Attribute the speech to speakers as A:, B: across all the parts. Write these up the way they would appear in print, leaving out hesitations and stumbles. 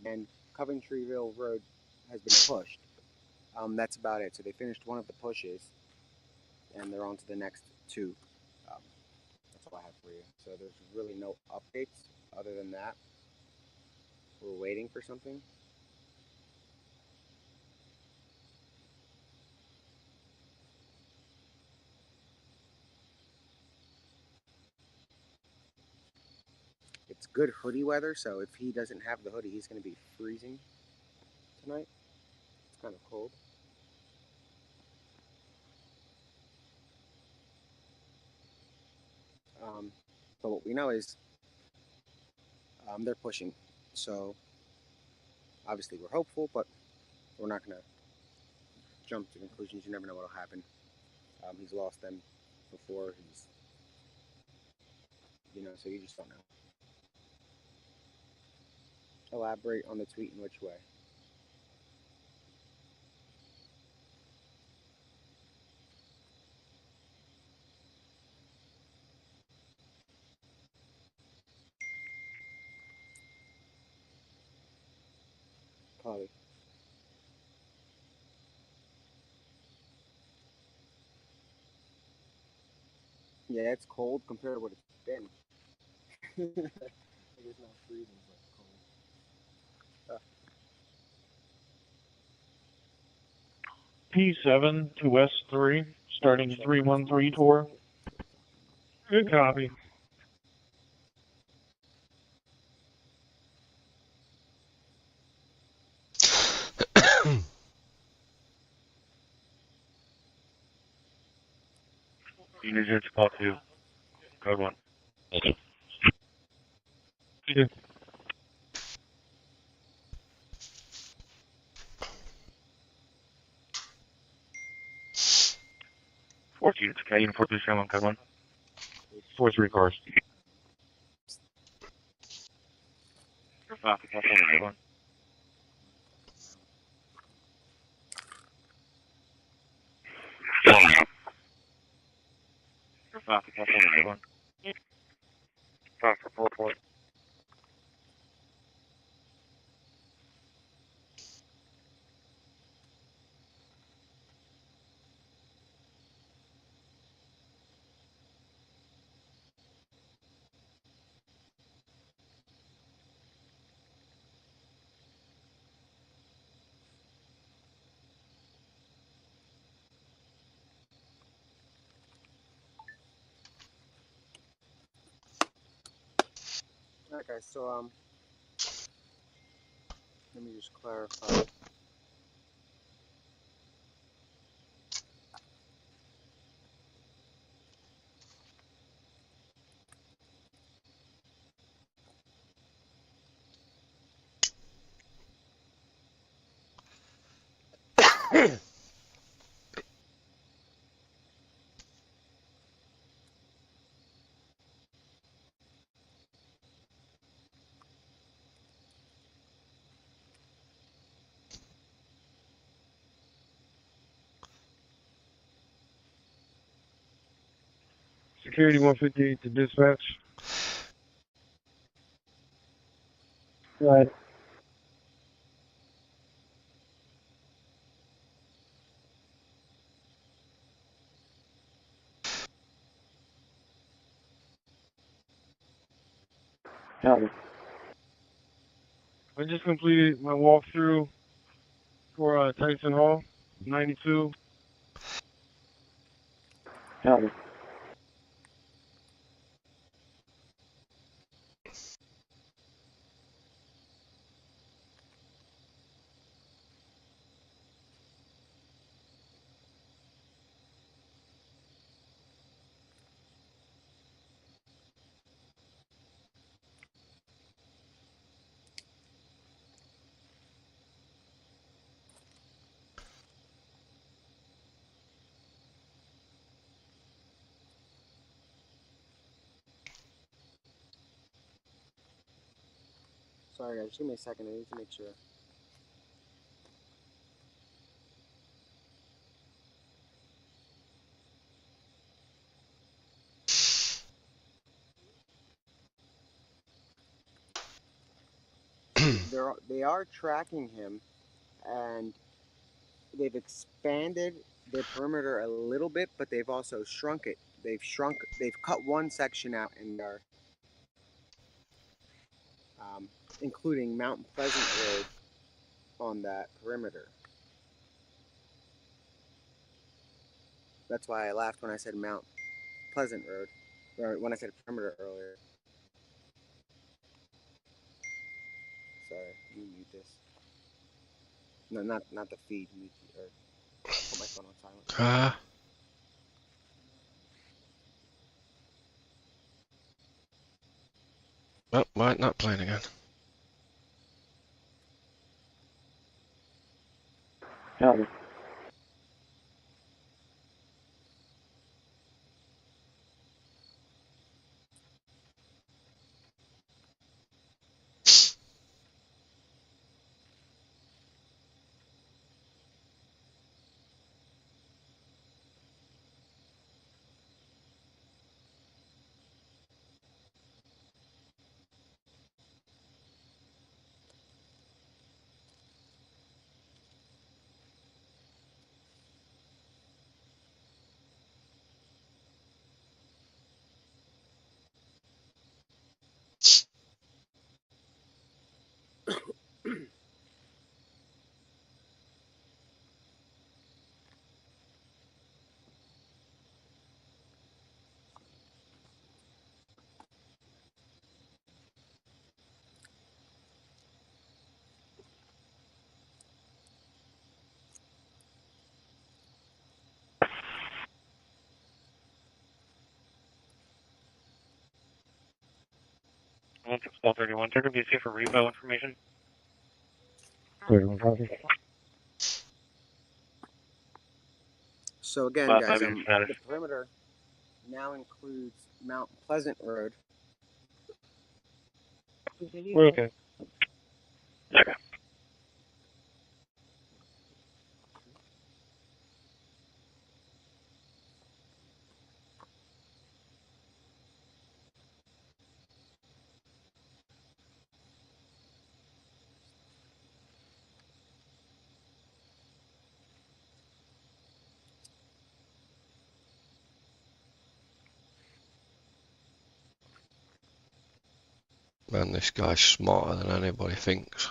A: and Coventryville Road has been pushed. That's about it. So they finished one of the pushes, and they're on to the next two. Um, that's all I have for you. So there's really no updates other than that. We're waiting for something. It's good hoodie weather, so if he doesn't have the hoodie, he's going to be freezing tonight. It's kind of cold. Um, but what we know is they're pushing. So obviously we're hopeful, but we're not going to jump to conclusions. You never know what will happen. He's lost them before. So you just don't know. Elaborate on the tweet in which way. Polly. Yeah, it's cold compared to what it's been. It's not freezing, but it's cold.
B: P7 to S3, starting 313 tour. Good copy. Unit 0 to call 2. Code 1. Yeah. 14 to K, Unit 437, Code 1. 4-3 cars. 5 to Code 1. Five to Code 1. 5 for 4 point.
A: Alright guys, so let me just clarify.
B: Security 158 to dispatch. Right. Copy. I just completed my walkthrough for Tyson Hall, 92. Copy.
A: Sorry guys, just give me a second. I need to make sure. There they are tracking him, and they've expanded their perimeter a little bit, but they've also shrunk it. They've cut one section out and are including Mount Pleasant Road on that perimeter. That's why I laughed when I said Mount Pleasant Road, or when I said perimeter earlier. Sorry, you mute this. No, not the feed. Mute or put my phone on silent.
C: Oh, why not playing again?
B: Howdy. One 1231. There could be safer repo information. 31 copy.
A: So again, guys, the perimeter now includes Mount Pleasant Road.
B: We're okay. Okay.
C: Man, this guy's smarter than anybody thinks.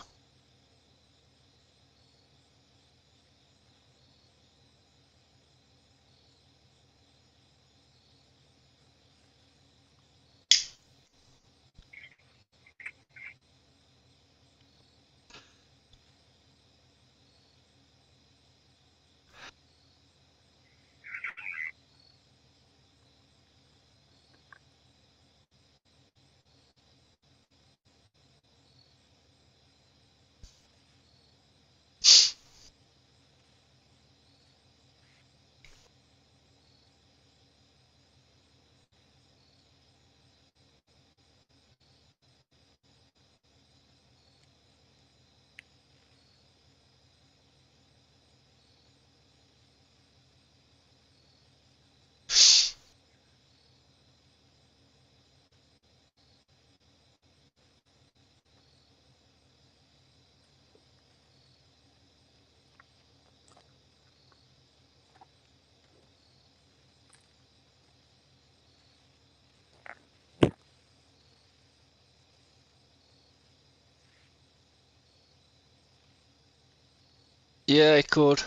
C: Yeah, he could.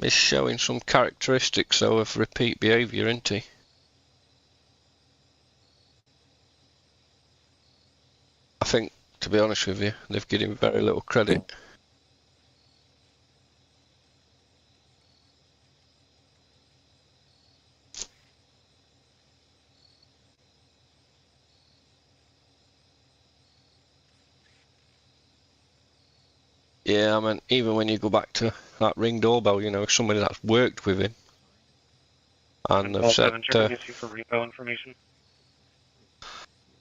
C: He's showing some characteristics, though, of repeat behaviour, isn't he? I think, to be honest with you, they've given him very little credit. Yeah, I mean, even when you go back to that Ring doorbell, you know, somebody that's worked with him, and they've said
B: for repo information.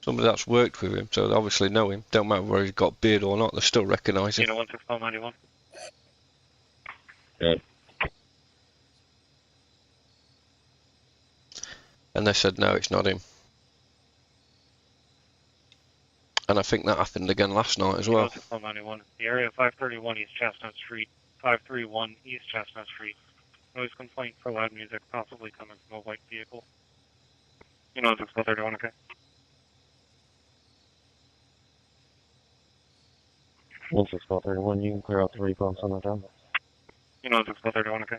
C: somebody that's worked with him, so they obviously know him. Don't matter whether he's got beard or not, they still recognise him.
B: 16191. Good.
C: And they said no, it's not him. And I think that happened again last night as well.
B: 91. The area 531 East Chestnut Street. 531 East Chestnut Street. Noise complaint for loud music, possibly coming from a white vehicle. You know just what they're doing, okay? 16131, you can clear out the recon on the down. You know just what they're doing, okay?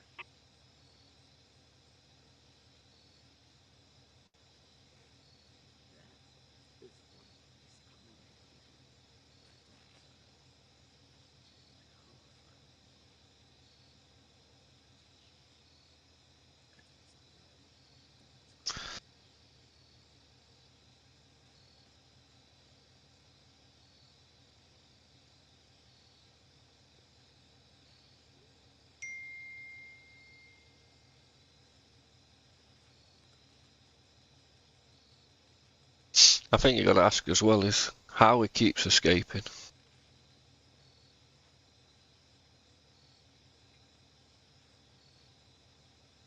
C: I think you got to ask as well is how he keeps escaping.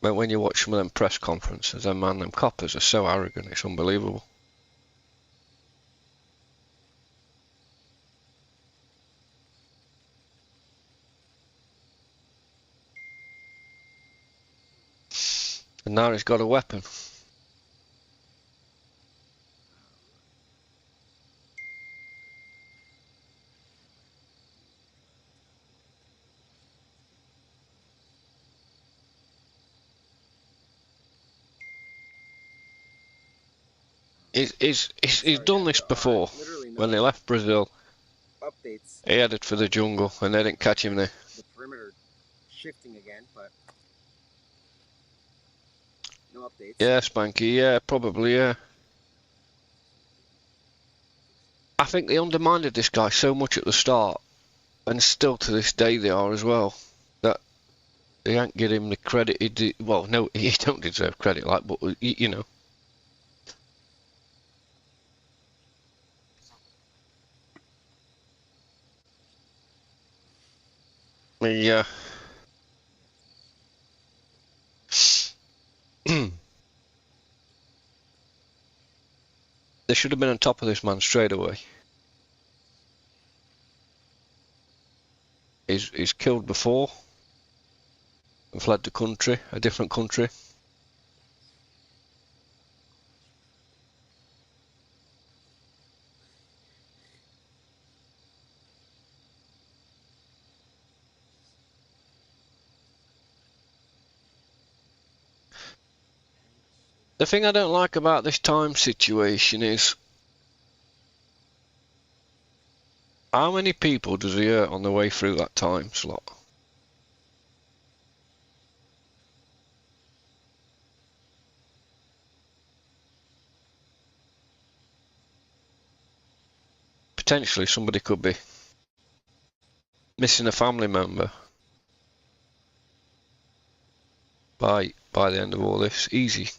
C: But when you watch some of them press conferences, them coppers are so arrogant, it's unbelievable. And now he's got a weapon. He's done this before. When he left Brazil,
A: Updates.
C: he headed for the jungle and they didn't catch him there.
A: The perimeter shifting again, but no updates.
C: Yeah, Spanky, yeah, probably, yeah. I think they undermined this guy so much at the start, and still to this day they are as well, that they ain't give him the credit he did. Well, no, he don't deserve credit, like, but, you know. Yeah. They should have been on top of this man straight away. He's killed before and fled the country, a different country. The thing I don't like about this time situation is how many people does he hurt on the way through that time slot? Potentially somebody could be missing a family member by the end of all this. Easy.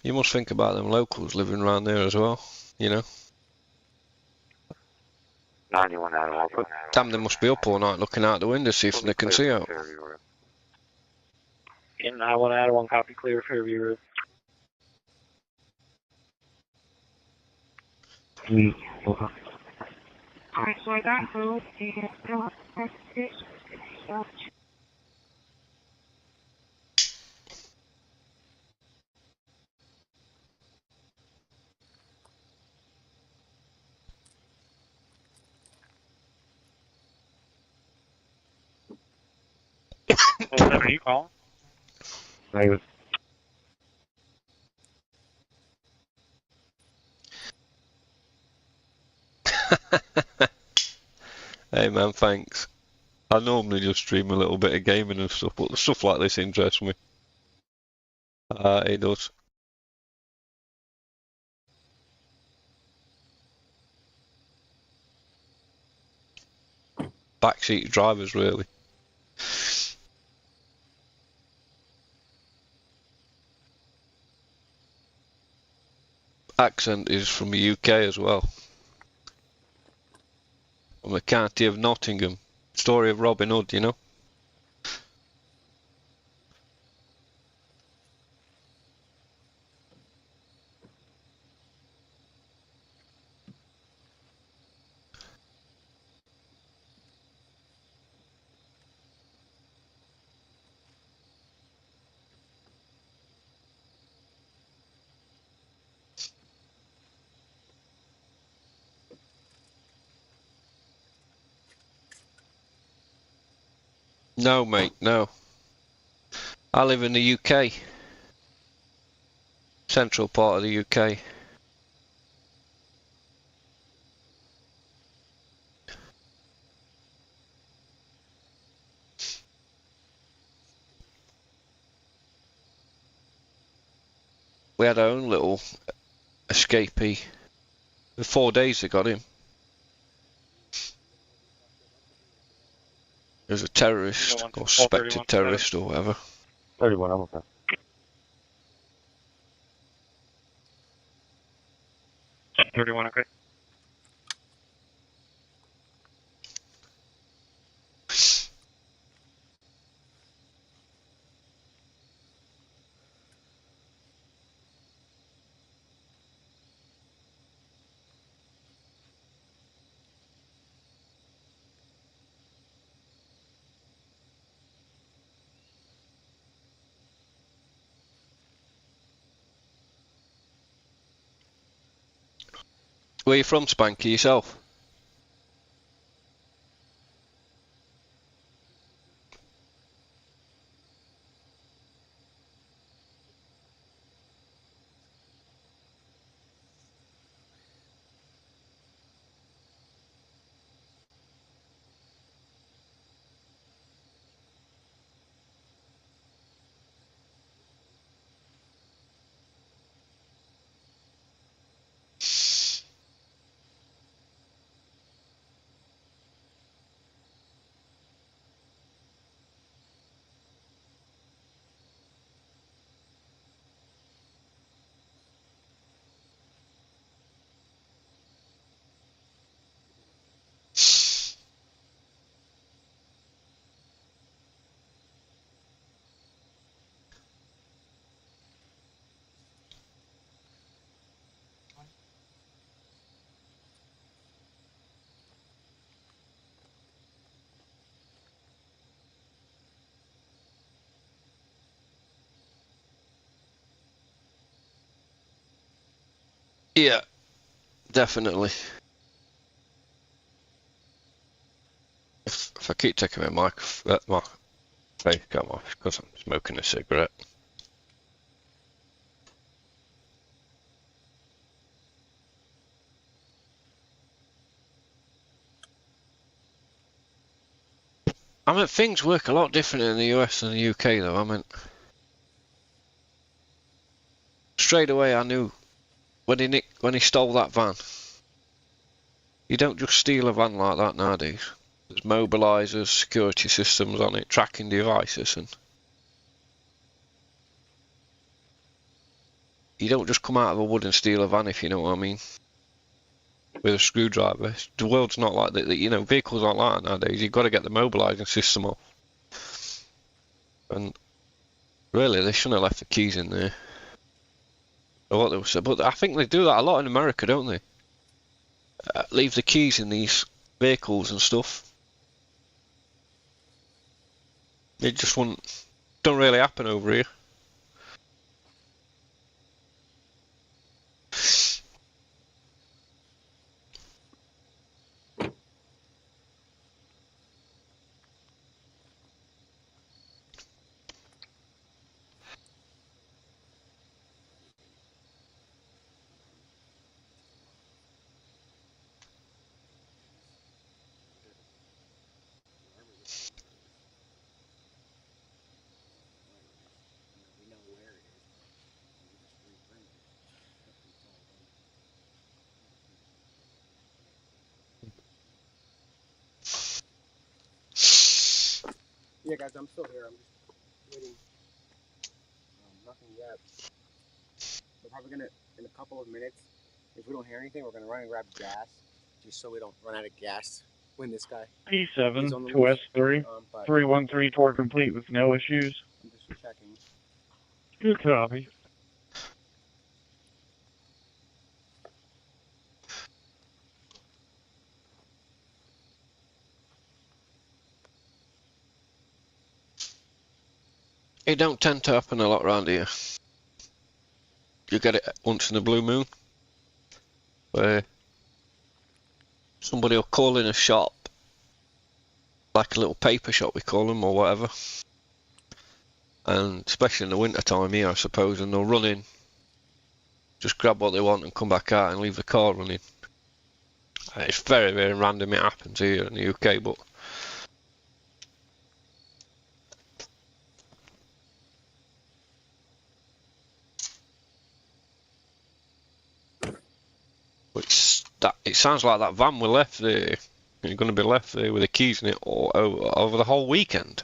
C: You must think about them locals living around there as well, you know.
B: 91 Alpha.
C: Damn, they must be up all night looking out the window, see if they can see out.
B: In I-1 copy clear Fairview Road.
D: Alright, so I got through and
B: What are you calling?
C: Hey man, thanks. I normally just stream a little bit of gaming and stuff, but stuff like this interests me. It does. Backseat drivers, really. Accent is from the UK as well. From the county of Nottingham. Story of Robin Hood, you know? No, mate, no. I live in the UK. Central part of the UK. We had our own little escapee. In 4 days they got him. He was a terrorist, or suspected terrorist, or whatever.
E: 31, I'm okay.
B: Okay.
C: Where you from, Spanky, yourself? Yeah, definitely. If I keep taking my face cam off because I'm smoking a cigarette. I mean, things work a lot different in the US than the UK, though. I mean, straight away I knew when he stole that van. You don't just steal a van like that nowadays. There's mobilisers, security systems on it, tracking devices, and you don't just come out of a wood and steal a van, if you know what I mean. With a screwdriver. The world's not like that. You know, vehicles aren't like that nowadays. You've got to get the mobilising system off. And really, they shouldn't have left the keys in there. Or what they were saying. But I think they do that a lot in America, don't they? Leave the keys in these vehicles and stuff. It just don't really happen over here.
A: We know where it is, but we just reprint it. Yeah, guys, I'm still here. I'm just waiting. Nothing yet. We're probably gonna, in a couple of minutes, if we don't hear anything, we're gonna run and grab gas, just so we don't run out of gas when this guy is
B: E7
A: on the
B: to
A: loose.
B: S3.
A: But
B: 313 tour complete with no issues.
A: I'm just checking.
B: Good copy.
C: It don't tend to happen a lot around here. You get it once in a blue moon, where somebody will call in a shop like a little paper shop, we call them, or whatever. And especially in the winter time here, I suppose, and they'll run in, just grab what they want and come back out and leave the car running. It's very, very random it happens here in the UK, but it sounds like that van we left there. You're going to be left there with the keys in it over the whole weekend.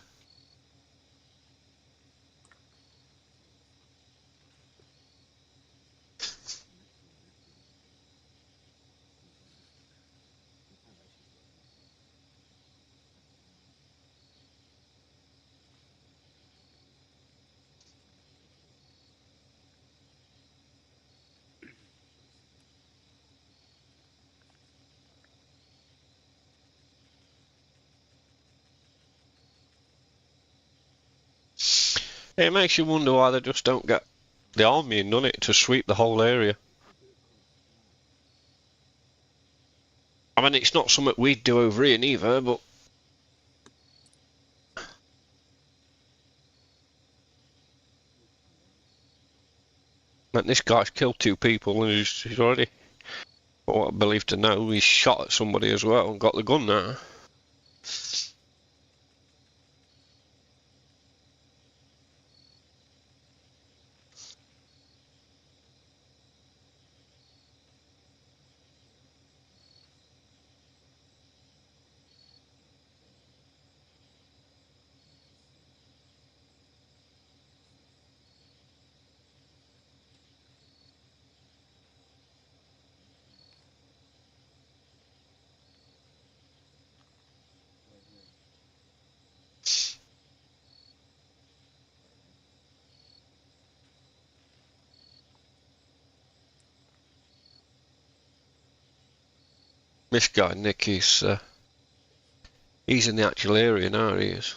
C: It makes you wonder why they just don't get the army in, doesn't it, to sweep the whole area. I mean, it's not something we'd do over here neither, but man, this guy's killed 2 people and he's already, what I believe to know, he's shot at somebody as well and got the gun now. This guy, Nick, he's in the actual area now, he is.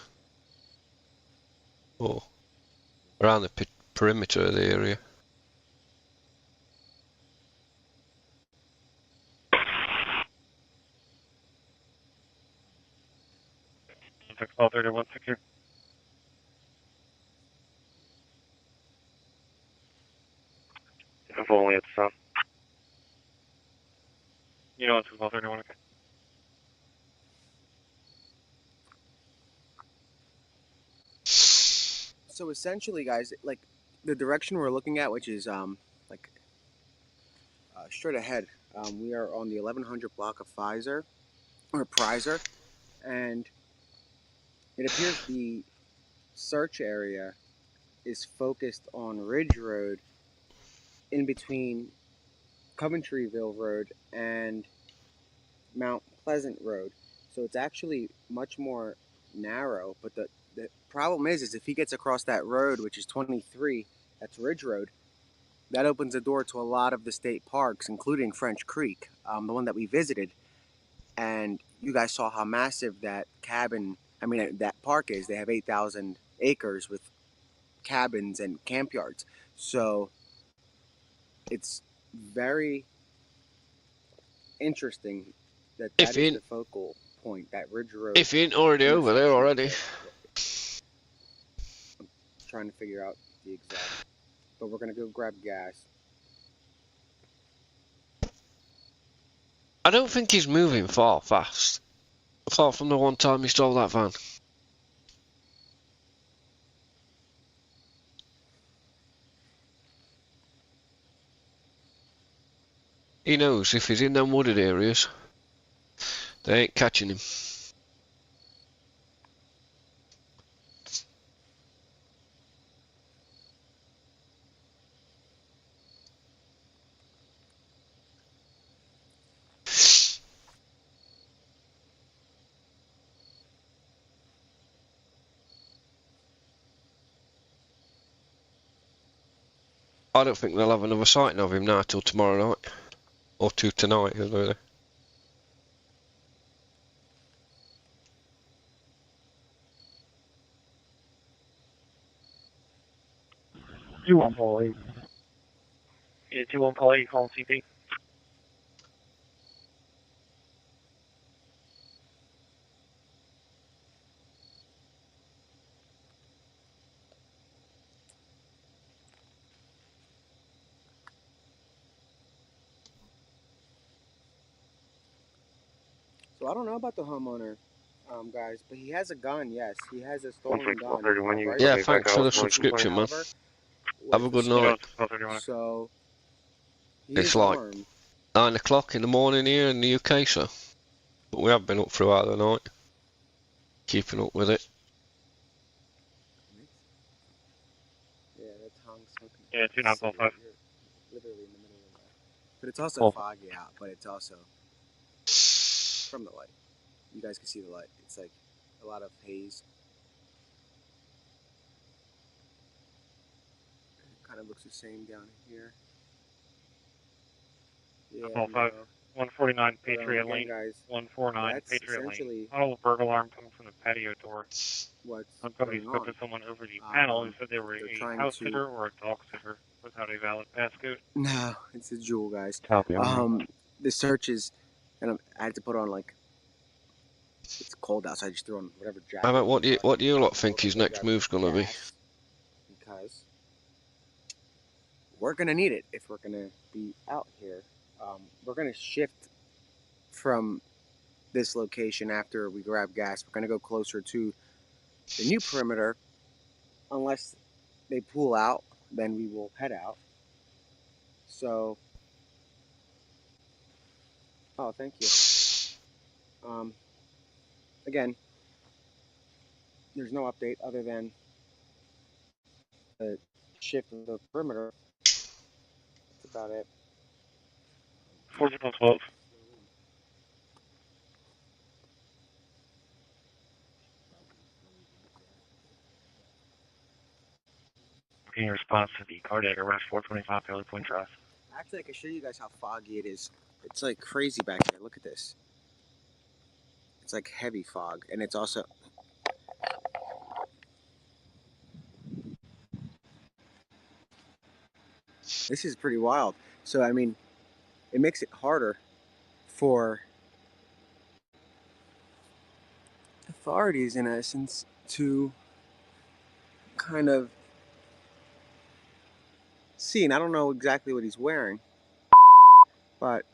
C: Oh, around the perimeter of the area.
B: Call 31 secure. If only it's you know it's call 31, okay.
A: So essentially, guys, like the direction we're looking at, which is straight ahead, we are on the 1100 block of Pfizer or Prizer, and it appears the search area is focused on Ridge Road, in between Coventryville Road and Mount Pleasant Road. So it's actually much more narrow. But the problem is if he gets across that road, which is 23, that's Ridge Road, that opens the door to a lot of the state parks, including French Creek, the one that we visited. And you guys saw how massive that that park is. They have 8,000 acres with cabins and camp yards. So it's very interesting that is the focal point, that Ridge Road.
C: If he ain't already over there already.
A: I'm trying to figure out the exact, but we're gonna go grab gas.
C: I don't think he's moving fast. Apart from the one time he stole that van. He knows if he's in them wooded areas, they ain't catching him. I don't think they'll have another sighting of him now till tomorrow night. Or tonight, isn't it?
B: You won't call 8. Yeah, 2-1 call 8, call CP.
A: So I don't know about the homeowner, guys, but he has a gun. Yes, he has a stolen gun.
B: 1231, you
C: Yeah,
B: can
C: thanks for the
B: out
C: subscription, man.
A: caliber
C: Have a
A: with
C: good
A: a
C: night.
A: scope. So he
C: It's
A: is
C: like
A: armed.
C: 9 o'clock in the morning here in the UK, so. But we have been up throughout the night. Keeping up with it.
A: Yeah, that's Hong smoking.
B: Yeah, 2945.
A: You're literally in the middle of that. But it's also
B: Cool.
A: foggy out, but it's also from the light. You guys can see the light. It's like a lot of haze. It kind of looks the same down here. Yeah,
B: 149 Patriot
A: again,
B: Lane.
A: guys,
B: 149
A: that's
B: Patriot Lane.
A: essentially
B: Auto burglar alarm coming from the patio door.
A: what's
B: Somebody
A: going
B: spoke
A: on.
B: to someone over the panel who said they were
A: They're
B: a
A: trying
B: house
A: to-
B: sitter or a dog sitter without a valid passcode.
A: No, it's a jewel, guys.
B: Copy.
A: The search is, and I had to put on like, it's cold outside. I just threw on whatever jacket.
C: How about what do you lot think his next move's gonna be?
A: Because we're gonna need it if we're gonna be out here. We're gonna shift from this location after we grab gas. We're gonna go closer to the new perimeter. Unless they pull out, then we will head out. So, oh, thank you. Again, there's no update other than the shift of the perimeter. That's about it.
B: 4012. In response to the cardiac arrest, 425 Fairley Point Drive.
A: Actually, I can show you guys how foggy it is. It's like crazy back here. Look at this. It's like heavy fog, and it's also. This is pretty wild. So, I mean, it makes it harder for authorities, in essence, to kind of see. And I don't know exactly what he's wearing, but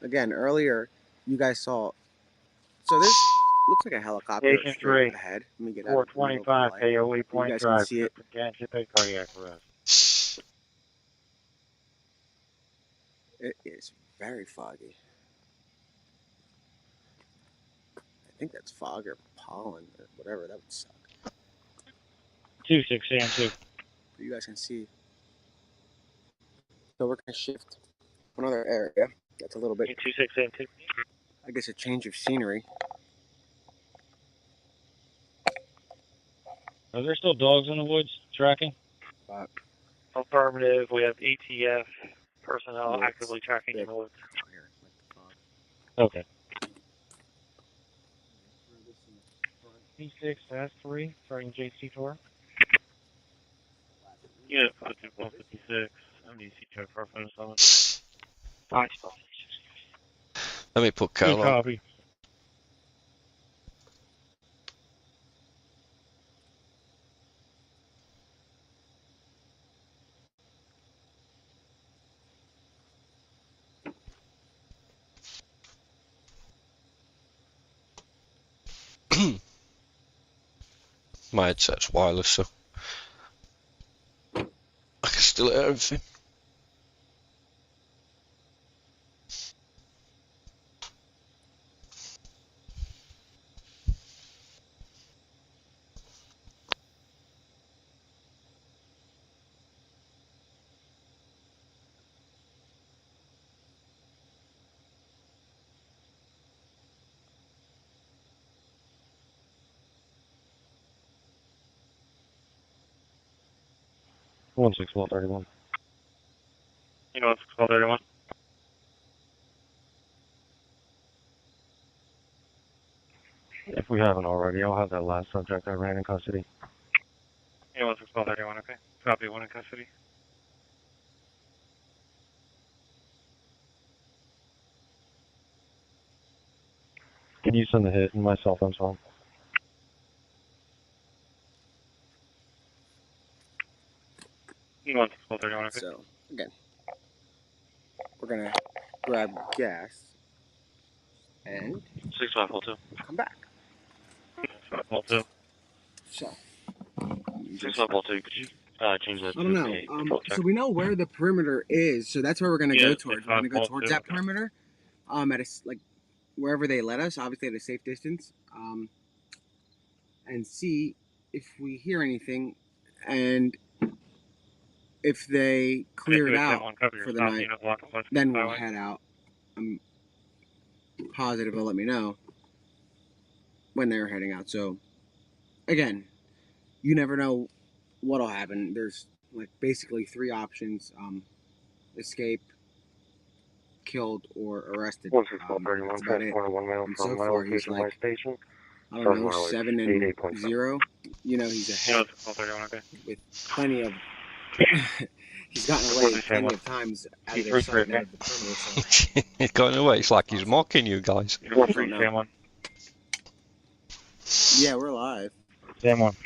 A: again, earlier you guys saw. So this looks like a helicopter
B: Agent
A: straight
B: 3,
A: ahead. Let me get out of the middle of the
B: 425
A: light.
B: Fairley
A: You
B: Point
A: guys can
B: Drive.
A: see it.
B: Anticipate cardiac arrest.
A: It is very foggy. I think that's fog or pollen or whatever. That would suck.
B: 26 AM2.
A: But you guys can see. So we're gonna shift to another area. That's a little bit,
B: 26 AM2.
A: I guess, a change of scenery.
B: Are there still dogs in the woods tracking? Affirmative. We have ATF personnel
A: Yeah,
B: actively tracking in the woods.
A: Here, like the fog.
B: Okay. P6-3, starting JC tour. Unit 52156. MDC check for phone summons.
C: Let me put Cal on.
B: Copy.
C: My headset's wireless, so I can still hear everything.
B: One 6-1231. You know, 6-1231. If we haven't already, I'll have that last subject I ran in custody. You know, 6-1231, okay. Copy, one in custody. Can you send the hit? My cell phone's home. You want 1231, okay?
A: So, again, we're going to grab gas and
B: 6542.
A: come back.
B: 6542.
A: So,
B: 6542, could you change that
A: I don't
B: to
A: know.
B: a control check?
A: So we know where the perimeter is, so that's where we're going to go towards. We're going to go towards that perimeter, at like wherever they let us, obviously at a safe distance, and see if we hear anything, and if they clear it out for the night, then we'll head out. I'm positive they'll let me know when they're heading out. So, again, you never know what'll happen. There's like basically three options: escape, killed, or arrested. That's about it. And so far, he's like, I don't know, 7-0. You know, he's ahead with plenty of. He's gotten away plenty of times out of their sight and out of the perimeter. So.
C: He's going away. It's like he's mocking you guys.
A: Yeah, we're live.
B: Sam 1.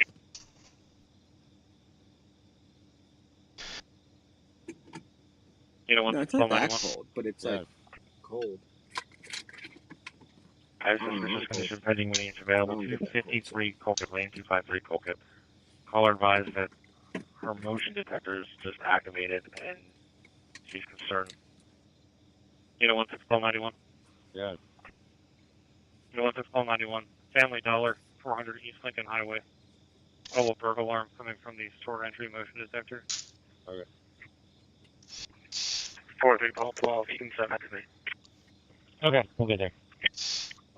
B: You know what?
A: No, it's not that cold, but it's like cold.
B: I have suspicious condition pending when it's available. 253 Colquitt Lane, 253 Colquitt. Caller advised that her motion detector is just activated and she's concerned. You know 16191?
E: Yeah.
B: You know 16191? Family Dollar, 400 East Lincoln Highway. Double burglar alarm coming from the store entry motion detector.
E: Okay.
B: 43 Paul 12, you can set activate.
E: Okay, we'll get there.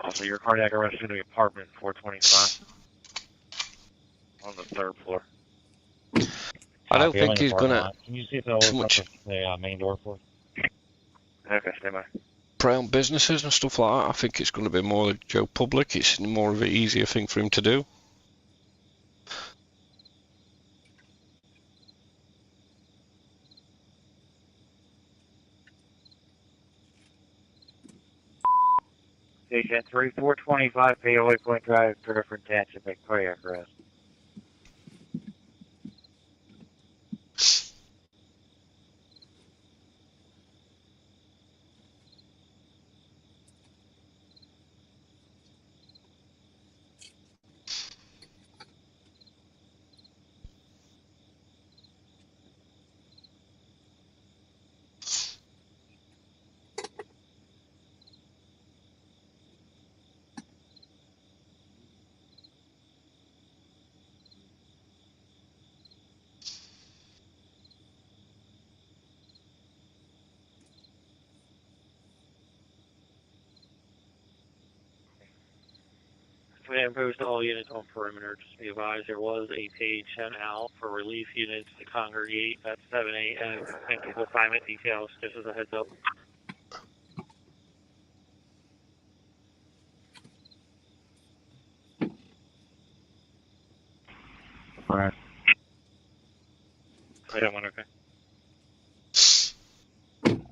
B: Also, your cardiac arrest in the apartment 425 on the 3rd floor.
C: I don't think he's gonna.
E: Can you see if they'll open up the main door for us?
B: Okay, stay by.
C: Prey on businesses and stuff like that. I think it's going to be more Joe public. It's more of an easier thing for him to do.
B: Station 3425 Payola Point Drive, Griffin Township, Victoria, arrest. We imposed all units on perimeter. Just be advised there was a page sent out for relief units to congregate at 7 a.m. and people assignment details, just as a heads up.
E: Alright.
B: Item 1, okay.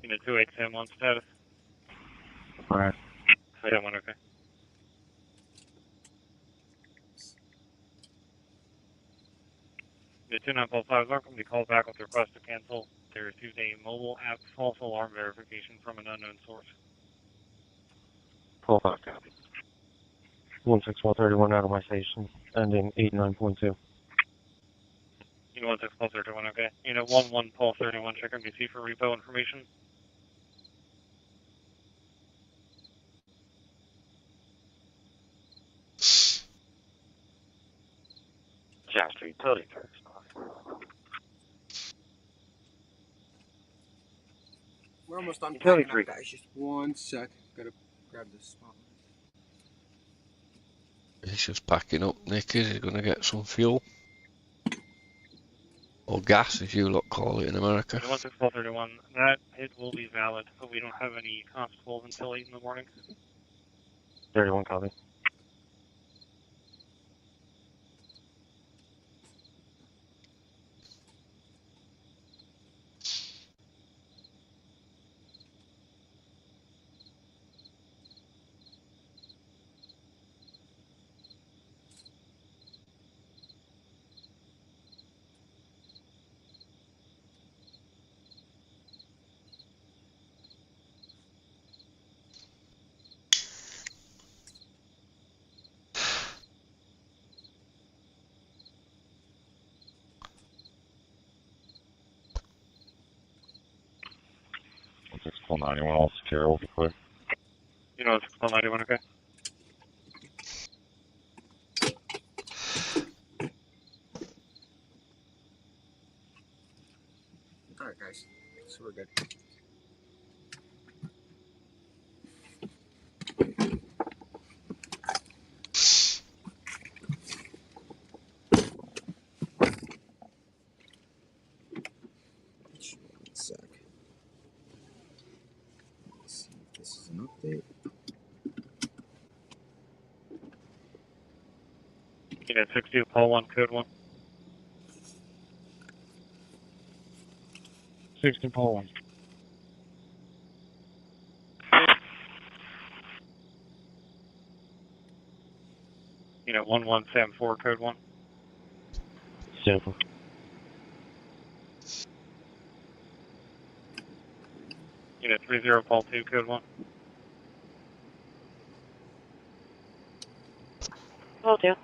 B: Unit 2871 status.
E: Alright.
B: Item 1, okay. The 2945 welcome. Be called back with request to cancel. They received a mobile app false alarm verification from an unknown source.
E: 12-5 copy. 16131 out of my station, ending 89.2.
B: Unit 16 Pulse 31, okay. Unit 11 Pulse 31, check MDC for repo information.
E: Shasta Utility Tracks.
A: We're almost done
B: Utility
A: packing
B: tree.
A: up, guys. Just 1 sec. Gotta grab this spot.
C: He's just packing up, Nick. Is he going to get some fuel? Or gas, as you lot call it in America.
B: Unit 16 Pulse 31, that hit will be valid, but we don't have any constables until 8 in the morning.
E: 31 copy. 91, all secure, will be clear.
B: You know, 691, okay?
A: All right, guys. So we're good. One sec. Let's see if this is an update.
B: Unit 60, call 1, code 1.
E: 60, pull 1.
B: Unit 1174, code 1.
E: Sample.
B: Unit 30, call 2, code 1.
D: Will do.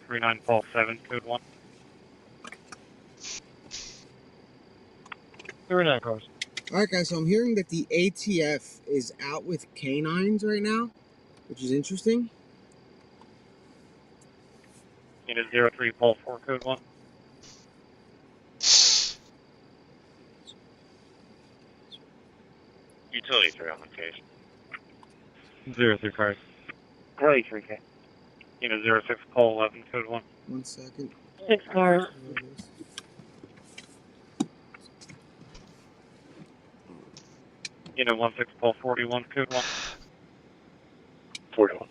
B: 39, call 7, code 1.
E: 39 cars.
A: All right, guys. So I'm hearing that the ATF is out with canines right now, which is interesting.
B: Unit 03, call 4, code 1.
E: Utility 3 on location. 03 cars.
B: Gray 3K. Unit 06, call 11, code 1.
A: 1 second.
D: 6 cars.
A: There it is.
B: Unit 16, call 41, code 1.
E: 41.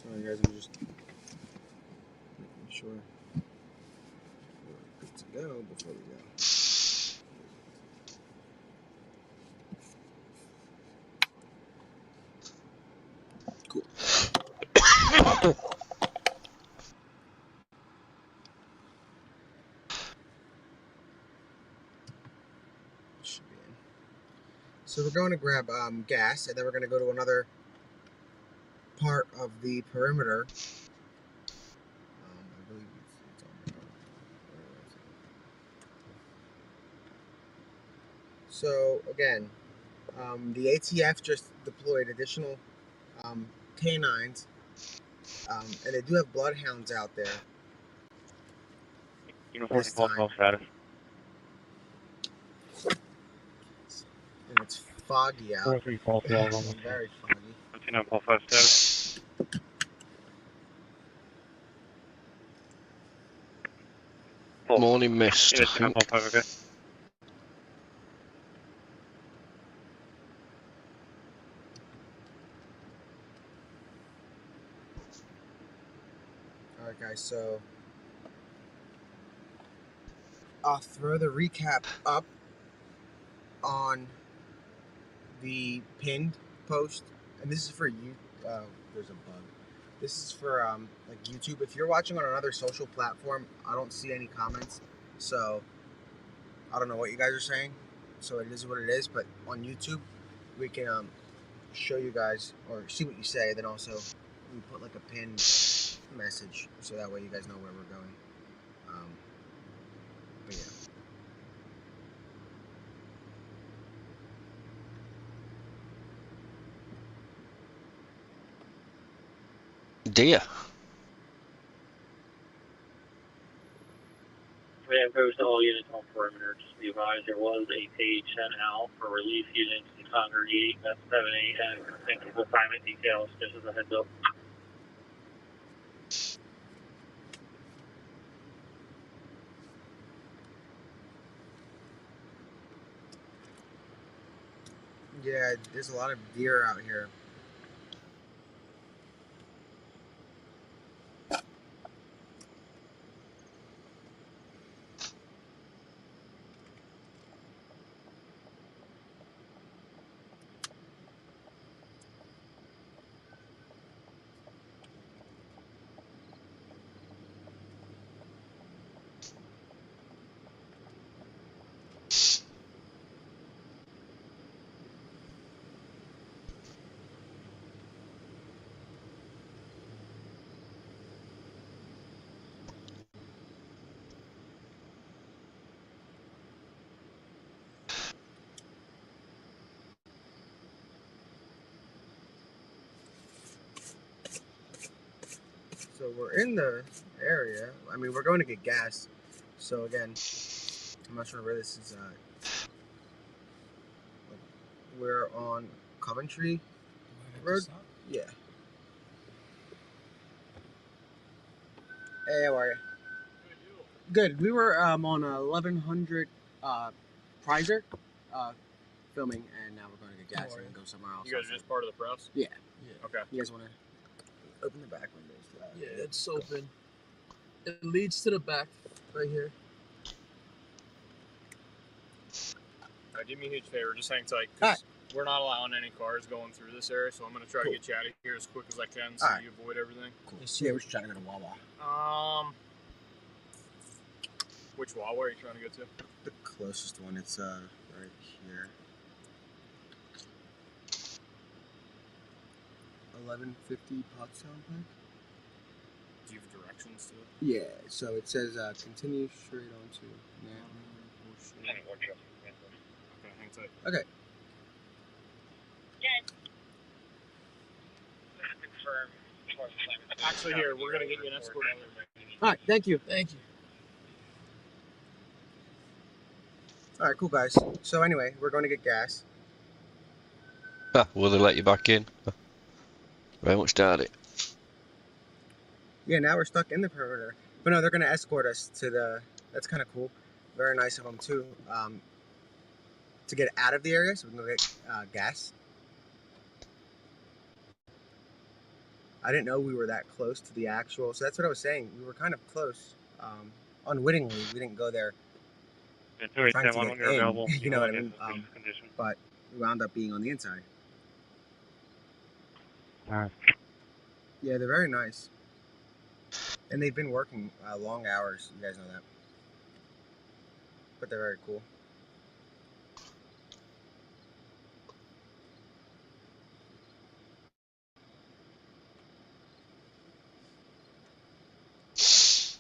A: Sorry, guys. I'm just making sure we're good to go before we go. Cool. Should be in. So we're going to grab gas, and then we're going to go to another part of the perimeter. I believe it's on the where is it? So again, the ATF just deployed additional canines, and they do have bloodhounds out there.
B: Unit
A: This
B: 40, call
A: time.
B: 12, status.
A: And it's foggy out.
E: 43 call 12 on the
A: Very foggy.
B: 29, call 5, status.
C: Morning mist, I
B: Unit 10,
C: think.
B: call 5, okay?
A: Alright, guys, so I'll throw the recap up on the pinned post, and this is for you. There's a bug. This is for like YouTube. If you're watching on another social platform, I don't see any comments, so I don't know what you guys are saying. So it is what it is. But on YouTube, we can show you guys or see what you say. Then also we put like a pinned message, so that way you guys know where we're going. But yeah.
C: Deer.
F: Reinforced to all units on perimeter. Just be advised there was a page sent out for relief unit 608. That's 78 and technical assignment details. Just as a heads up.
A: Yeah, there's a lot of deer out here. So we're in the area. I mean, we're going to get gas. So again, I'm not sure where this is at. We're on Coventry Road. Yeah. Hey, how are you? Good. We were on 1100 Prizer filming, and now we're going to get gas and go somewhere else.
G: You guys are just part of the press?
A: Yeah.
G: Okay.
A: You guys want to open the back windows?
H: Yeah, it's open. It leads to the back right here.
G: Do me a huge favor, just hang tight, because we're not allowing any cars going through this area, so I'm going to try to get you out of here as quick as I can so you avoid everything.
A: Cool. Yeah, we're just trying to go to Wawa.
G: Which Wawa are you trying to go to?
A: The closest one, it's right here. 1150 Pottstown Park.
G: Do you have directions to it?
A: Yeah, so it says continue straight on to now.
G: Okay, hang tight.
A: Okay.
G: Actually, here, we're going to get you an escort out there.
A: Alright, thank you.
H: Thank you.
A: Alright, cool guys. So anyway, we're going to get gas.
C: Will they let you back in? Very much doubt it.
A: Yeah, now we're stuck in the perimeter. But no, they're going to escort us to the... That's kind of cool. Very nice of them too. To get out of the area so we can go get gas. I didn't know we were that close to the actual... So that's what I was saying. We were kind of close. Unwittingly, we didn't go there trying to get in. You know what I mean? But we wound up being on the inside. Yeah, they're very nice. And they've been working long hours. You guys know that. But they're very cool.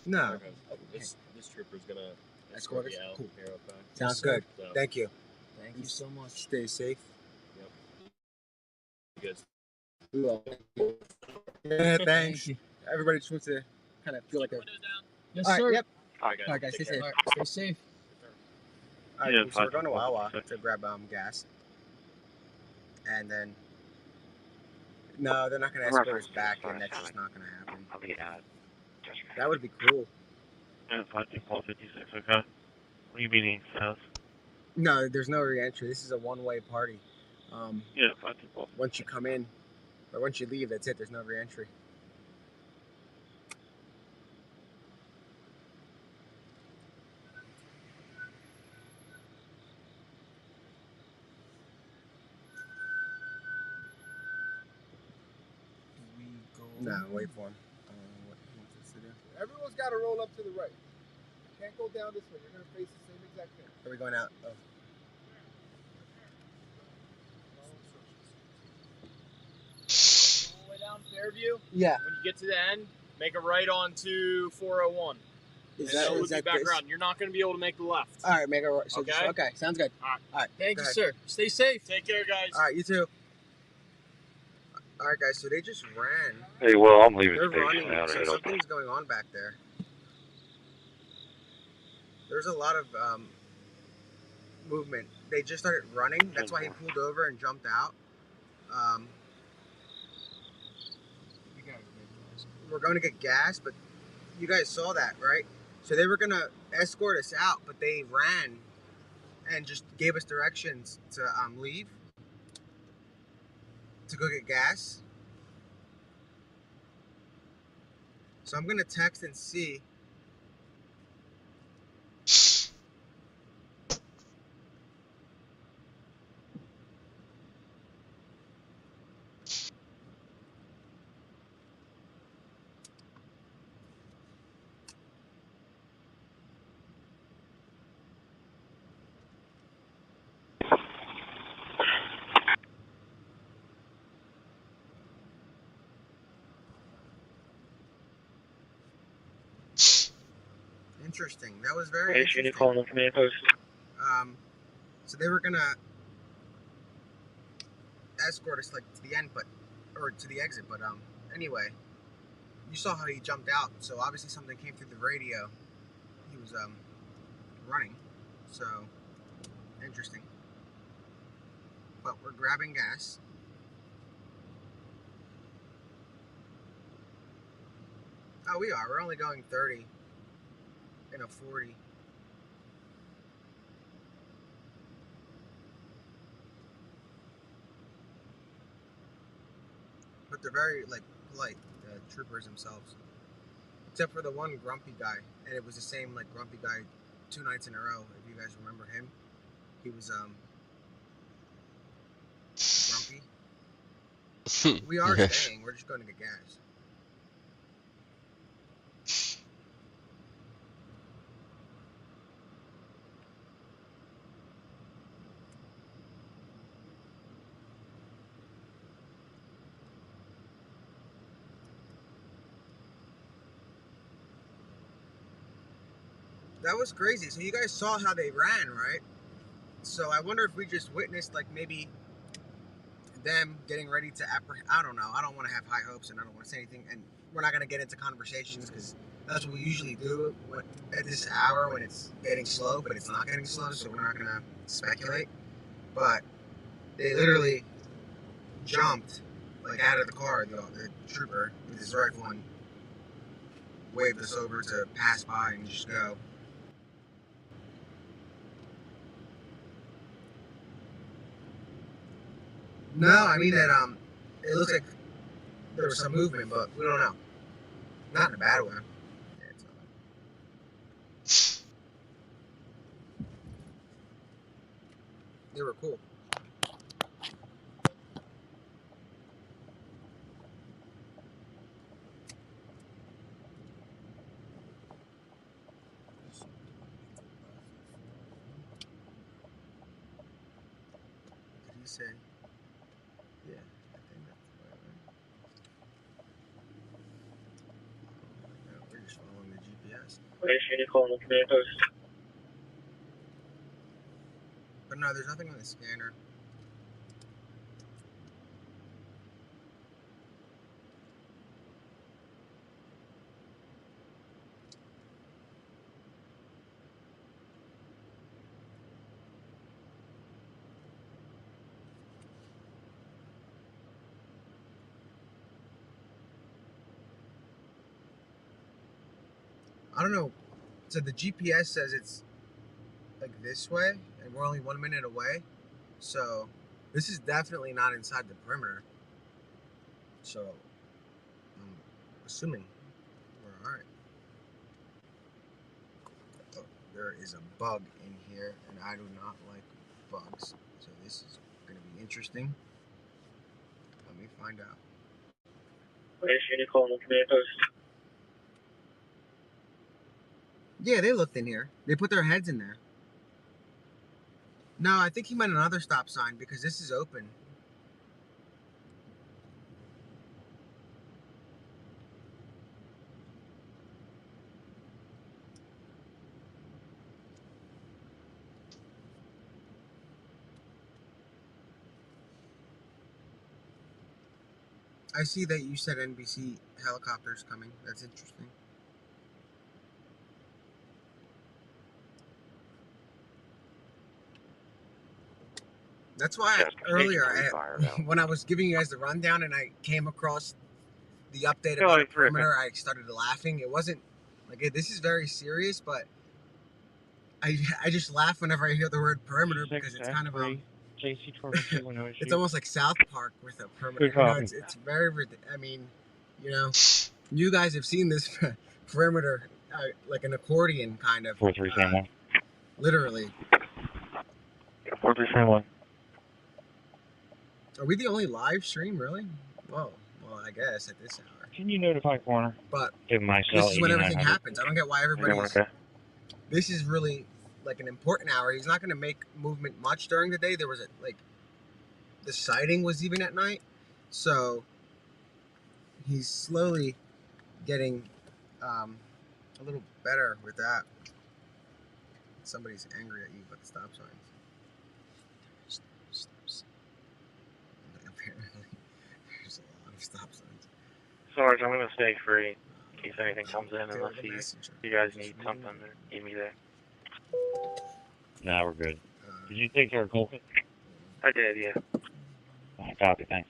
A: No.
G: Okay. This trooper's going to
A: Escort us?
G: you out
A: Cool.
G: here, okay?
A: Sounds good.
G: So,
A: Thank you.
H: Thank you so much.
A: Stay safe.
G: you guys.
A: Yeah, thanks. Everybody just wants to kind of feel like a...
H: Yes,
A: All right,
H: sir.
A: yep.
G: All right, guys.
A: All right, guys, stay safe.
H: All right, stay safe.
A: All right,
B: Yeah,
A: cool. So we're going to
B: fine.
A: Wawa to grab gas. And then... No, they're not going to escort us back, and that's just not going to happen.
B: I'll be out.
A: That would be cool.
B: Yeah, 556, okay. What do you mean, south?
A: No, there's no re-entry. This is a one-way party.
B: Yeah, 526.
A: Once you come in, or once you leave, that's it. There's no re-entry. No, wait for him. What he wants us to do.
I: Everyone's got to roll up to the right. You can't go down this way. You're going to face the same exact thing.
A: Are we going out? Oh.
G: All the way down Fairview.
A: Yeah.
G: When you get to the end, make a right onto 401.
A: Is
G: and
A: that,
G: loop
A: is that
G: back
A: this?
G: around. You're not going to be able to make the left.
A: All right, make a right. So
G: Okay?
A: okay, sounds good.
G: All right.
A: All right.
H: Thank
A: go
H: you,
A: ahead.
H: sir. Stay safe.
G: Take care, guys.
A: All right, you too. All right, guys. So they just ran.
B: Hey, well, I'm leaving
A: They're
B: station
A: running.
B: now.
A: So something's going on back there. There's a lot of movement. They just started running. That's why he pulled over and jumped out. We're going to get gas, but you guys saw that, right? So they were going to escort us out, but they ran and just gave us directions to leave, to go get gas. So I'm going to text and see. Interesting. That was very interesting.
B: calling them command post.
A: So they were gonna escort us like to the end, or to the exit. But anyway, you saw how he jumped out, so obviously something came through the radio. He was running, so interesting. But we're grabbing gas. Oh, we are. We're only going 30 in a 40. But they're very polite, the troopers themselves. Except for the one grumpy guy, and it was the same grumpy guy 2 nights in a row. If you guys remember him, he was grumpy. We are
C: Yes.
A: staying. We're just going to get gas. That was crazy. So you guys saw how they ran, right? So I wonder if we just witnessed maybe them getting ready to apprehend. I don't know. I don't want to have high hopes, and I don't want to say anything. And we're not going to get into conversations because that's what we usually do at this hour when it's getting slow, but it's not getting slow. So we're not going to speculate. But they literally jumped out of the car. The trooper with his rifle and waved us over to pass by and just go. No, I mean that it looks like there was some movement, but we don't know. Not in a bad way. Yeah, it's not. They were cool. Did he say? Yeah, I think that's the way, right? No, we're just following the GPS. But no, there's nothing on the scanner. I don't know. So the GPS says it's this way, and we're only 1 minute away. So this is definitely not inside the perimeter. So I'm assuming we're alright. Oh, there is a bug in here, and I do not like bugs. So this is going to be interesting. Let me find out. Yeah, they looked in here. They put their heads in there. No, I think he meant another stop sign because this is open. I see that you said NBC helicopters coming. That's interesting. That's why earlier, when I was giving you guys the rundown and I came across the update about the perimeter, I started laughing. It wasn't this is very serious, but I just laugh whenever I hear the word perimeter because it's kind of it's almost like South Park with a perimeter. You know, it's very. I mean, you guys have seen this perimeter like an accordion kind of.
B: 4371.
A: Literally.
B: 4371.
A: Are we the only live stream, really? Whoa. Well, I guess at this hour.
B: Can you notify corner?
A: But
B: this
A: is when everything happens. I don't get why everybody's.
B: Okay.
A: This is really an important hour. He's not going to make movement much during the day. There was the sighting was even at night, so he's slowly getting a little better with that. Somebody's angry at you about the stop signs. Apparently, there's a lot of stop signs.
B: Sarge, I'm going to stay free. case anything comes in, unless you guys need something, need me there.
E: Nah, we're good. Did you take care of Colton?
B: I did, yeah.
E: Copy, thanks.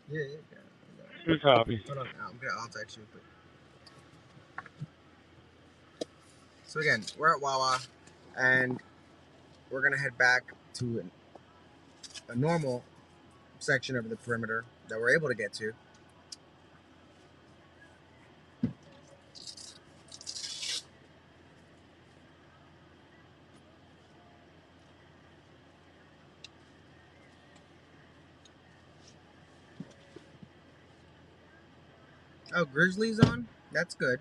A: Yeah.
E: Good copy.
A: Hold on, I'll text you. So again, we're at Wawa, and we're gonna head back to a normal section of the perimeter that we're able to get to. Oh, Grizzly's on? That's good.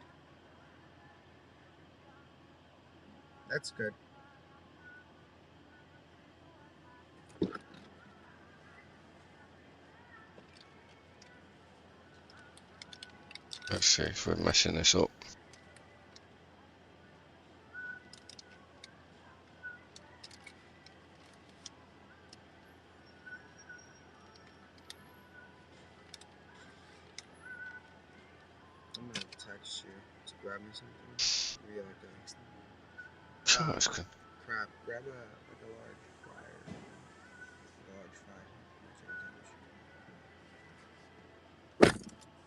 A: That's good.
C: Let's see if we're messing this up.
A: I'm gonna text you to grab me something. Maybe like
C: So that's good.
A: crap. Grab a large fryer.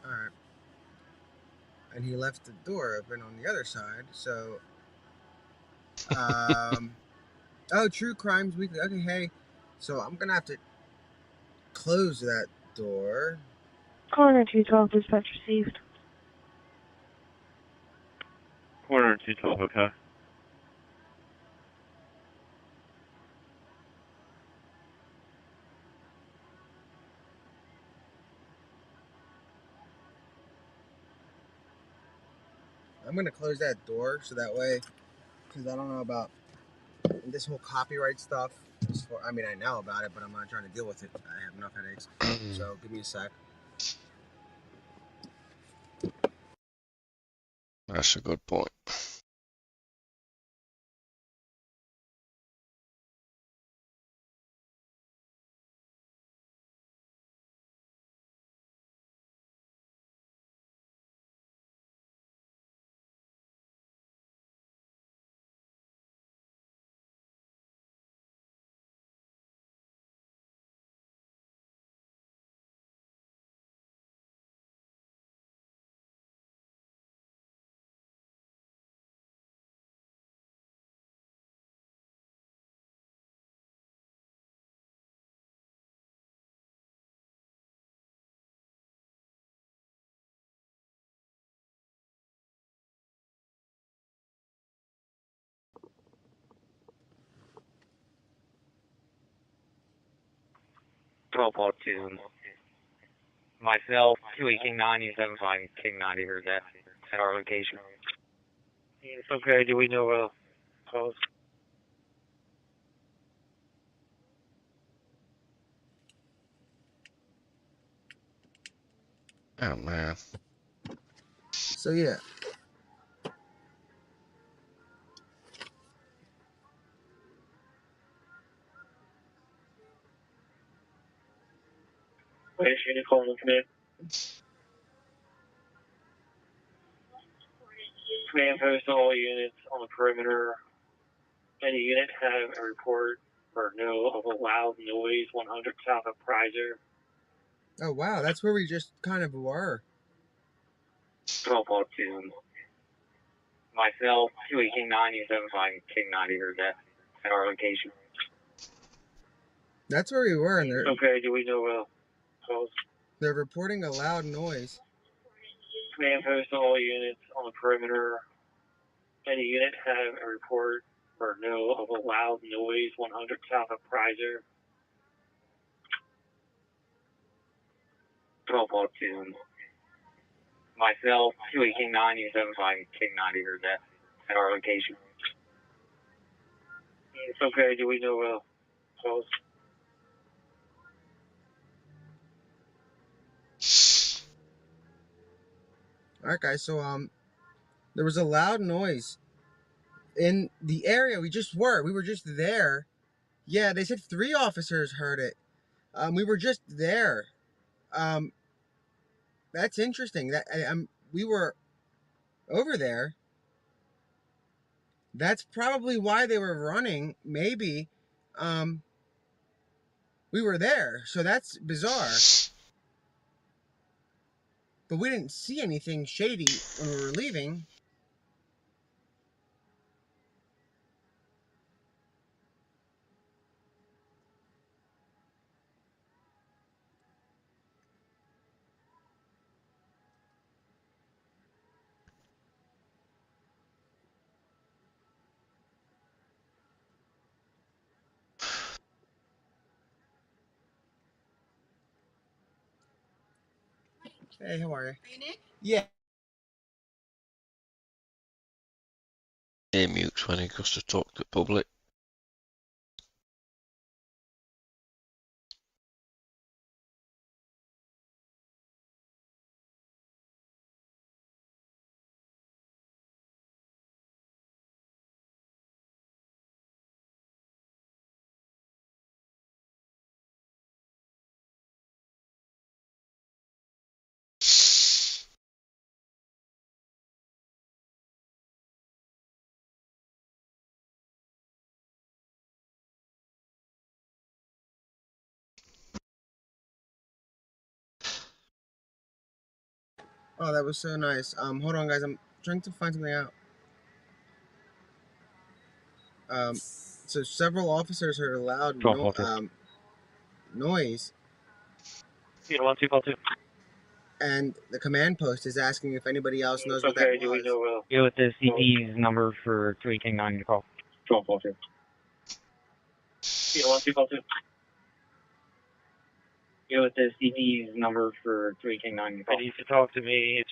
A: Alright. And he left the door open on the other side, so oh, True Crimes Weekly. Okay, hey. So I'm gonna have to close that door.
D: Corner 212, dispatch received.
E: Corner 212, okay.
A: I'm gonna close that door so that way, because I don't know about this whole copyright stuff. I mean, I know about it, but I'm not trying to deal with it. I have enough headaches. So give me a sec.
C: That's a good point.
B: Myself, 2 King 90, 75 King 90 here at our location. It's okay, do we know close?
C: Oh man.
A: So yeah.
F: Wait, unit calling command. Command post all units on the perimeter. Any unit have a report or know of a loud noise 100 south of Prizer.
A: Oh wow, that's where we just kind of were.
B: 1202. Myself, 2 King 90, 75 King 90 here at our location.
A: That's where we were, and
F: okay, do we know close?
A: They're reporting a loud noise.
F: Command post all units on the perimeter. Any unit have a report or know of a loud noise 100 south of Prizer. 1202. Myself, 2 King 90, 75 King 90 here at our location. It's okay, do we know close?
A: Alright guys, so there was a loud noise in the area we just were. We were just there. Yeah, they said 3 officers heard it. We were just there. That's interesting. We were over there. That's probably why they were running. Maybe. We were there, so that's bizarre. But we didn't see anything shady when we were leaving. Hey, how are you? Are you Nick? Yeah.
C: He mutes when he goes to talk to public.
A: Oh, that was so nice. Hold on, guys. I'm trying to find something out. So several officers heard a loud noise.
B: Yeah, 1242.
A: And the command post is asking if anybody else knows what that was.
E: Do we know? Yeah, with the CP's number for 3K9 to call.
F: 1242.
E: Yeah, 1242. Yeah, with the CP's number for 3K9 to call. It needs to talk to me. It's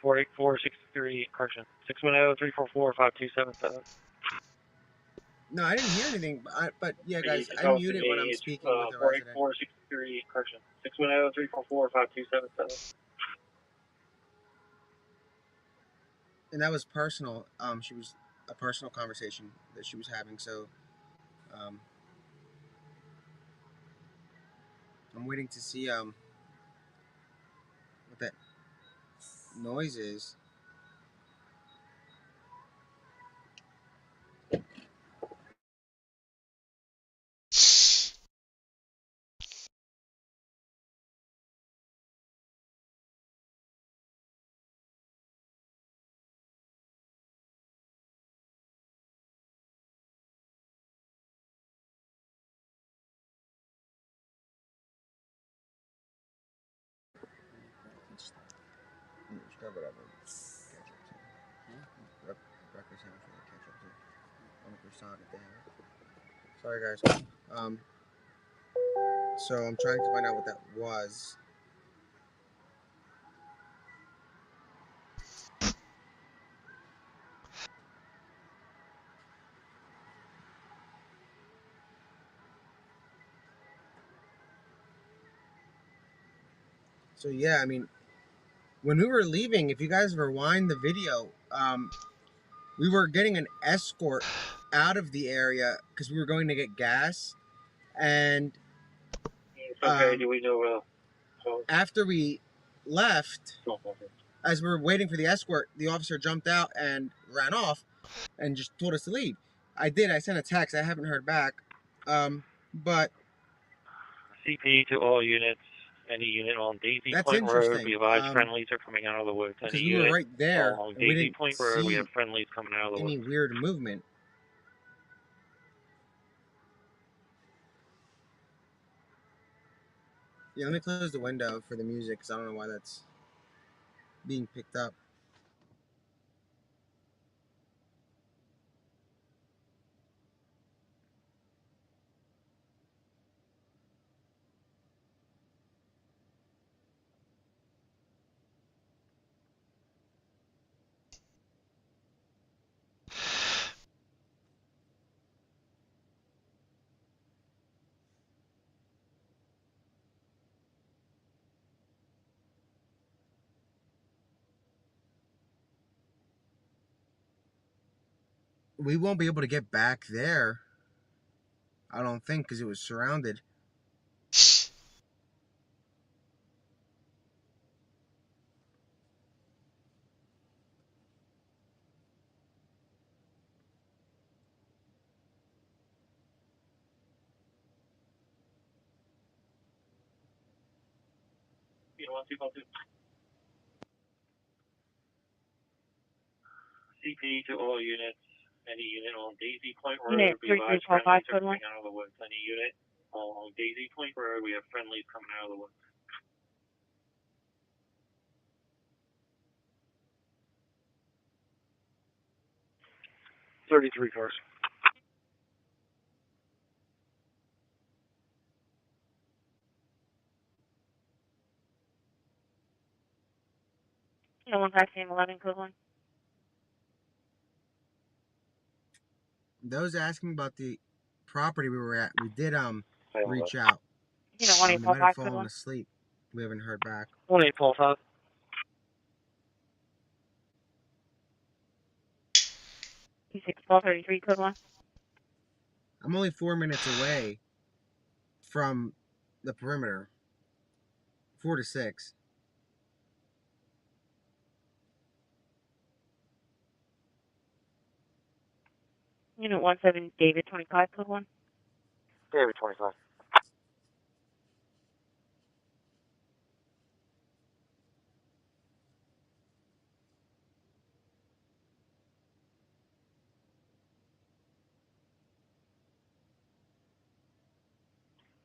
E: 48463, correction, 610-344-5277.
A: No, I didn't hear anything. But yeah, guys, I
E: talk
A: mute
E: to
A: it when
E: me.
A: I'm
E: It's
A: speaking with the resident.
E: 48463, correction, 610-344-5277.
A: And that was personal. She was a personal conversation that she was having. So, I'm waiting to see what that noise is. Sorry, guys. So I'm trying to find out what that was. So yeah, I mean, when we were leaving, if you guys rewind the video, we were getting an escort out of the area because we were going to get gas, and
E: Do we know?
A: after we left, as we were waiting for the escort, the officer jumped out and ran off, and just told us to leave. I sent a text. I haven't heard back, but
E: CP to all units. Any unit on Daisy Point Road, be advised friendlies are coming out of the woods.
A: Because we were right there,
E: on
A: and we
E: Daisy
A: didn't
E: Point Road, we have friendlies coming out of the
A: any
E: woods.
A: weird movement. Yeah, let me close the window for the music because I don't know why that's being picked up. We won't be able to get back there, I don't think, because it was surrounded.
E: CP to all units. Any unit on Daisy Point Road,
D: Unit
E: be advised,
D: 3345,
E: friendlies are
D: code 1.
E: coming out of the woods. Any unit along Daisy Point Road, we have friendlies coming out of the woods.
B: $33 cars.
D: Unit 15811, code 1.
A: Those asking about the property we were at, we did reach out.
D: Unit
A: They might have
D: 1845, code
A: fallen
D: 1.
A: asleep. We haven't heard back.
B: 1845.
D: E61233, code 1.
A: I'm only 4 minutes away from the perimeter. 4 to 6.
D: Unit 17 David 25, code 1.
B: David 25.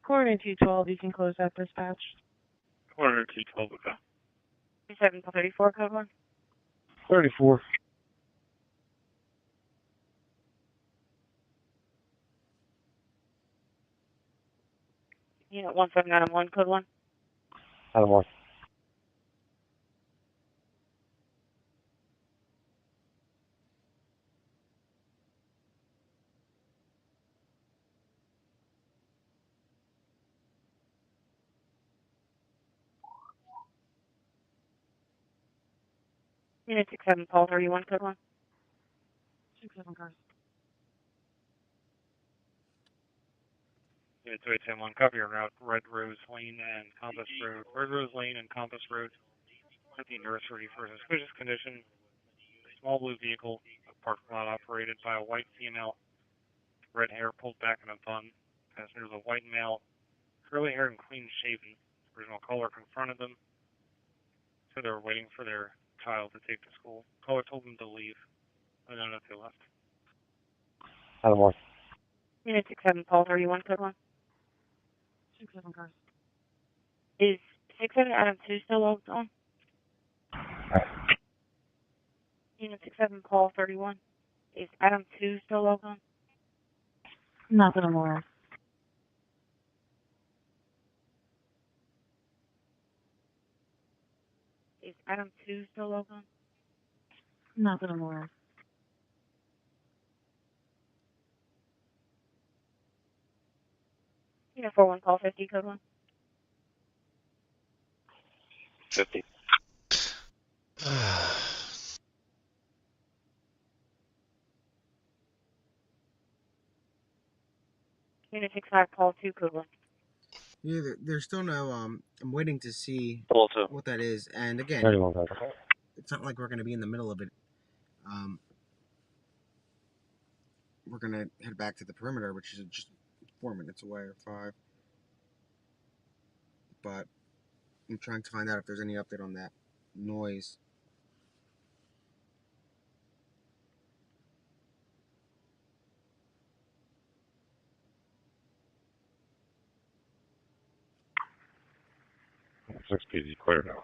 D: Coordinate 212, you can close that dispatch.
B: Corner 212, okay.
D: 2734, code 1.
B: 34.
D: Unit 1791, code 1.
B: Adam 1.
D: Unit 6731, code 1. 67 cars.
B: Unit 2810 copy your route, Red Rose Lane and Compass Road. Red Rose Lane and Compass Road at the nursery for suspicious condition. A small blue vehicle, a parking lot operated by a white female. Red hair pulled back in a bun. Passengers a white male, curly hair and clean shaven. Original caller confronted them. So they were waiting for their child to take to school. Caller told them to leave. I don't know if they left. Adam 1.
D: Unit 6731, code 1. 67 cars. Is 67 Adam 2 still logged on? Unit 67 Paul 31. Is Adam 2 still logged on? Not that I'm aware of. Is Adam 2 still logged on? Not that I'm aware of. Unit 41 Paul 50, code 1.
B: 50.
D: Unit 65 Paul 2, code 1.
A: Yeah, there's still no. I'm waiting to see
B: Also.
A: what that is. And again, it's not like we're going to be in the middle of it. We're going to head back to the perimeter, which is just 4 minutes away or 5. But I'm trying to find out if there's any update on that noise.
B: Six PD clear now.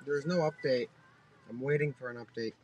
A: There's no update. I'm waiting for an update.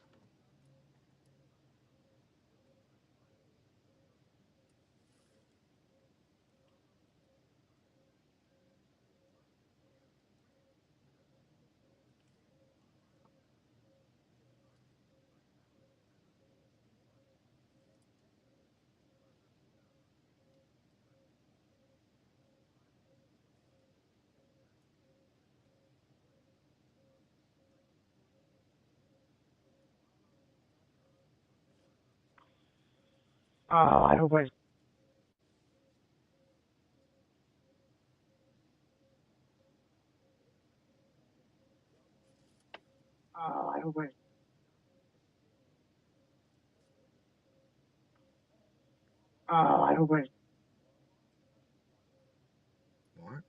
E: Oh, I hope I. Oh, I hope I. Oh, I hope I.
A: What?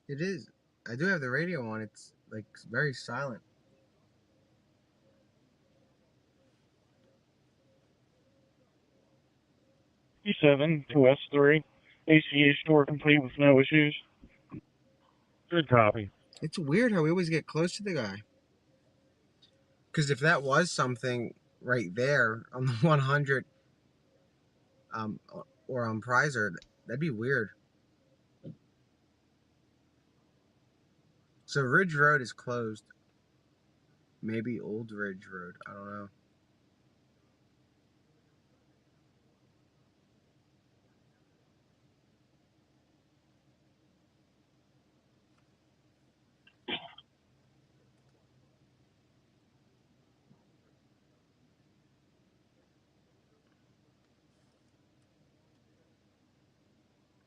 A: It is. I do have the radio on. It's like very silent.
E: 7 to S3. ACA store complete with no issues. Good copy.
A: It's weird how we always get close to the guy. Because if that was something right there on the 100 or on Prizer, that'd be weird. So Ridge Road is closed. Maybe Old Ridge Road. I don't know.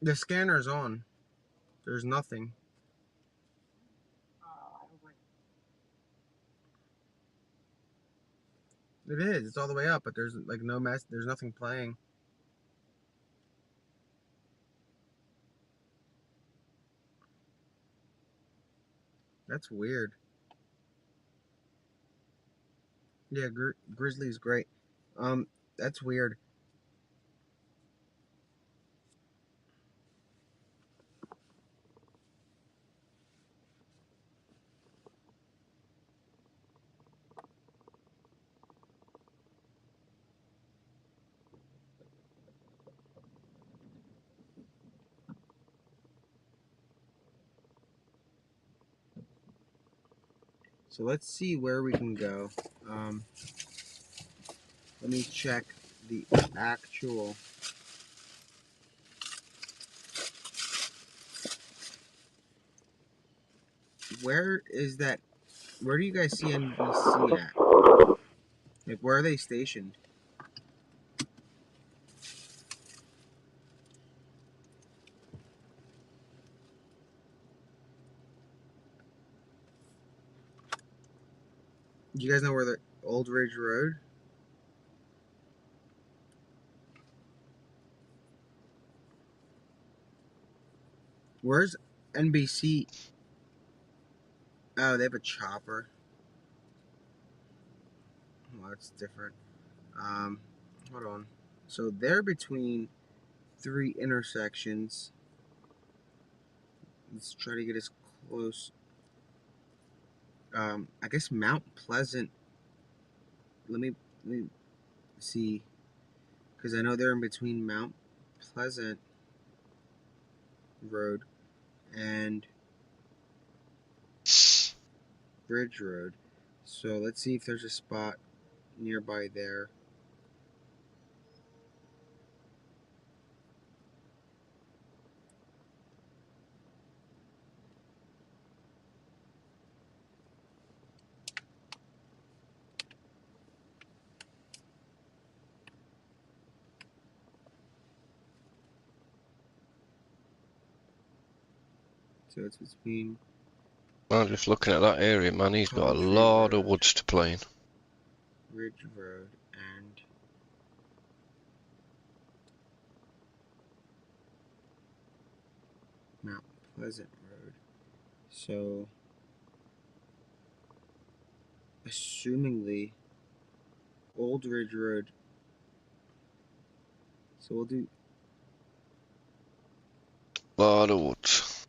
A: The scanner's on. There's nothing. It is. It's all the way up, but there's like no mess. There's nothing playing. That's weird. Yeah, Grizzly's great. That's weird. So let's see where we can go. Let me check the actual. Where is that? Where do you guys see NBC at? Like, where are they stationed? Do you guys know where the Old Ridge Road? Where's NBC? Oh, they have a chopper. Well, that's different. Hold on. So they're between 3 intersections. Let's try to get as close. I guess Mount Pleasant. Let me see, because I know they're in between Mount Pleasant Road and Bridge Road. So let's see if there's a spot nearby there. So it's between.
C: I'm just looking at that area, man. He's got a lot of woods to play in.
A: Ridge Road and Mount Pleasant Road. So, assumingly, Old Ridge Road. So we'll do
C: Lot of woods.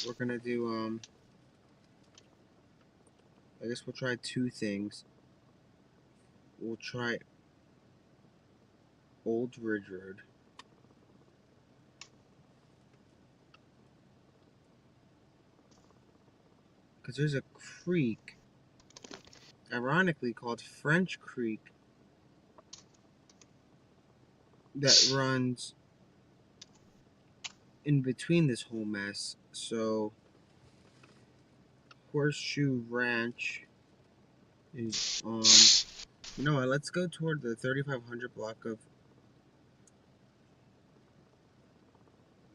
A: we're gonna do I guess we'll try two things. We'll try Old Ridge Road. Because there's a creek, ironically called French Creek, that runs in between this whole mess. So, Horseshoe Ranch is on. You know what? Let's go toward the 3500 block of.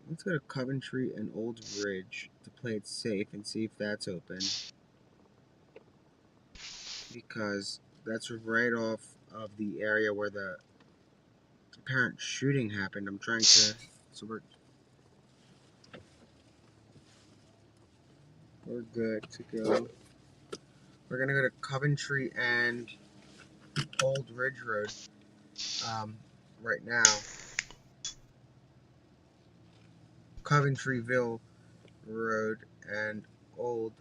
A: Let's go to Coventry and Old Ridge to play it safe and see if that's open. Because that's right off of the area where the apparent shooting happened. I'm trying to. So we're good to go. We're gonna go to Coventry and Old Ridge Road right now. Coventryville Road and Old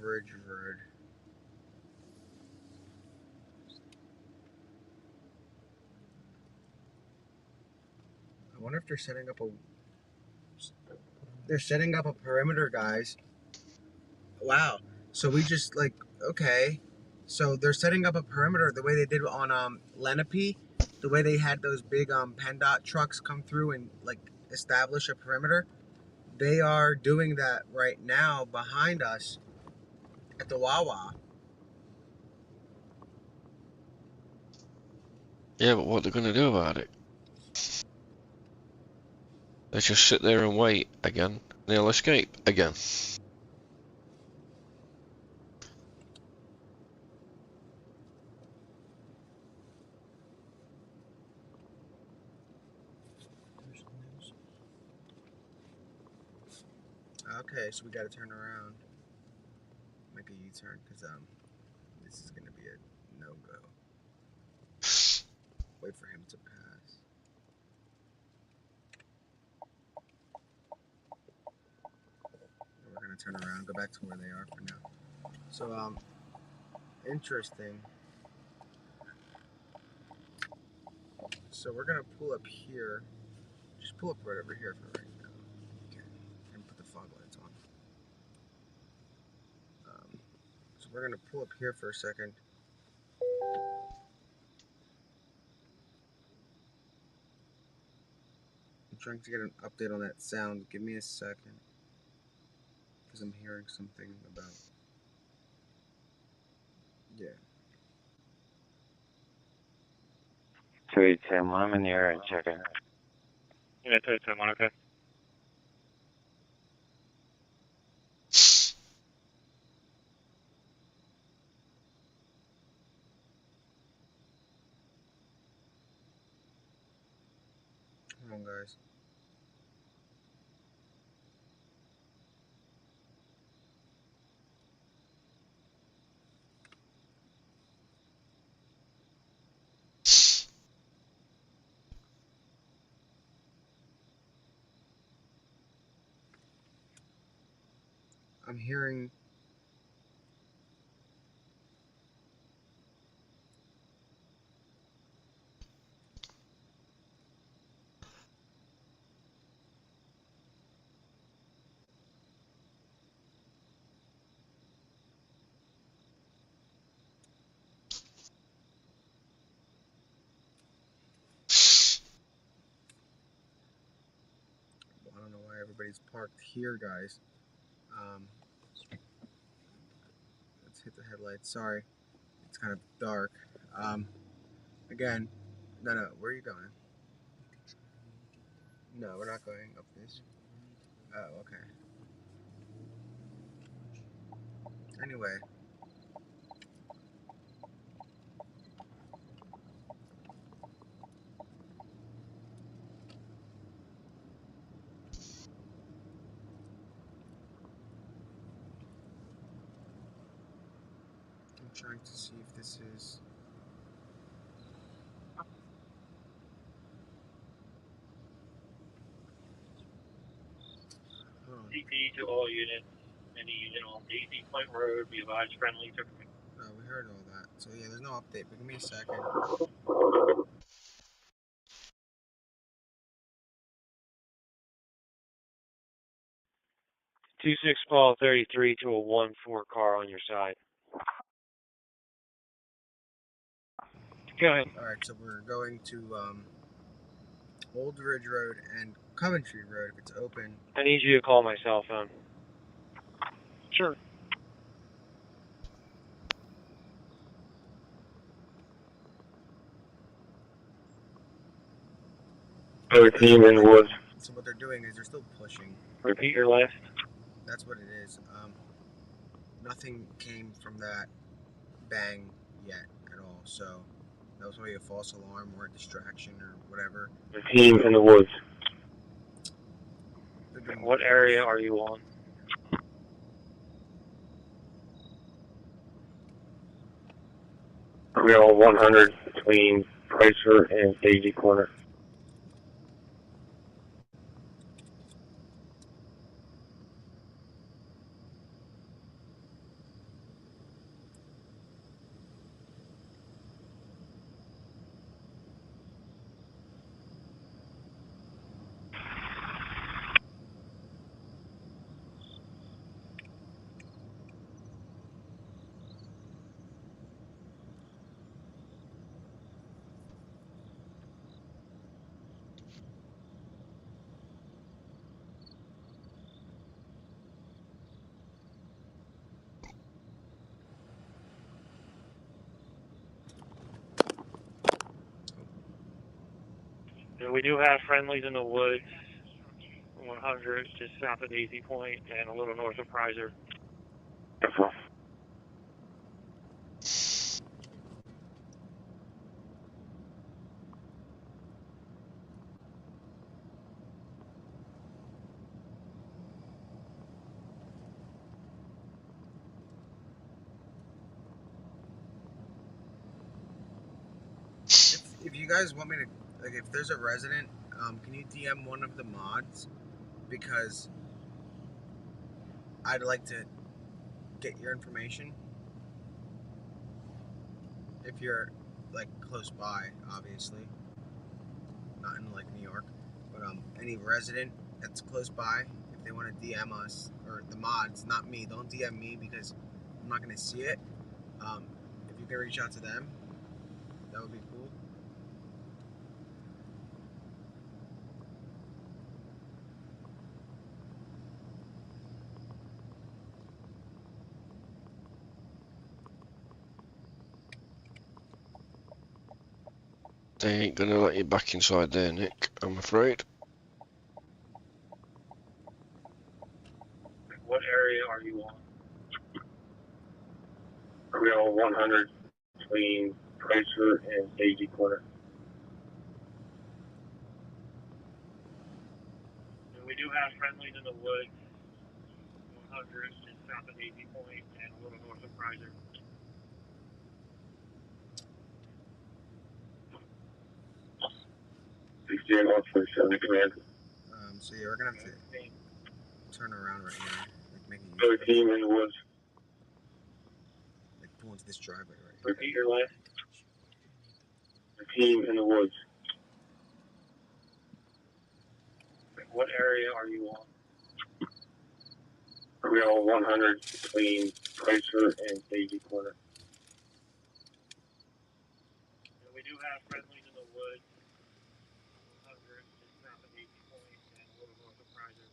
A: Ridge Road. I wonder if they're setting up a. They're setting up a perimeter, guys. Wow. So we just okay. So they're setting up a perimeter the way they did on Lenape, the way they had those big PennDOT trucks come through and establish a perimeter. They are doing that right now behind us at the Wawa.
C: Yeah, but what they're going to do about it? They just sit there and wait again, and they'll escape again.
A: Okay, so we got to turn around, make a U-turn, because this is gonna be a no-go. Wait for him to pass. We're gonna turn around, go back to where they are for now. So interesting. So we're gonna pull up here. Just pull up right over here for right now. Okay, and put the fog lights on. So we're gonna pull up here for a second. I'm trying to get an update on that sound. Give me a second, because I'm hearing something about. Yeah.
E: 210, I'm in the area checking.
B: Unit 210, okay.
A: Come on, guys. I'm hearing. I don't know why everybody's parked here, guys. Let's hit the headlights. Sorry, it's kind of dark. Again, no. Where are you going? No, we're not going up this. Oh, okay. Anyway. trying to see if this is.
F: CP to all units. Any unit on Daisy Point Road, be advised friendlies are coming.
A: No, we heard all that. So yeah, there's no update, but give me a second.
E: 26 Paul 33 to a 1-4 car on your side. Go ahead.
A: Alright, so we're going to Old Ridge Road and Coventry Road if it's open.
E: I need you to call my cell phone.
B: Sure.
E: Team in the woods.
A: So what they're doing is they're still pushing.
E: Repeat your last.
A: That's what it is. Nothing came from that bang yet at all. So that was probably a false alarm or a distraction or whatever.
E: Team in the woods. What area are you on? We're on 100 between Chrysler and Daisy Corner. And we do have friendlies in the woods, 100 just south of Daisy Point and a little north of Prizer.
A: If you guys want me to, like, if there's a resident, can you DM one of the mods? Because I'd like to get your information. If you're, like, close by, obviously. Not in, like, New York. But, any resident that's close by, if they want to DM us, or the mods, not me, don't DM me because I'm not going to see it. If you can reach out to them, that would be cool.
C: They ain't gonna let you back inside there, Nick, I'm afraid.
F: What area are you on?
E: We're on 100 between Chrysler and Daisy Corner.
F: And we do have friendlies in the woods, 100 just south of Daisy Point and a little north of Prizer.
A: So yeah, we're gonna have to turn around right now. Like, make it
E: Another team in the woods.
A: like pull into this driveway right here.
E: Repeat your last. The team in the woods.
F: What area are you on?
E: We're on 100 between Chrysler and Daisy Corner.
F: And we do have friendlies in the woods, 100 just south of Daisy Point and a little north of Prizer.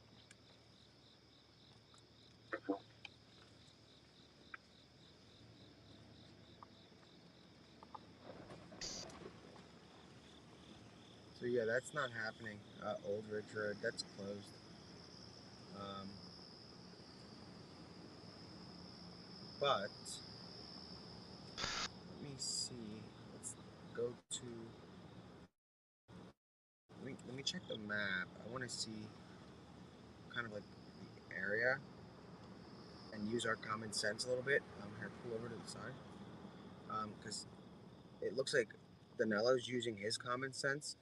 A: So yeah, that's not happening. Old Ridge Road, that's closed. But let me see. Let's go to. Let me check the map. I want to see kind of like the area and use our common sense a little bit. Here, pull over to the side. because it looks like Danelo's using his common sense.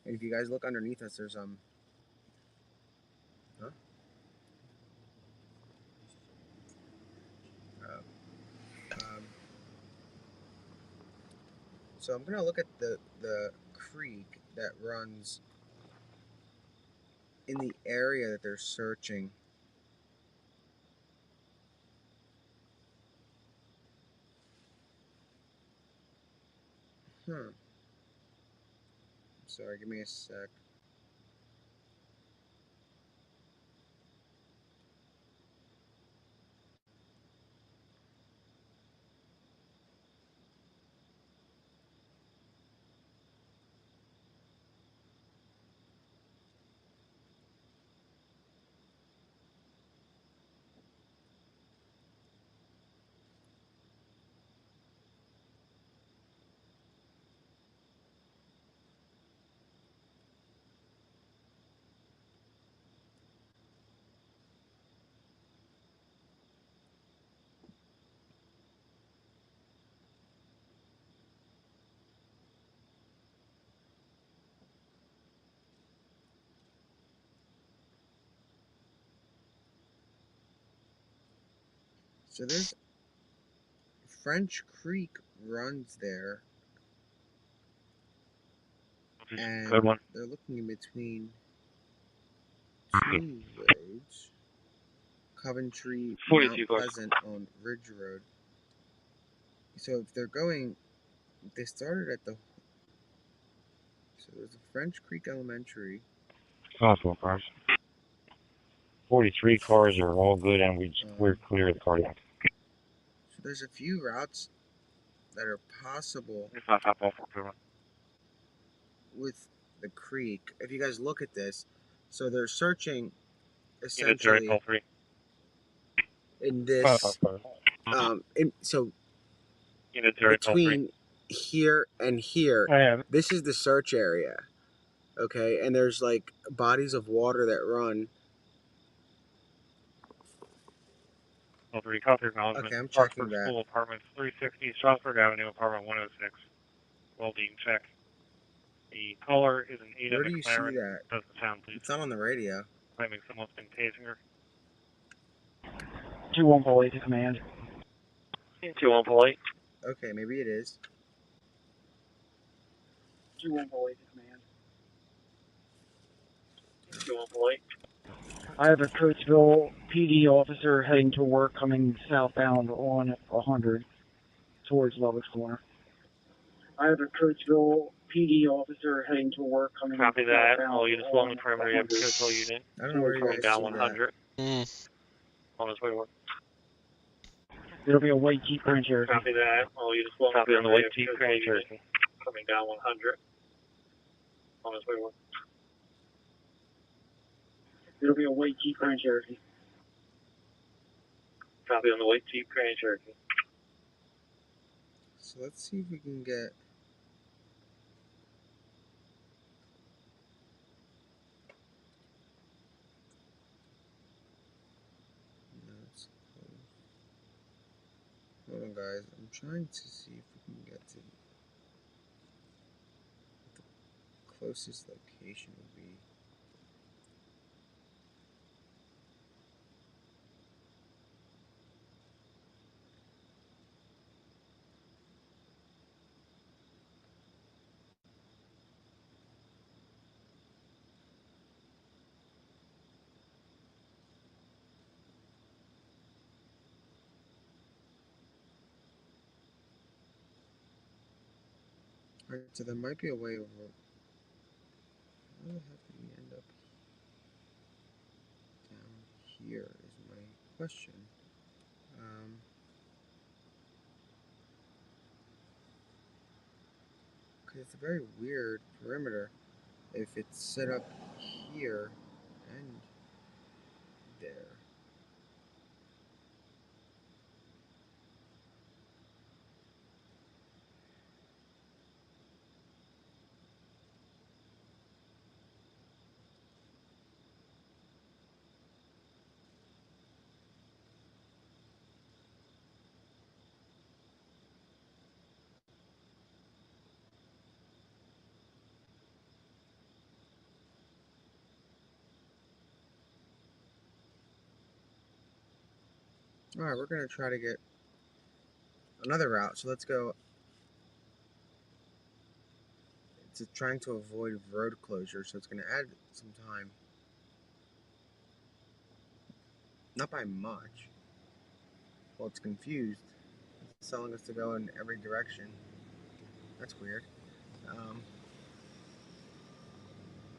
A: And if you guys look underneath us, there's huh? So I'm gonna look at the creek that runs in the area that they're searching. Sorry, give me a sec. So there's French Creek runs there, and
B: Good one.
A: they're looking in between two roads. Coventry, Mount
B: 42 cars.
A: Pleasant on Ridge Road. So if they're going, they started at the. So there's a French Creek Elementary.
B: Possible cars. 43 cars are all good, and we're clear of the cardiac.
A: So there's a few routes that are possible with the creek. If you guys look at this, so they're searching essentially in this. So between here and here, this is the search area. Okay, and there's like bodies of water that run. Okay, I'm checking that.
E: School Apartments 360 Strasburg Avenue, Apartment 106. Well-being check. The caller is an Ada
A: Where do you see
E: McLaren.
A: that?
E: Doesn't sound, please.
A: It's not on the radio.
E: Claiming someone's been tasing her.
J: 2-1 Polite to command.
E: 2-1 Polite.
A: Okay, maybe it is.
J: 2-1 Polite to command.
E: 2-1 Polite.
J: I have a Coatesville PD officer heading to work coming southbound on 100 towards Lovett's Corner. I have a Coatesville PD officer heading to work coming
E: Copy that.
J: southbound
E: All units along the perimeter, you have a Coatesville unit.
A: I don't know where you
E: Coming
A: guys
E: down
A: see
E: 100.
C: Mm.
E: On his way to work.
J: There'll be a white Jeep Grand Cherokee.
E: Copy that. All units along the perimeter, white Jeep Grand Cherokee. Coming down 100. On his way to work.
J: There'll be a white Jeep Grand Cherokee.
E: Copy on the white Jeep Grand Cherokee.
A: So let's see if we can get. No, it's close. Hold on, guys. I'm trying to see if we can get to the closest location would be. Alright, so there might be a way over. How the heck did we end up down here is my question. Because it's a very weird perimeter if it's set up here and there. Alright, we're gonna try to get another route, so let's go. It's trying to avoid road closure, so it's gonna add some time. Not by much. Well, it's confused. It's telling us to go in every direction. That's weird.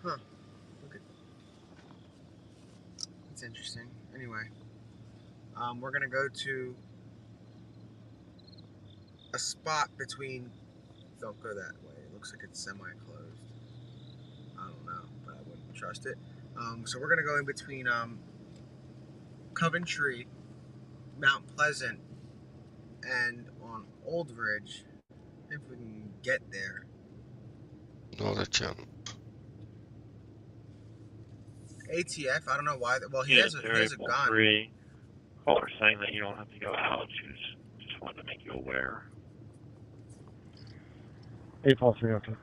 A: Huh. Look at. That's interesting. Anyway, we're gonna go to a spot between. Don't go that way. It looks like it's semi-closed. I don't know, but I wouldn't trust it. So we're gonna go in between Coventry, Mount Pleasant, and on Old Ridge. If we can get there.
C: Not a chance.
A: ATF, I don't know why. Well, he has a gun.
B: 3. Caller saying that you don't have to go out. She just wanted to make you aware.
J: 843, okay.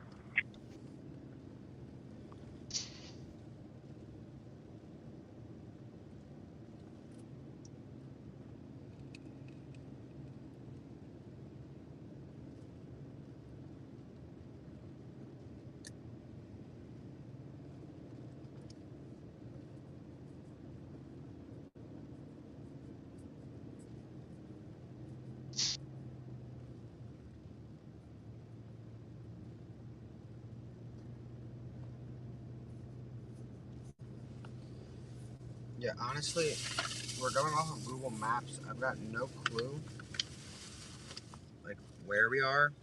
A: Yeah, honestly, we're going off of Google Maps. I've got no clue, like, where we are.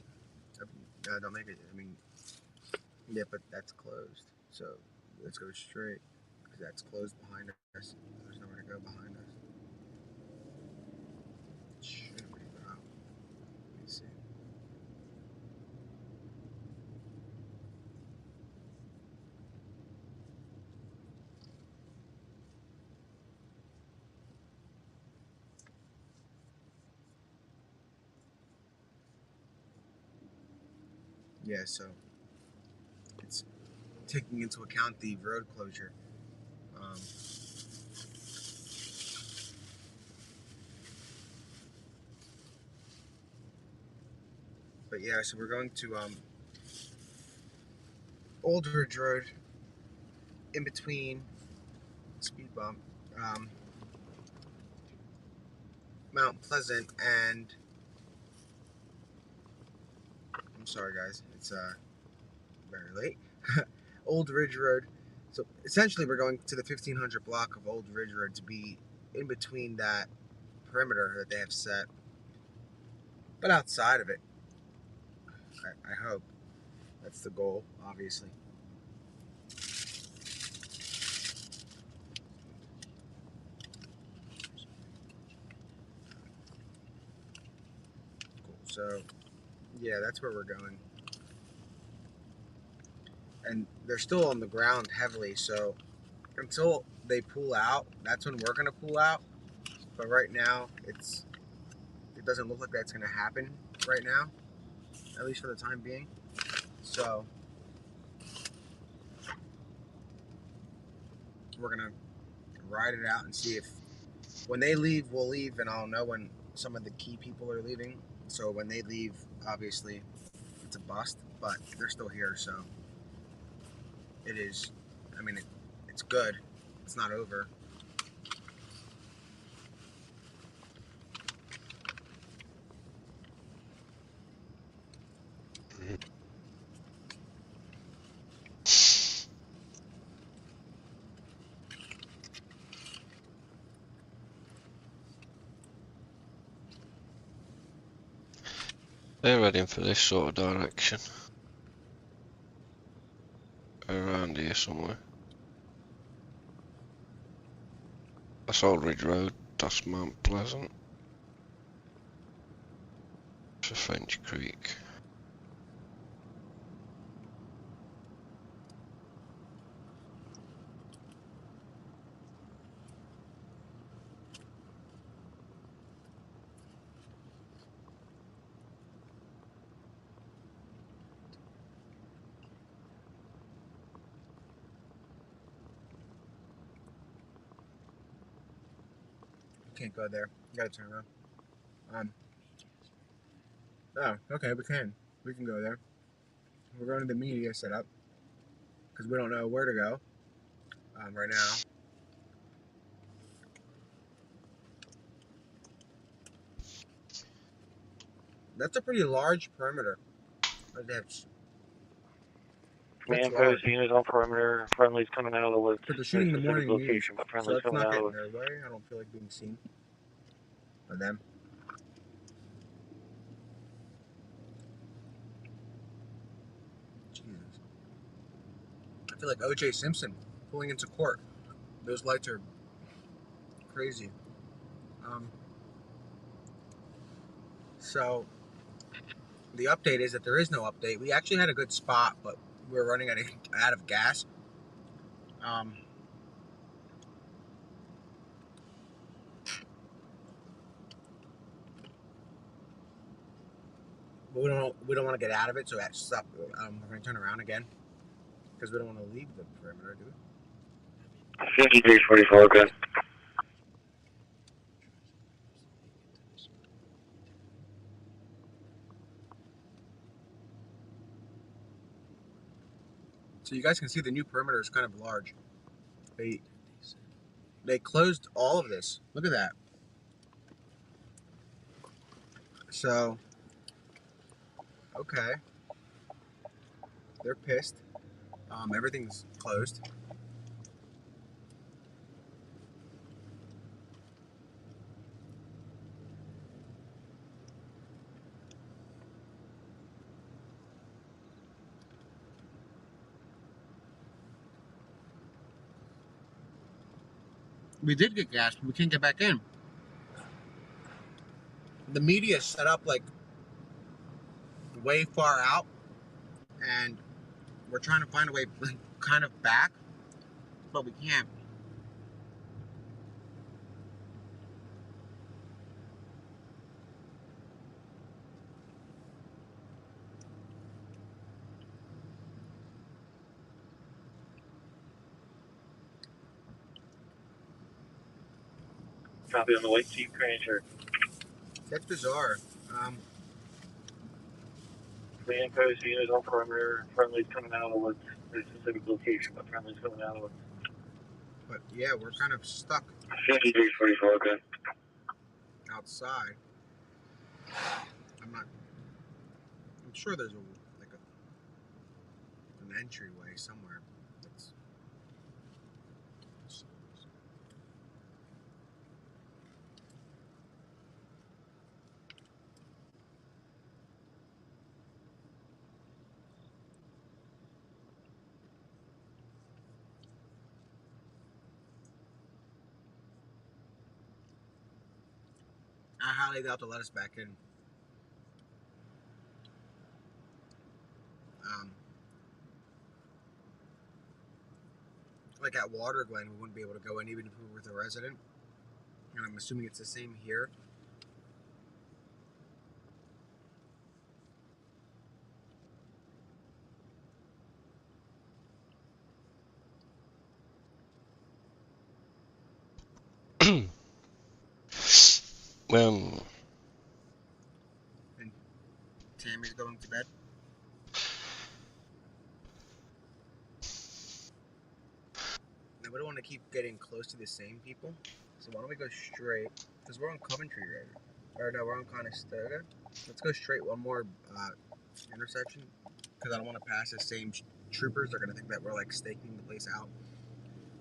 A: Don't make it. I mean, yeah, but that's closed. So let's go straight, because that's closed behind us. There's nowhere to go behind us. Should we go? Let me see. Yeah, so it's taking into account the road closure. But yeah, so we're going to Old Ridge Road, in between speed bump, Mount Pleasant, and I'm sorry guys, it's very late. Old Ridge Road. So essentially, we're going to the 1500 block of Old Ridge Road to be in between that perimeter that they have set, but outside of it. I hope that's the goal, obviously. Cool. So yeah, that's where we're going. And they're still on the ground heavily, so until they pull out, that's when we're gonna pull out. But right now, it doesn't look like that's gonna happen right now, at least for the time being. So we're gonna ride it out and see if when they leave, we'll leave, and I'll know when some of the key people are leaving. So when they leave, obviously, it's a bust, but they're still here, so it is. I mean, it's good. It's not over.
C: They're heading for this sort of direction. Around here somewhere. That's Old Ridge Road, that's Mount Pleasant. It's a French Creek.
A: Can't go there. You gotta turn around. Oh, okay, we can. We can go there. We're going to the media setup because we don't know where to go right now. That's a pretty large perimeter. That's
E: Man-post units on perimeter. Friendlies coming out of the woods.
A: But they're shooting the morning news,
E: location, but
A: so
E: friendlies
A: it's
E: coming
A: not
E: out of the
A: getting
E: woods.
A: their way. I don't feel like being seen by them. Jesus. I feel like O.J. Simpson pulling into court. Those lights are crazy. So the update is that there is no update. We actually had a good spot, but we're running out of gas. But we don't want to get out of it, so that's stop. We're going to turn around again because we don't want to leave the perimeter, do we?
E: 5344, okay.
A: So you guys can see the new perimeter is kind of large. They closed all of this. Look at that. So, okay. They're pissed. Everything's closed. We did get gas, but we can't get back in. The media is set up like way far out, and we're trying to find a way kind of back, but we can't.
E: Copy on the white Jeep Ranger.
A: That's bizarre.
E: Man-post units on perimeter. Friendlies coming out of the woods. There's a specific location, but friendlies coming out of the woods.
A: But yeah, we're kind of stuck
E: 5344, okay.
A: outside. I'm sure there's an entryway somewhere. I highly doubt they'll let us back in. Like at Waterglen, we wouldn't be able to go in even if we were with a resident. And I'm assuming it's the same here.
C: And
A: Tammy's going to bed. Now we don't want to keep getting close to the same people. So why don't we go straight? Because we're on Coventry right? Or no, we're on Conestoga. Let's go straight one more intersection. Because I don't want to pass the same troopers. They're going to think that we're like staking the place out.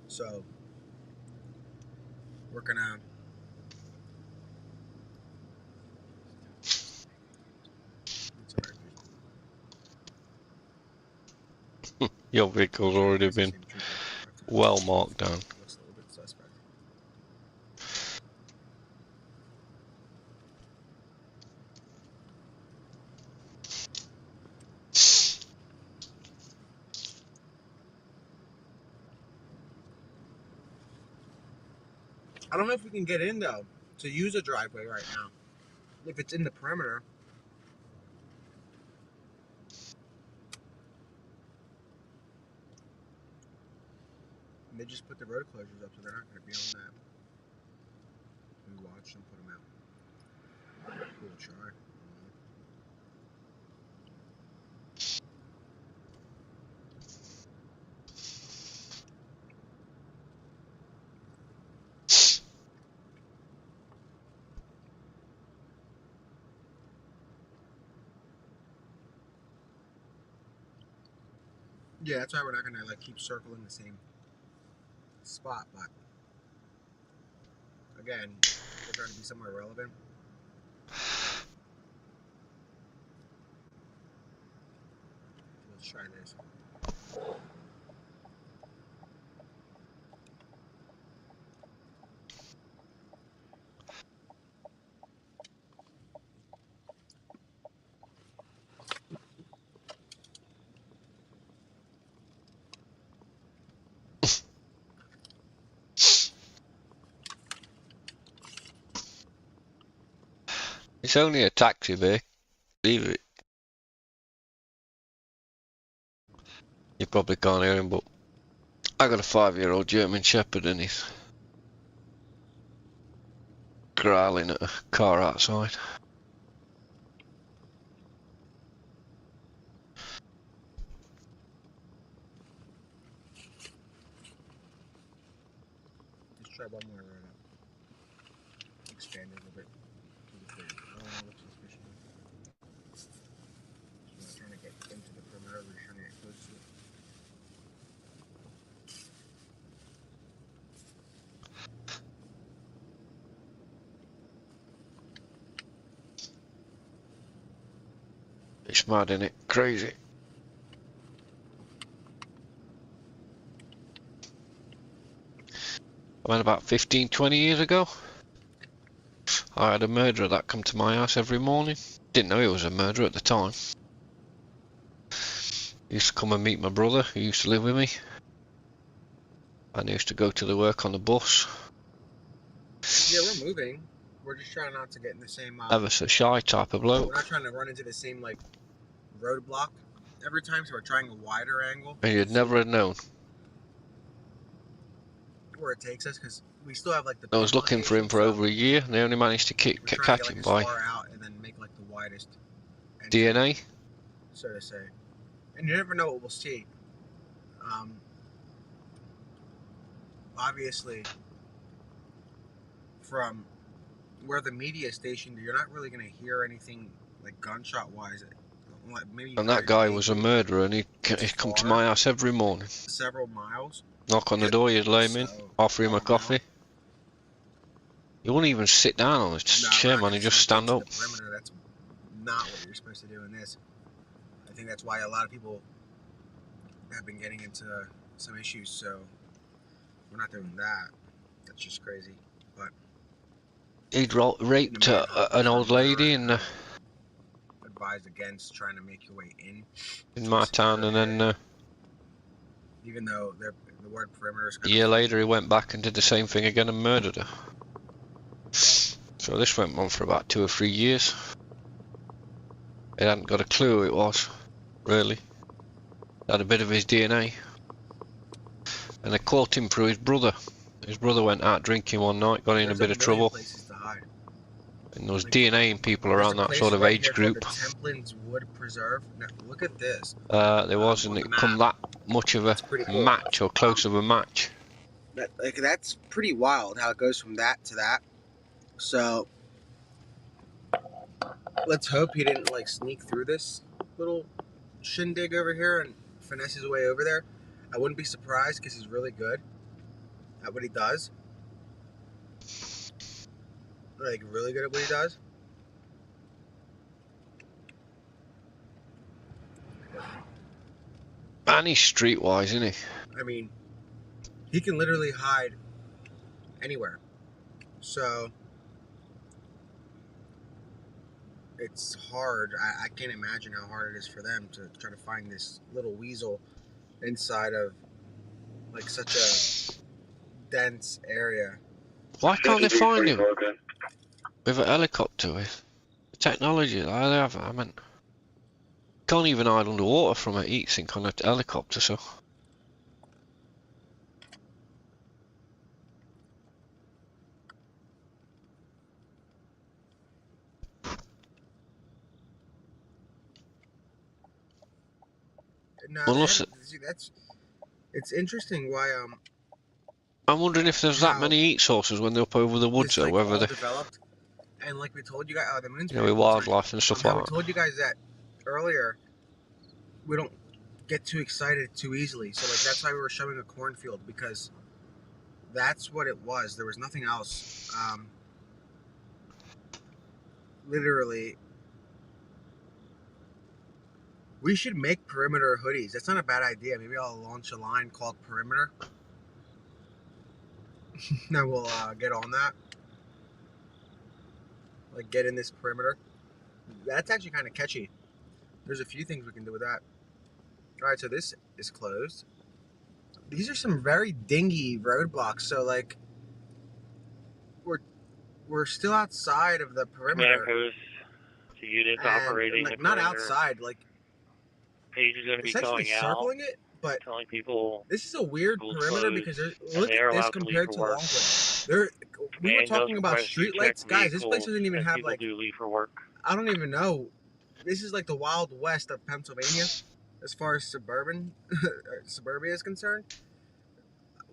A: So we're going to...
C: your vehicle's already been well marked down.
A: Looks a little bit suspect. I don't know if we can get in though to use a driveway right now. If it's in the perimeter. And they just put the road closures up, so they're not going to be on that. We watch them put them out. We'll try. Yeah, that's why we're not gonna like keep circling the same spot, but again, we're trying to be somewhere relevant. Let's try this.
C: It's only a taxi, babe. Leave it. You probably can't hear him, but I got a 5-year-old German Shepherd and he's growling at a car outside.
A: Let's try one more right up. Expand it a little bit. Oh, looks suspicious. We're not trying to get into the perimeter, we're trying to get close to it.
C: It's mad, innit? Crazy. When about 15, 20 years ago, I had a murderer that come to my house every morning. Didn't know he was a murderer at the time. He used to come and meet my brother, who used to live with me. And he used to go to the work on the bus.
A: Yeah, we're moving. We're just trying not to get in the same...
C: Ever so shy type of bloke.
A: We're not trying to run into the same, like, roadblock every time, so we're trying a wider angle.
C: And you'd never have known.
A: Where it takes us, because we still have, like, the...
C: I was looking for him for over a year, and they only managed to catch him by...
A: far out and then make, like, the widest...
C: DNA?
A: So to say. And you never know what we'll see. Obviously, from where the media is stationed, you're not really going to hear anything like gunshot-wise. Maybe
C: And that guy was a murderer, and he'd come to my house every morning.
A: Several miles.
C: Knock on the door, you'd let him in, offer him a coffee. You wouldn't even sit down on his chair, man, he'd just stand up.
A: That's not what you're supposed to do in this. I think that's why a lot of people have been getting into some issues, so we're not doing that. That's just crazy. But
C: he'd raped an old lady and
A: advised against trying to make your way in
C: my town, and then
A: even though the word perimeter is
C: a year later he went back and did the same thing again and murdered her. So this went on for about 2 or 3 years. They hadn't got a clue who it was, really. They had a bit of his DNA. And they caught him through his brother. His brother went out drinking one night, got in a bit of trouble. And there was DNA in people around that sort of age group.
A: Templin's Wood Preserve. Now, look at this.
C: There wasn't come that much of a match or close of a match.
A: That's pretty wild how it goes from that to that. So let's hope he didn't like sneak through this little shindig over here and finesse his way over there. I wouldn't be surprised because he's really good at what he does. Like, really good at what he does.
C: And he's streetwise, isn't he?
A: I mean, he can literally hide anywhere. So it's hard. I can't imagine how hard it is for them to try to find this little weasel inside of like such a dense area.
C: Why can't they find him with a helicopter? With the technology that they have, I mean, can't even hide underwater from a heat sink on a helicopter. So
A: No,
C: Unless
A: see, it's interesting why
C: I'm wondering if there's that
A: how
C: many heat sources when they're up over the woods,
A: this
C: or
A: like
C: whether
A: all
C: they,
A: developed, and like we told you guys, the moon's
C: you know,
A: pretty
C: with
A: cool tonight.
C: wildlife and stuff
A: How
C: like
A: we
C: that.
A: told you guys that earlier, we don't get too excited too easily. So like that's why we were showing a cornfield, because that's what it was. There was nothing else. Literally, we should make perimeter hoodies. That's not a bad idea. Maybe I'll launch a line called Perimeter. Now we'll get on that. Like get in this perimeter. That's actually kind of catchy. There's a few things we can do with that. All right, so this is closed. These are some very dingy roadblocks. So like, we're still outside of the perimeter.
E: Command post to units
A: And
E: operating
A: like
E: the
A: not
E: perimeter.
A: outside, like
E: Page is going to be
A: essentially
E: going out,
A: circling it. But
E: telling people
A: this is a weird
E: schools
A: perimeter
E: closed,
A: because
E: and
A: look
E: they're
A: at this
E: allowed to leave
A: compared
E: for
A: to
E: work.
A: Longwood. We were
E: Command does
A: talking about
E: request you check
A: streetlights, guys. This place
E: vehicles
A: doesn't even
E: as
A: have
E: people
A: like,
E: do leave for work.
A: I don't even know. This is like the Wild West of Pennsylvania, as far as suburbia is concerned.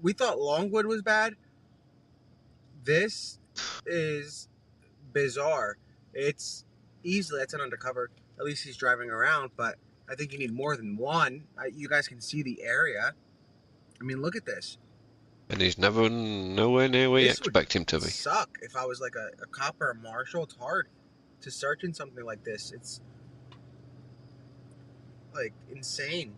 A: We thought Longwood was bad. This is bizarre. It's easily, that's an undercover. At least he's driving around, but I think you need more than one. You guys can see the area. I mean, look at this.
C: And he's nowhere near where you expect him to be.
A: Suck if I was like a cop or a marshal. It's hard to search in something like this. It's like insane.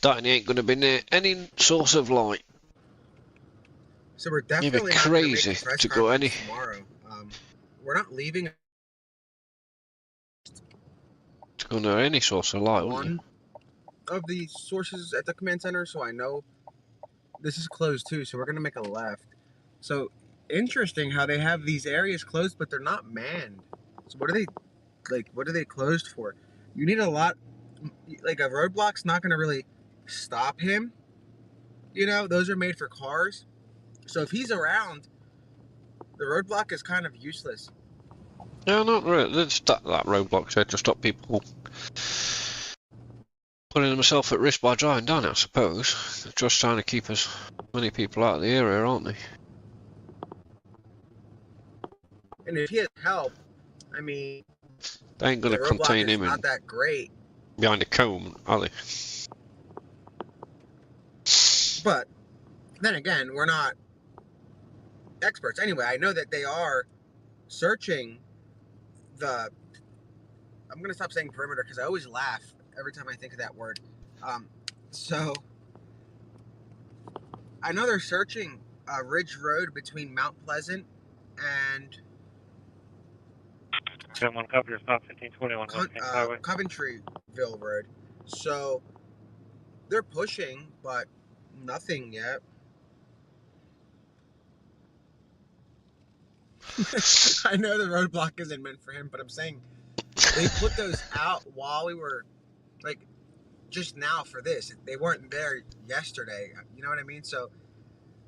C: That ain't going to be near any source of light.
A: So we're
C: You'd
A: definitely
C: be crazy to go any.
A: Tomorrow. We're not leaving.
C: To go near any source of light, wouldn't you?
A: One of the sources at the command center, so I know this is closed too. So we're gonna make a left. So interesting how they have these areas closed, but they're not manned. So what are they like? What are they closed for? You need a lot. Like a roadblock's not gonna really stop him. You know, those are made for cars. So if he's around, the roadblock is kind of useless.
C: No, not really. That roadblock's there to stop people putting themselves at risk by driving down it, I suppose. They're just trying to keep as many people out of the area, aren't they?
A: And if he has help, I mean,
C: they ain't going to contain him
A: not that great
C: behind a cone, are they?
A: But then again, we're not experts. Anyway, I know that they are searching the. I'm going to stop saying perimeter because I always laugh every time I think of that word. So I know they're searching Ridge Road between Mount Pleasant and
E: 10-1 copy, your stop 1521 Highway.
A: Coventryville Road. So they're pushing, but nothing yet. I know the roadblock isn't meant for him, but I'm saying they put those out while we were, like, just now for this. They weren't there yesterday. You know what I mean? So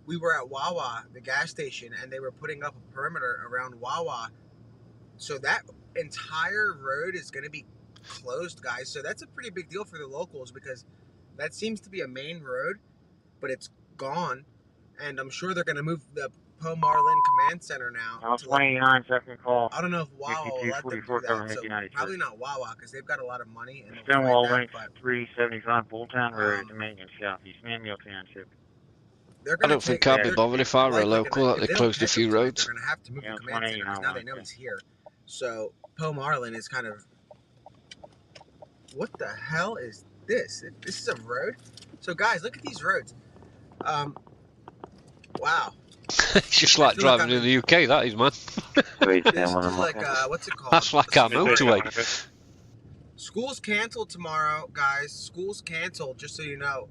A: we were at Wawa, the gas station, and they were putting up a perimeter around Wawa. So that entire road is going to be closed, guys. So that's a pretty big deal for the locals because that seems to be a main road, but it's gone. And I'm sure they're going to move the Po Marlin Command Center now.
E: 29 second call.
A: I don't know if Wawa will let them do that. So probably not Wawa because they've got a lot of money. And
E: Stonewall Link 375 Bulltown Road to Maintenance Southeast Manmill Township.
C: I don't think I'd be bothered if I were a local that they closed a few roads.
A: They're going to have to move the command center because now they know he's here. So Po Marlin is kind of. What the hell is this? This is a road. So guys, look at these roads. Wow.
C: It's just like driving in the UK, that is, man.
A: This is like, what's it called?
C: That's like our motorway.
A: School's canceled tomorrow, guys. School's canceled, just so you know.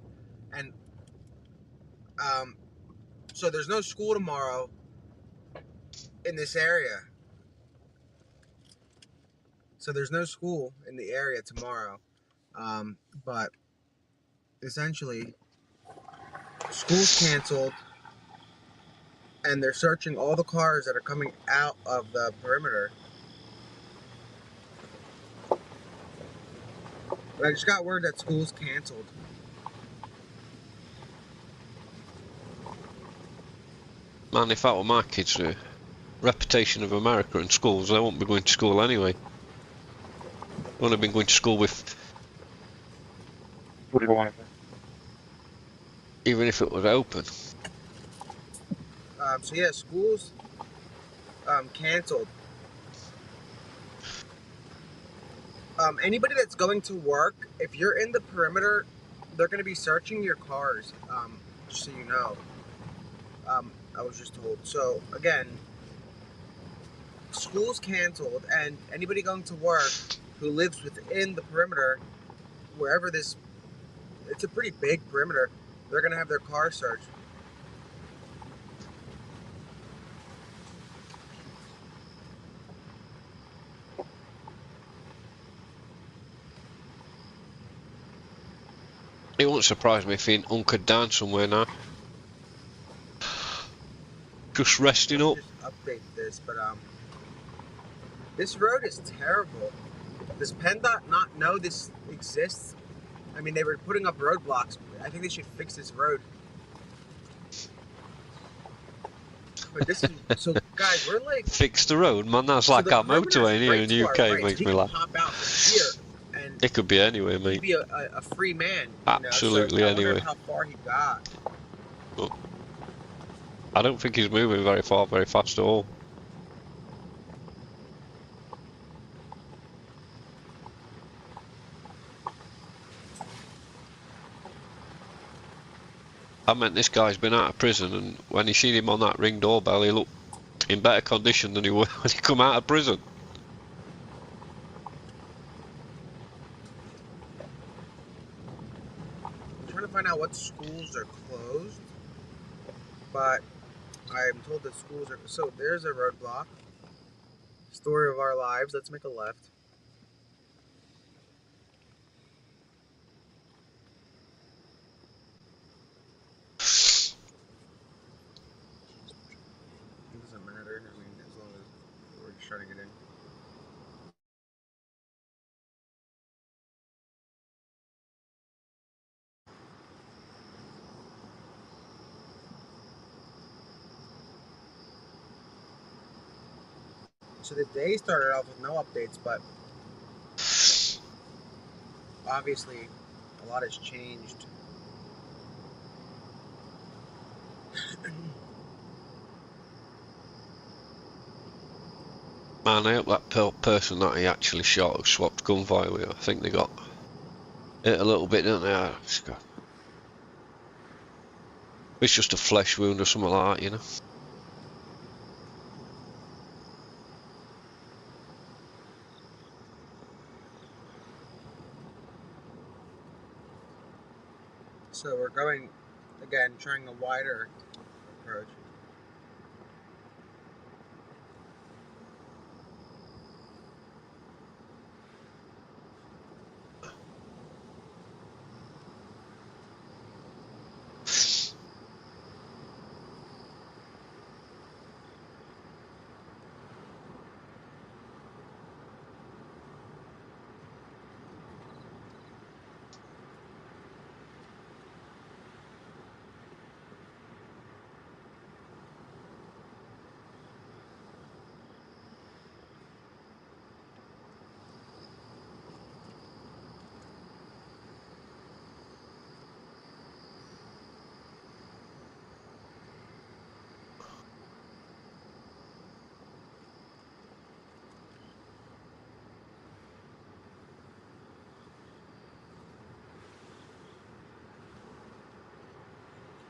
A: And, so there's no school tomorrow in this area. So there's no school in the area tomorrow. But essentially, school's canceled. and they're searching all the cars that are coming out of the perimeter. But I just got word that school's canceled.
C: Man, if that were my kids, the reputation of America in schools, they won't be going to school anyway. They wouldn't have been going to school with,
B: What do you want?
C: even if it was open.
A: So yeah, school's canceled. Anybody that's going to work, if you're in the perimeter, they're going to be searching your cars, just so you know. I was just told. So again, school's canceled, and anybody going to work who lives within the perimeter, wherever this, it's a pretty big perimeter, they're going to have their car searched.
C: It wouldn't surprise me if he hunkered down somewhere now. Just resting up.
A: Just update this, but this road is terrible. Does PennDOT not know this exists? I mean, they were putting up roadblocks. I think they should fix this road. But this is, so guys, we're like...
C: Fix the road, man, that's like our motorway here in the UK,
A: right,
C: makes
A: so
C: me laugh.
A: Pop out from here, and
C: it could be anywhere, mate.
A: he'd be a free man.
C: Absolutely
A: so
C: anywhere.
A: how far he got.
C: But I don't think he's moving very far, very fast at all. I meant this guy's been out of prison, and when he seen him on that Ring doorbell, he looked in better condition than he was when he come out of prison.
A: I'm trying to find out what schools are closed, but I'm told that schools are... So there's a roadblock. Story of our lives. Let's make a left. It doesn't matter. I mean, as long as we're just trying to get in. So the day started off with no updates, but obviously a lot has changed.
C: Man, I hope that person that he actually shot who swapped gunfire with, I think they got hit a little bit, didn't they? It's just a flesh wound or something like that, you know.
A: So we're going, again, trying a wider approach.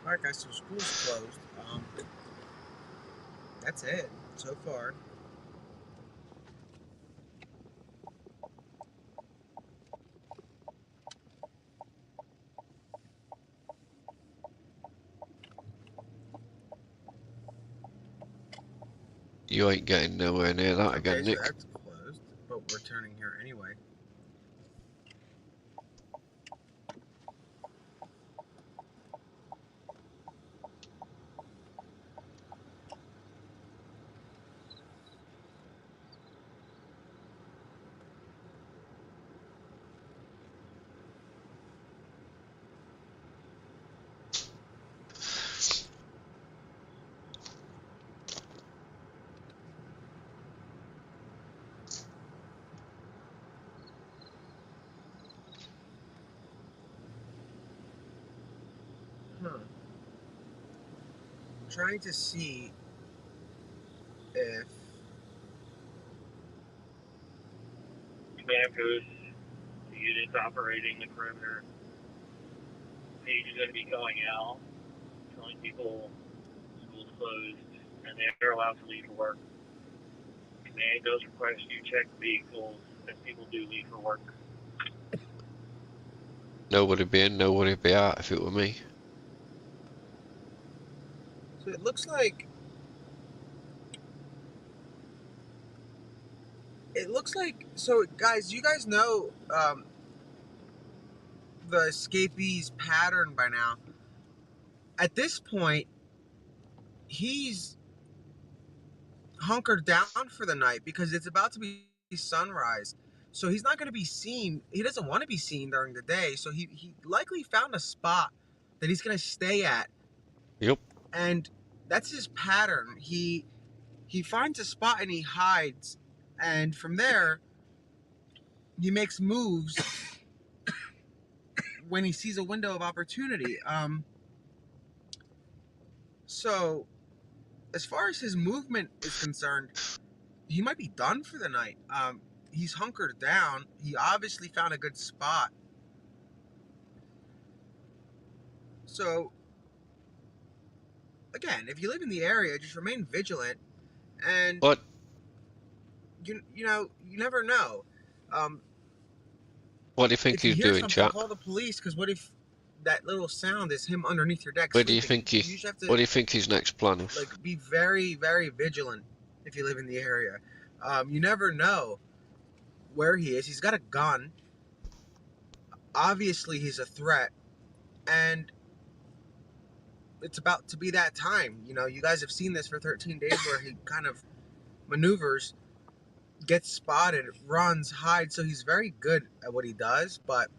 A: Alright guys, so school's closed. That's it so far.
C: You ain't getting nowhere near that again, Nick.
A: So that's closed, but we're turning here anyway. trying to see if
F: Command Post, the units operating the perimeter. Page is going to be going out, telling people school's closed, and they're allowed to leave for work. Command does request you check vehicles as people do leave for work.
C: Nobody be in, nobody be out if it were me.
A: so it looks like so guys, you guys know the escapee's pattern by now. At this point, he's hunkered down for the night because it's about to be sunrise. So he's not going to be seen. He doesn't want to be seen during the day. So he likely found a spot that he's going to stay at.
C: Yep.
A: And that's his pattern. He finds a spot and he hides. And from there, he makes moves when he sees a window of opportunity. So as far as his movement is concerned, he might be done for the night. He's hunkered down. He obviously found a good spot. So, again, if you live in the area, just remain vigilant. And
C: But
A: you know, you never know.
C: what do you think
A: if you
C: he's
A: hear
C: doing,
A: something,
C: chap?
A: call the police. Because what if that little sound is him underneath your deck?
C: Where do you
A: sleeping?
C: think he?
A: You just have to,
C: What do you think his next plan is?
A: like, be very, very vigilant if you live in the area. You never know where he is. He's got a gun. Obviously, he's a threat, and it's about to be that time. You know, you guys have seen this for 13 days where he kind of maneuvers, gets spotted, runs, hides. So he's very good at what he does, but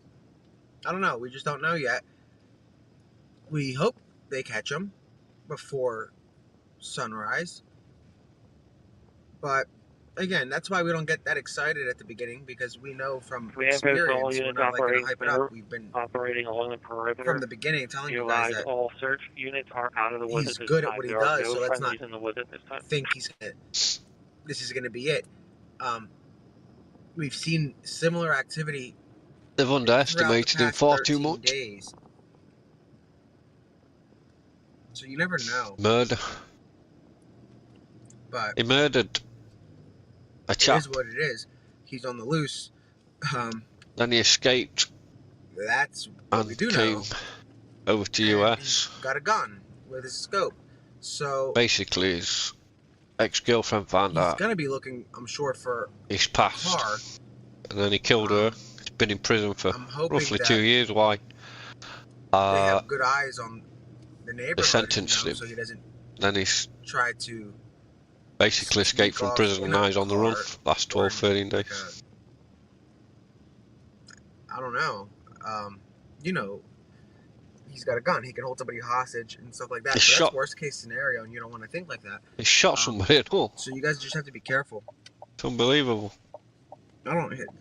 A: I don't know. We just don't know yet. We hope they catch him before sunrise. But again, that's why we don't get that excited at the beginning, because we know from experience we're not like going to hype it up. We've been
E: operating along the perimeter
A: from the beginning telling you
E: Utilize
A: guys that
E: all search units are out of the woods
A: he's
E: at this
A: good
E: time.
A: at what he
E: There are
A: does,
E: no
A: so let's not
E: friendlies in the woods at this time.
A: think this is going to be it. We've seen similar activity.
C: They've underestimated him far too much.
A: Days. So you never know.
C: Murder.
A: But
C: he murdered a chap.
A: It is what it is. He's on the loose.
C: Then he escaped.
A: That's what
C: and
A: we do
C: came
A: know.
C: over to US.
A: He's got a gun with his scope. So
C: basically, his ex-girlfriend found out.
A: He's gonna be looking, I'm sure, for
C: his past.
A: a car.
C: And then he killed her. He's been in prison for roughly 2 years. Why?
A: They have good eyes on the neighborhood.
C: They sentenced him.
A: So he doesn't
C: then he's
A: try to
C: basically escaped from prison and now he's on the run for the last 12, 13 days.
A: I don't know. You know, he's got a gun. He can hold somebody hostage and stuff like that. So that's worst case scenario, and you don't want to think like that.
C: He shot somebody at all.
A: So you guys just have to be careful.
C: It's unbelievable.
A: I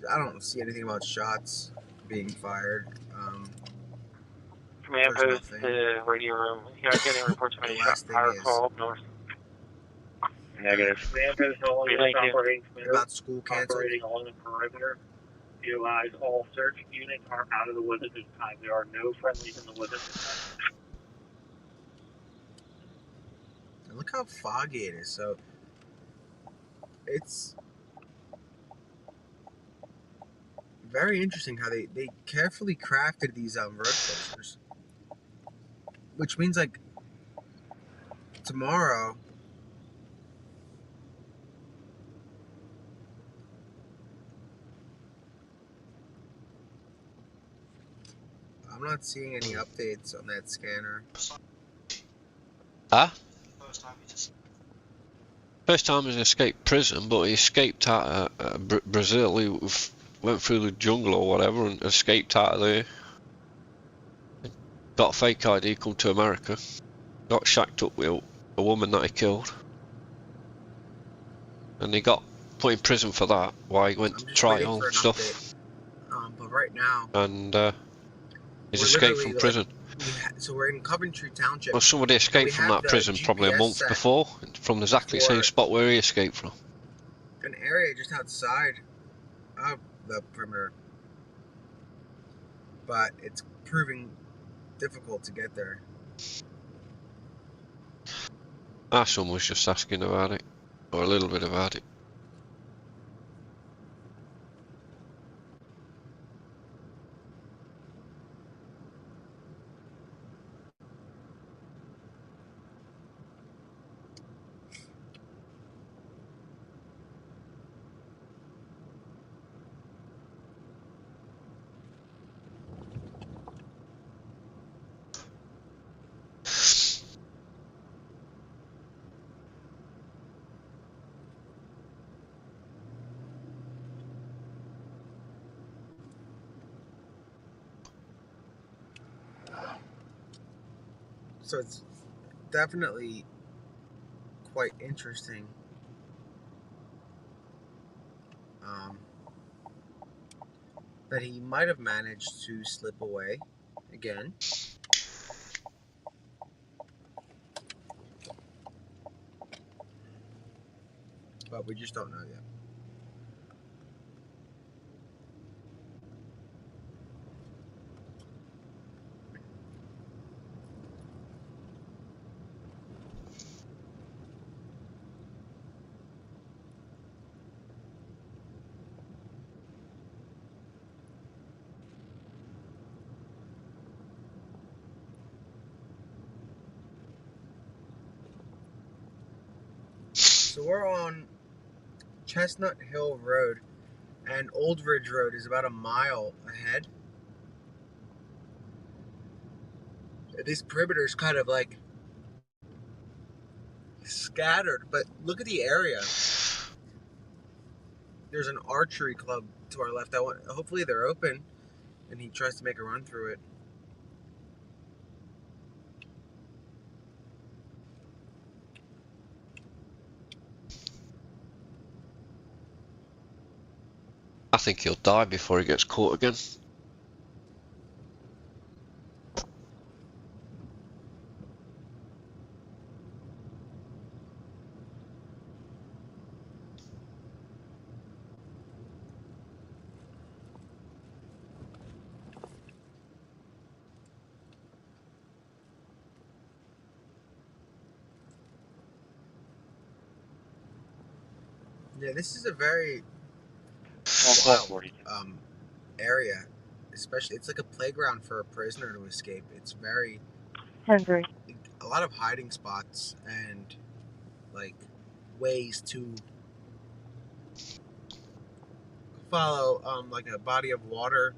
A: don't see anything about shots being fired.
E: Command post to radio room. You are getting reports from a fire call up north. Negative.
F: Command post all units operating
A: about school canceled.
F: Operating along the perimeter. Utilize all search units are out of the woods at this time. There are no friendlies in the woods at this time.
A: And look how foggy it is. So it's very interesting how they carefully crafted these road closures. Which means, like, tomorrow I'm not seeing any updates on that scanner.
C: Huh? First time he's escaped prison, but he escaped out of Brazil. He went through the jungle or whatever and escaped out of there. Got a fake ID, come to America. Got shacked up with a woman that he killed. And he got put in prison for that while he went to trial and stuff.
A: But right now...
C: And he's escaped from prison.
A: So we're in Coventry Township.
C: Well, somebody escaped from that prison probably a month before, from exactly the same spot where he escaped from.
A: An area just outside of the perimeter, but it's proving difficult to get there.
C: Our son was just asking about it, or a little bit about it.
A: So it's definitely quite interesting. That he might have managed to slip away again. But we just don't know yet. So we're on Chestnut Hill Road, and Old Ridge Road is about a mile ahead. This perimeter is kind of like scattered, but look at the area. There's an archery club to our left. Hopefully they're open, and he tries to make a run through it.
C: I think he'll die before he gets caught again.
A: Yeah, this is a very wild area. Especially, it's like a playground for a prisoner to escape. It's very...
D: Henry.
A: A lot of hiding spots and, like, ways to follow, like, a body of water.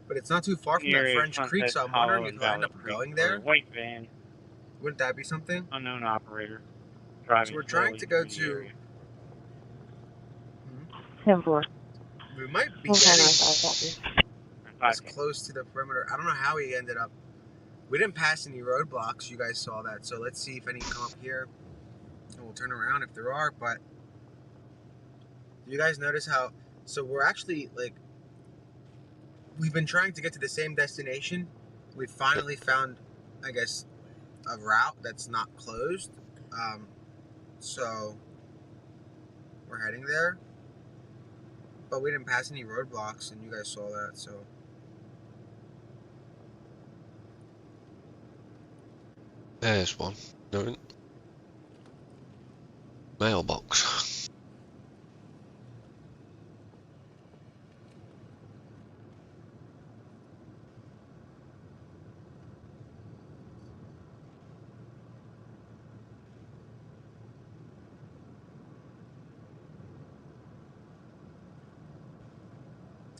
A: But it's not too far from that French Creek, so I'm wondering if I end up going there.
E: White van.
A: Wouldn't that be something?
E: Unknown operator. Driving.
A: So we're trying to go to...
D: 10-4.
A: We might be getting as close to the perimeter. I don't know how he ended up. We didn't pass any roadblocks. You guys saw that. So let's see if any come up here. And we'll turn around if there are. But you guys notice how... So we're actually, like... We've been trying to get to the same destination. We finally found, I guess, a route that's not closed. So we're heading there. But we didn't pass any roadblocks, and you guys saw that, so...
C: There's one. No. Mailbox.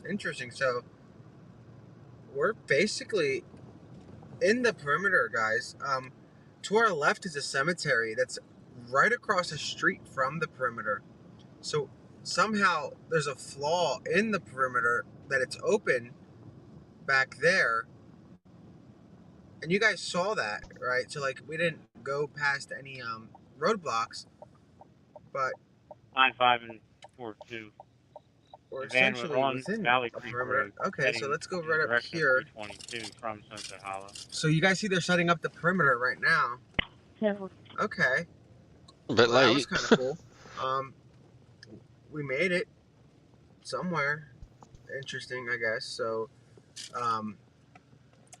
A: Interesting. So we're basically in the perimeter, guys. To our left is a cemetery that's right across the street from the perimeter. So somehow there's a flaw in the perimeter that it's open back there. And you guys saw that, right? So like we didn't go past any roadblocks, but
E: 9-5 and 4-2.
A: Or
B: The van was
A: essentially
B: on
A: within
B: Valley
A: a
B: Creek
A: perimeter.
B: Road.
A: Okay, so
B: Heading
A: let's go
B: in
A: right
B: the
A: up
B: direction
A: here.
B: of 322 from Sunset Hollow.
A: So you guys see they're setting up the perimeter right now.
D: So,
A: Okay.
C: A bit
A: Well, that was
C: late.
A: kind of cool. We made it somewhere. Interesting, I guess. So,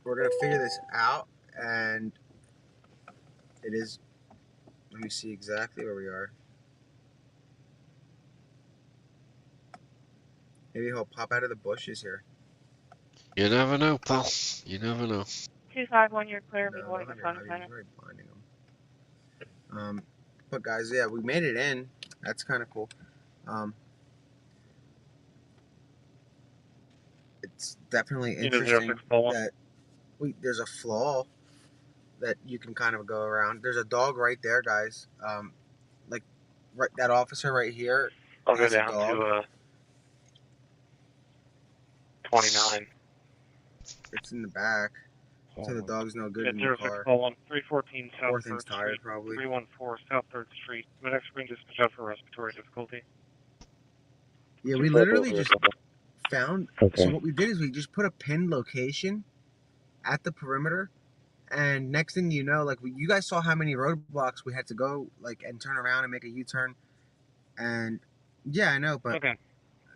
A: we're gonna figure this out, and it is. Let me see exactly where we are. Maybe he'll pop out of the bushes here.
C: You never know, pal. You never know.
D: 251, you're clear.
A: No,
D: Before the
A: he's
D: front center.
A: already blinding him. But guys, yeah, we made it in. That's kind of cool. It's definitely interesting that there's a flaw that you can kind of go around. There's a dog right there, guys. Like right, that officer right here.
B: I'll go
A: has a
B: down
A: dog.
B: to 29.
A: It's in the back, so the dog's no good in the car.
B: 314 South
A: Poor
B: 3rd
A: thing's
B: Street.
A: tired, probably.
B: 314 South 3rd Street. FedEx Spring dispatch out for respiratory difficulty.
A: Yeah, we literally just found. Okay. So what we did is we just put a pinned location at the perimeter, and next thing you know, like you guys saw how many roadblocks we had to go, like, and turn around and make a U-turn, and yeah, I know, but
B: okay.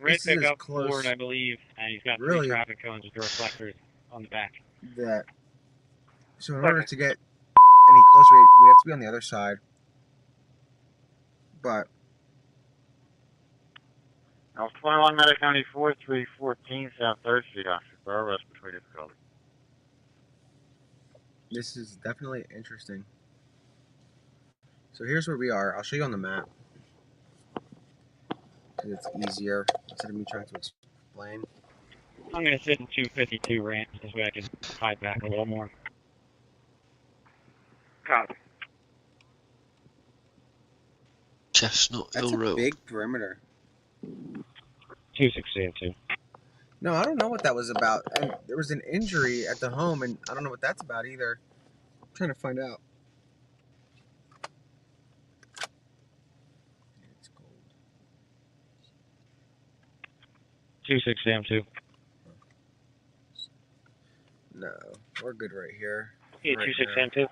B: Red
A: this is
B: pickup
A: close,
B: Ford, I believe, and he's got
A: really,
B: 3 traffic cones with the reflectors on the back.
A: That. So in order to get any closer, we'd have to be on the other side, but.
B: I was 21 Meta County 4314 South 3rd Street, officer, for respiratory difficulty.
A: This is definitely interesting. So here's where we are. I'll show you on the map, because it's easier instead of me trying to explain.
B: I'm going to sit in 252 ramp, this way I can hide back a little more. Copy.
C: Chestnut Hill Road.
A: That's a big perimeter.
B: 262.
A: No, I don't know what that was about. And there was an injury at the home, and I don't know what that's about either. I'm trying to find out. It's cold.
B: 26 AM2.
A: No, we're good right here.
B: Yeah,
A: right
B: 26
A: now.
B: AM2.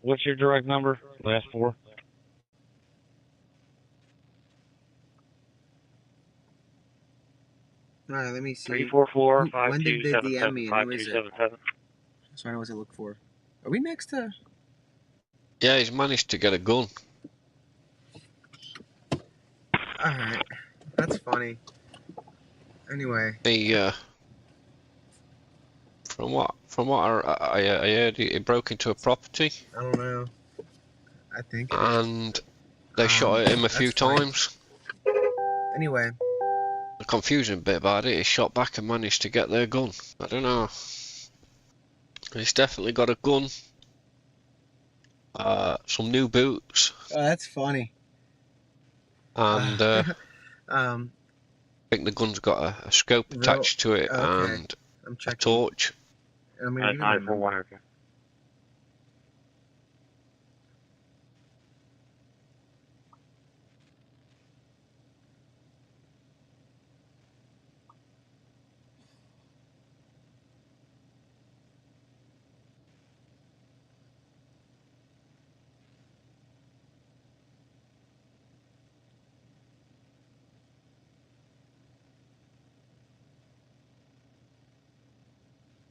B: What's your direct number? Last 4.
A: All right, let me see.
B: 344
A: when did they DM me, and who is it?
B: 5277.
A: So I know what to look for. Are we next to?
C: Yeah, he's managed to get a gun.
A: All right, that's funny. Anyway.
C: He from what I heard, he broke into a property.
A: I don't know. I think.
C: And they shot at him a few times.
A: Anyway.
C: The confusing bit about it, he shot back and managed to get their gun. I don't know. He's definitely got a gun. Some new boots.
A: Oh, that's funny.
C: And I think the gun's got a scope attached to it, and a torch.
A: I'm gonna give you
B: okay.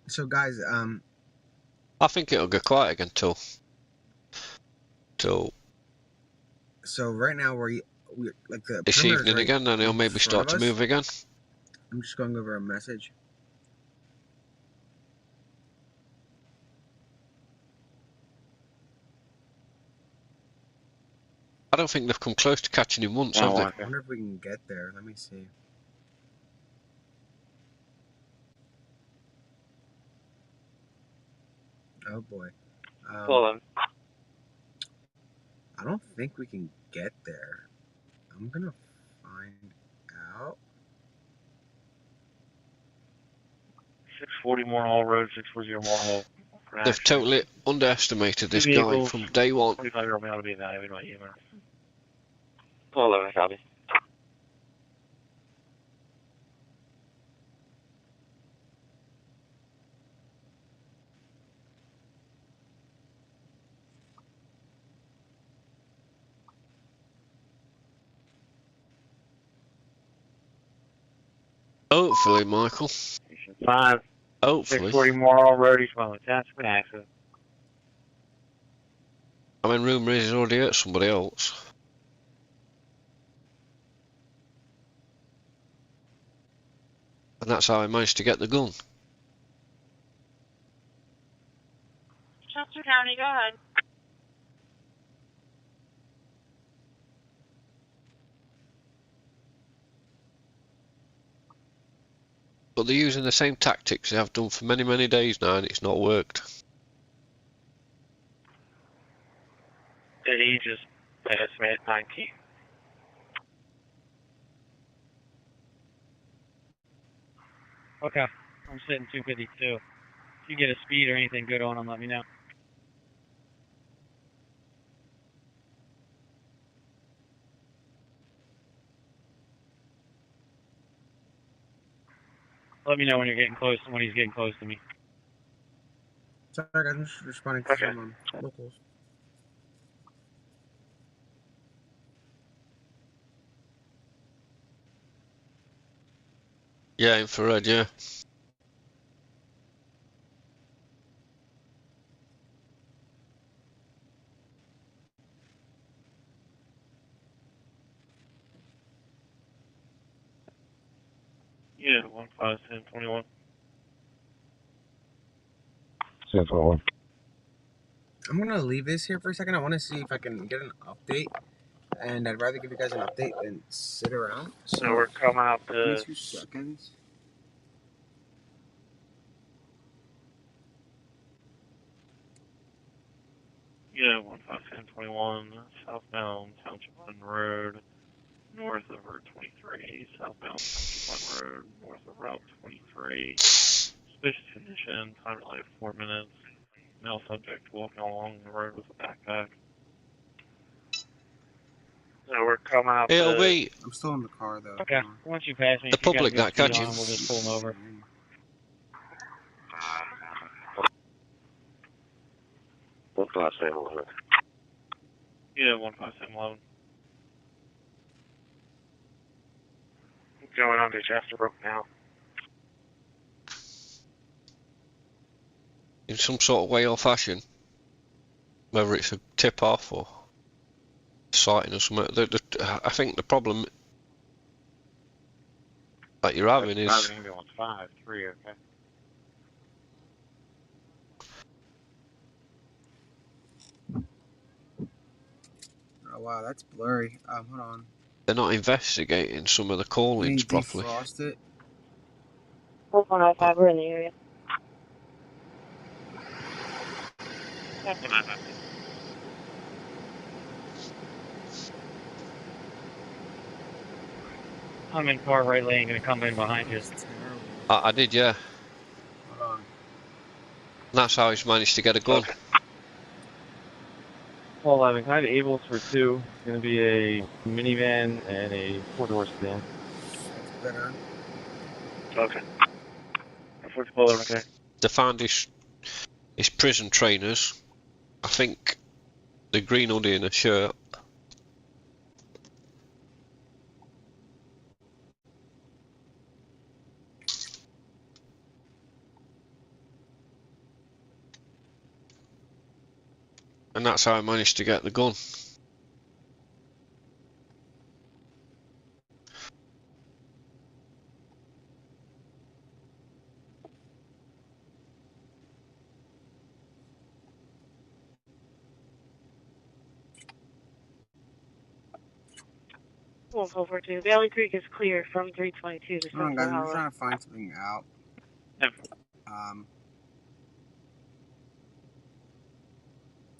A: So guys,
C: I think it'll get quiet again till.
A: So right now we're like the
C: this evening right again, and he'll maybe start to move again.
A: I'm just going over a message.
C: I don't think they've come close to catching him once, have they?
A: I wonder if we can get there. Let me see. Oh boy.
B: Hold on.
A: I don't think we can get there. I'm gonna find out.
B: 640 Moore Hall Road, 640 Moore Hall.
C: They've totally underestimated this
B: Two
C: guy
B: vehicles,
C: from day one.
B: 45-year-old male to be evaluated by EMS.
E: 11, copy.
C: Hopefully, Michael.
B: 5,
C: Hopefully.
B: 640 Morrow Road, East Wellington. That's an accident.
C: I mean, rumour is he's already hurt somebody else. And that's how I managed to get the gun.
D: Chester County, go ahead.
C: But they're using the same tactics they have done for many, many days now, and it's not worked.
B: Did he just estimate 19?
K: Okay, I'm sitting 252. If you get a speed or anything good on him, let me know. Let me know when you're getting close, when he's getting close to me.
A: Sorry, guys, I'm just responding to some locals.
C: Yeah, infrared, yeah.
B: Yeah, 151021.
L: 1021.
A: I'm gonna leave this here for a second. I want to see if I can get an update, and I'd rather give you guys an update than sit around.
B: So we're coming out
A: Give me
B: to
A: 2 seconds.
B: yeah, 151021, southbound Township 1 Road, north of Route 23, southbound Township 1 Road, north of Route 23. Suspicious condition, time delay 4 minutes. Male subject walking along the road with a backpack. So we're coming out
C: It'll
B: to...
C: be
A: I'm still in the car though.
K: Okay, once you pass me,
C: the
K: if you got
C: public
K: good
C: that
K: speed
C: catch
K: on
C: him.
K: him, we'll just pull him over.
E: What's the last name on it?
B: Yeah, 15711. Going on to Chesterbrook now.
C: In some sort of way or fashion. Whether it's a tip-off or sighting or something. I think the problem that you're having is...
B: Driving ambulance 5-3, okay.
A: Oh wow, that's blurry. Hold on.
C: They're not investigating some of the call-ins properly.
A: Defrost it.
D: 4105, we're in the area.
K: I'm in car right lane, gonna come in behind you.
C: I did, yeah.
A: Hold on.
C: That's how he's managed to get a gun.
K: Okay. 11, can I have Ables for 2? It's gonna be a minivan and a 4-door sedan.
A: That's better.
B: Okay. First pull over, okay.
C: They found his prison trainers. I think the green hoodie and a shirt. And that's how I managed to get the gun.
D: Well, 442. Valley Creek is clear from 322 to
A: Hold on,
D: Central
A: guys. I'm
D: Highway.
A: trying to find something out.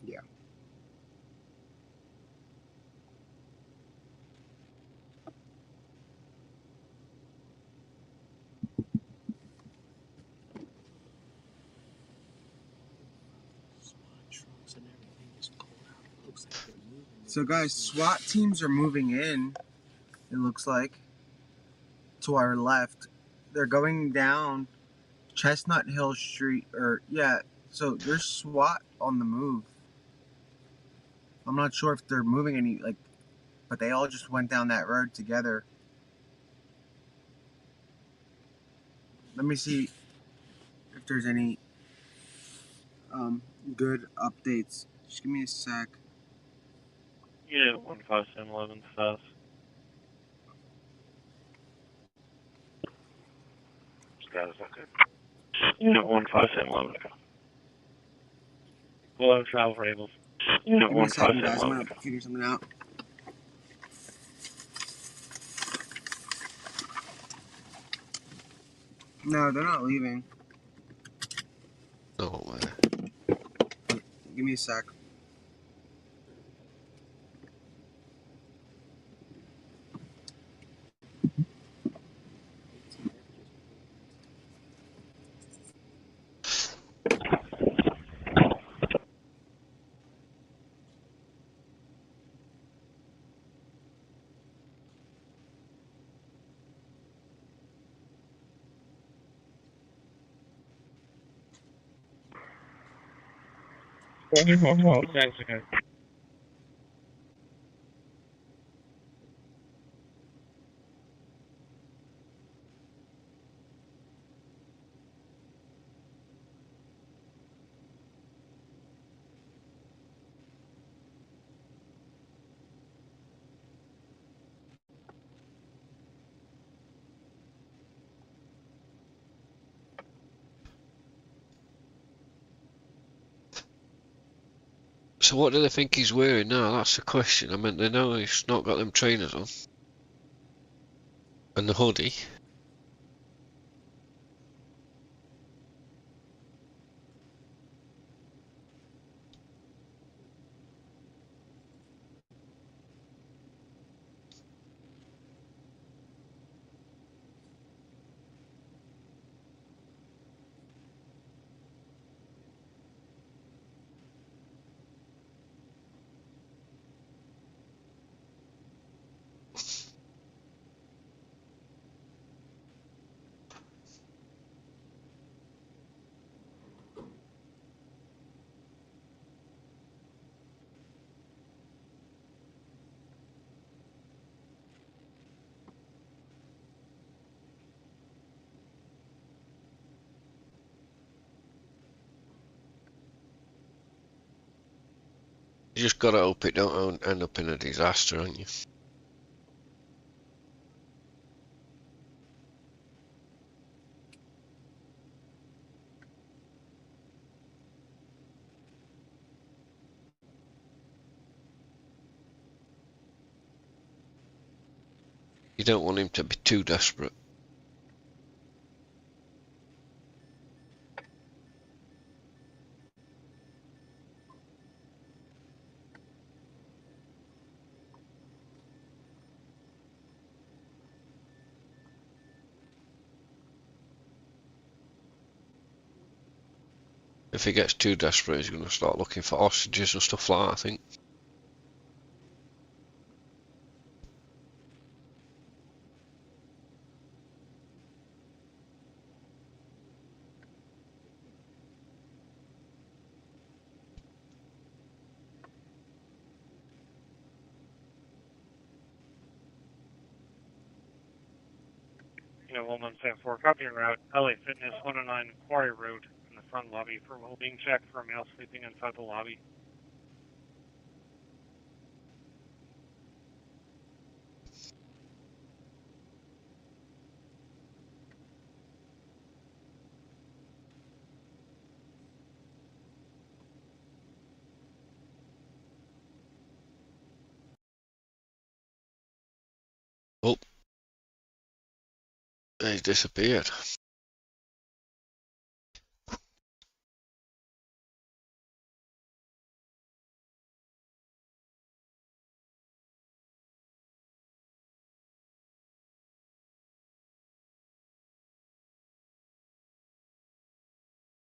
A: Yeah. So guys, SWAT teams are moving in, it looks like, to our left. They're going down Chestnut Hill Street, so there's SWAT on the move. I'm not sure if they're moving any, but they all just went down that road together. Let me see if there's any good updates. Just give me a sec.
E: Unit 15711 south. Status okay. Unit 15711. Below travel tables. Unit
A: Give me a second, guys. I'm
E: 15711.
A: gonna figure something out. No, they're not leaving.
C: Oh, man.
A: Give me a sec.
E: Status okay.
C: So what do they think he's wearing now? That's the question. I mean, they know he's not got them trainers on. And the hoodie. You just gotta hope it don't end up in a disaster, ain't you? You don't want him to be too desperate. If he gets too desperate, he's going to start looking for hostages and stuff like that, I think.
E: Unit 1174, copy en route. LA Fitness 109 Quarry Road in the front lobby for well-being check for a male sleeping inside the lobby.
C: Oh. He's disappeared.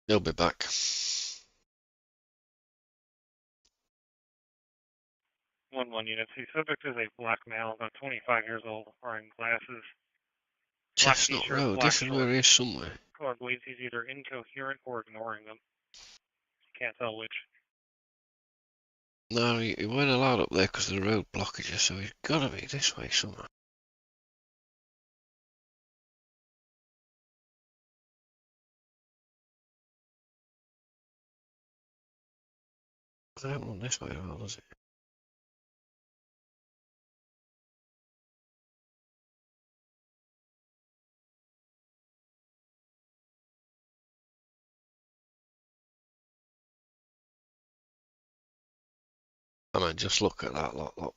C: He'll be back.
E: 1-1 units. The subject is a black male, about 25 years old, wearing glasses, black
C: Chestnut
E: t-shirt,
C: Road.
E: black
C: This is
E: shorts.
C: where he is somewhere.
E: Caller believes he's either incoherent or ignoring them. Can't tell which.
C: No, he weren't allowed up there because of the road blockages, so he's got to be this way somewhere. I don't run this way at all, does it? I mean, just look at that lot, look.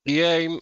C: Yeah,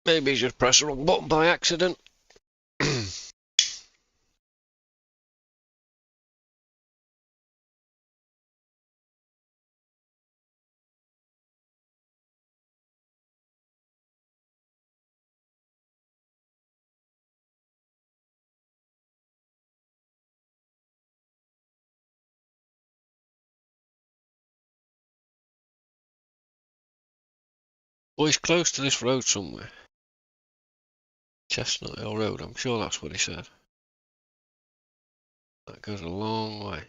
C: maybe he just pressed the wrong button by accident. Well, he's close to this road somewhere. Chestnut Hill Road, I'm sure that's what he said. That goes a long way.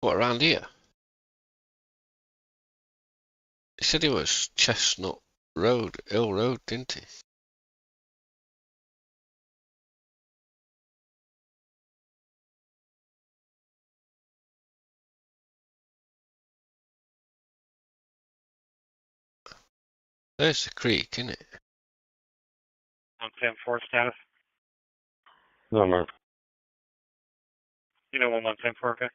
C: What, around here? He said it was Chestnut Road, Hill Road, didn't he? There's the creek, isn't it?
E: On Sam 4 status.
L: No, man.
E: You know 1-1 Sam 4, okay?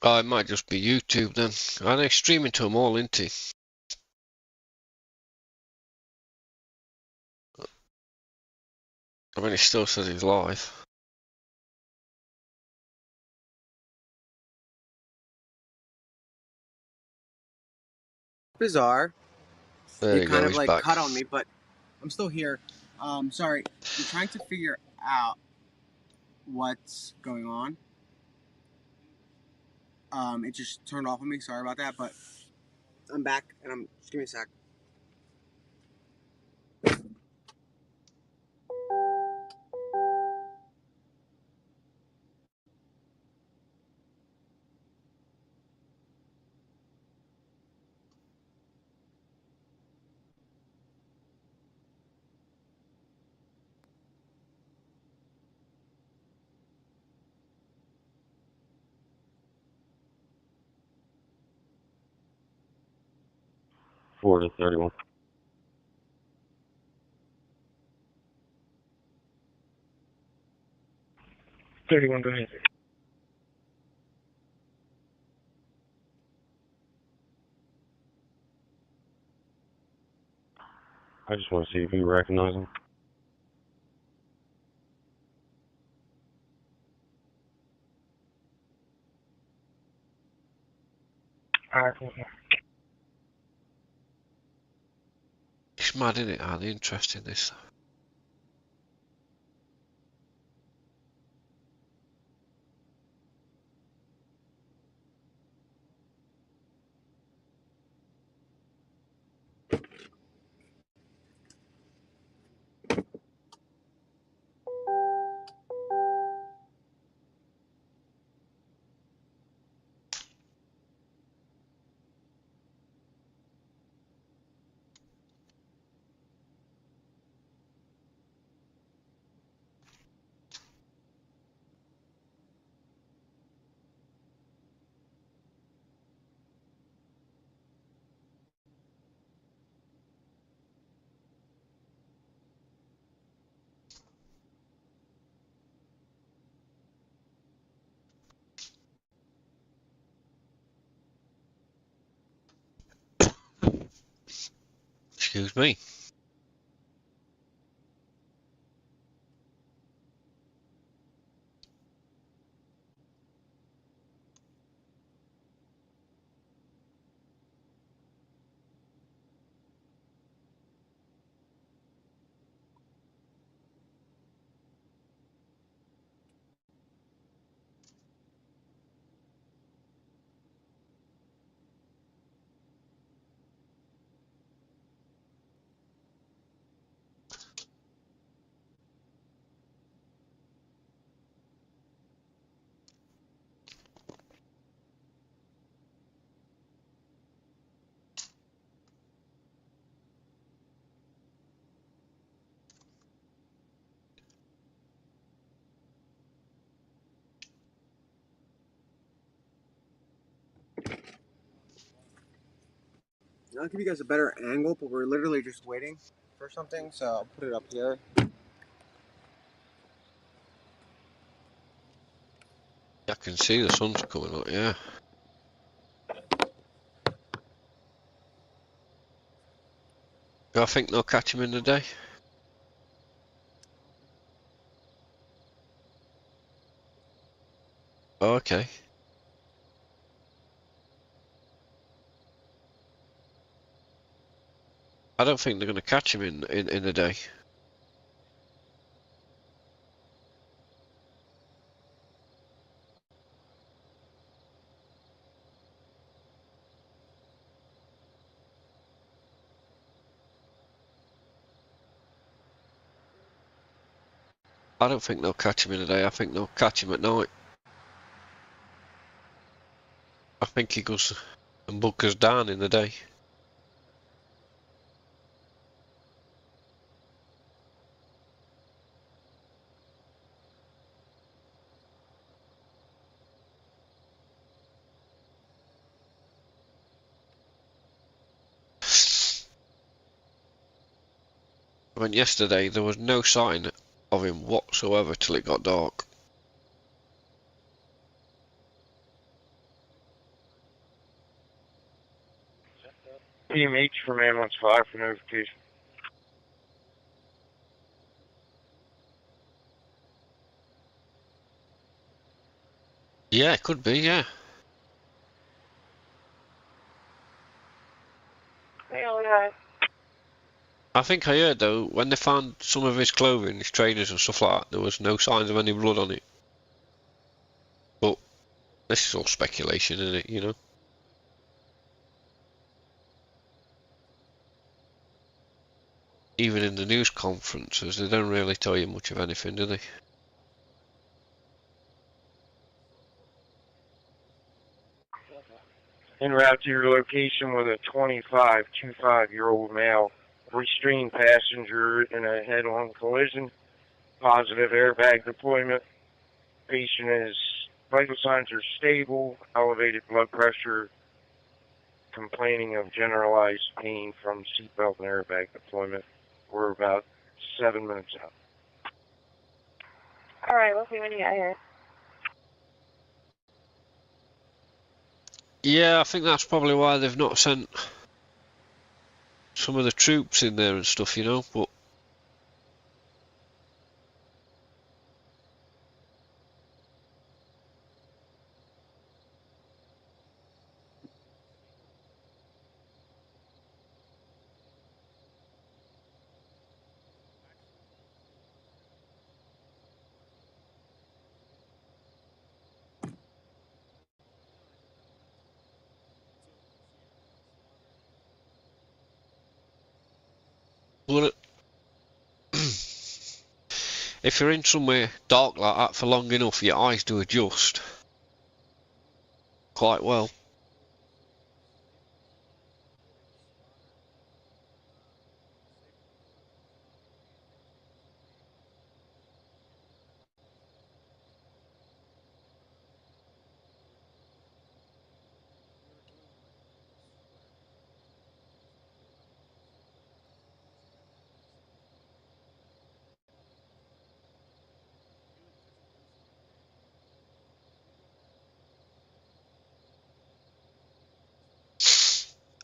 C: Oh, it might just be YouTube then. I know he's streaming to them all, isn't he? I mean, he still says he's live.
A: Bizarre.
C: There
A: You
C: you
A: kind
C: go,
A: of
C: he's
A: like
C: back.
A: cut on me, but I'm still here. Sorry. I'm trying to figure out what's going on. It just turned off on me. Sorry about that, but I'm back, and just give me a sec.
L: Four to 31.
E: Go ahead.
L: I just want to see if you recognize him.
E: Alright, cool.
C: It's mad, isn't it? How the interest in this. Excuse me.
A: I'll give you guys a better angle, but we're literally just waiting for something, so I'll put it up here.
C: I can see the sun's coming up, yeah. Do I think they'll catch him in the day? Oh, okay. I don't think they're going to catch him in the day. I don't think they'll catch him in the day. I think they'll catch him at night. I think he goes and bunkers down in the day. I mean, yesterday there was no sign of him whatsoever till it got dark.
M: PMH for manhunt 5 for notification.
C: Yeah, it could be, yeah. I think I heard, though, when they found some of his clothing, his trainers and stuff like that, there was no signs of any blood on it. But this is all speculation, isn't it, you know? Even in the news conferences, they don't really tell you much of anything, do they?
M: En route to your location with a 25-year-old male. Restrained passenger in a head-on collision. Positive airbag deployment. Patient is, vital signs are stable, elevated blood pressure, complaining of generalized pain from seatbelt and airbag deployment. We're about 7 minutes out.
D: Alright, we'll see when you get here.
C: Yeah, I think that's probably why they've not sent some of the troops in there and stuff, you know, but well, if you're in somewhere dark like that for long enough, your eyes do adjust quite well.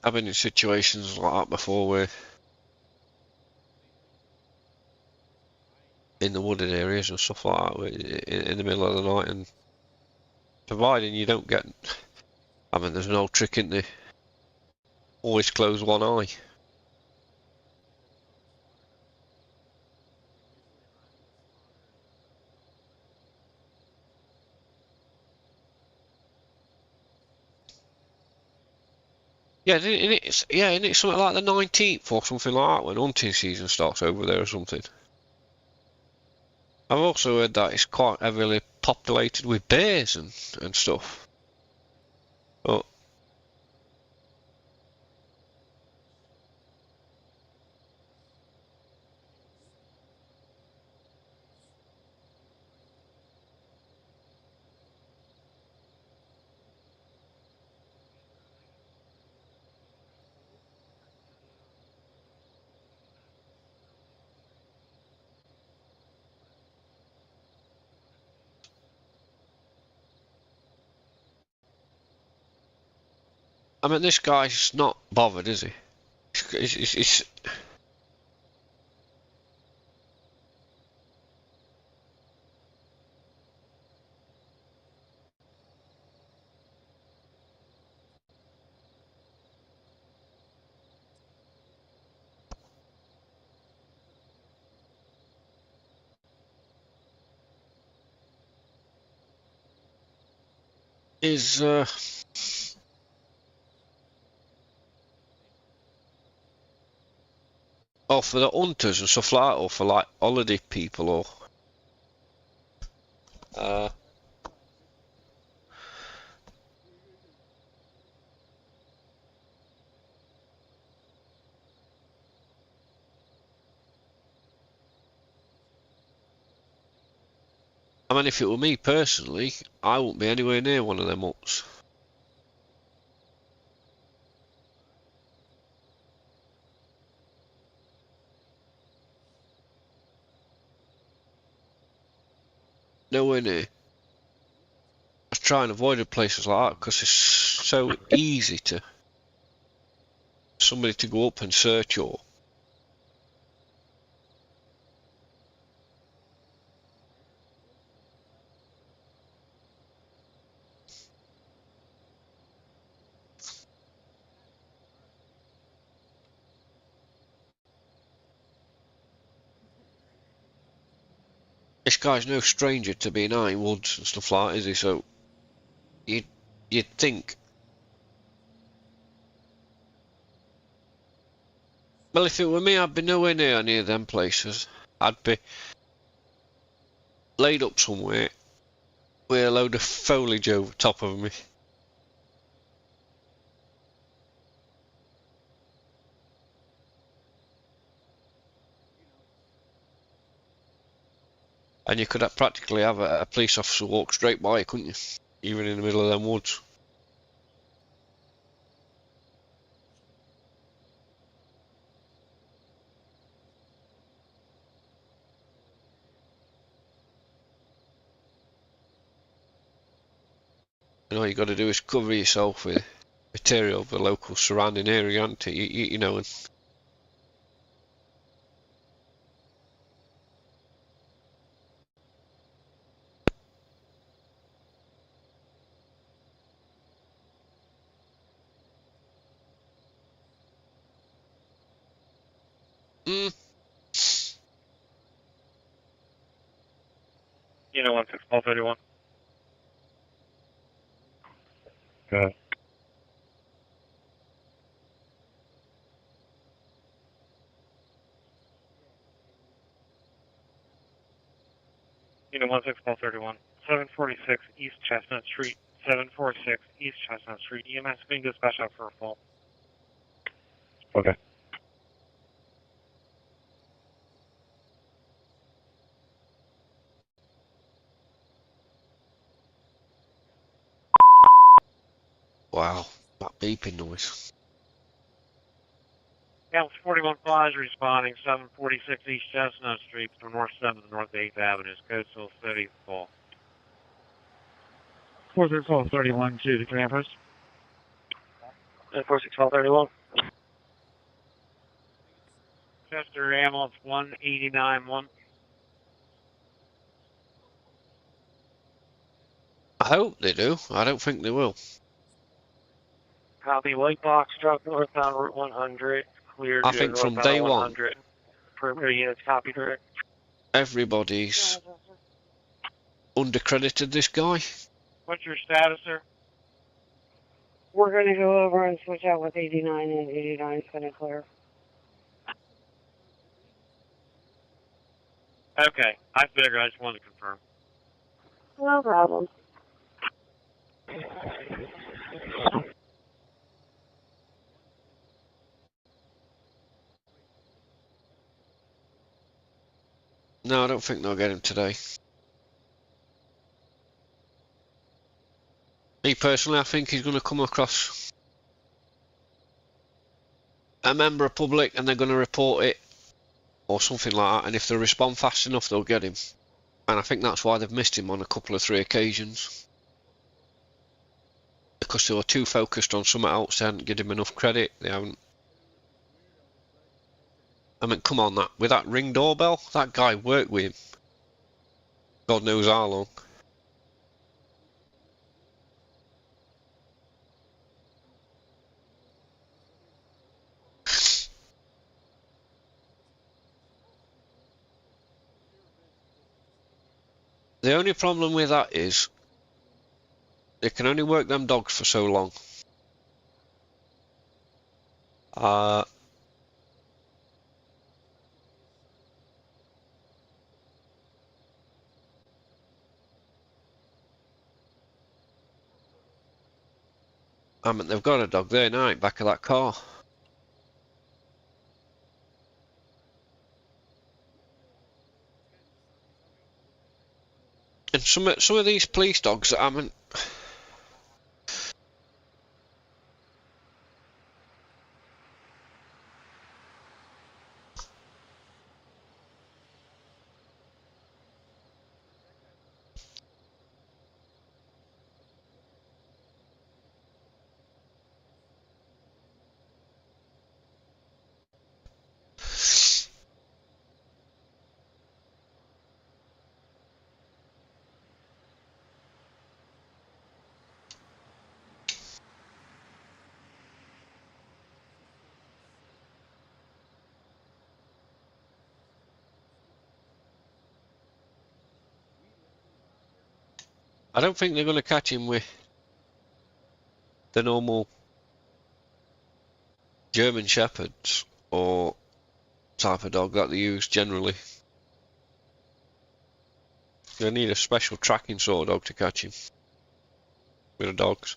C: I've been in situations like that before where in the wooded areas and stuff like that, where in the middle of the night, and providing you don't get, I mean, there's no trick in there. Always close one eye. Yeah, isn't it something like the 19th or something like that when hunting season starts over there or something? I've also heard that it's quite heavily populated with bears and stuff. But I mean, this guy's not bothered, is he? It's oh, for the hunters and stuff like that, or for like holiday people, or I mean, if it were me personally, I wouldn't be anywhere near one of them huts. Nowhere near. I try and avoid places like that because it's so easy to somebody to go up and search or. This guy's no stranger to being out in woods and stuff like that, is he? So you'd think. Well, if it were me, I'd be nowhere near them places. I'd be laid up somewhere with a load of foliage over top of me. And you could practically have a police officer walk straight by you, couldn't you? Even in the middle of them woods. And all you got to do is cover yourself with material of the local surrounding area, haven't you know, and
E: You know, 16131.
B: Okay.
E: You know, 16131. 746 East Chestnut Street. 746 East Chestnut Street. EMS being dispatched out for a fault.
B: Okay.
C: wow, that beeping noise.
E: Counts 41 is responding, 746 East Chestnut Street from North 7th to North 8th Avenue. Code still steady, full.
K: 431 to the campus.
E: 46131. Chester ambulance 189-1.
C: I hope they do. I don't think they will.
E: Copy, white box truck northbound Route 100. Cleared
C: I think from
E: northbound
C: day
E: 100. Perimeter units copy direct.
C: Everybody's undercredited this guy.
E: What's your status, sir?
D: We're going to go over and switch out with 89, and 89 is going to clear.
E: Okay, I figured. I just wanted to confirm.
D: No problem.
C: No, I don't think they'll get him today. Me personally, I think he's going to come across a member of public and they're going to report it or something like that, and if they respond fast enough they'll get him. And I think that's why they've missed him on a couple of 3 occasions. Because they were too focused on something else, they hadn't given him enough credit. They haven't. I mean, come on, with that Ring doorbell, that guy worked with him. God knows how long. The only problem with that is they can only work them dogs for so long. I mean, they've got a dog there now, back of that car. And some of these police dogs, I mean, I don't think they're going to catch him with the normal German Shepherds or type of dog that they use generally. They need a special tracking sort of dog to catch him with the dogs.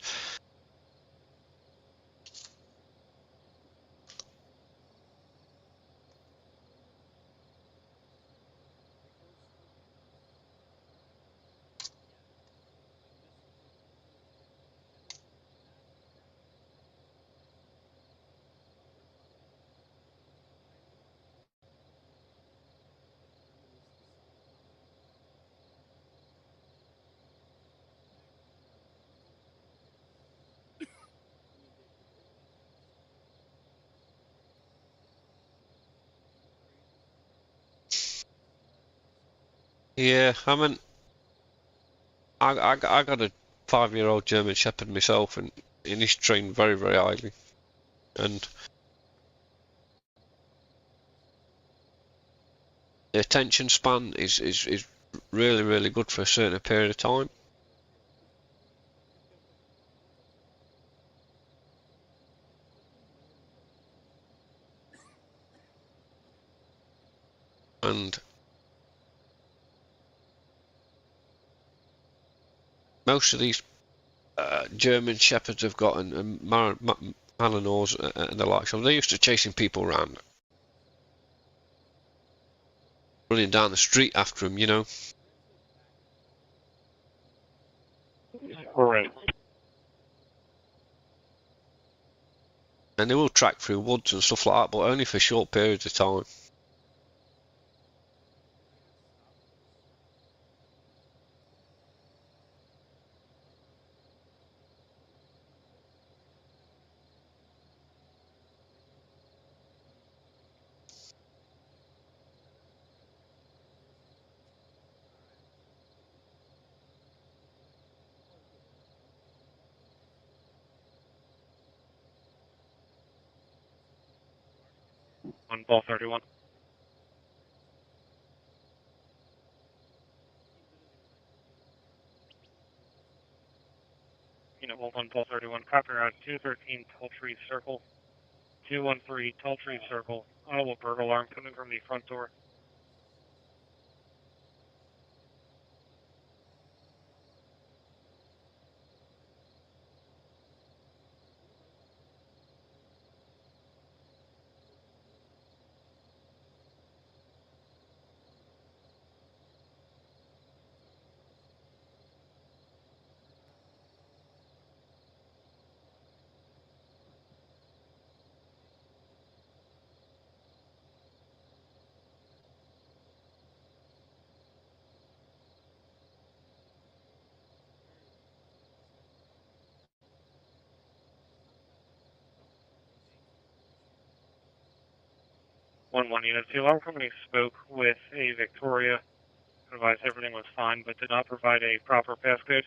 C: Yeah, I mean, I got a 5-year-old German Shepherd myself, and he's trained very, very highly. And the attention span is really, really good for a certain period of time. And most of these German Shepherds have got and Malinois and the like, so they're used to chasing people around, running down the street after them, you know.
B: Alright.
C: And they will track through woods and stuff like that, but only for short periods of time.
E: On ball 31. Unit 1 ball 31. Copy route 213 Talltree Circle. 213 Talltree Circle. Audible burglar alarm coming from the front door. One unit. The alarm company spoke with a Victoria, advised everything was fine, but did not provide a proper passcode.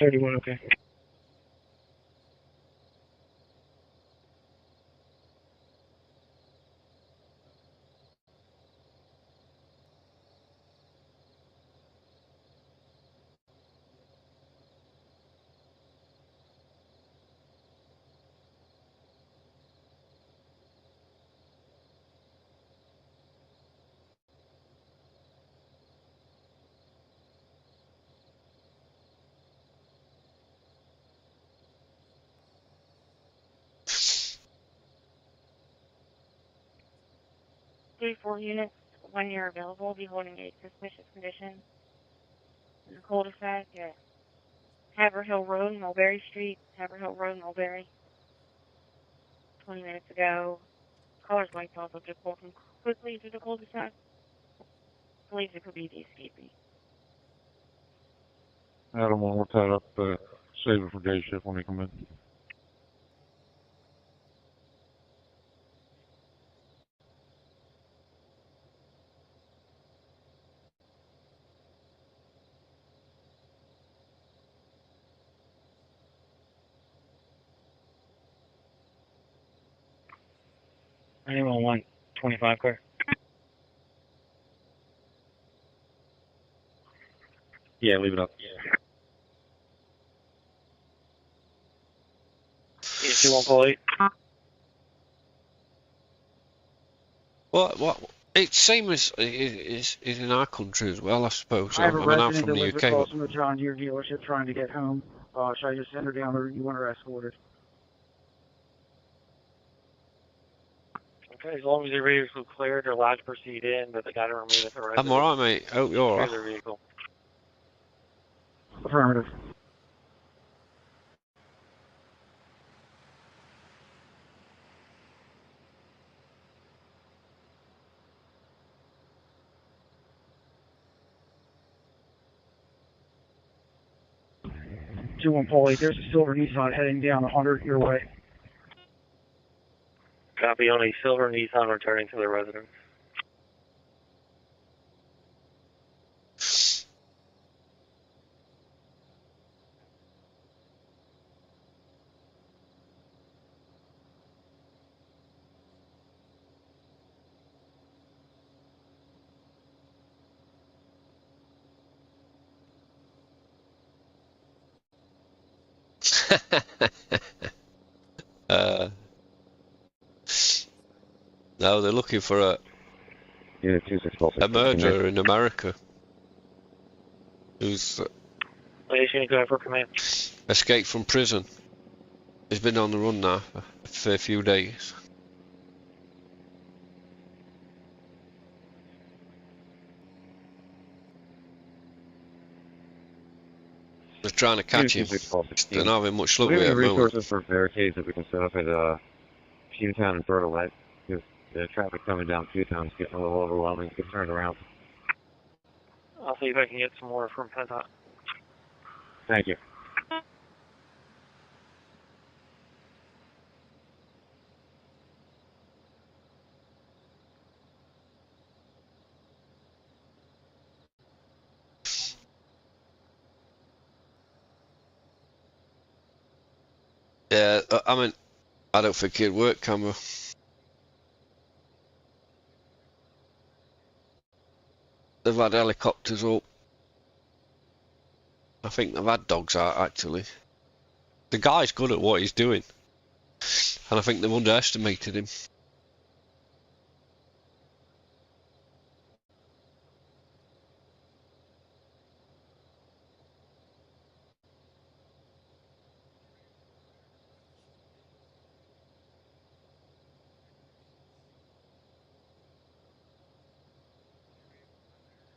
K: 31, okay.
D: Three, 4 units, when you're available, be holding a suspicious condition in the cul-de-sac at Haverhill Road, Mulberry Street, Haverhill Road, Mulberry. 20 minutes ago, caller's lights also just walking quickly through the cul-de-sac. Believes it could be the escapee.
L: Adam, we'll look that up, save it for day shift when they come in.
K: Anyone want 25 car?
L: Yeah, leave it up.
K: Yeah, 218.
C: What? It's same as is in our country as well, I suppose.
J: I have a
C: I'm now
J: resident
C: from
J: that
C: the
J: lives
C: UK.
J: across from the John Deere dealership trying to get home. Should I just send her down, or you want her escorted?
K: Okay, as long as your vehicle cleared, they're allowed to proceed in, but they got to remain at the residence.
C: I'm alright, mate. Hope you're alright.
K: Their vehicle.
J: Affirmative. Two one Paulie, there's a silver Nissan heading down 100 your way.
K: Copy on a silver Nissan returning to their residence.
C: No, they're looking for a murderer in America who's
K: Station, go for command.
C: escaped from prison. He's been on the run now for a few days. They're trying to catch him. They're not having much luck with it at the moment.
L: Resources for barricades that we can set up at Pewtown and Bertolette, because the traffic coming down Pewtown is getting a little overwhelming. Get turned around.
K: I'll see if I can get some more from Penton.
L: Thank you.
C: Yeah, I mean, I don't think it'd work, camera. They've had helicopters up. I think they've had dogs out, actually. The guy's good at what he's doing. And I think they've underestimated him.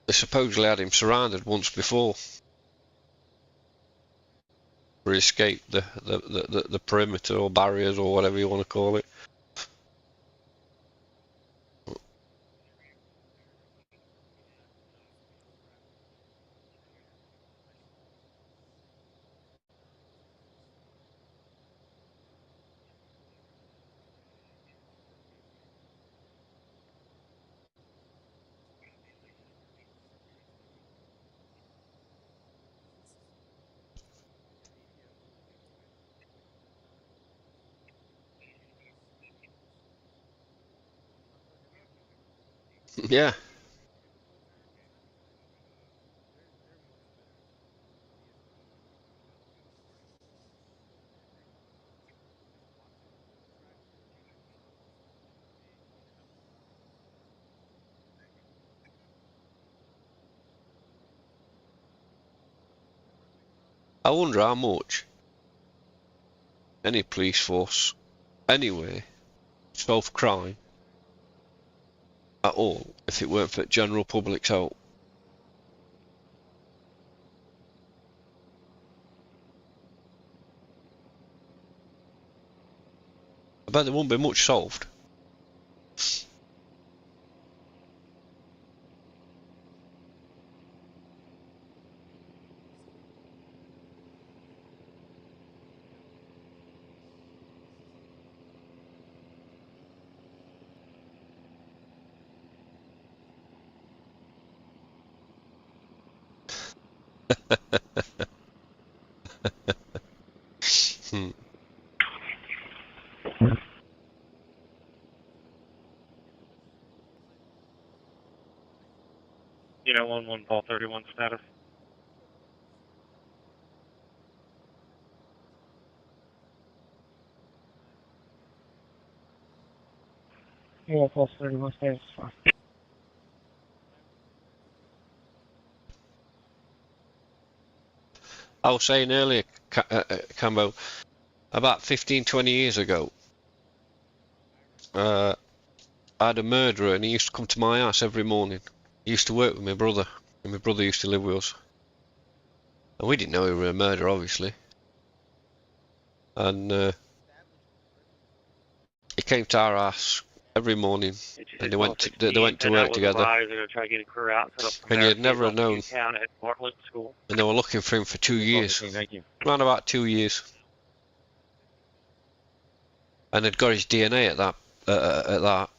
C: They supposedly had him surrounded once before. Where he escaped the perimeter or barriers or whatever you want to call it. Yeah. I wonder how much any police force, anyway, solve crime at all if it weren't for general public's help. I bet there won't be much solved.
E: You know, 1-1 Paul 31 status.
J: Yeah, plus 30 Mustangs. Fine.
C: I was saying earlier, Cambo, about 15, 20 years ago, I had a murderer and he used to come to my house every morning. He used to work with my brother, and my brother used to live with us. And we didn't know he was a murderer, obviously. And he came to our house every morning, and they went to work together. And you'd never have known. And they were looking for him for 2 years. Around about 2 years. And they'd got his DNA at that.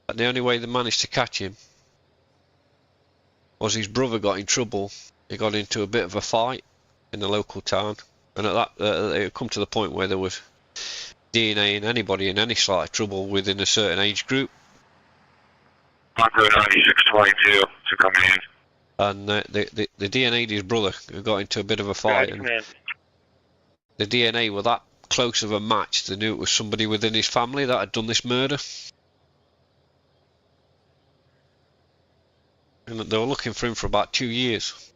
C: And the only way they managed to catch him was his brother got in trouble. He got into a bit of a fight in the local town, and at that it had come to the point where there was DNA in anybody in any slight trouble within a certain age group.
M: Marco 9622 to come in.
C: And the DNA'd his brother, who got into a bit of a fight, and the DNA were that close of a match. They knew it was somebody within his family that had done this murder. And they were looking for him for about 2 years.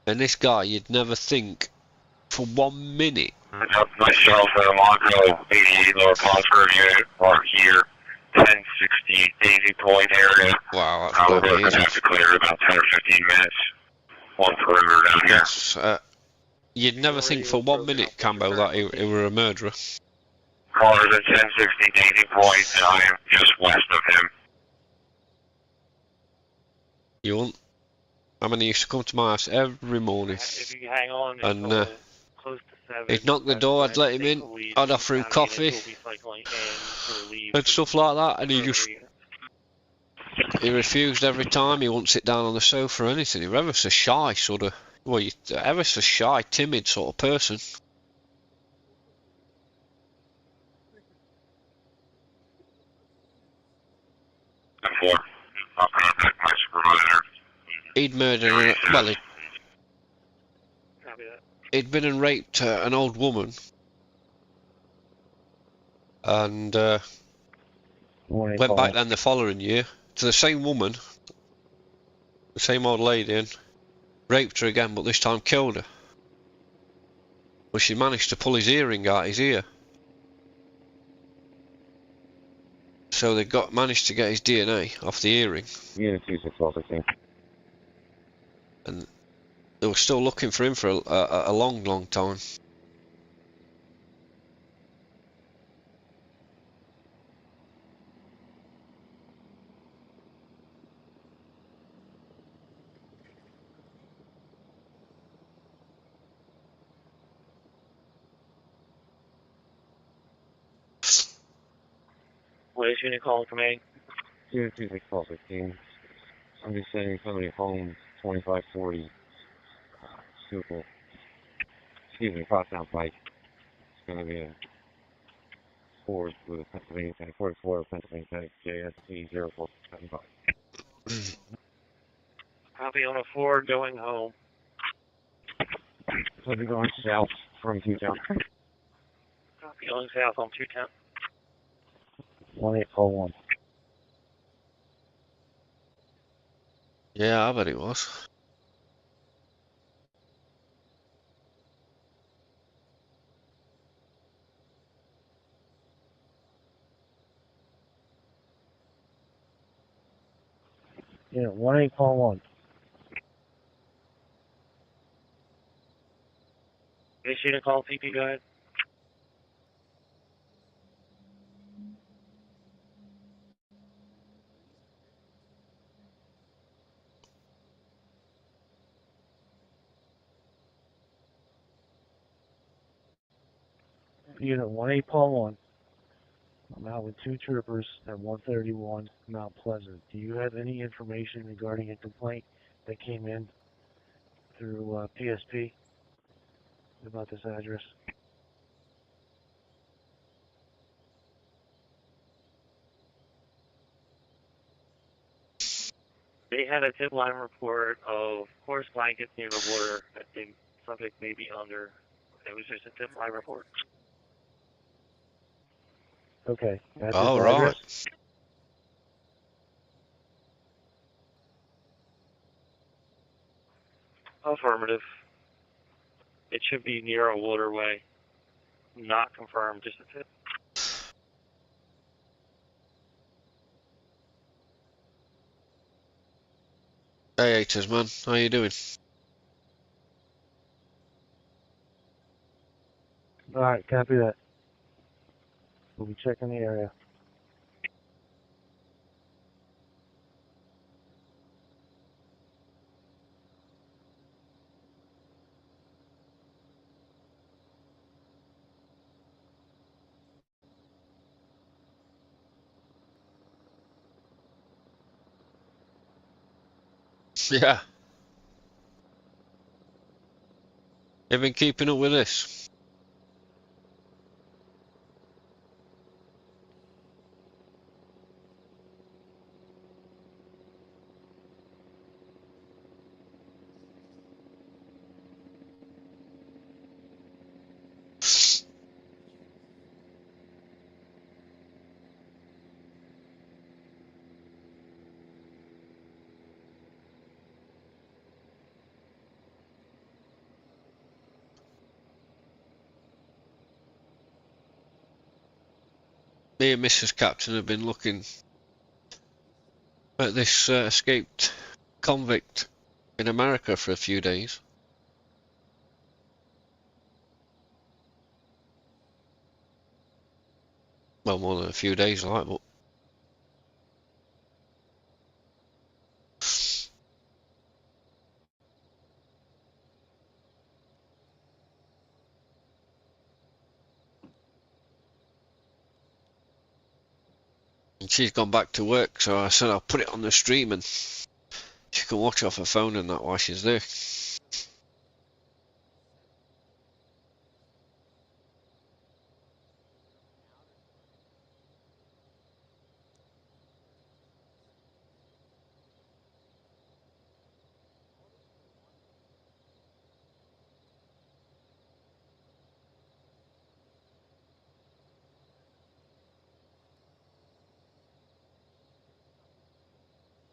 C: And this guy, you'd never think for 1 minute.
M: Myself at a Monroe 88 Lower Ponsford unit are here, 1060 Daisy Point area.
C: Wow, that's
M: we're going to have to clear about 10 or 15 minutes on perimeter down here.
C: Yes, you'd never think for 1 minute, Cambo, that he were a murderer.
M: Callers at 1060 Daisy Point, and I am just west of him.
C: You won't? I mean, he used to come to my house every morning.
E: If you hang on,
C: And he'd knock the door, I'd let him in, I'd offer him coffee and stuff like that, and he refused every time. He wouldn't sit down on the sofa or anything. He was ever so shy, sort of, well, ever so shy, timid sort of person.
M: I'll contact my supervisor.
C: He'd murdered, well, he'd been and raped an old woman, and went back then the following year to the same woman, the same old lady, and raped her again, but this time killed her. But she managed to pull his earring out his ear. So they managed to get his DNA off the earring.
L: Unit 2616.
C: And they were still looking for him for a long, long time.
E: What is unit calling from A?
L: Unit 2616. I'm just sending somebody home, 2540. Super. Excuse me, Crosstown Pike. It's going to be a Ford with a Pennsylvania tag, 44 Pennsylvania tag, JST 0475.
E: Copy on a Ford going home.
L: So we're going south from Q-Town.
E: Copy going south on 210.
J: 1841.
C: Yeah, I bet it was.
J: Yeah, 1841.
E: This unit call CP, go ahead.
J: Unit 1841. I'm out with 2 troopers at 131 Mount Pleasant. Do you have any information regarding a complaint that came in through PSP about this address?
E: They had a tip line report of horse
B: might get near the water that the subject may be under. It was just a tip line report.
N: Okay. At
C: All
N: this
C: right.
N: address?
B: Affirmative. It should be near a waterway. Not confirmed, just a tip.
C: Hey, haters, man. How you doing?
N: Alright, copy that. We'll be checking the area.
C: Yeah. You been keeping up with this? Me and Mrs. Captain have been looking at this escaped convict in America for a few days. Well, more than a few days, like, but and she's gone back to work, so I said I'll put it on the stream and she can watch off her phone and that while she's there.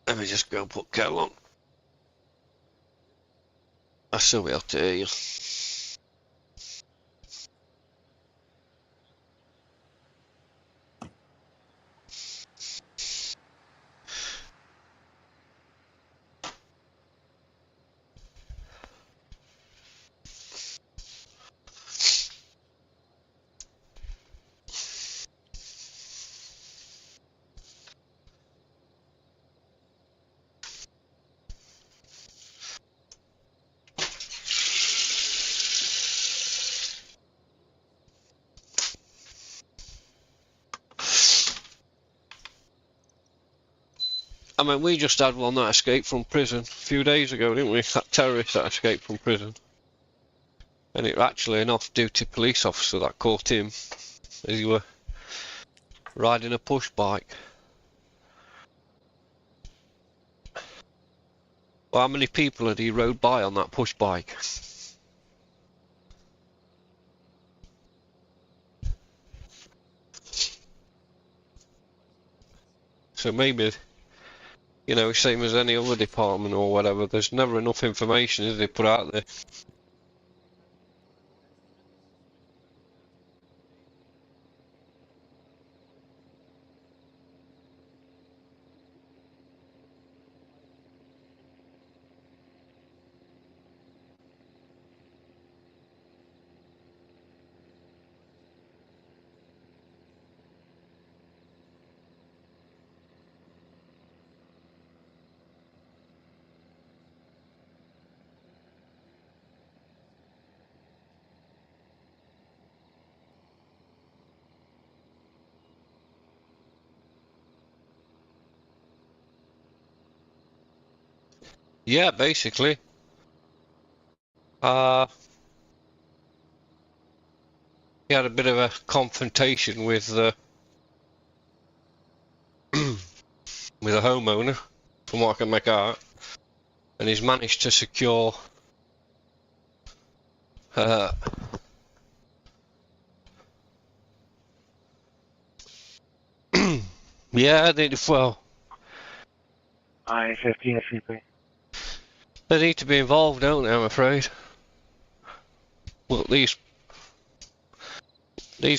C: Let me just go and put kettle on. I'll still be able to hear you. I mean, we just had one that escaped from prison a few days ago, didn't we? That terrorist that escaped from prison. And it was actually an off-duty police officer that caught him as he were riding a push bike. Well, how many people had he rode by on that push bike? So maybe, you know, same as any other department or whatever, there's never enough information, is there, put out there. Yeah, basically. He had a bit of a confrontation with with a homeowner, from what I can make out. and he's managed to secure yeah, well,
B: I-15 CP.
C: they need to be involved, don't they, I'm afraid. Well, these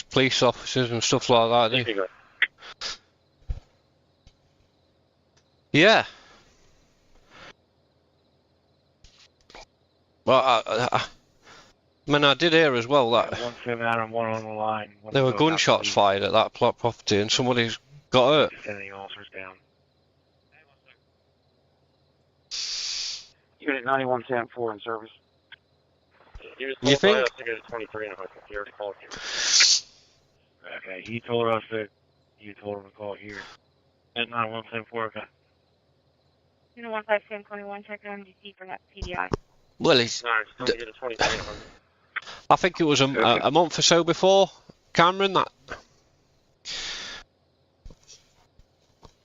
C: police officers and stuff like that, yeah. Well, I mean, I did hear as well that
B: one came out and one on the line.
C: there were gunshots fired at that property and somebody's got hurt.
B: Sending officers down.
N: Unit 9110-4 in service.
C: You think?
L: Ticket 23 and he already called you.
B: Okay, he told us that you told him to call here. At 9174, okay.
D: Unit 15721, check MDC for that PDI.
C: Well, he's.
L: Ticket 23 and
C: I think it was a month or so before, Cameron,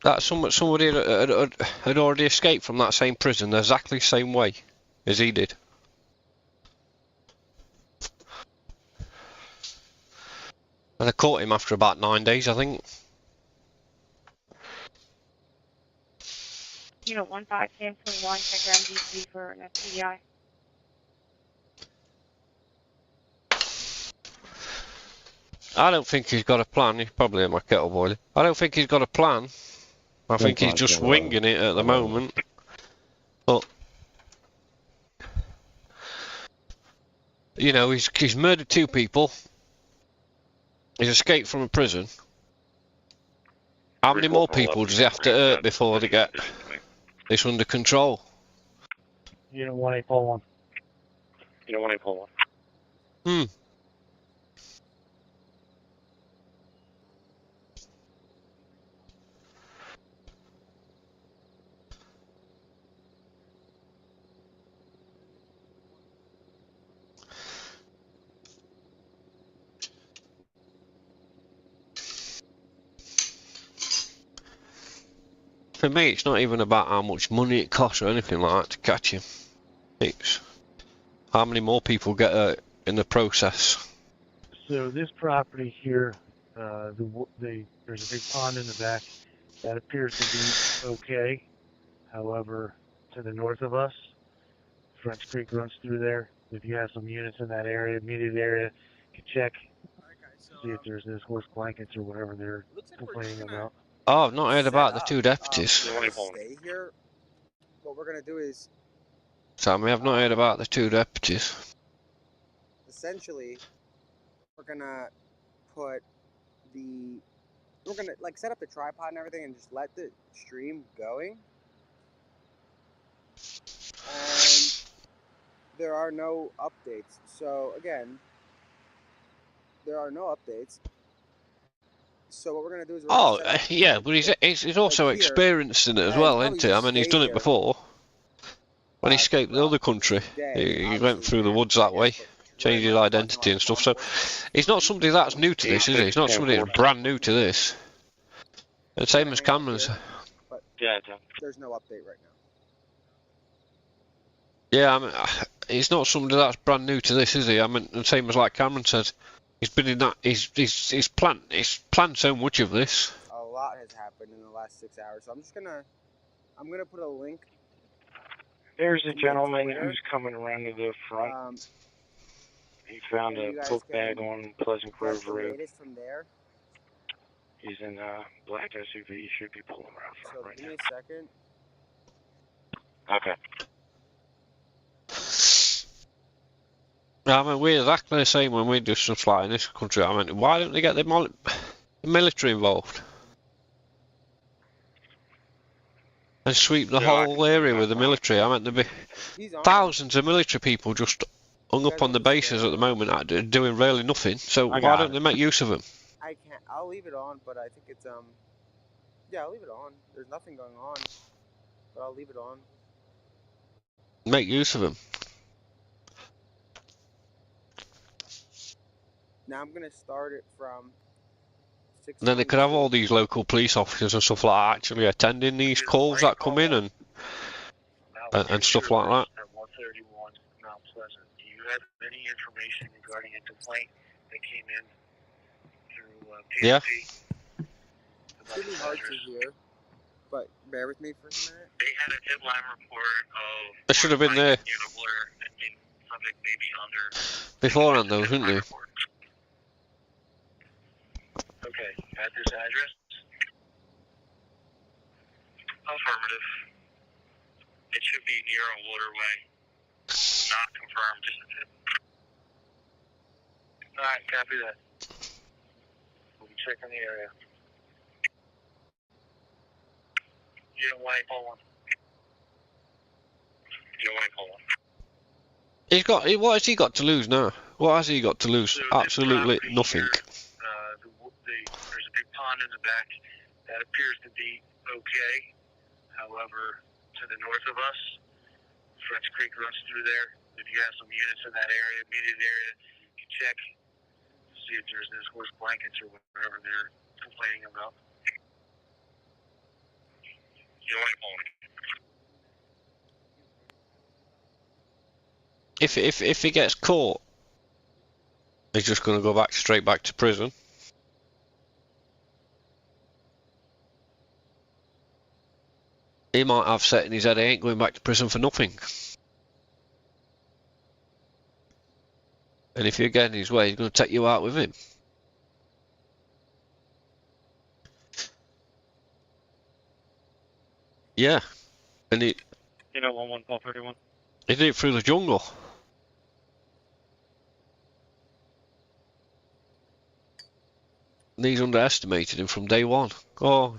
C: that somebody had already escaped from that same prison the exactly same way as he did. And they caught him after about 9 days, I think.
D: Unit 15721, check your MDC for an PDI.
C: I don't think he's got a plan. He's probably in my kettle boiler. I don't think he's got a plan. I think he's just winging it at the moment. But you know, he's murdered 2 people. He's escaped from a prison. How many more people does he have to hurt before they get this under control?
N: Unit 1841.
L: Unit 1841.
C: For me, it's not even about how much money it costs or anything like that to catch him. It's how many more people get hurt in the process.
N: So this property here, there's a big pond in the back. That appears to be okay. However, to the north of us, French Creek runs through there. If you have some units in that area, immediate area, you can check, see if there's this horse blankets or whatever they're complaining about.
C: Oh, I've not heard about the 2 deputies.
A: Stay here. What we're gonna do is
C: Sammy, I've not heard about the 2 deputies.
A: essentially we're gonna like set up the tripod and everything and just let the stream going. And there are no updates. So again, there are no updates. So what we're gonna do is
C: yeah, but he's also experienced in it as well, isn't he? I mean, he's done it before. When he escaped the other country, he went through the woods that way, changed his identity and stuff. So he's not somebody that's new to this, is he? He's not somebody that's brand new to this. The same as Cameron's.
L: Yeah,
A: there's no update right now.
C: Yeah, I mean, he's not somebody that's brand new to this, is he? I mean, the same as like Cameron said. He's been in that. He's planned so much of this.
A: A lot has happened in the last 6 hours. So I'm gonna put a link.
M: There's a gentleman who's coming around to the front. He found a book bag on Pleasant Grove Road.
A: From there.
M: He's in a black SUV. He should be pulling around front right now.
A: Give me a second.
M: Okay.
C: I mean, we're exactly the same when we do stuff like in this country. I mean, why don't they get the military involved? And sweep the whole area with the military. I mean, there'd be thousands of military people just hung up on the bases at the moment, doing really nothing. So why don't they make use of them?
A: I can't. I'll leave it on, but I think it's yeah, I'll leave it on. There's nothing going on, but I'll leave it on.
C: Make use of them.
A: Now I'm gonna start it from.
C: And then they could have all these local police officers and stuff like that actually attending these calls that come in and and stuff like that.
F: At 131 Mount Pleasant. Do you have any information regarding a complaint that came in through PSP?
C: Yeah.
A: It's really hard to hear, but bear with me for a minute.
F: They had a headline report of
C: They should have been there
F: unit order and being subject maybe under
C: beforehand, though, shouldn't they?
F: Okay, at this address? Affirmative. It should be near a waterway. Not confirmed. Alright, copy that. We'll be checking the area. Unit 181. Unit 181.
C: He's got. What has he got to lose now? What has he got to lose?
F: So
C: Absolutely nothing.
F: There's a big pond in the back. That appears to be okay. However, to the north of us, French Creek runs through there. If you have some units in that area, immediate area, you can check to see if there's this horse blankets or whatever they're complaining about. You know what I'm calling?
C: If he gets caught, he's just going to go straight back to prison. He might have set in his head he ain't going back to prison for nothing. And if you get in his way, he's going to take you out with him. Yeah. And he
E: You know, 11231.
C: did it through the jungle. And he's underestimated him from day one. Oh.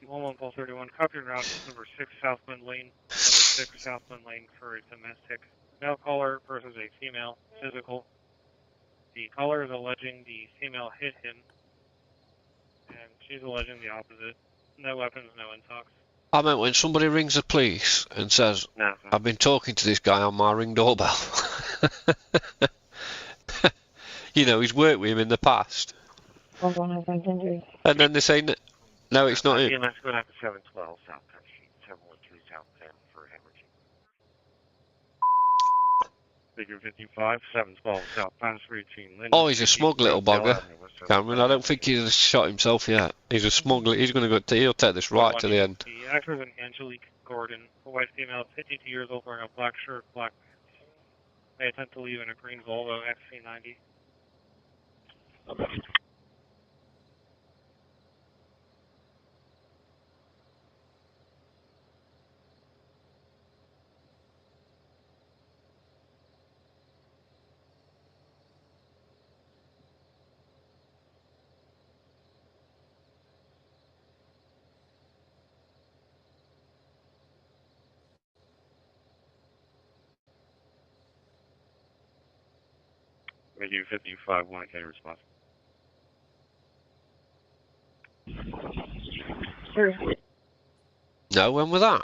E: You 11231. Copy route number 6 Southland Lane. Number 6 Southland Lane for a domestic male caller versus a female physical. The caller is alleging the female hit him, and she's alleging the opposite. No weapons, no intox.
C: I meant when somebody rings the police and says,
E: No.
C: I've been talking to this guy on my Ring doorbell. You know, he's worked with him in the past. And then they say, no, it's not him.
B: Let's go down to 712 South Country, 713 South 10 for hemorrhaging. Figure 55, 712 South Pass 13 Linden.
C: Oh, he's a smug little bugger, Cameron. I don't think he's shot himself yet. He's a smuggler. He's going to go. He'll take this right to the end.
E: The actor is an Angelique Gordon, a white female, 52 years old, wearing a black shirt, black pants. May attempt to leave in a green Volvo XC90.
B: Make 55, 1K response.
D: Sure.
C: No, when was that?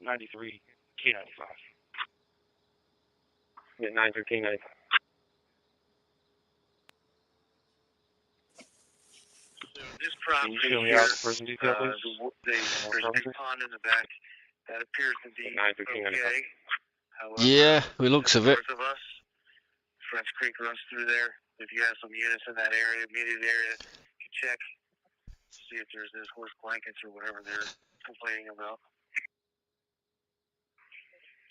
B: '93 K95. Yeah, 913
F: So this property
B: Can you show me
F: here,
B: out the person detail, please?
F: there's a big pond in the back. That appears to be okay. However,
C: Yeah, we looks of it.
F: north of us, French Creek runs through there. If you have some units in that area, immediate area, you can check, see if there's this horse blankets or whatever they're complaining about.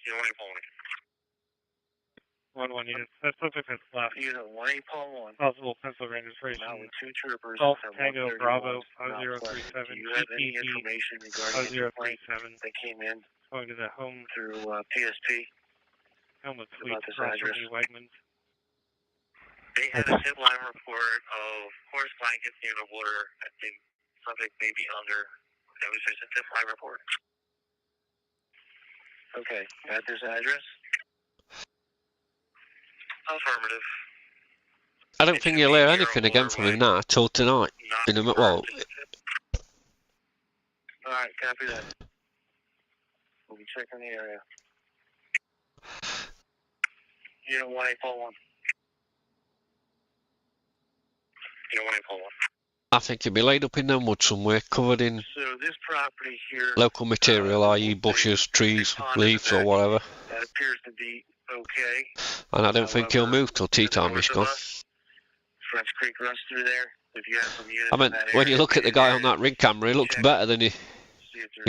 F: You know what I'm calling?
E: 1-1 units. That subject has left.
F: Unit 1, Paul 1.
E: Possible pencil registration.
F: Now with 2 troopers
E: Salt
F: from
E: Tango
F: 131
E: Bravo
F: Mount Pleasant.
E: 5037.
F: Do you have any information regarding the complaint
E: 5037.
F: that came in
E: Going to the home
F: through PSP?
E: Helmet Suite
F: About this
E: across from
F: address?
E: the Wegmans.
F: They had a tip line report of horse blankets near the water. I think subject may be under. That was just a tip line report. Okay, at this address? Affirmative.
C: I don't think you'll hear anything again from him now till tonight. Well,
F: Alright, copy that. We'll be checking the area. Unit 1841. Unit 1841.
C: I think he'll be laid up in the mud somewhere, covered in
F: So this property here,
C: local material, i.e. bushes, trees, leaves or whatever.
F: that appears to be okay.
C: And I don't think he'll move till tea time is gone.
F: French Creek runs through there. If you have some units
C: I mean,
F: in that
C: when
F: area,
C: you look at the guy on that rig camera, he looks better than his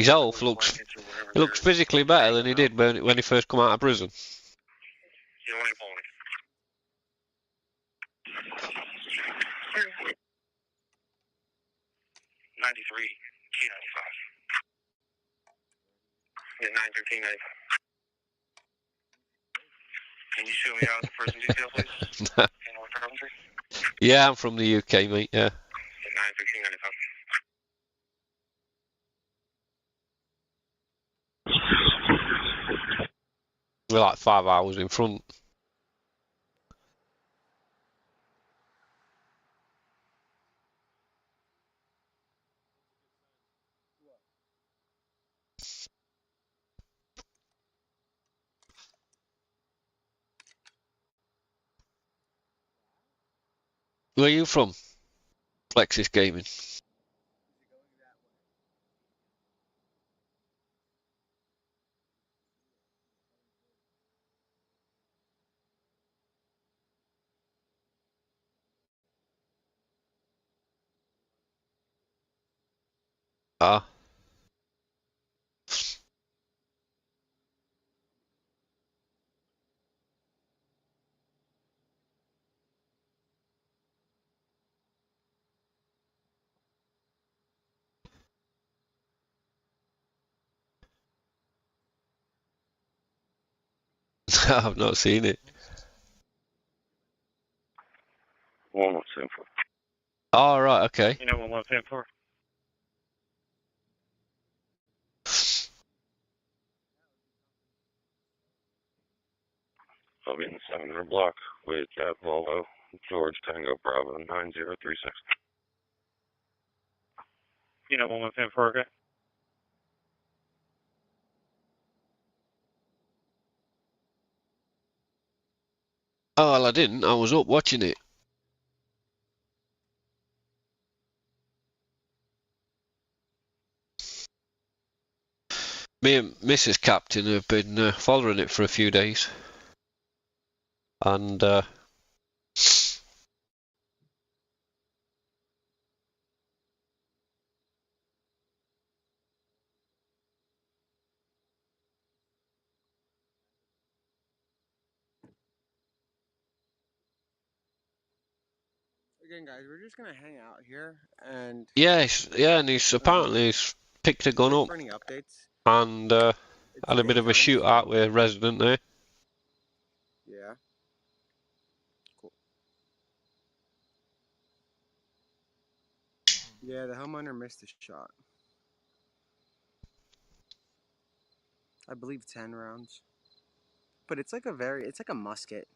C: health looks. He looks physically better than he did when he first come out of prison.
F: You want to 93, T95. Yeah, 91395. Can you show me out the person detail, please?
C: Yeah, I'm from the UK, mate, yeah.
F: 91395.
C: We're like 5 hours in front. Where are you from? Plexus Gaming. Ah. I've not seen it.
F: 1174.
C: Oh, right, okay.
E: You know 1174.
F: I'll be in the 700 block with Volvo, George Tango Bravo 9036.
E: You know 1174, okay?
C: Oh, well, I didn't. I was up watching it. Me and Mrs. Captain have been following it for a few days. And,
A: Again, guys, we're just gonna hang out here and
C: yeah, and he's apparently picked a gun up
A: for any updates.
C: and had a bit of a shootout with a resident there.
A: Yeah. Cool. Yeah, the homeowner missed a shot. I believe 10 rounds. But it's like a musket.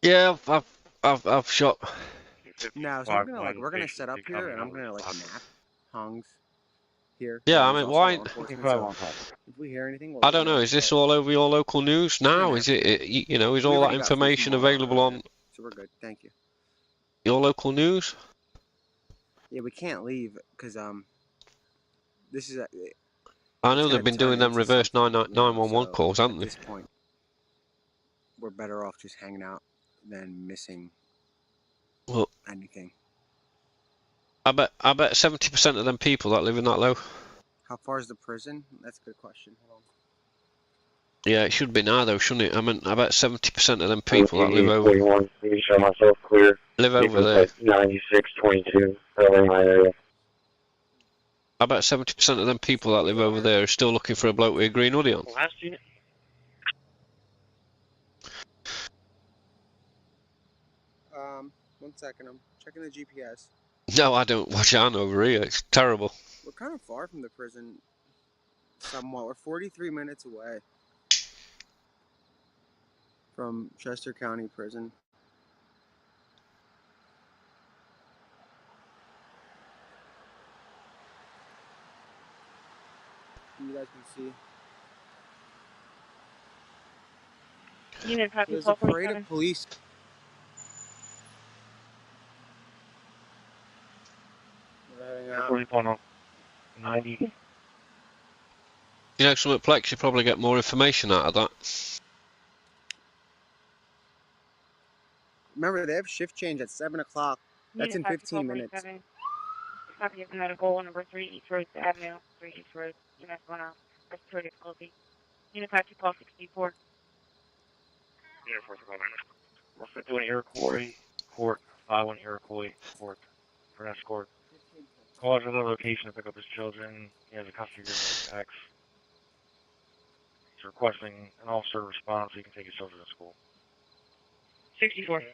C: Yeah, I've shot.
A: Now, so we're gonna set up here, and I'm gonna map Hong's here.
C: Yeah, I mean, why?
A: So if we hear anything,
C: I don't know. Is this all over your local news now? Is it? You know, is all that information available on?
A: So we're good. Thank you.
C: Your local news?
A: Yeah, we can't leave because this is.
C: I know they've been doing them reverse 911 calls, haven't they?
A: At this point, we're better off just hanging out than missing anything.
C: I bet 70% of them people that live in that low.
A: How far is the prison? That's a good question. Hold on.
C: Yeah, it should be now though, shouldn't it? I mean, about 70% of them people that live over
M: 41, let me show myself clear.
C: live over there.
M: 9622, early in my area.
C: About 70% of them people that live over there are still looking for a bloke with a green hoodie on.
K: Last unit.
A: One second, I'm checking the GPS.
C: No, I don't watch on over here. It's terrible.
A: We're kind of far from the prison, somewhat. We're 43 minutes away from Chester County Prison. You guys can see.
D: Unit copy,
A: There's a parade of police.
B: We're heading out. 90.
C: You know, some at Plex, you probably get more information out of that.
A: Remember, they have shift change at 7 o'clock. That's in 15 minutes.
D: Copy of medical number 3 East Road Avenue, 3 East Road, Unit 1 out. Respiratory difficulty. Unit 5 call 64.
B: Unit 4 we're doing Iroquois Court, 51 Iroquois Court for an escort. Call to the location to pick up his children. He has a custody agreement with X. He's requesting an officer response so he can take his children to school.
D: 64.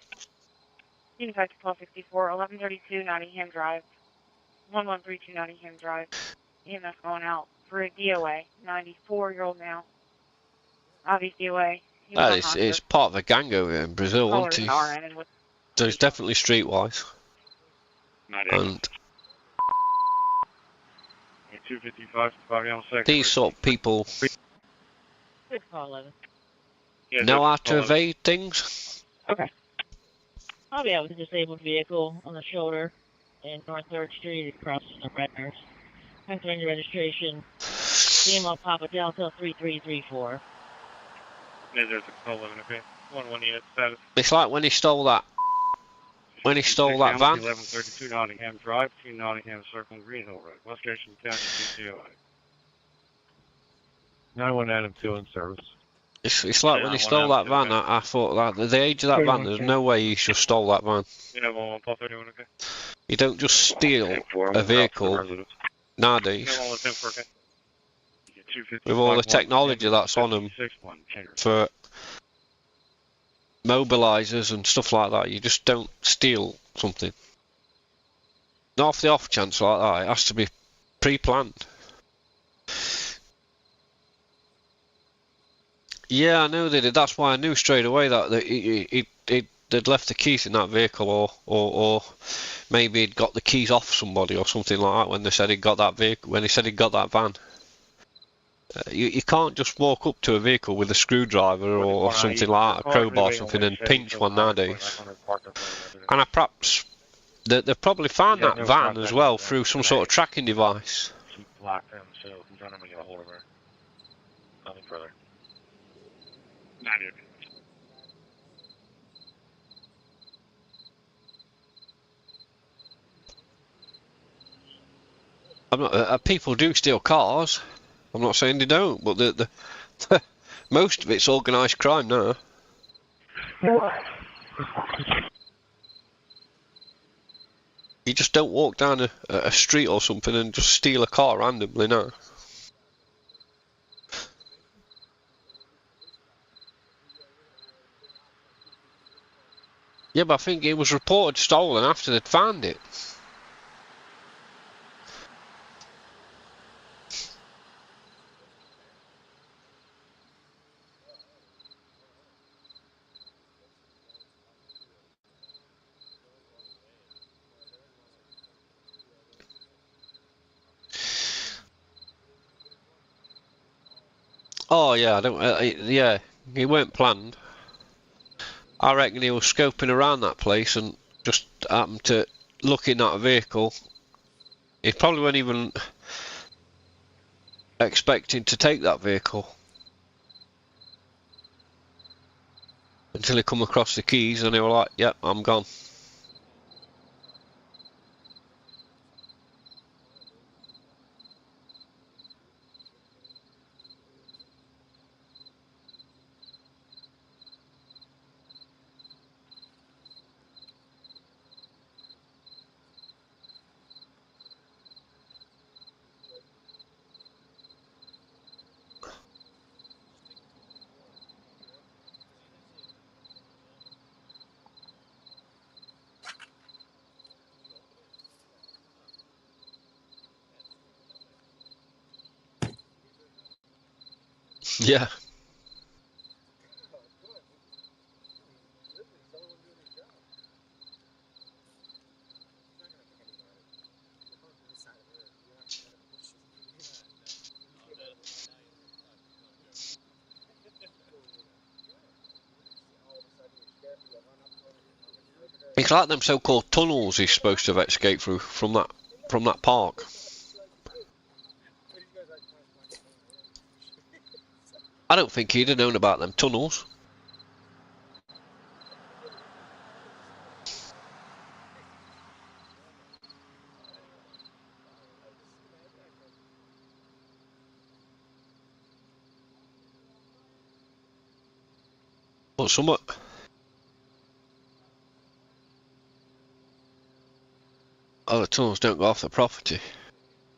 D: Unit 5 call 64, 1132 Nottingham Drive. 1132 Nottingham Drive. EMS going out for a DOA, 94-year-old male. Obvious DOA.
C: It's part of a gang over here in Brazil, isn't he? So it's definitely streetwise. And
B: 255, 5 on second.
C: these sort of people
K: 11.
C: know how to evade things.
K: Okay. I'll be out with a disabled vehicle on the shoulder in North 3rd Street across the Redners. Pennsylvania registration. CML Papa Delta 3334.
B: Yeah, there's a call 11, okay. 1 unit status.
C: It's like when he stole that. When he stole that van.
B: 1132 Nottingham Drive between Nottingham Circle and Green Hill Road. West Station Township PCOI.
N: 91 Adam 2 in service.
C: It's like when he stole that van. I thought that the age of that van, there's no way he should have stole that van.
B: Unit 11 Paul 31, okay.
C: You don't just steal a vehicle nowadays. With all the technology that's on them for mobilizers and stuff like that, you just don't steal something. Not off the off chance like that, it has to be pre-planned. Yeah, I know they did. That's why I knew straight away that they'd left the keys in that vehicle, or maybe he'd got the keys off somebody or something like that when they said he got that vehicle. When he said he got that van. You can't just walk up to a vehicle with a screwdriver or something like that, a crowbar or something, and pinch one nowadays. And perhaps they've probably found that van as well through some sort of tracking device.
B: She blocked him, so he's trying to get a hold of her. Nothing further. Not yet.
C: I'm not. People do steal cars. I'm not saying they don't, but the most of it's organised crime now. You just don't walk down a street or something and just steal a car randomly now. Yeah, but I think it was reported stolen after they'd found it. Oh yeah, I don't. Yeah, it weren't planned. I reckon he was scoping around that place and just happened to look in that vehicle. He probably weren't even expecting to take that vehicle until he come across the keys and they were like, "Yep, I'm gone." Yeah. It's like them so-called tunnels he's supposed to have escaped through from that park. I don't think he'd have known about them tunnels. But somewhat. Oh, the tunnels don't go off the property.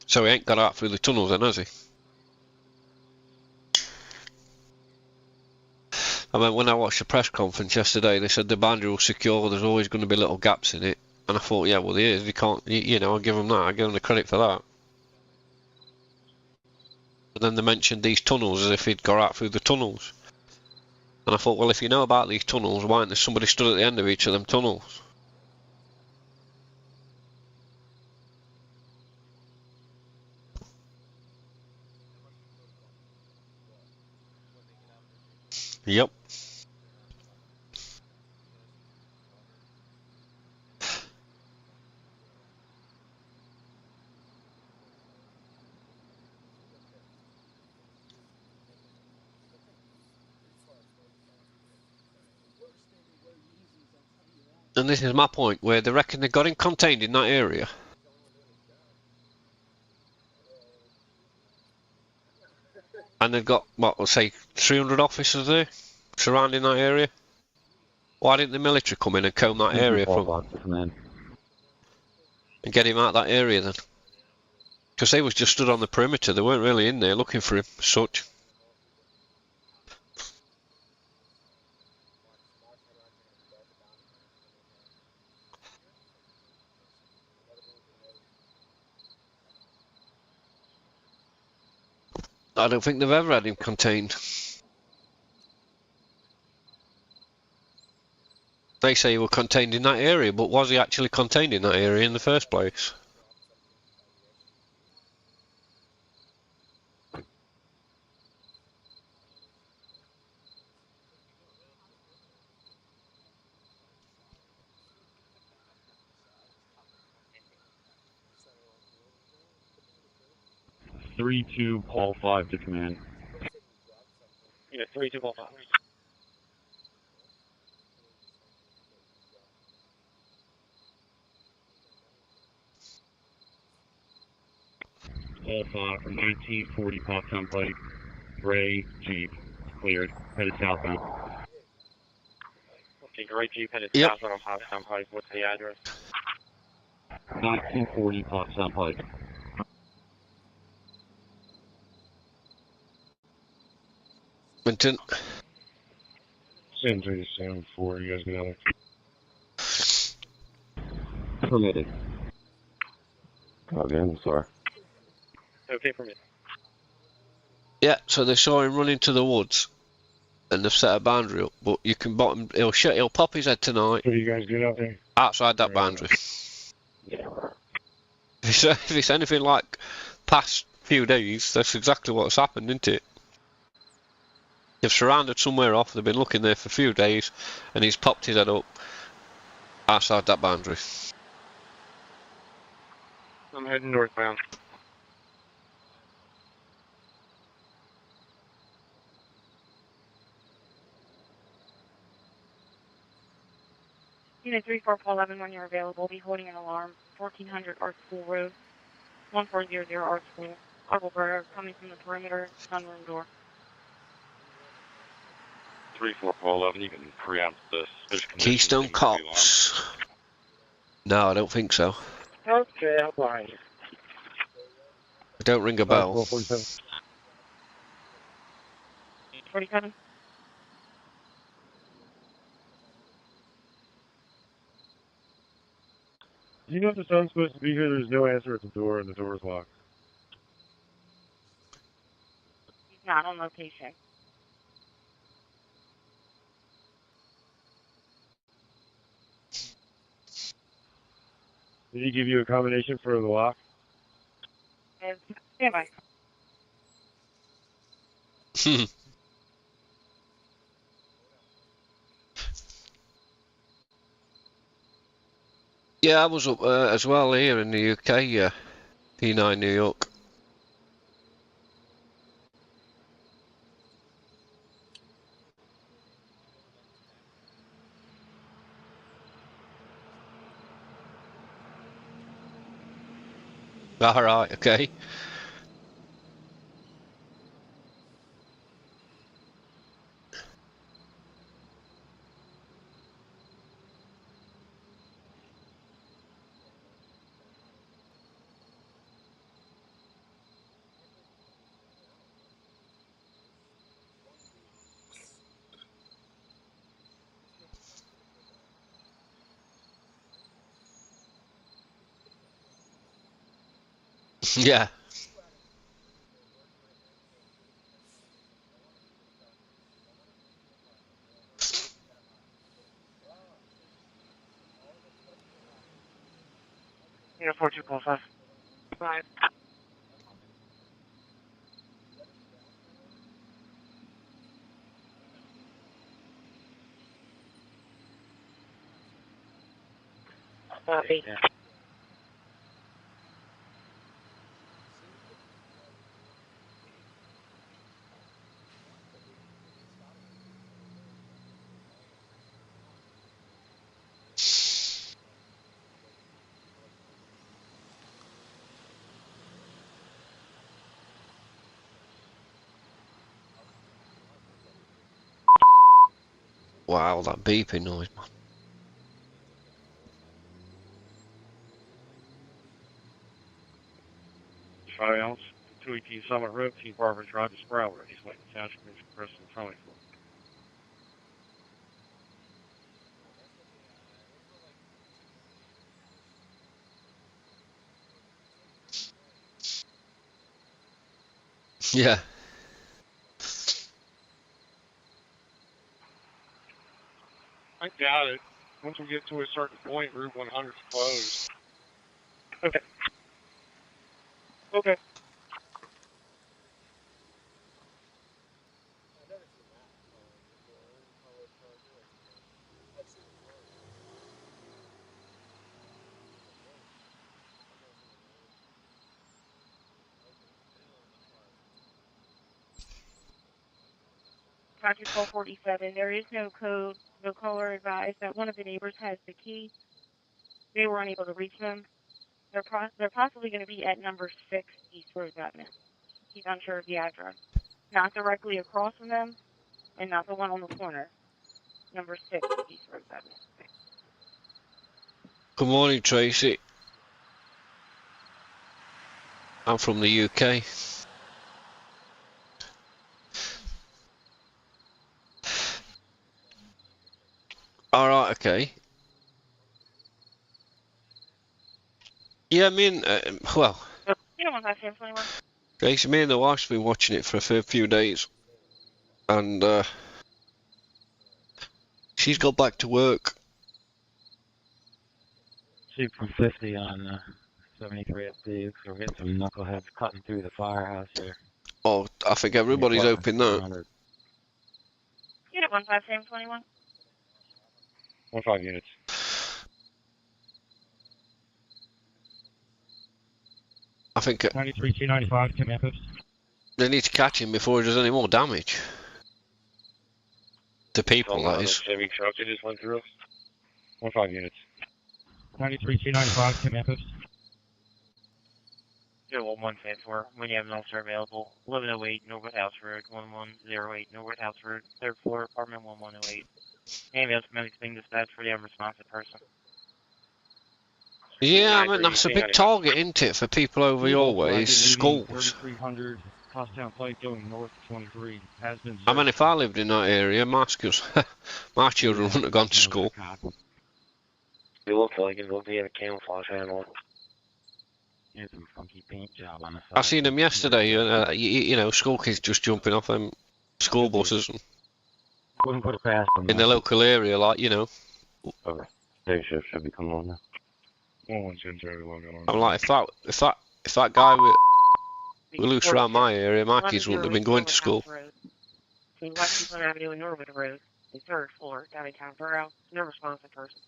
C: So he ain't got out through the tunnels then, has he? I mean, when I watched the press conference yesterday, they said the boundary was secure, there's always going to be little gaps in it. And I thought, yeah, well, there is. You can't, you know, I'll give them that. I'll give them the credit for that. But then they mentioned these tunnels as if he'd got out through the tunnels. And I thought, well, if you know about these tunnels, why isn't there somebody stood at the end of each of them tunnels? Yep. And this is my point, where they reckon they got him contained in that area. And they've got, what, we'll say 300 officers there, surrounding that area. Why didn't the military come in and comb that area from... and get him out of that area then? Because they was just stood on the perimeter, they weren't really in there looking for him, as such. I don't think they've ever had him contained. They say he was contained in that area, but was he actually contained in that area in the first place?
L: Three two Paul 5 to command.
E: Yeah, 3-2 Paul 5.
L: Paul 5 from 1940 Pop Turnpike. Gray Jeep. Cleared. Headed southbound.
E: Okay, gray Jeep headed
C: Yep.
E: southbound on Pottstown Pike. What's the address?
L: 1940 Pottstown Pike.
C: Winton.
L: Same 374. You guys get out there. Permitted. Okay, I'm sorry.
E: Okay for me.
C: Yeah, so they saw him run into the woods, and they've set a boundary up. But you can bottom. He'll pop his head tonight.
L: So you guys get out there?
C: Outside that boundary.
L: Yeah.
C: If it's anything like past few days, that's exactly what's happened, isn't it? They've surrounded somewhere off. They've been looking there for a few days, and he's popped his head up outside that boundary.
E: I'm heading northbound.
D: Unit 34411 when you're available, be holding an alarm, 1400 Art School Road, 1400 Art School. Arbor Burger coming from the perimeter, sunroom door.
L: 3-4 Paul 11, you can preempt the suspicious condition.
C: Keystone Cops. No, I don't think so.
E: Okay, I'll find you.
C: Don't ring a bell.
D: 47.
N: Do you know if the sun's supposed to be here? There's no answer at the door, and the door's locked.
D: He's not on location.
N: Did he give you a combination for the lock?
D: And stand by.
C: Yeah, I was up as well here in the UK, yeah. P9 New York. Alright, okay. Yeah.
E: Yeah, 42.5. 5.
K: Copy.
E: Yeah.
C: Wow, that beeping noise, man.
E: Charlie Ounce, 218 Summit Road, T. Barber Drive to Sprout, East White Township, Preston, Charlie.
C: Yeah.
N: I doubt it. Once we get to a certain point, Route 100 is closed.
E: Okay. Okay.
D: Project 1247. There is no code. The caller advised that one of the neighbors has the key. They were unable to reach them. They're possibly going to be at number 6 East Rose Avenue. He's unsure of the address. Not directly across from them, and not the one on the corner. Number 6 East Rose Avenue.
C: Good morning, Tracy. I'm from the UK. Alright, okay. Yeah, me and, well,
D: You don't want that same 21?
C: Tracy, me and the wife's been watching it for a fair few days. And, she's got back to work.
L: Shoot from 50 on 73 FD. So we're getting some knuckleheads cutting through the firehouse here.
C: Oh, I think everybody's hoping that.
D: You don't want that same 21?
L: 5 units.
C: I think
L: 93 295 to Memphis.
C: they need to catch him before he does any more damage. To people, that is.
L: Chevy truck that just went through. 5 units. 93 295 to Memphis.
E: Yeah, 1110 when you have an officer available. 1108 Norwood House Road, 1108 Norwood House Road, 3rd floor, apartment 1108. Ambulance medics being dispatched for the unresponsive person.
C: Yeah, I mean, that's a big target, isn't it, for people over your way, is schools.
L: 3300 Crosstown Pike going north 23 has been.
C: I mean, if I lived in that area, my children wouldn't have gone to school.
L: It looks like it will be in a camouflage handle. Here's some funky paint job on the side.
C: I seen them yesterday, you know, school kids just jumping off them school buses and
L: Wouldn't put it past them.
C: in the local area, like, you know.
L: Okay. Day shift should be coming on now.
C: I'm like, if that guy were loose around my area, my kids wouldn't have been going to school.
D: Between West Cleveland Avenue and Norwood Road, the third floor, downtown Borough. No responsive person.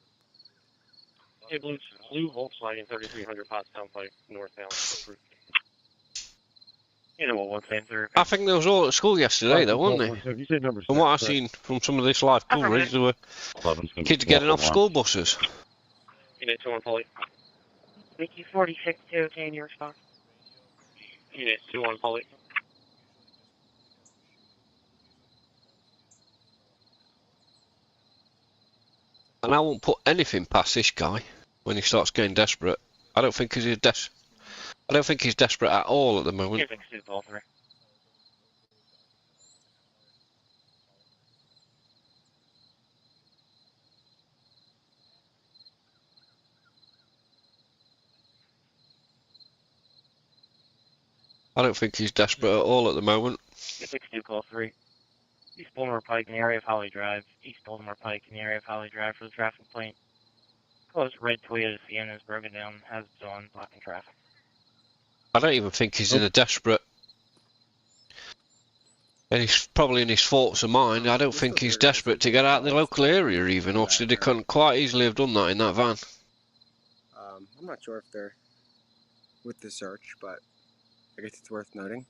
B: Hey, blue Volkswagen 3300 Pottstown Pike, northbound.
C: I think they was all at school yesterday, though, weren't they? From what I've seen from some of this live coverage, there were kids getting off school buses.
B: Unit 21 Polly.
D: Mickey 46 to obtain your response.
B: Unit 21 Polly.
C: And I won't put anything past this guy when he starts getting desperate. I don't think he's desperate at all at the moment. I don't think he's desperate at all at the moment.
D: 62 call 3. East Baltimore Pike in the area of Holly Drive. East Baltimore Pike in the area of Holly Drive for the traffic complaint. Close red Toyota Sienna is broken down, has its on, blocking traffic.
C: I don't even think he's in a desperate. And he's probably in his thoughts of mind. I don't think he's desperate to get out of the local area even. Obviously, they couldn't quite easily have done that in that van.
A: I'm not sure if they're with the search, but I guess it's worth noting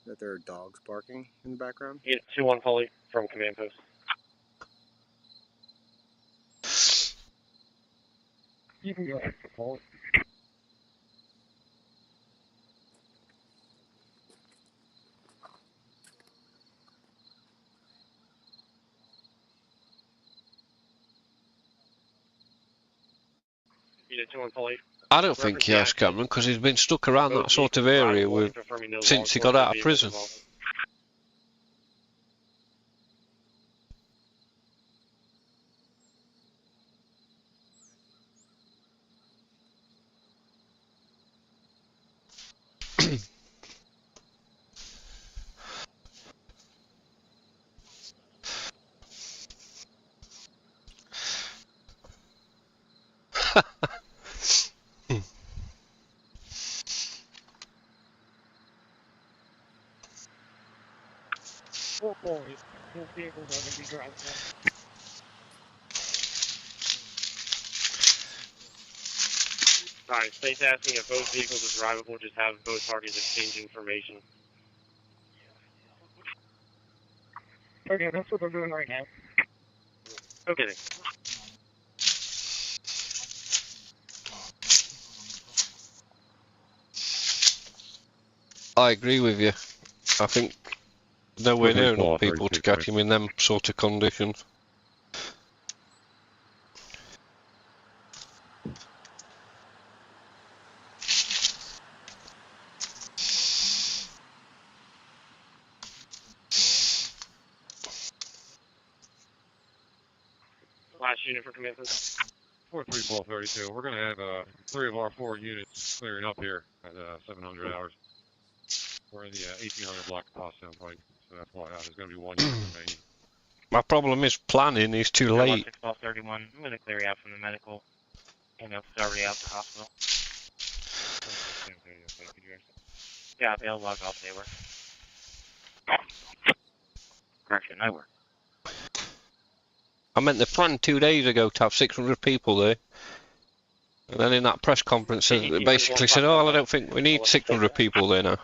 A: that there are dogs barking in the background.
B: Unit 21 Polly from command post.
D: You can go extra Polly.
B: Unit 21 Polly.
C: I don't think he has, Cameron, because he's been stuck around that sort of area since he got out of prison.
B: Alright, state's asking if both vehicles are drivable, just have both parties exchange information.
K: Okay, that's what they're doing right now.
B: Okay.
C: I agree with you. I think nowhere near enough people to catch him in them sort of conditions.
B: Last unit for command post.
L: 43432. We're going to have 3 of our 4 units clearing up here at 700 hours. We're in the 1800 block of Pottstown Pike, so that's why there's going to be 1 unit remaining.
C: My problem is planning is too late.
D: 1231. I'm going to clear you out from the medical. And it's already out the hospital. Yeah, they'll log off. They were. Correction, I work.
C: I meant they planned 2 days ago to have 600 people there. And then in that press conference, they basically said, oh, well, I don't think we need 600 people there now.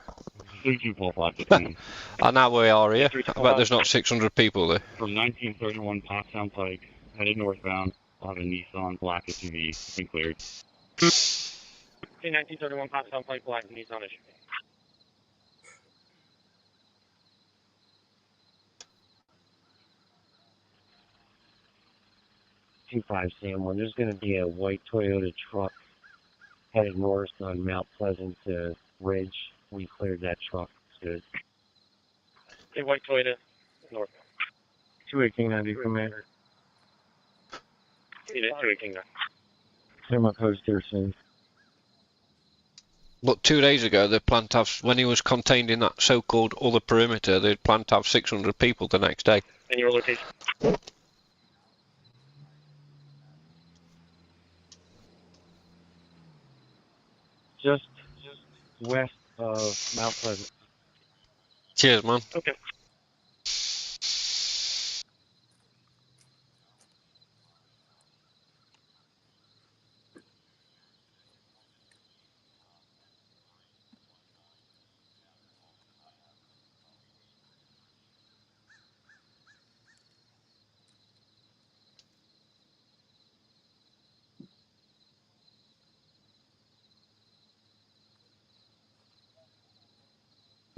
C: And now we are here. I bet there's not 600 people there.
L: From 1931 Pottstown Pike, headed northbound, I'll have a Nissan black SUV, been cleared.
B: 1931 Pottstown Pike, black Nissan SUV.
L: 25 Sam 1. There's going to be a white Toyota truck headed north on Mount Pleasant Ridge. We cleared that truck. It's good.
B: A white Toyota north.
L: 21890 Commander.
B: 21890.
L: Clear my post here soon.
C: But 2 days ago, they planned to have, when he was contained in that so-called other perimeter, they planned to have 600 people the next day.
B: And your location?
L: just west of Mount Pleasant.
C: Cheers, man.
E: Okay.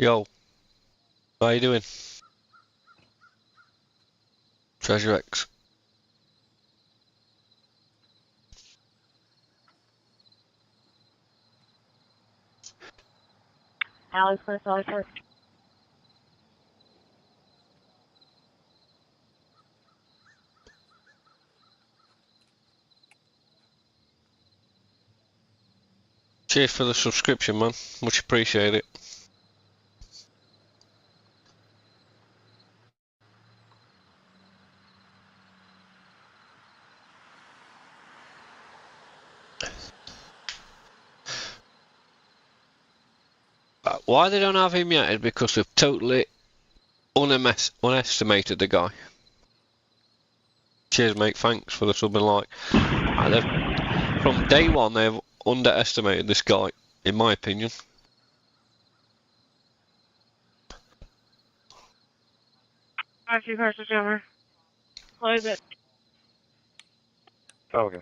C: Yo. How you doing? Treasure X.
K: Alex, first officer.
C: Cheers for the subscription, man. Much appreciate it. Why they don't have him yet is because they've totally underestimated the guy. Cheers, mate. Thanks for the sub and like. From day one, they've underestimated this guy, in my opinion.
K: Alright, you cars switch over. Close it.
L: Okay.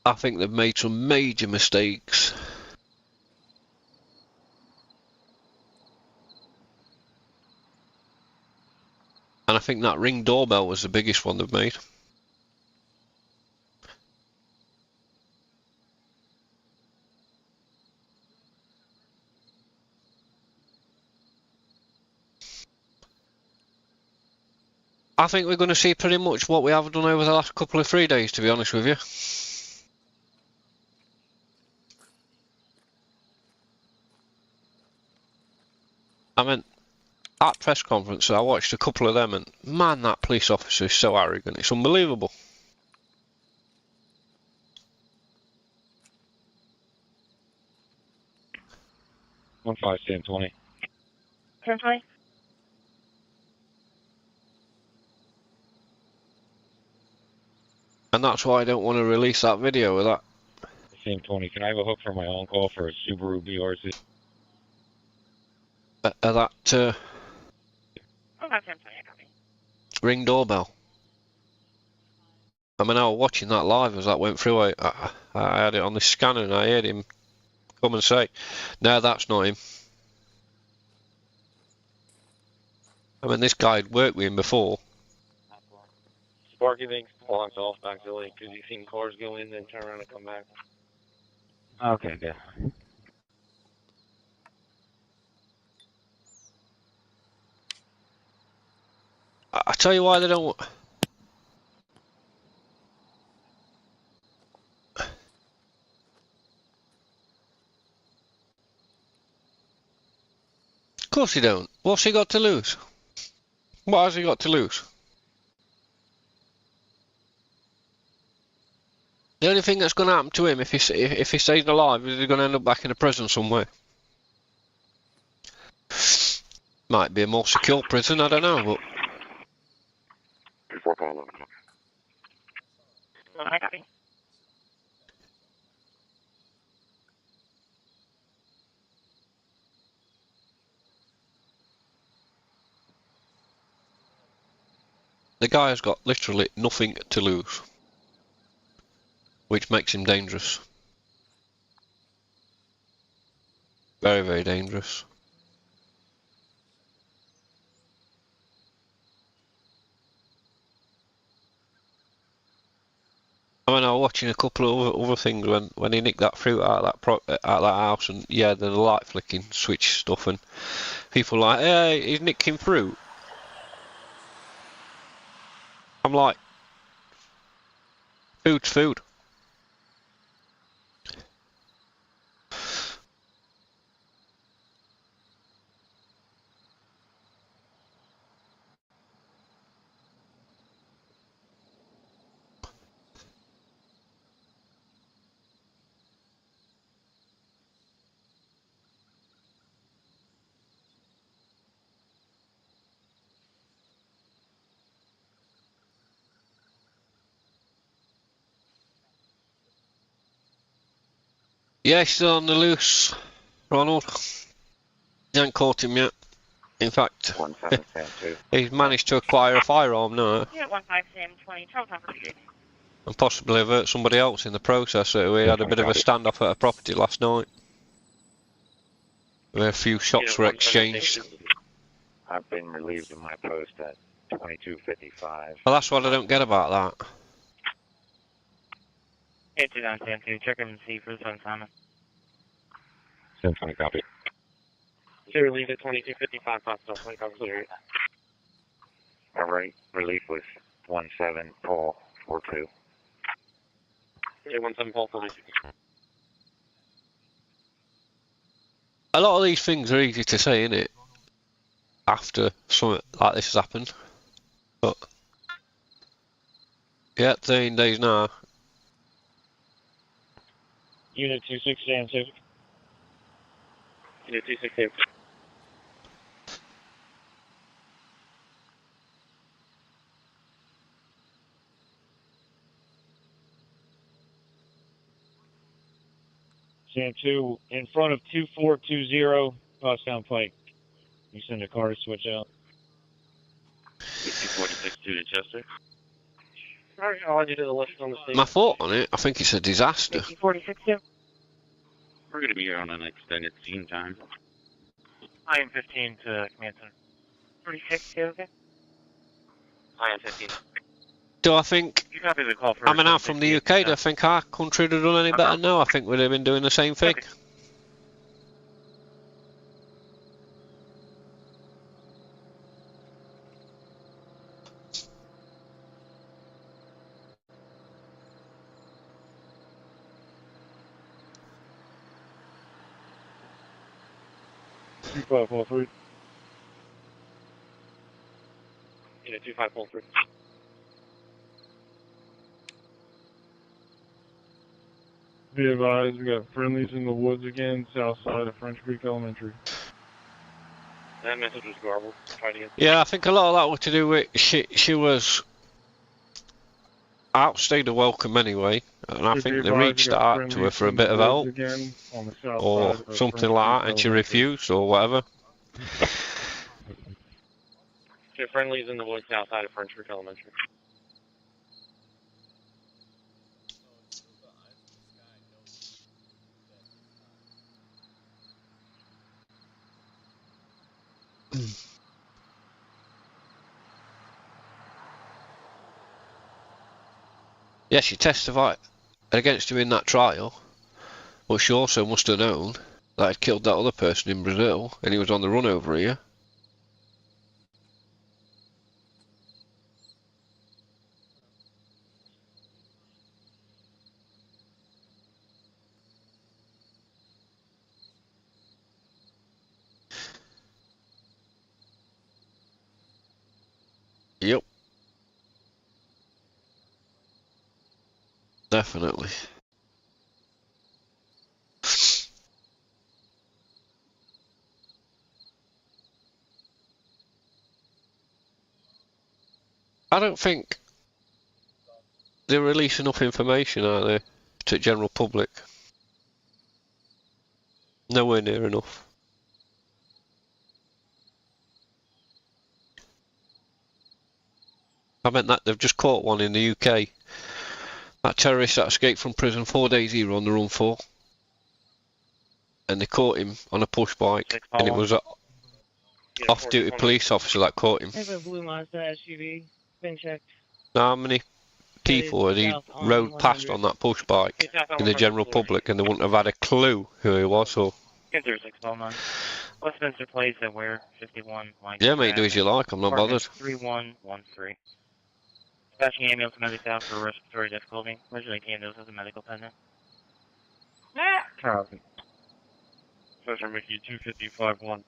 C: I think they've made some major mistakes. And I think that Ring doorbell was the biggest one they've made. I think we're going to see pretty much what we have done over the last couple of 3 days, to be honest with you. I mean, at press conference, I watched a couple of them, and man, that police officer is so arrogant. It's unbelievable.
L: One 5 10-20.
K: 10-20.
C: And that's why I don't want to release that video of that.
L: Same 20. Can I have a hook for my on-call for a Subaru BRZ?
C: That
K: Oh, about 10-20, copy.
C: Ring doorbell. I mean, I was watching that live as that went through. I had it on the scanner and I heard him come and say, no, that's not him. I mean, this guy had worked with him before.
L: Sparky thinks belongs off back to Lake because he's seen cars go in, then turn around and come back. Okay, good.
C: I tell you why they don't. Of course he don't. What's he got to lose? What has he got to lose? The only thing that's going to happen to him if he stays alive is he's going to end up back in a prison somewhere. Might be a more secure prison, I don't know, but...
L: Before Paul 11 o'clock.
K: I copy.
C: The guy has got literally nothing to lose, which makes him dangerous. Very, very dangerous. I mean, I was watching a couple of other things when he nicked that fruit out of that house, and yeah, the light flicking switch stuff, and people like, hey, he's nicking fruit. I'm like, food's food. Yeah, he's still on the loose, Ronald. You haven't caught him yet. In fact, he's managed to acquire a firearm now.
D: Yeah, 15 Sam 20, Charles Street.
C: And possibly avert somebody else in the process. So we had a bit of a standoff at a property last night, where a few shots were exchanged.
L: I've been relieved of my post at 22:55.
C: Well, that's what I don't get about that.
E: 829 Sam 2, check in and see for the Sun Simon.
L: 1020 copy.
E: So relieved at 22:55, possible 20 copy.
L: Alright, relief was 17 Paul 42.
E: Yeah, 17 Paul 42.
C: A lot of these things are easy to say, innit? After something like this has happened. But yeah, 13 days now.
E: Unit 26 Sam 2. Unit 26 Sam 2. Sam 2, in front of 2420, Pottstown Pike. You send a car to switch out.
L: 246 to Chester.
E: Alright, I'll add you to the list on the station.
C: My thought on it, I think it's a disaster.
D: 46 Sam.
L: We're going to be here on an extended scene time.
E: I am 15 to Command Center.
D: 46 okay?
E: I am 15.
C: Do I think,
E: You copy the call for
C: I mean, I'm from the UK, do I think our country would have done any better? No, I think we'd have been doing the same thing.
E: Okay. Two 2543. Yeah, 2543. Be advised, we got friendlies in the woods again, south side of French Creek Elementary. That message was garbled. Try to get.
C: Yeah, I think a lot of that was to do with she was outstayed a welcome anyway, and I think they reached out to her for a bit of help, or something like that, and she refused, or whatever.
E: Okay, friendlies in the woods outside of French Creek Elementary.
C: Yeah, she testified against him in that trial, but she also must have known that he'd killed that other person in Brazil, and he was on the run over here. Yep. Definitely. I don't think they release enough information, are they, to the general public? Nowhere near enough. I meant that they've just caught one in the UK. That terrorist that escaped from prison 4 days he was on the run for. And they caught him on a push bike, and it was an off-duty police officer that caught him.
K: I have a blue Mazda SUV. Been checked.
C: Now, how many people had he rode past on that push bike in the general public, and they wouldn't have had a clue who he was? Or
E: 619. Westminster Place at where 51.
C: yeah, mate, do as you like. I'm not bothered.
E: 3113. Dispatching ambulance to Medic South for respiratory difficulty. Originally came to us as a medical pendant. Copy. Special Mickey 2551.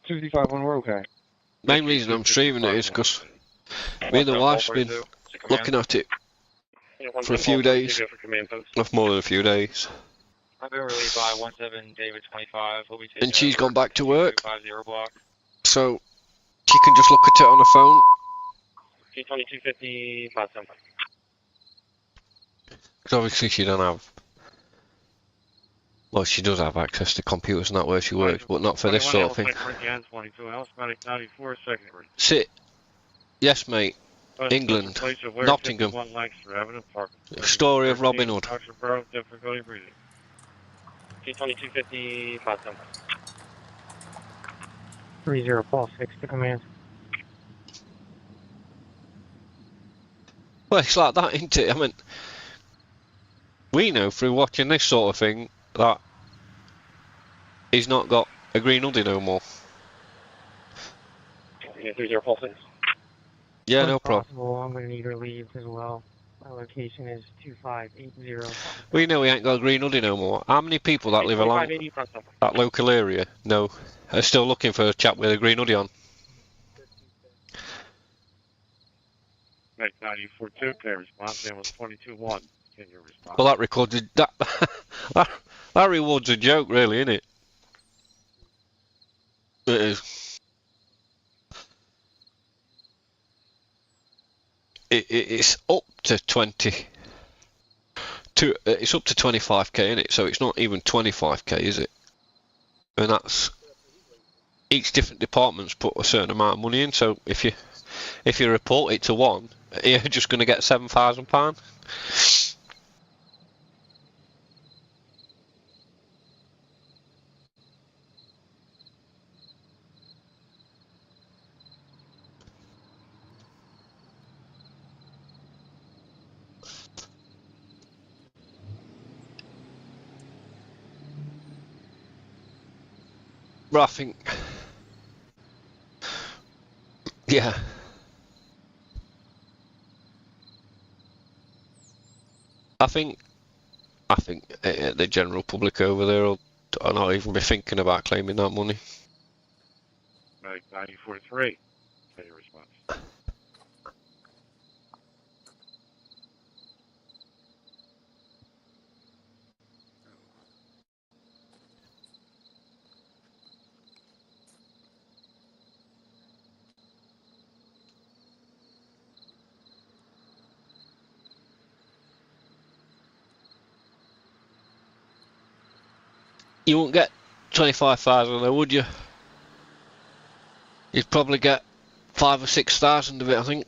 E: 2551, we're okay.
C: Main reason I'm streaming it is because me and the wife's been looking at it for a few days. Of more than a few days.
E: I've been relieved by 17 David 25.
C: And she's gone back to work,
E: 50 block.
C: so she can just look at it on her phone.
E: 2250 Potsdam.
C: Because obviously she don't have Well, she does have access to computers and that where she works, but not for this sort of thing.
E: 22 Alphabetic 94 secondary.
C: Sit. Yes, mate. England. Nottingham. Story of Robin Hood.
E: Difficulty breathing. T2250, 510.
N: 3046 to command.
C: Well, it's like that, isn't it? I mean, we know through watching this sort of thing that he's not got a green hoodie no more.
E: Yeah, 3046.
C: Yeah, no problem.
N: Possible, I'm going to need her leave as well. My location is 2580.
C: We know he ain't got a green hoodie no more. How many people that live along that local area are still looking for a chap with a green hoodie on?
E: Right, 94.2, okay, response time was 22.1. Can you respond?
C: Well, that recorded that that reward's a joke, really, isn't it? It is. It's up to 20. It's up to 25k, isn't it? So it's not even 25k, is it? And that's each different department's put a certain amount of money in. So if you report it to one, you're just going to get £7,000. But I think, yeah. I think the general public over there will not even be thinking about claiming that money.
E: Right, 94.3. Okay, your response.
C: You won't get 25,000 though, would you? You'd probably get 5,000 or 6,000 of it, I think.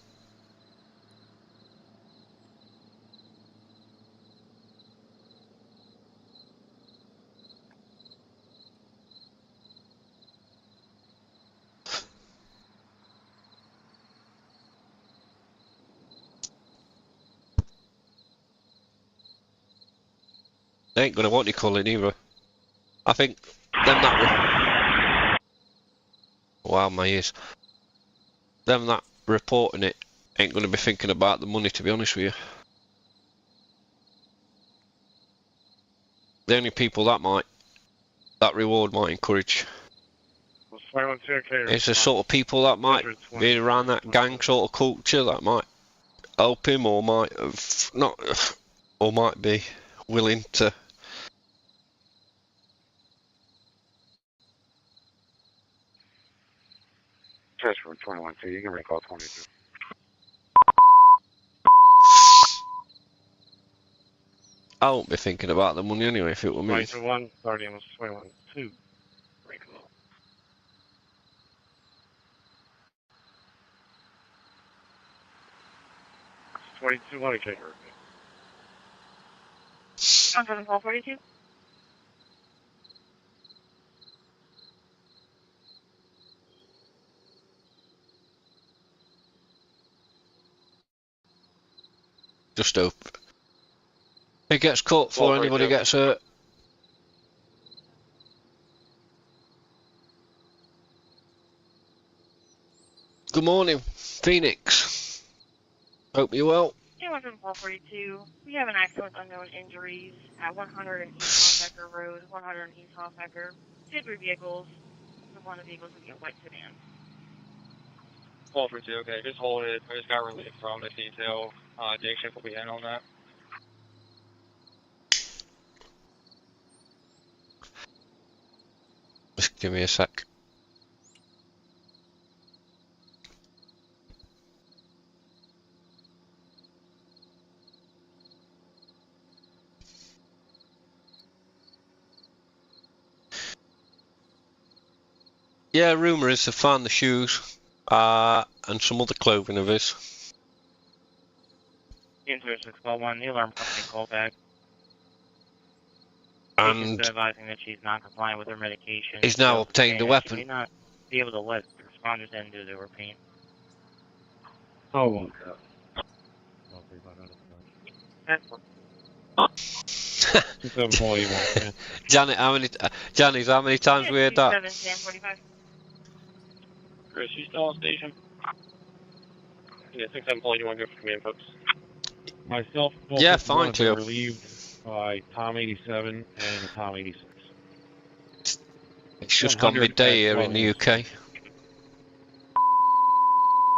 C: They ain't gonna want you calling either. I think them that wow, my ears. Them that reporting it ain't gonna be thinking about the money, to be honest with you. The only people that reward might encourage is the sort of people that might be around that gang sort of culture that might help him or might have not, or might be willing to.
L: Test for 21, so you can recall 22.
C: I won't be thinking about the money anyway if it were me.
E: 21, 30 was 21.2. Recall. It's 22, what okay, your
D: On 1242.
C: Just hope it gets caught before anybody gets hurt. Good morning, Phoenix. Hope you're well.
D: Yeah, 1242. We have an accident with unknown injuries at 100 East Hofecker Road, 100 East Hofecker. 2 vehicles. One of the vehicles would be a white sedan.
O: 1242, okay, just hold it. I just got relief from the detail. Day shift will be in on that.
C: Just give me a sec. Yeah, rumour is to find the shoes, and some other clothing of his.
E: Into 611, the alarm company called back.
C: And
E: Patient's advising that she's not compliant with her medication.
C: he's now obtained a weapon.
E: She may not be able to let the responders in due to her pain.
L: Oh, my God.
C: Janet, Janice, how many times we heard that?
O: Chris, you still on station? Yeah, 67 you want to go for command, folks?
N: Myself,
C: yeah, fine,
N: have been relieved by Tom 87 and Tom 86.
C: It's just gone midday here in the UK.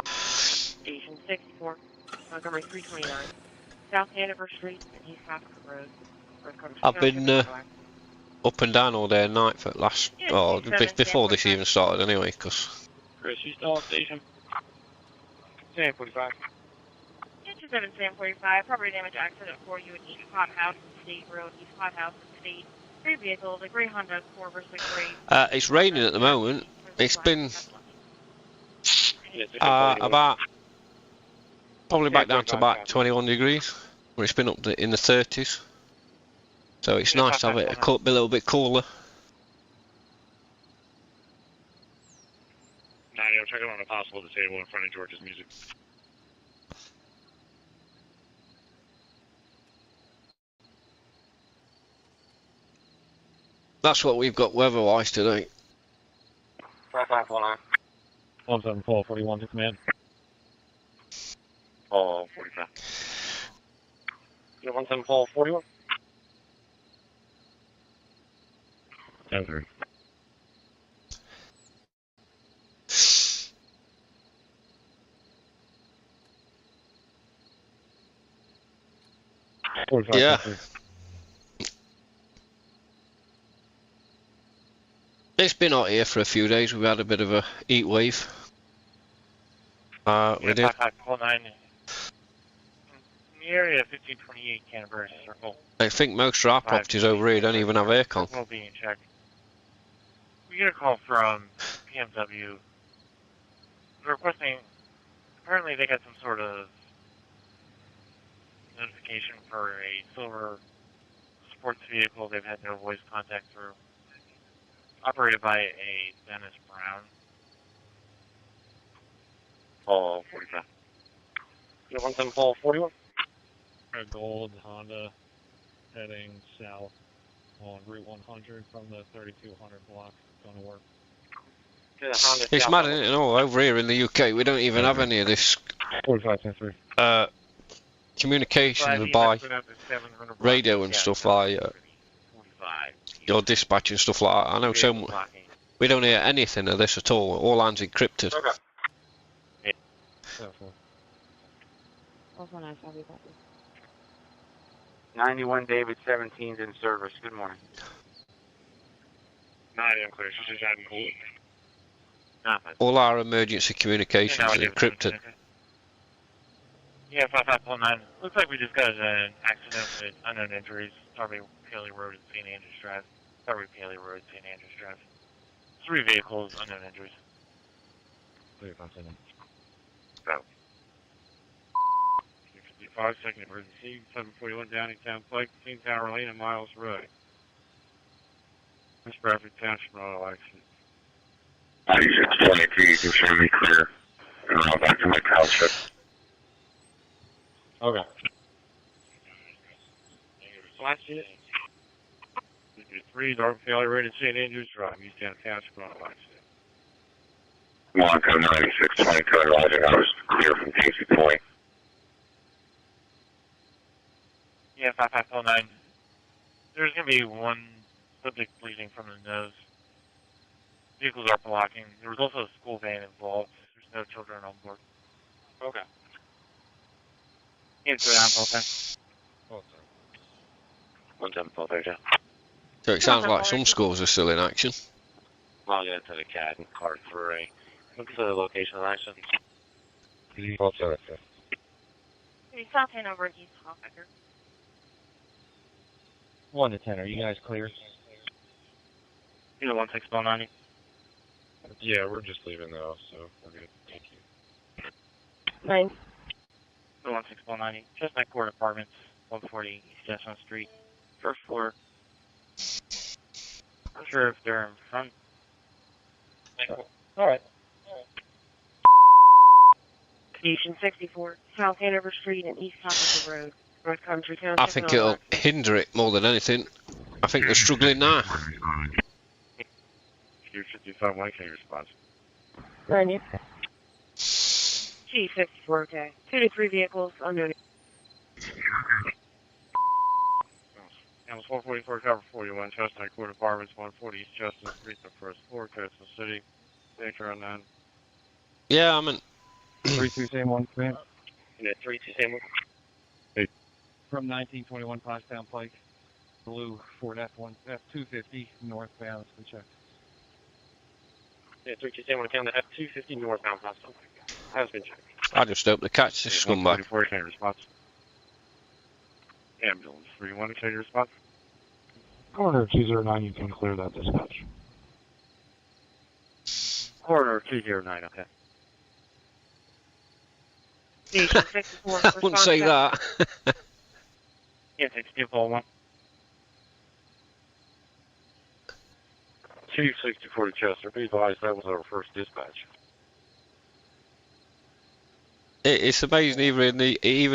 D: Station 64, Montgomery 329, South Hanover Street and East Africa Road.
C: I've been up and down all day and night for last, before this even started anyway, because...
O: Chris, you still on station? Sam 45.
D: Station 7, Sam 45, property damage accident for you at East Pot House and State Road, East Pot House and State. 3 vehicles, a gray Honda Accord versus a gray...
C: it's raining at the moment. It's been... about... Probably back down to about 21 degrees, where it's been up in the 30s. So it's nice to have it a little bit cooler.
B: I'm checking on a possible disable in front of George's music.
C: That's what we've got weather-wise today.
O: 5549.
N: 17441 to command.
O: 45. Yeah, 17441.
B: 10-3.
C: Yeah. It's been hot here for a few days. We've had a bit of a heat wave. We did.
E: 5549. In the area 1528 Canterbury Circle.
C: I think most of our properties over here don't even have aircon.
E: Will be in check. We get a call from PMW. They're requesting. Apparently, they got some sort of notification for a silver sports vehicle they've had no voice contact through. Operated by a Dennis Brown.
O: 45. Yeah, 17441.
N: A gold Honda heading south on Route 100 from the 3200 block. Going to work.
C: It's mad, isn't it? No, over here in the UK, we don't even have any of this
N: 45-10-3.
C: communication by radio and stuff like your dispatch and stuff like that. I know so much. We don't hear anything of this at all. All lines encrypted.
O: Okay. 91 David 17's in service. Good morning.
B: 90, I'm clear. She's just having cool.
C: All our emergency communications are encrypted.
E: Yeah, 5549. Looks like we just got an accident with unknown injuries. Darby Paley Road and St. Andrews Drive. Darby Paley Road, St. Andrews Drive. 3 vehicles, unknown injuries.
N: 35-10.
B: Go.
N: 55 second emergency. 741 Downingtown Pike, Teen Tower Lane and Miles Road. West Bradford Township Auto accident.
B: 9623, you can show me clear. And I'll back to my township.
N: Okay.
O: Last unit.
N: 3 Darby Paley Road and St. Andrews Drive, Easttown Township Auto accident.
B: Monaco 9622, advising I was clear from Casey Point.
E: Yeah, 5549. There's going to be one subject bleeding from the nose. Vehicles are blocking. There was also a school van involved. There's no children on board.
O: Okay.
E: Can't go down, okay.
O: 17430.
C: So it sounds like some schools are still in action.
O: Log into the CAD and car 3. Look for the location of action.
D: Hey, South Hanover and East Hofbecker.
N: 1 to 10, are you guys clear?
E: You know, 1690.
L: Yeah, we're just leaving though, so we're good. Thank you.
D: 9.
E: 16190. Chestnut Court Apartments, 140 East Chestnut Street. First floor. Not sure if they're in front.
O: Alright.
D: Station 64, South Hanover Street and East Hopkinton Road, North Country Township.
C: I think it'll hinder it more than anything. I think they're struggling now.
B: Q55, when can you respond?
D: 90. G64, okay. 2 to 3 vehicles, unknown.
E: Animals 144, cover 41, Chestnut Court Apartments, 140 East Chestnut Street, the first floor, Coastal City. Nature unknown.
C: Yeah, I'm in.
O: 32 same one, man.
F: Yeah, 32 same one.
O: Hey. From 1921 Pottstown Pike, blue Ford F250 northbound. It's been checked.
F: Yeah, 32 same one, count the F250 northbound Pottstown Pike. Has been checked.
C: I just hope to catch this scumbag.
B: 144, can you respond? Ambulance 31, can you respond?
N: Corner 209, you can clear that dispatch.
E: Corridor 209, okay.
D: Station 64,
C: I wouldn't say that.
E: Yeah, 64-1.
L: Chief 64 to Chester, be advised that was our first dispatch.
C: It's amazing, even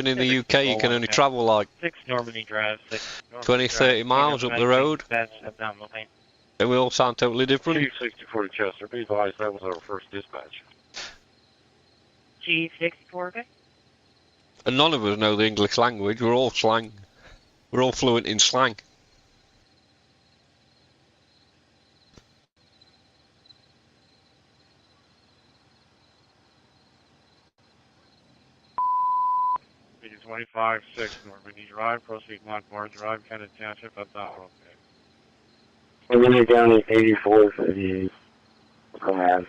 C: in the UK, you can only travel like
E: 6 Normandy Drive,
C: 20, 30 miles up the road. And we all sound totally different.
L: Chief 64 to Chester, be advised that was our first dispatch.
D: G64, okay.
C: And none of us know the English language. We're all slang. We're all fluent in slang.
E: Meeting 25-6 Normandy Drive, proceed Montmore Drive, Kennett Township, that's not okay.
L: Virginia County 8458. Go ahead.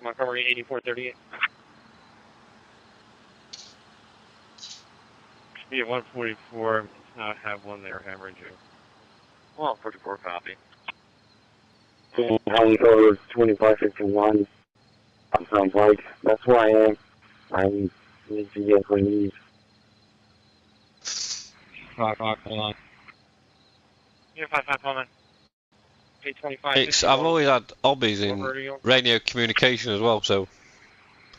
F: Montgomery 8438.
E: Yeah, 144, not have one there, hemorrhaging.
F: Well, 44 copy.
L: County code 2551. Sounds like that's where I am. I need to get relief.
O: Hold on.
F: Yeah, 55
C: It's I've always had hobbies in radio communication as well, so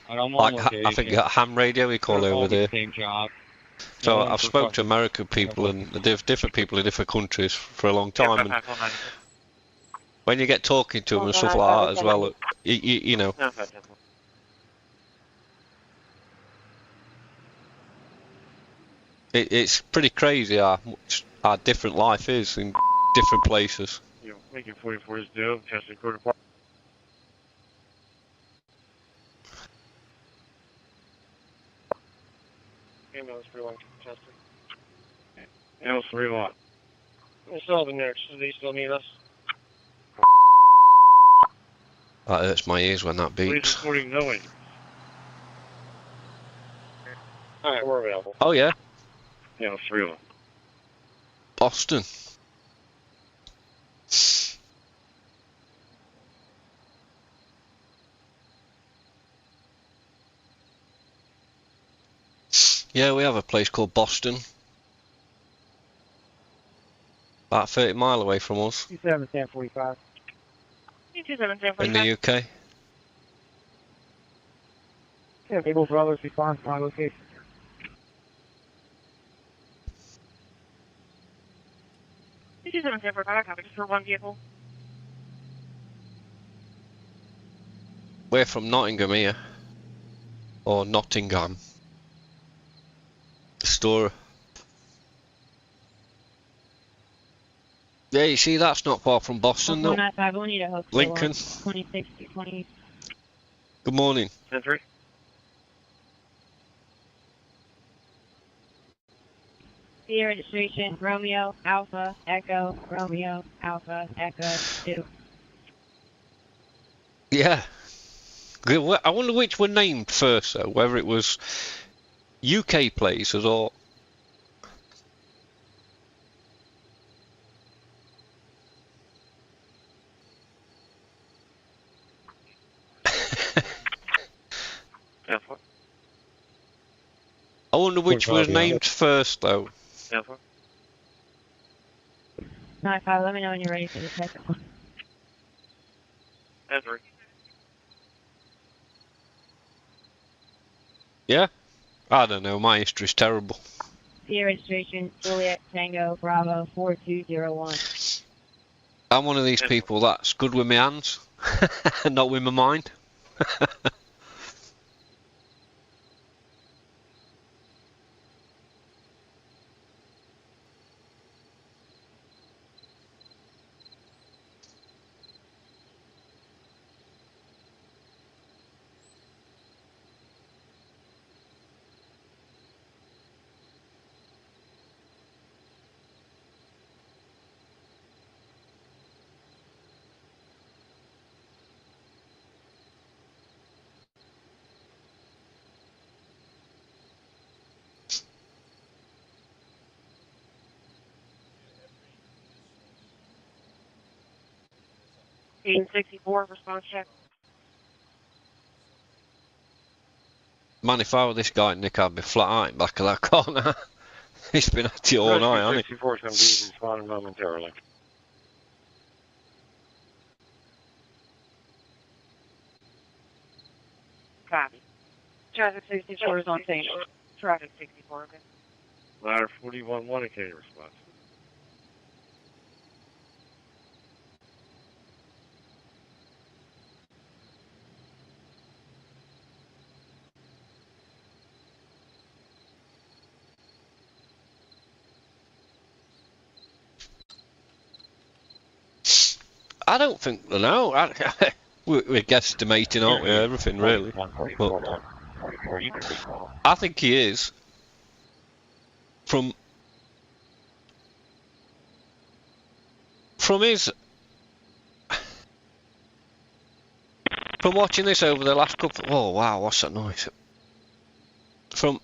C: like I think ham radio we call it over there.
O: Same job.
C: So I've spoke to American people and different people in different countries for a long time. And when you get talking to them and stuff like that as well, you know. It's pretty crazy how different life is in different places.
E: You know, making 44 is due, Chester Court Apartment.
F: Ambulance 31, Chester.
E: Ambulance 31.
F: They still have the nurse. Do they still need us?
C: That hurts my ears when that
E: Police
C: beeps.
E: reporting no injuries.
F: Alright, we're available.
C: Oh yeah,
E: Ambulance 31.
C: Boston. Yeah, we have a place called Boston. About 30 mile away from us.
H: 27 1045.
D: 27 1045.
C: In the UK.
H: Yeah, able for others respond to my location.
D: Two 7 1045, copy, just for one vehicle.
C: We're from Nottingham here. Or Nottingham. Store. Yeah, you see, that's not far from Boston, though. Lincoln.
D: 26 20.
C: Good morning.
E: 10-3.
D: Via registration, Romeo, Alpha, Echo, Romeo, Alpha, Echo, 2.
C: Yeah. I wonder which were named first, though. Whether it was UK places or... I wonder which was named first, though.
B: Yeah,
D: 9-5, let me know when you're ready for the second one.
B: Ezra.
C: Yeah? I don't know, my history's terrible.
D: Sierra registration, Juliet Tango Bravo 4201.
C: I'm one of these people that's good with my hands, and not with my mind.
D: Team 64, response check.
C: Man, if I were this guy, Nick, I'd be flat out in back of that corner. He's been at it all night, hasn't he?
B: 64 is responding momentarily.
D: Copy. Traffic 64 is on scene. Traffic 64, okay.
B: Ladder 41, 1 indicated response.
C: I don't think, no. We're guesstimating, aren't we? Everything, really. But I think he is. From his... From watching this over the last couple... Oh, wow, what's that noise? From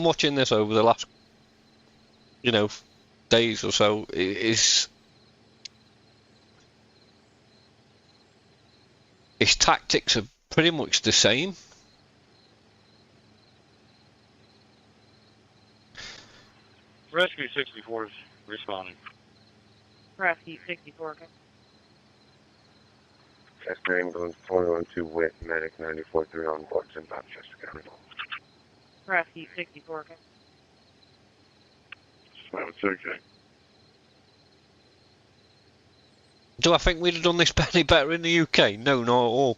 C: watching this over the last, days or so, his tactics are pretty much the same.
B: Rescue 64 is responding.
D: Rescue 64, okay.
L: Chester ambulance 412 Wit, medic 94-3 on board in Chester County.
D: Rescue 64, okay.
B: It's okay.
C: Do I think we'd have done this any better in the UK? No, not at all.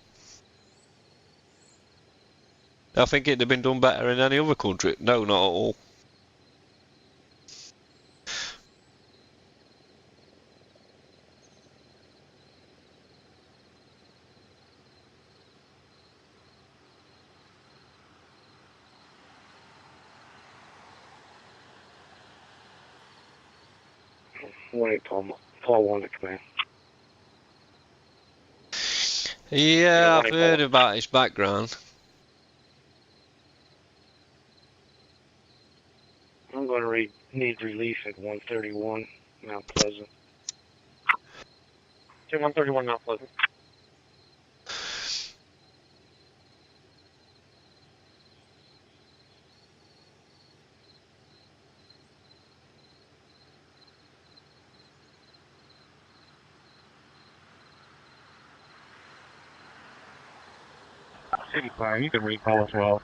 C: I think it'd have been done better in any other country. No, not at all.
L: Wait, Paul 1 to command.
C: Yeah, I've heard about his background.
M: I'm going to need relief at 131 Mount Pleasant.
E: 131 Mount Pleasant.
B: City Fire, you can recall as well.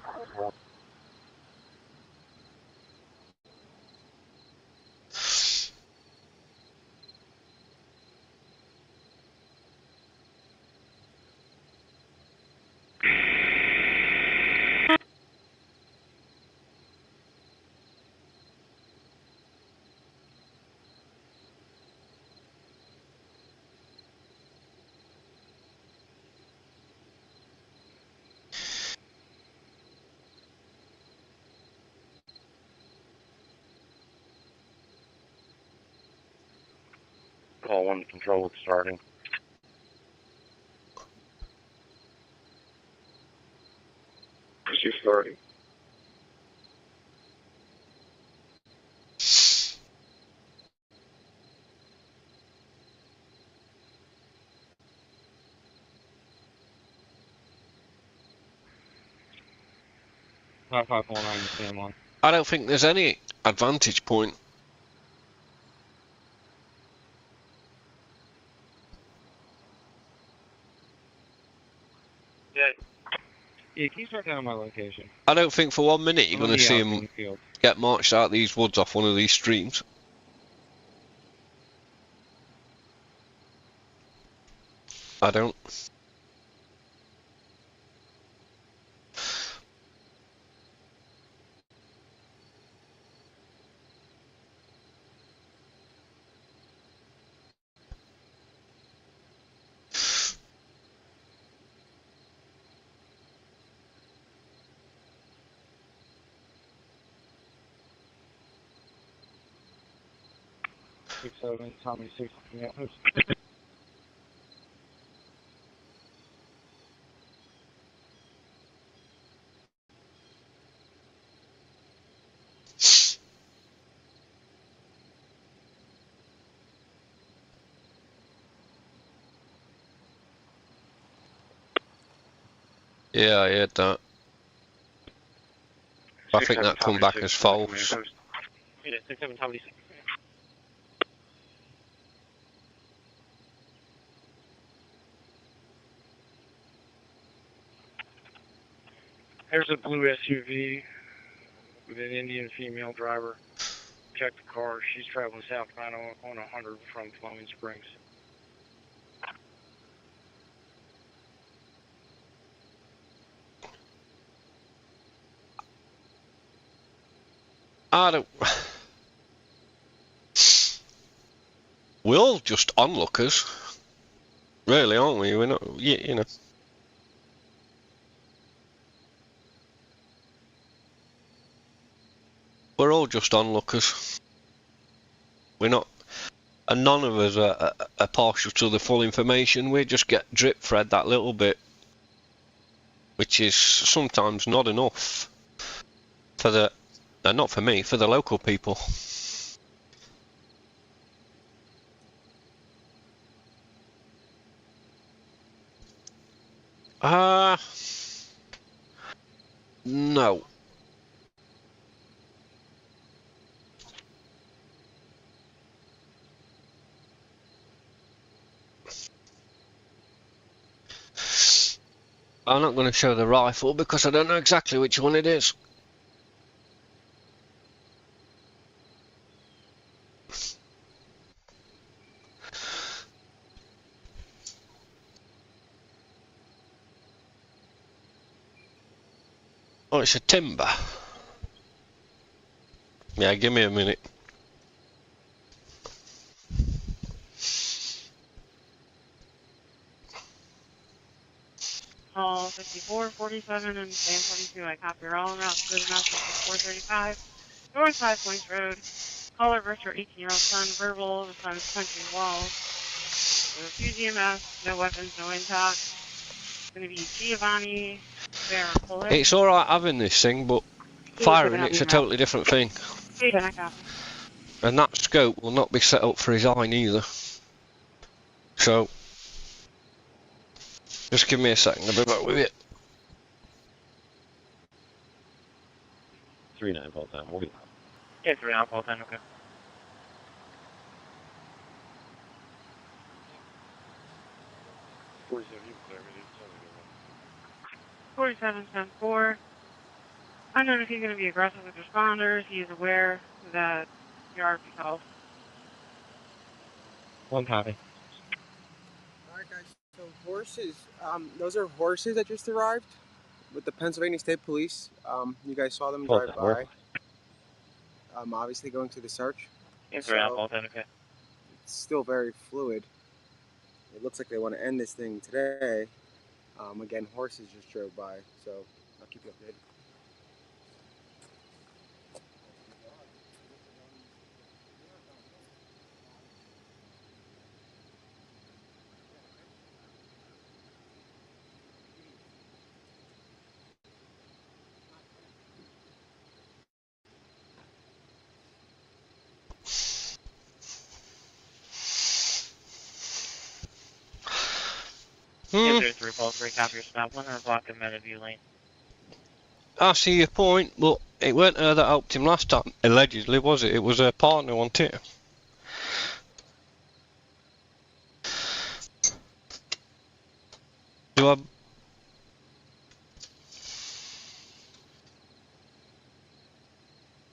L: Call 1 to control with starting.
M: Pursue starting.
E: Five 549 to stand on.
C: I don't think there's any advantage point.
O: Yeah, can you start down my location?
C: I don't think for 1 minute you're
O: I'm on
C: going to
O: the
C: see
O: outgoing
C: him
O: field.
C: get marched out of these woods off one of these streams. I don't.
O: Tommy 6. Yeah.
C: Yeah, I heard that. I think that come back as false.
O: Yeah, 6-7 Tommy 6. There's a blue SUV with an Indian female driver. Check the car. She's traveling southbound on 100 from Flowing Springs.
C: I don't. We're all just onlookers, really, aren't we? We're not, you know. We're all just onlookers. We're not, and none of us are partial to the full information. We just get drip fed that little bit, which is sometimes not enough for the, not for me, for the local people. No. I'm not going to show the rifle because I don't know exactly which one it is. Oh, it's a timber. Yeah, give me a minute.
D: Call 54, 47, and Sam 42. I copy your all routes. Good enough. 435. North 5 Points Road. Caller versus your 18-year-old son. Verbal. The son's punching walls. Refuse EMS. No weapons. No intox. It's going to be Giovanni Barracola.
C: It's alright having this thing, but firing it's a totally different thing.
D: I copy.
C: And that scope will not be set up for his eye neither. So, just give me a second, I'll be back with you.
L: 3-9 full time. We'll be.
E: Yeah, 3-9 full time. Okay.
D: 47-10-4. Unknown if he's going to be aggressive with responders. He is aware that your RP calls.
O: One copy.
A: Alright guys, so horses, those are horses that just arrived with the Pennsylvania State Police. You guys saw them drive by. Obviously going to the search.
E: Yeah,
A: so
E: 3-9 full time. Okay.
A: It's still very fluid. It looks like they want to end this thing today. Again, horses just drove by, so I'll keep you updated.
E: Yeah, 03 full 3 copy your stop. 1 block of meta view lane.
C: I see your point, but It weren't her that helped him last time, allegedly, was it? It was her partner, wasn't it? Do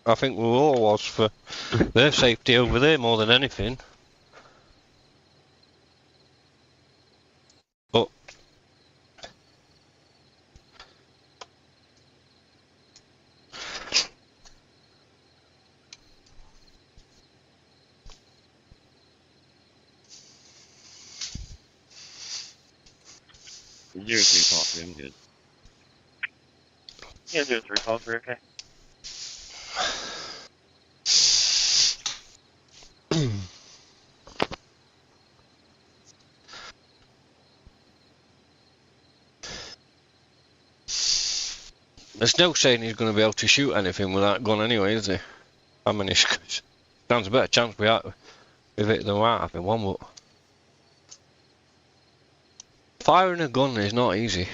C: I think we all was for their safety over there more than anything. But
L: You do 3 calls, 3, I'm good.
B: Yeah, do 3 calls, 3, okay.
C: there's no saying he's going to be able to shoot anything with that gun anyway, is there? I mean, it stands a better chance with it than without having one, but firing a gun is not easy.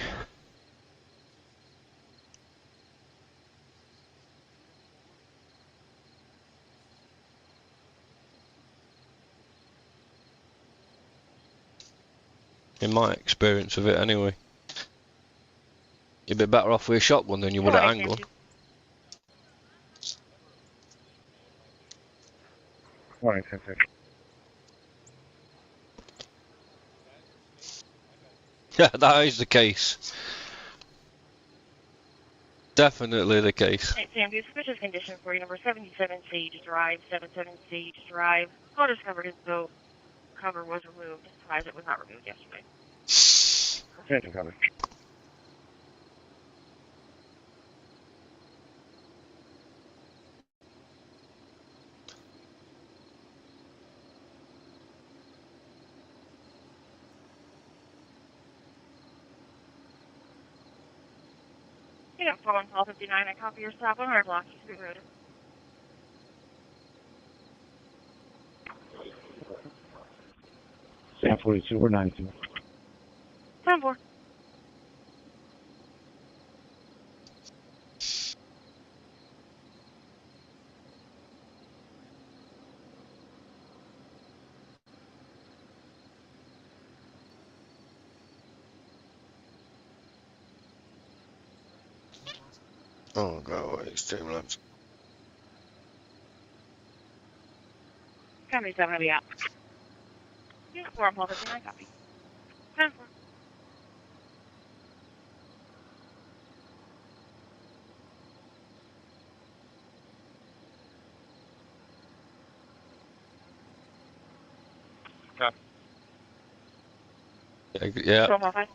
C: In my experience of it anyway. You'd be better off with a shotgun than you would a handgun.
L: Morning, 10-6.
C: Yeah, that is the case. Definitely the case.
D: Hey, Sam, do suspicious condition for you, number 77 Sage Drive, 77 Sage Drive. Call discovered his boat. Cover was removed. Advised it was not removed yesterday.
L: Attention, cover.
D: You got 41259. I copy your stop on our block. East Road.
L: Sam 42 or 92.
D: 10-4.
C: Oh god, it's Streamlabs.
D: Company 7 will be out. Yeah, 41259. Copy. 10-4.
C: Yeah.
D: 12-5.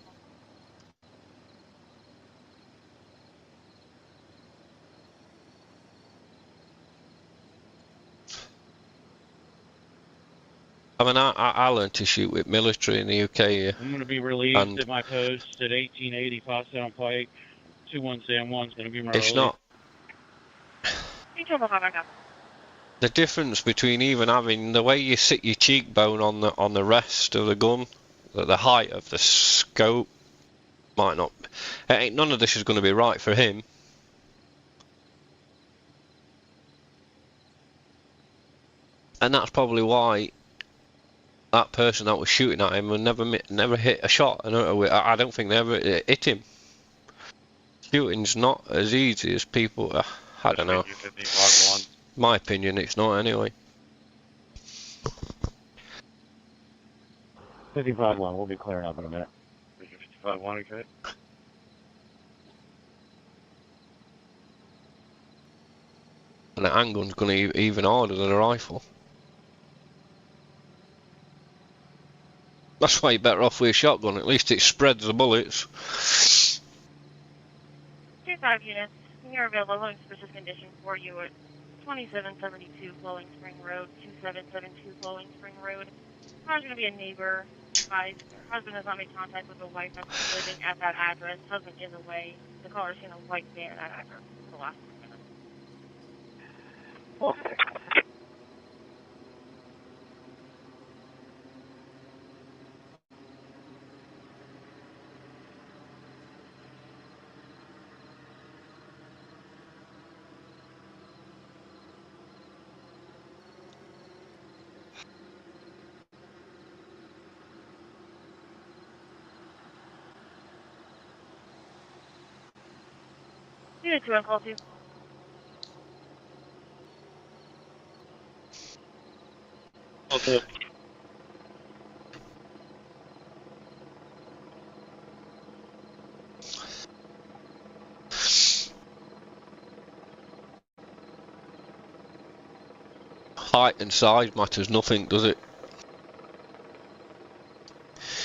C: I mean, I learned to shoot with military in the UK.
O: I'm going to be relieved at my post at 1880 Pottstown Pike. 2171 is going to be my
C: It's
O: relief.
C: not.
D: 12-5. I got.
C: The difference between even having the way you sit your cheekbone on the rest of the gun, the height of the scope might not. None of this is going to be right for him. And that's probably why that person that was shooting at him never hit a shot. I don't think they ever hit him. Shooting's not as easy as people. I don't know. My opinion, it's not anyway.
L: 55-1, we'll be clearing up in a minute.
B: 55-1, okay.
C: And a handgun's going to be even harder than a rifle. That's why you're better off with a shotgun. At least it spreads the bullets.
D: 25 units. You're available in suspicious condition for you at 2772 Flowing Spring Road, 2772 Flowing Spring Road. Car's going to be a neighbor. Advised husband has not made contact with the wife that's living at that address. Husband is away. The caller's seen a white van at that address for the last 2 minutes.
B: Okay.
D: Unit 2 on call 2.
L: Okay.
C: Height and size matters nothing, does it?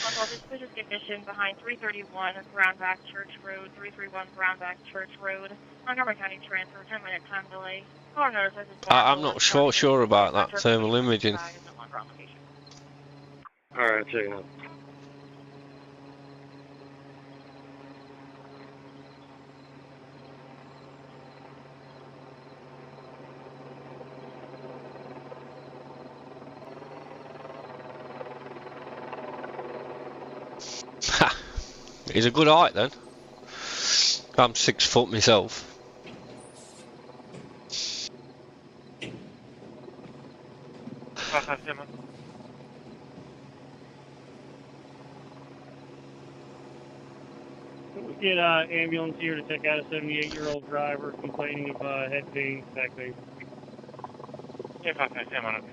D: On call 2, suspicious condition behind 331 Brownback Church Road, 331 Brownback Church Road. Montgomery County transfer, 10-minute time delay. Caller notice is
C: I'm not sure about that thermal imaging.
L: Alright, check it out.
C: Ha! He's a good height then. I'm 6 foot myself.
E: We get ambulance here to check out a 78-year-old driver complaining of head pain, back pain.
B: Yeah, 5 Sam on it.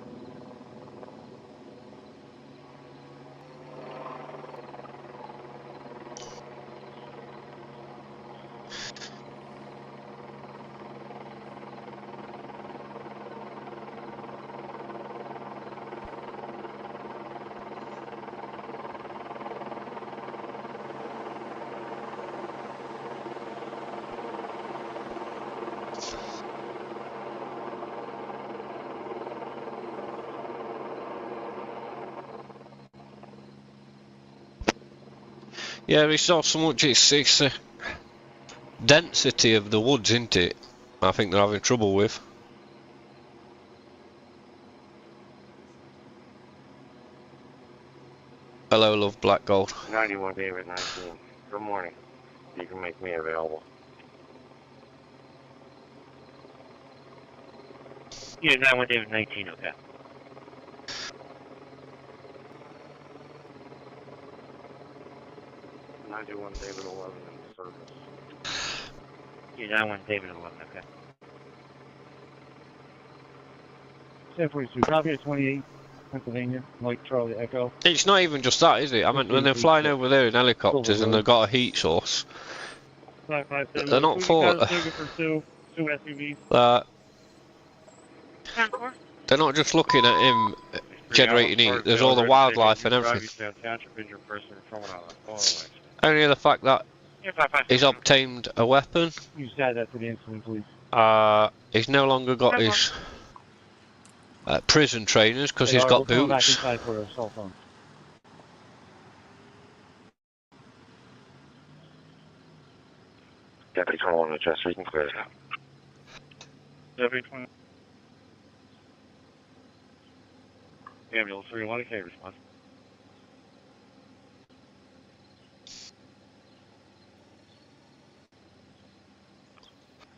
C: Yeah, it's not so much, it's the density of the woods, isn't it? I think they're having trouble with. Hello, love, Black Gold.
L: 91 David 19. Good morning. You can make me available.
B: Yeah, 91 David 19, okay.
L: One David 11 in service.
B: Yeah, 91 David 11, okay.
N: 1042, copy at 28, Pennsylvania, Mike Charlie Echo.
C: It's not even just that, is it? I mean, when they're flying over there in helicopters and they've got a heat source,
E: 557.
C: they're not for
E: two SUVs.
C: They're not just looking at him generating heat. There's all the wildlife and everything. Only the fact that he's obtained a weapon.
N: You said that to the incident, please.
C: He's no longer got his prison trainers because he's got
N: Back
C: boots.
N: inside for a cell phone.
L: Deputy 21 Chester, you can clear it out.
E: Deputy 20. Ambulance 31, okay, response.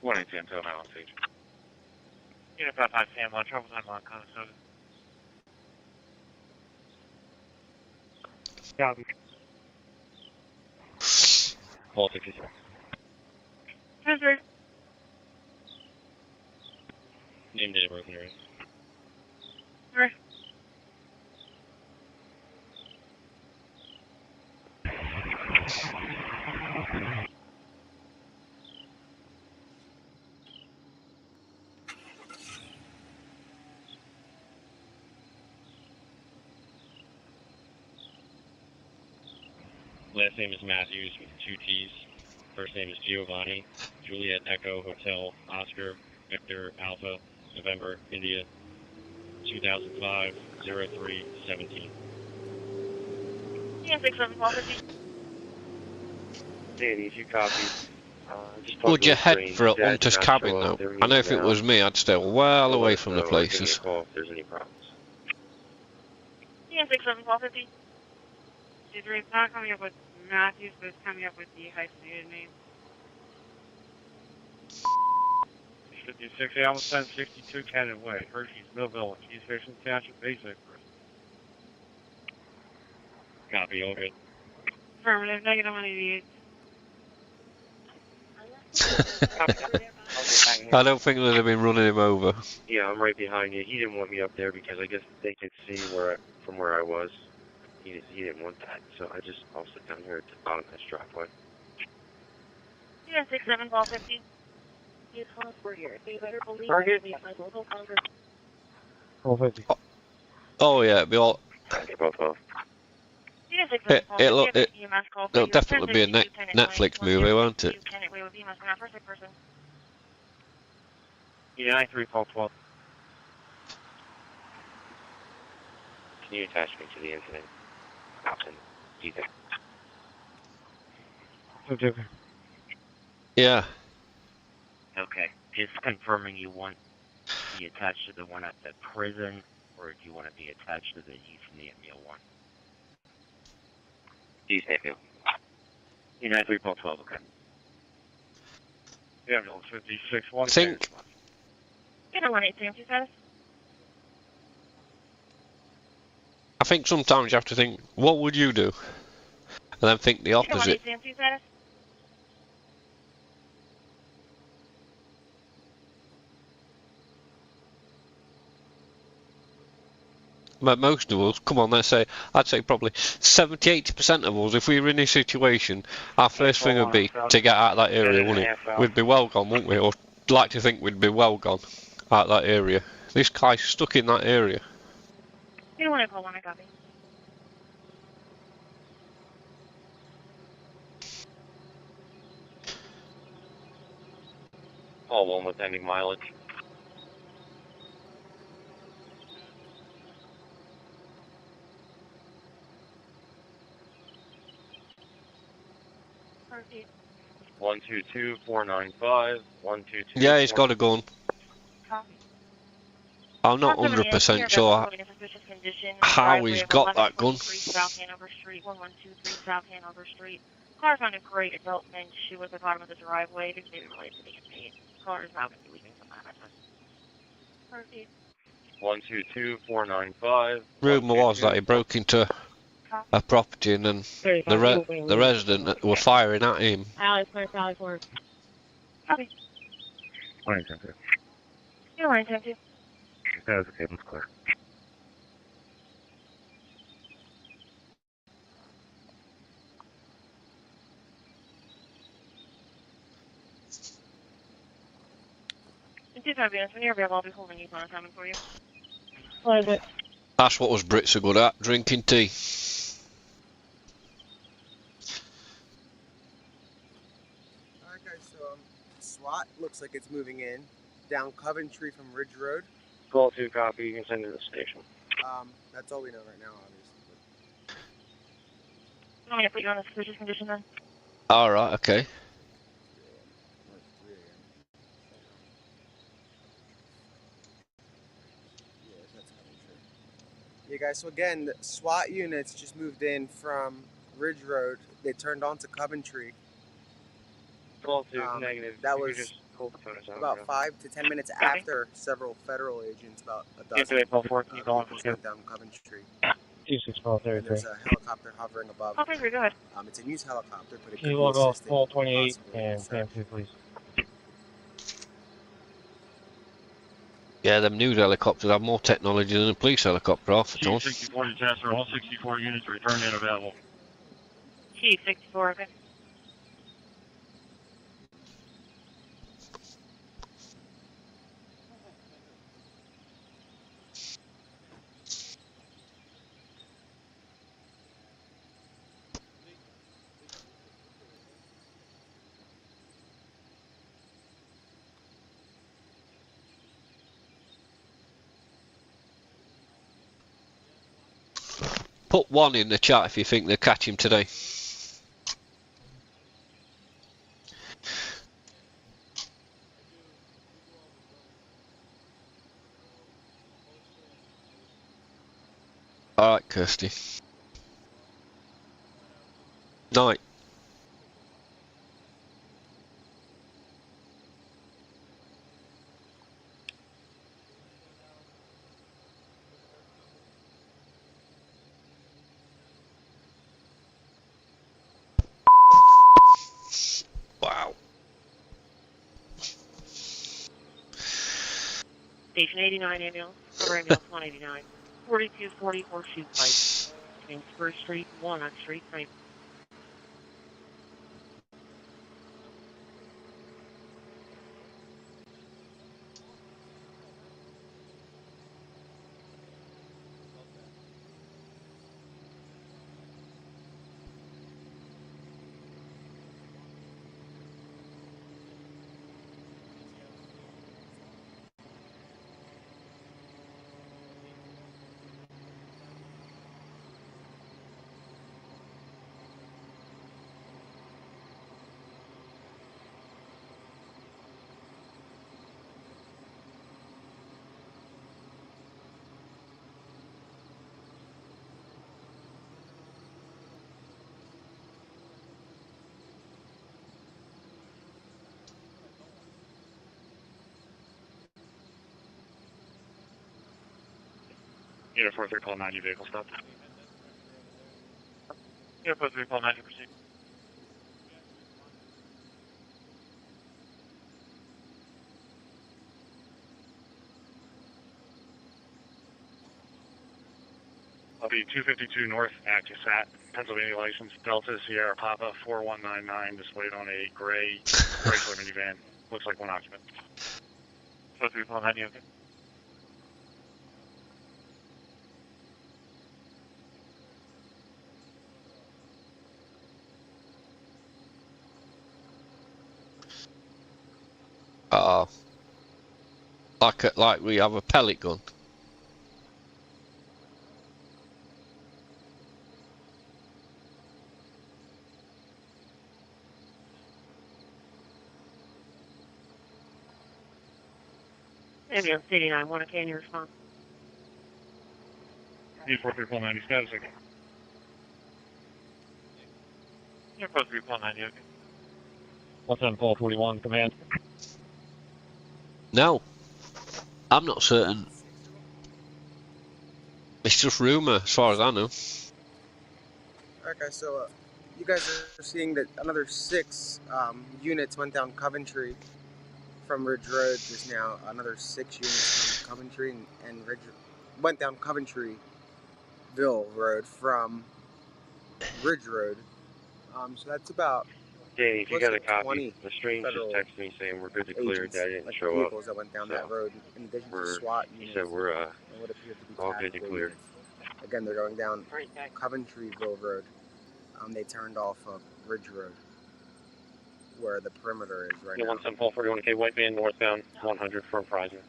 B: One eight Sam, now on stage. Unit 55 Sam, on trouble time on Conestoga.
E: Copy.
L: Call 66.
D: Transfer.
L: Name, date of birth, and your age.
D: Sorry.
L: Last name is Matthews with 2 T's. First name is Giovanni. Juliet Echo Hotel Oscar Victor Alpha November India 2005 0317.
D: Yeah, 67
L: Danny, if you copy.
C: Would you head for a hunter's cabin though? I know if it was me, I'd stay well away from the places.
L: Call if there's any problems.
D: Yeah, 67
P: It's not coming up with Matthews, but it's coming up with the hyphenated name.
E: 56, Allen 62 Cannon Way, Hershey's Millville, East Fishing Township, Basic.
L: Copy, all good.
P: Affirmative, negative 188.
C: I don't think they'd have been running him over.
L: Yeah, I'm right behind you. He didn't want me up there because I guess they could see from where I was. He didn't want that, so I'll sit down here at the bottom of this driveway.
D: Yeah, 67 ball 15.
L: Target.
N: 450.
C: Oh yeah, it'll be all.
L: Both.
C: It'll definitely be a Netflix movie, won't it?
L: Yeah, 93 call 12. Can you attach me to the incident? Option. Ethan.
C: Yeah.
B: Okay, just confirming you want to be attached to the one at the prison, or do you want to be attached to the East Meal one?
L: East Meal.
B: United 3 call 12, okay.
E: Yeah, 56 1.
C: I think. I think sometimes you have to think, what would you do? And then think the opposite. But most of us, come on, I'd say probably 70–80% of us, if we were in this situation, our first thing would be to get out of that area, wouldn't it? We'd be well gone, wouldn't we? Or like to think we'd be well gone out of that area. This guy's stuck in that area.
D: You don't want to call one, I copy.
L: All one with ending mileage.
D: Perfect.
L: 122-495. 122.
C: Yeah, he's got a gun. I'm not 100% sure how he's got that gun.
D: South Hanover Street, 1123 South Hanover Street. Car found a great adult men's shoe at the bottom of the driveway. It may be related to the inmate. Car is now going to be leaving from that address.
L: 122-495.
C: Rumour was that he broke into a property and then the resident were firing at him.
K: Alley 4.
D: Copy.
L: Line 10-2.
D: You're line 10-2.
L: That's okay, let's clear.
D: When you're available, I'll be holding you on time for you.
C: That's what us Brits are good at, drinking tea.
A: Alright guys, so SWAT looks like it's moving in down Coventry from Ridge Road.
L: Call 2 copy, you can send it to the station.
A: That's all we know right now, obviously.
D: You want me to put you on the suspicious condition then?
C: Alright, okay.
A: Yeah guys, so again, the SWAT units just moved in from Ridge Road. They turned on to Coventry.
L: Call 2, negative.
A: That was about 5 to 10 minutes after several federal agents, about a dozen, went down Coventry.
N: 26-33.
A: There's a helicopter hovering above.
D: Oh, go ahead.
A: It's a news helicopter, but it
N: Can you
A: could
N: log
A: be
N: off
A: assisting,
N: call 28
A: possibly,
N: and
A: so.
N: Cam 2, please?
C: Yeah, them news helicopters have more technology than a police helicopter half the time.
E: 64 disaster, all 64 units return and available.
D: Chief 64, okay.
C: Put 1 in the chat if you think they'll catch him today. Alright, Kirsty. Night. Wow.
D: Station 89 ambulance, cover ambulance 189, 4244 shoot pipe, between Spur Street, Walnut Street, right.
B: Unit 43, call 90, vehicle stop. Unit 43, call 90, proceed. I'll be 252 North, active SAT, Pennsylvania license, Delta Sierra Papa 4199, displayed on a gray Chrysler minivan. Looks like one occupant. 43, call 90, okay.
C: Like we have a pellet gun.
D: Ambulance 89, 1 okay in your response.
B: Unit 43, call 90, status, okay. Unit 43, call 90, okay. What's on call 41, command?
C: No, I'm not certain. It's just rumour, as far as I know.
A: Alright guys, so you guys are seeing that another 6 units went down Coventry from Ridge Road just now. Another 6 units from Coventry and Ridge went down Coventryville Road from Ridge Road. So that's about
L: Danny, if you got a copy, the stream just
A: federal
L: texted me saying we're good to clear.
A: agents,
L: That didn't
A: like
L: show up.
A: vehicles that went down that road, in addition to SWAT
L: He
A: units
L: said we're
A: and what appeared to be
L: all good to
A: tactical
L: clear.
A: units. Again, they're going down Coventryville Road. They turned off of Ridge Road, where the perimeter is right now.
B: 17441K, white van, northbound, 100 from Prizer.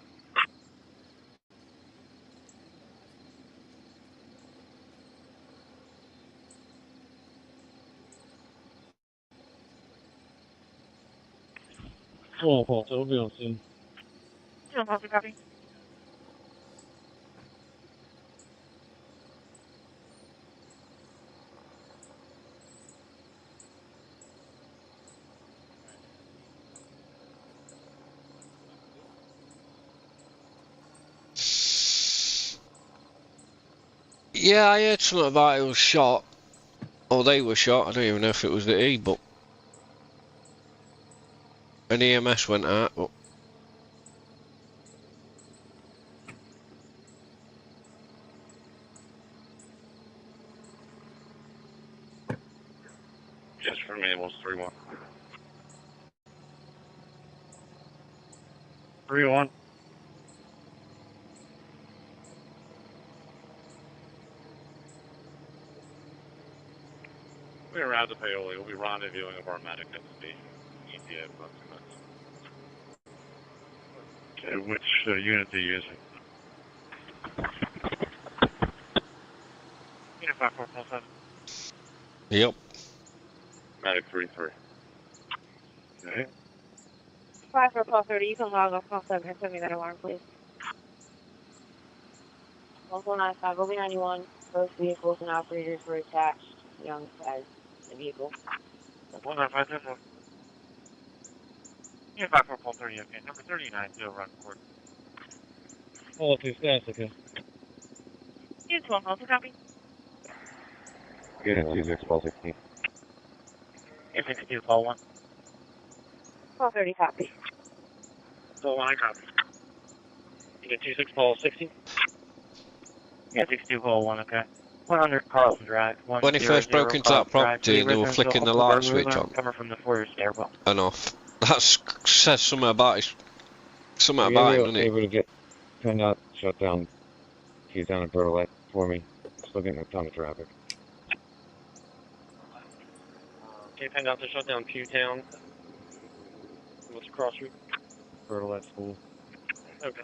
E: Oh, Paul, so we'll be on scene.
D: Copy.
C: Yeah, I heard something about it was shot. Or they were shot, I don't even know if it was the E, but an EMS went out, but
B: Just for me, it was 3-1. 3-1. We're around the Paoli. We'll be rendezvousing with our medic at the station. ETA about 2 minutes. Okay, which unit are you using? Unit 5447.
C: yep.
B: Medic 3-3. Okay.
D: 5430, you can log off call 7 and send me that alarm, please. 1495, OB91, both vehicles and operators were attached alongside the vehicle.
B: 195, Unit 5430, okay. Number 39, do a run report.
E: Oh, okay, status, okay.
D: Unit 12, also copy.
L: Unit 26, call 16.
B: Unit 62, call 1.
D: Call 30, copy.
B: Call 1, copy.
O: You get 26 Paul 16?
E: Yeah, 62 Paul 1, okay. 100 Carlson Drive.
C: When he first broke into that property and they were flicking the light switch on
E: Coming from the foyer stairwell.
C: and off, that says something about him,
L: Are you
C: doesn't it?
L: able to get PennDOT shut down keys down in Bertolette for me? Still getting a ton of traffic.
O: Okay, PennDOT to shut down Pewtown. What's across street?
L: Bertolette School.
O: Okay.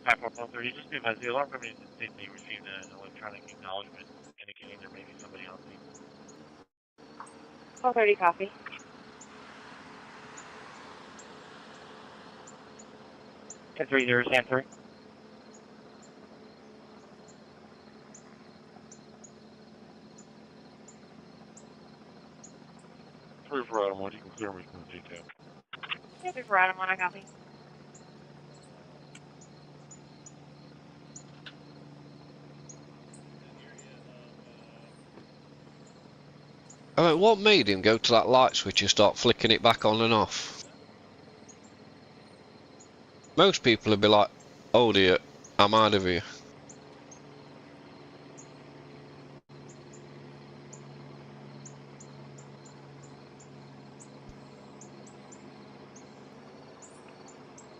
E: 5430, just be advised, the alarm company did they received an electronic acknowledgement indicating there may be somebody on scene.
D: 430 copy.
E: Ten 30, stand 3.
B: Three for item 1, you can clear me from the detail.
D: Yeah, 3 for item 1, I copy.
C: I mean, what made him go to that light switch and start flicking it back on and off? Most people would be like, oh dear, I'm out of here.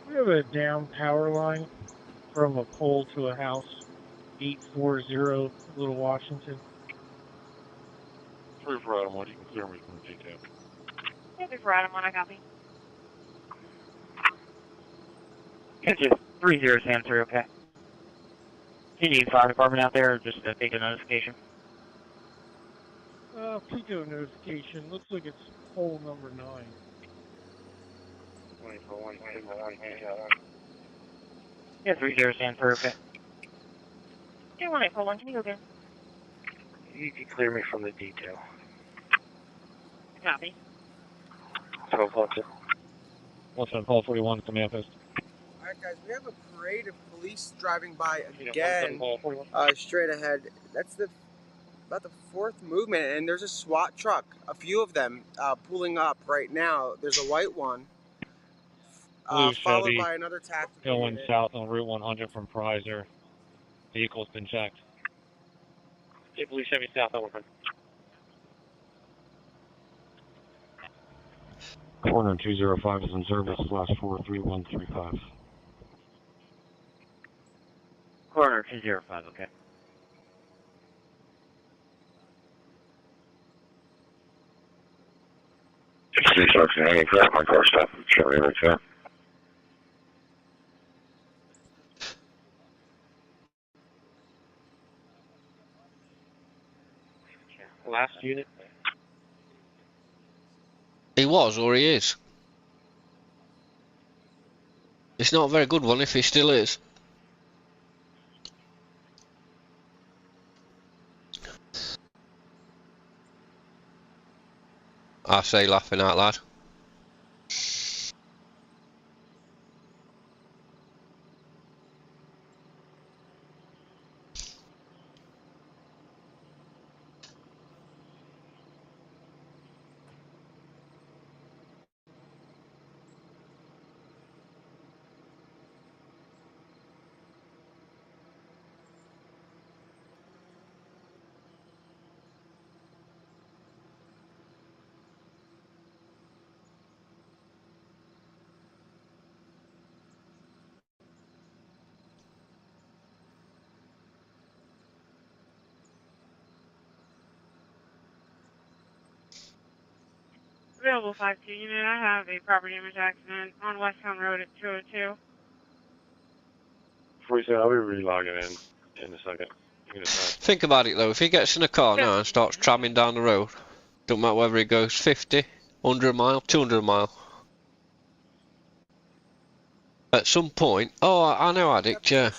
N: We have a down power line from a pole to a house, 840 Little Washington.
B: 3 for item 1, you can clear me from the detail.
D: Yeah, 3 for item 1, I copy.
E: Ten 30, stand 3, okay. Do you need fire department out there or just take a notification?
N: Pico notification. Looks like it's pole number 9.
O: 24
E: Yeah, 30, stand 3, okay.
D: 21841, can you go again?
O: You can clear me from the detail.
D: Copy.
O: 12 Paul 2. 17 Paul 41 to Memphis.
A: Alright guys, we have a parade of police driving by
O: Yeah,
A: again,
O: 17 Paul 41.
A: straight ahead. That's about the 4th movement, and there's a SWAT truck, a few of them, pulling up right now. There's a white one,
O: Blue
A: followed
O: Chevy
A: by another tactical
O: going
A: unit.
O: south on Route 100 from Prizer. Vehicle's been checked. Okay, Blue Chevy south on 100.
L: Corner 205 is in service, last 43135.
E: Corner 205, okay.
L: It's 369, correct, my car stop. Show me right there.
O: Last unit.
C: He was, or he is. It's not a very good one if he still is. I say laughing out loud.
P: Available 5-2 unit. I have a property damage accident on Westtown Road at 202.
L: Before you say, I'll be re-logging in a second.
C: Think about it though, if he gets in a car now and starts tramming down the road, don't matter whether he goes 50, 100 mile, 200 mile. At some point, oh, I know Addict, yeah.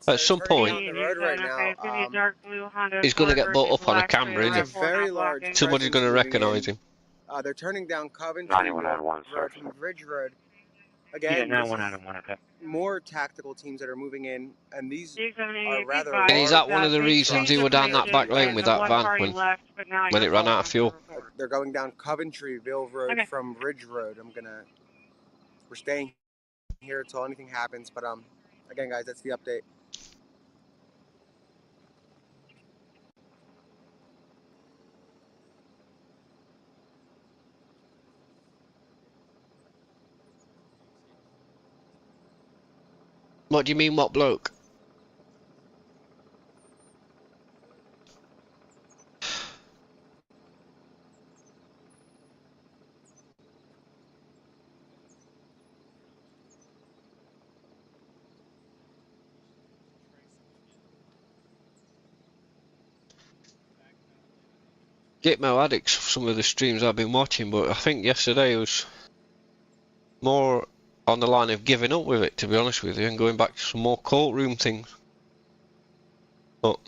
C: At some point, he's going to get brought up on a camera, isn't he?
A: Very large.
C: Somebody's going to recognise him.
A: They're turning down Coventry Road from Ridge Road. Again,
E: Yeah, 911, okay.
A: more tactical teams that are moving in, and these are rather
C: And is that one of the reasons he were down that back lane with that van when it ran out of fuel?
A: They're going down Coventryville Road from Ridge Road. We're staying here until anything happens. But again, guys, that's the update.
C: What do you mean, what bloke? Gitmo Addicts, some of the streams I've been watching, but I think yesterday was more on the line of giving up with it, to be honest with you, and going back to some more courtroom things. But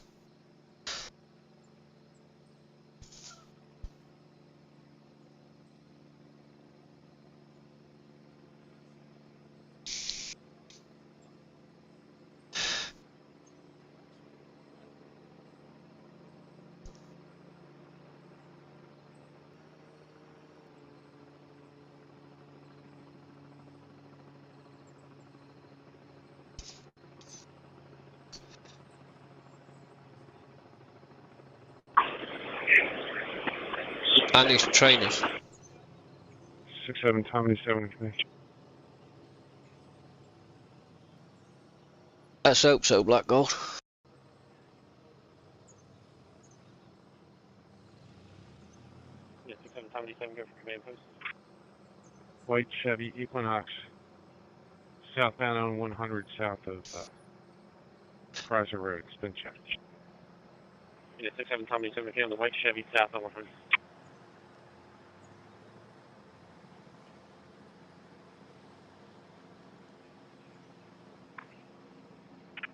C: and his trainers.
M: 6-7 Tommy 7 connection.
C: Let's hope so, Black Gold.
O: Yeah, 6-7 Tommy 7, go for command post.
M: White Chevy Equinox. Southbound on 100 south of Chrysler Road. Spin check.
O: Yeah, 6-7 Tommy 7, on the white Chevy south on 100.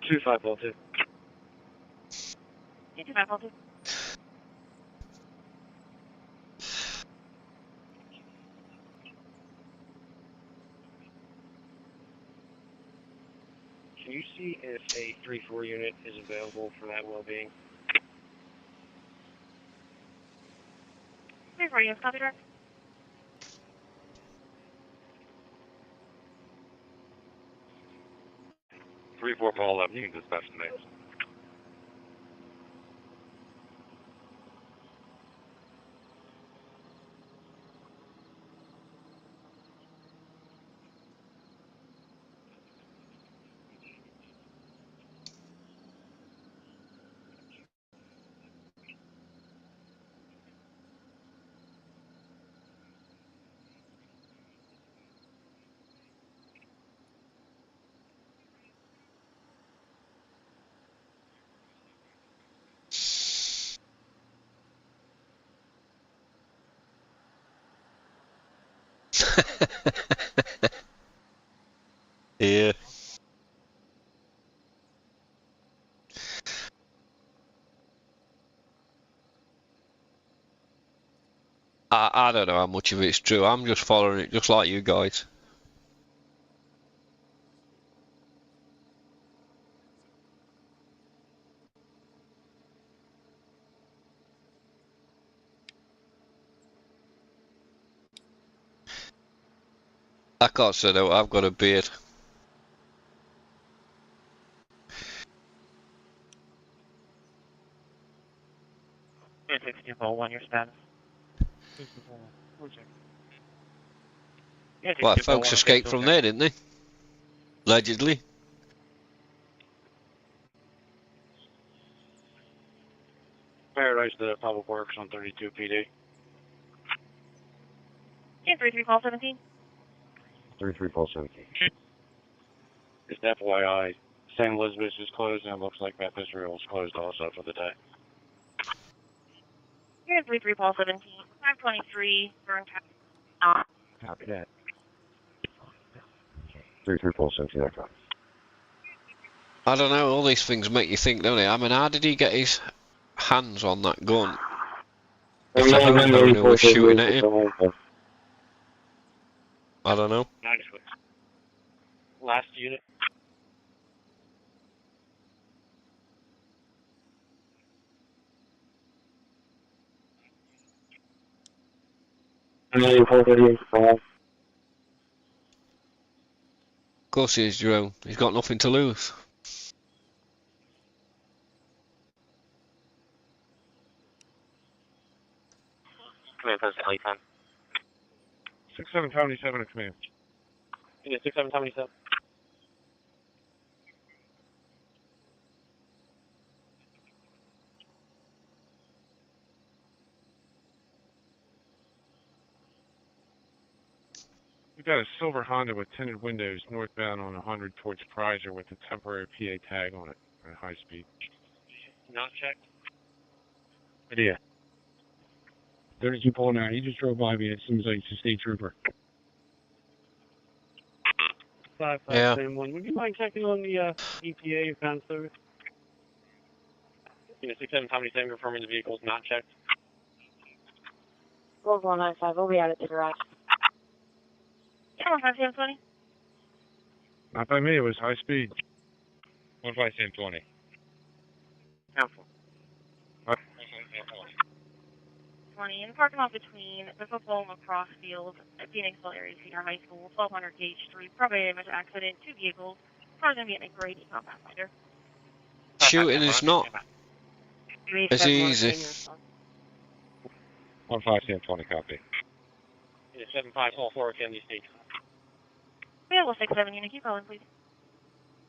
O: Two 5-2.
D: Yeah, 2542.
O: Can you see if a 3-4 unit is available for that well-being?
D: 3-4 units, copy direct.
B: Three, four, Paul 11. You can dispatch the names.
C: Yeah. I don't know how much of it's true. I'm just following it just like you guys. I can't say no, I've got a beard.
E: Yeah, 6401, your status. 6401. Yeah,
C: Well,
E: 6401,
C: folks escaped from there, didn't they? Allegedly.
O: Paradise to Public Works on 32 PD.
D: Yeah, 33 call 17.
L: 33 Paul 17.
O: Just FYI, St. Elizabeth's is closed and it looks like Beth Israel is closed also for the day.
D: Yeah, 33 call 17. 523, Burn
L: Copy that. 33 Paul 17, I got it.
C: I don't know, all these things make you think, don't they? I mean, how did he get his hands on that gun? If the homeowner was shooting at him? I don't know.
O: Nice. Last unit.
C: Of course he is, Jerome. He's got nothing to lose.
B: Command post LE 10.
O: 6777 to command.
B: Yeah, 6777.
O: We've got a silver Honda with tinted windows northbound on 100 towards Prizer with a temporary PA tag on it at high speed.
B: Not checked.
O: Yeah. There's you pulling out. He just drove by me. It seems like it's a state trooper.
E: 5571. Would you mind checking on the EPA you found service?
B: Unit 6777 confirming the vehicle is not checked.
D: Gold 195, we'll be out at the garage. 15720.
O: Not by me. It was high speed.
L: 15720.
B: Council.
D: 20 in the parking lot between the football and lacrosse field at Phoenixville Area Senior High School, 1200 gauge 3, probably damage accident, 2 vehicles. Car's going to be in a Grady compound finder.
C: Shooting is not as easy.
L: 15720 copy.
B: Unit 7544 Kennedy State.
D: Available 67 unit, keep calling, please.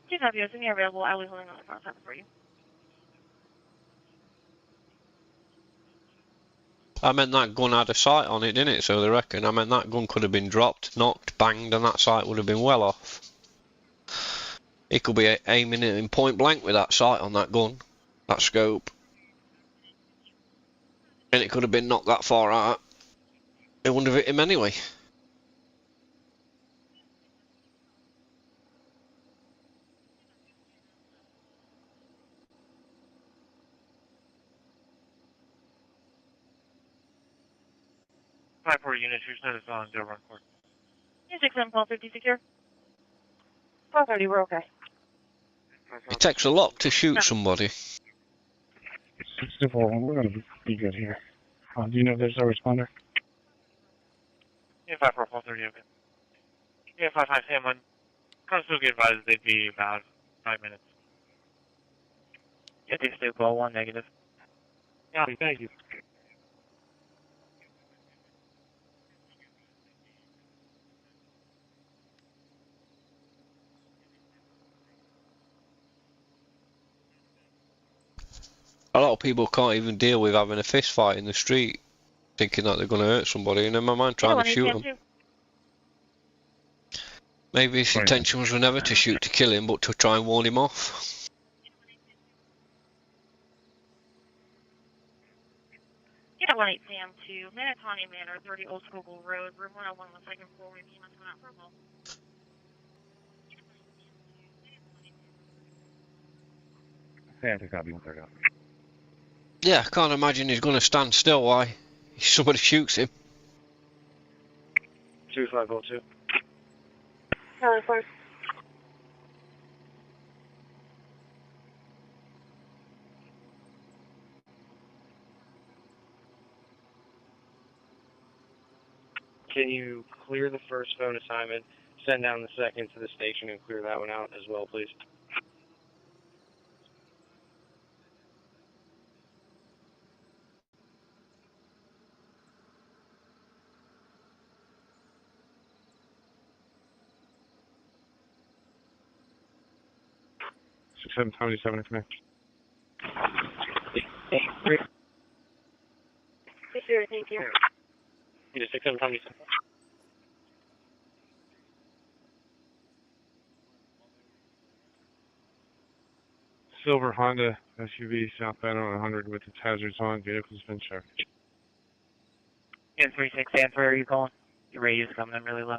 D: 2 copies, when you're available, I will be holding on the front side for you.
C: I meant that gun had a sight on it, didn't it? So they reckon. I meant that gun could have been dropped, knocked, banged, and that sight would have been well off. He could be aiming it in point blank with that sight on that gun, that scope. And it could have been knocked that far out. It wouldn't have hit him anyway.
E: Five 4 units, your status on Dover Court.
D: Unit 67, call 50 secure. 1230, we're okay.
C: It takes a lot to shoot somebody.
O: 64, we're going to be good here. Do you know if there's a responder?
E: Yeah, 54430, okay. Yeah, 5571. Constable get advised they'd be about 5 minutes. Yeah, they stay call 1 negative. Yeah, thank you.
C: A lot of people can't even deal with having a fist fight in the street, thinking that they're going to hurt somebody, and in my mind trying to shoot them. Maybe his intentions were never to shoot to kill him, but to try and warn him off.
D: Unit 18 Sam 2, Minnetonka Manor, 30 Old Schuylkill Road, room 101 on the second floor, review must come out for a call.
L: Phantom copy 130.
C: Yeah, I can't imagine he's going to stand still while somebody shoots him.
E: 2502.
D: Hello, first.
O: Can you clear the first phone assignment, send down the second to the station, and clear that one out as well, please?
E: Six 777 command.
D: Sure, thank you.
B: Unit 6777.
E: Silver Honda SUV southbound on 100 with its hazards on. Vehicle's been checked.
P: Unit 36 where are you calling? Your radio's coming in really low.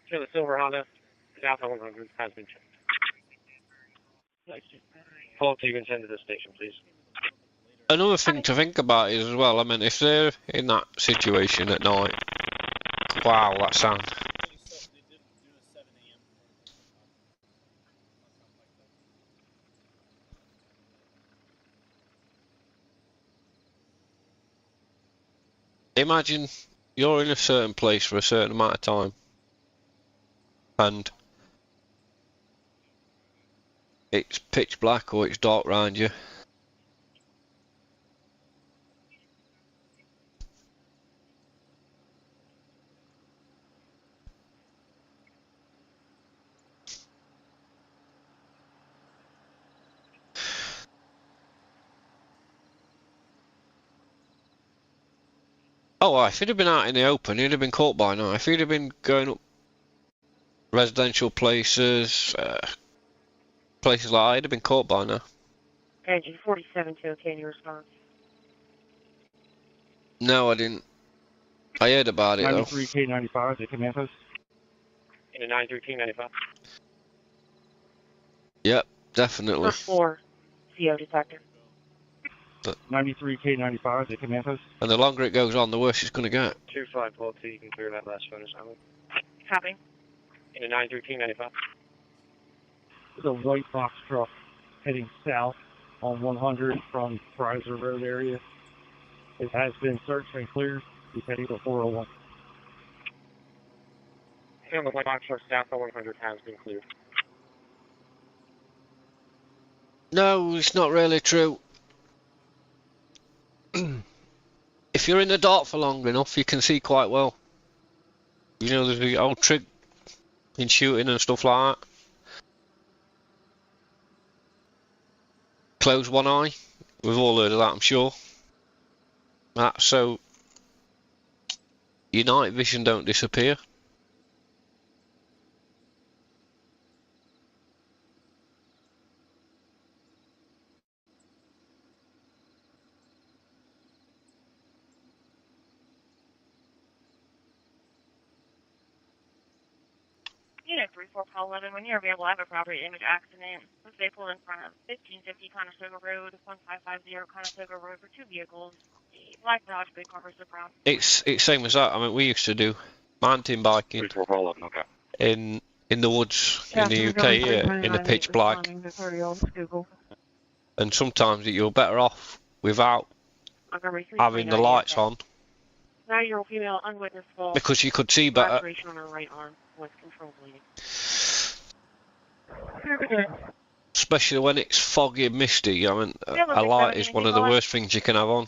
B: Sure, the silver Honda south on 100 has been checked. Pull up so you can send to the station, please.
C: Another thing to think about is as well, I mean, if they're in that situation at night, wow, that sound. Imagine you're in a certain place for a certain amount of time, and it's pitch black or it's dark round you. Oh, if he'd have been out in the open, he'd have been caught by now. If he'd have been going up residential places, places like that, he'd have been caught by now.
D: Engine 47 to okay, any response?
C: No, I didn't. I heard about it though.
Q: 93K95, the command post.
O: In a 93K95.
C: Yep, definitely.
D: First floor, CO detector.
Q: 93K95, the command post.
C: And the longer it goes on, the worse it's going to get.
O: 25 Volt 2, you can clear that last phone assignment.
D: Copy.
O: In a 93K95.
Q: There's a white box truck heading south on 100 from Fraser Road area. It has been searched and cleared. He's heading to 401.
O: And the white box truck south on 100 has been cleared.
C: No, it's not really true. If you're in the dark for long enough, you can see quite well. You know, there's the old trick in shooting and stuff like that. Close one eye. We've all heard of that, I'm sure. That's so your night vision don't disappear.
D: Unit 34 Call 11, when you're available, I have a property image accident. This vehicle in front of 1550 Conestoga Road, 1550 Conestoga Road for two vehicles. A black Dodge, big car versus brown.
C: It's same as that. I mean, we used to do mountain biking in the woods in the UK, in the pitch black. And sometimes you're better off without having the lights on.
D: 9-year-old female, unwitnessed fall.
C: Because you could see better.
D: Laceration on her right arm with controlled bleeding.
C: Especially when it's foggy and misty. I mean, a light is one of the worst things you can have on.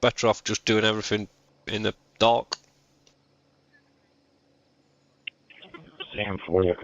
C: Better off just doing everything in the dark.
L: Same for you.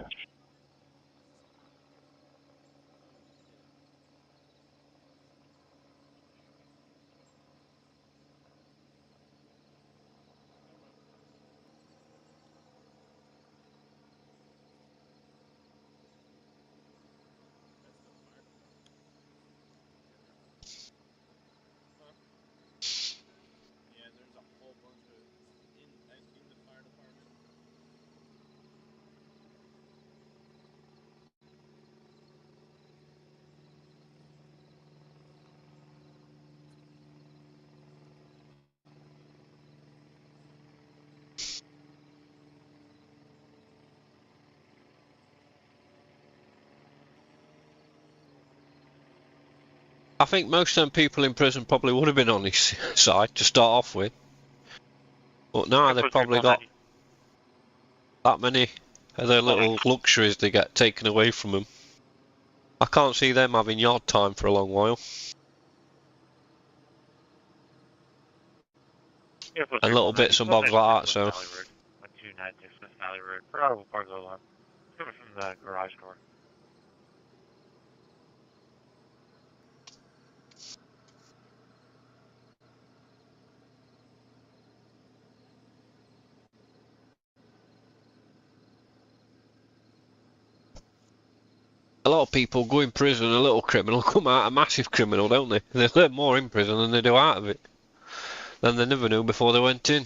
C: I think most of them people in prison probably would have been on his side to start off with. But now they've probably got that many of their little luxuries they get taken away from them. I can't see them having yard time for a long while. And little bits and bobs like that, so.
B: 296 Smith Valley Road, probable cargo alarm. Coming from the garage door.
C: A lot of people go in prison a little criminal, come out a massive criminal, don't they? They learn more in prison than they do out of it. Than they never knew before they went in.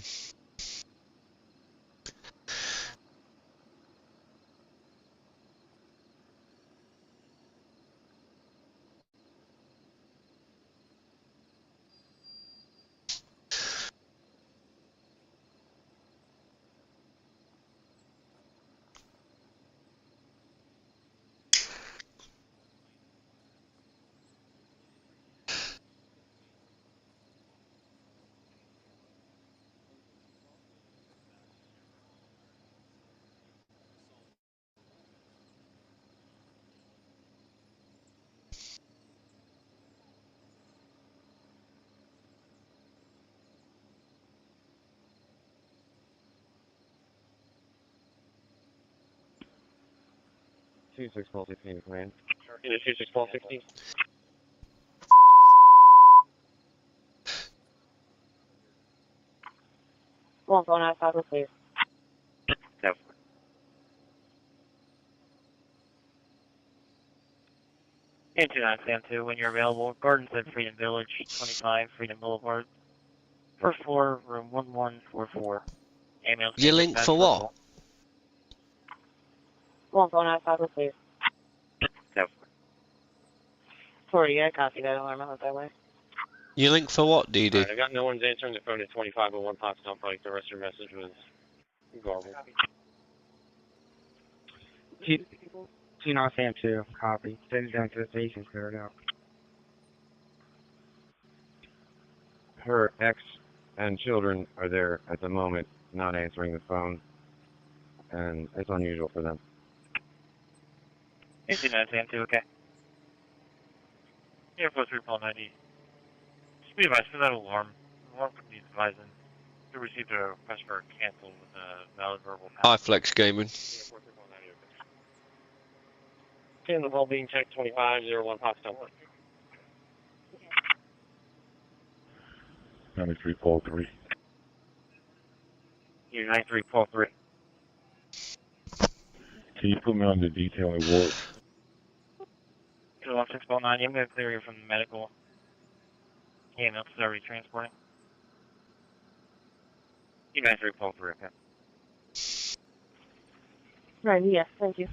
L: 26-12-16, command.
O: Unit 26-12-16.
K: One phone outside, please.
B: Yep. And 2972, when you're available, Gardens at Freedom Village, 25 Freedom Boulevard. First floor, room 1144. Ambulance.
C: You link for what?
K: One phone outside, please.
B: Yep.
K: Sorry, I copy that alarm out that way.
C: You link for what, DD?
L: Alright, I got no one's answering the phone at 2501 Pottstown Pike. The rest of your message was garbled.
Q: T-North Sam 2, copy. Send it down to the station, clear it out.
L: Her ex and children are there at the moment, not answering the phone, and it's unusual for them.
B: 2972, okay. Air Force 390. Just be advised for that alarm. Alarm company is advising to receive a request for a cancel with a valid verbal pass.
C: iFlex Gaming.
O: In the well-being check 2501 Pottstown Pike.
R: 93-3.
B: You're 93-3.
R: Can you put me on the detailing ward?
B: 216-9, I'm going to clear you from the medical. EMS is already transporting. You're 93-3, okay.
K: Right, yes, thank you.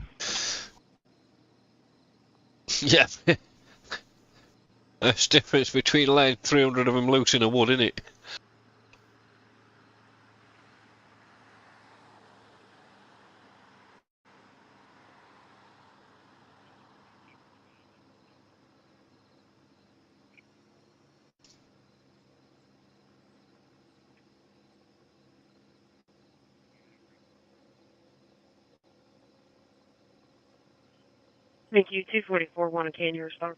C: Yeah. There's difference between laying 300 of them loose in a wood, isn't it?
P: Thank you. 244, 1 can you respond?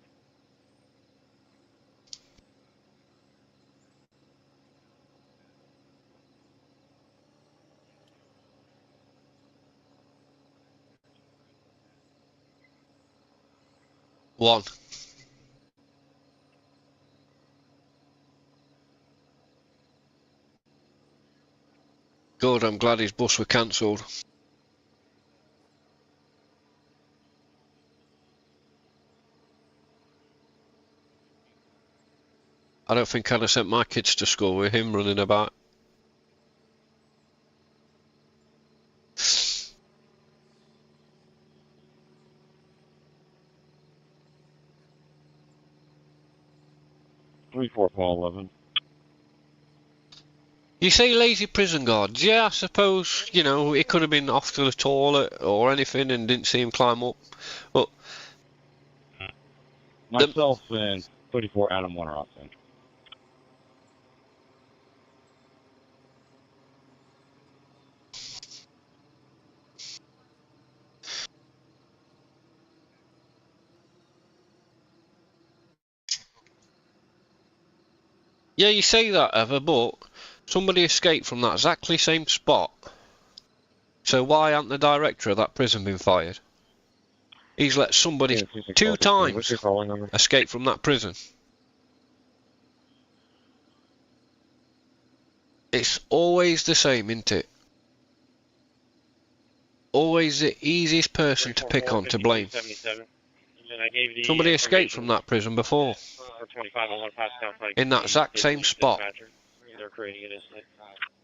C: One. Good, I'm glad his bus were cancelled. I don't think I'd have sent my kids to school with him running about.
L: Three, 4, Paul 11.
C: You say lazy prison guards. Yeah, I suppose, you know, it could have been off to the toilet or anything and didn't see him climb up. But
L: Myself and 34 Adam Warner Austin.
C: yeah, you say that, Ever, but somebody escaped from that exactly same spot. So why hasn't the director of that prison been fired? He's let somebody 2 times escape from that prison. It's always the same, isn't it? Always the easiest person to pick on to blame. Somebody escaped from that prison before. In that exact same spot.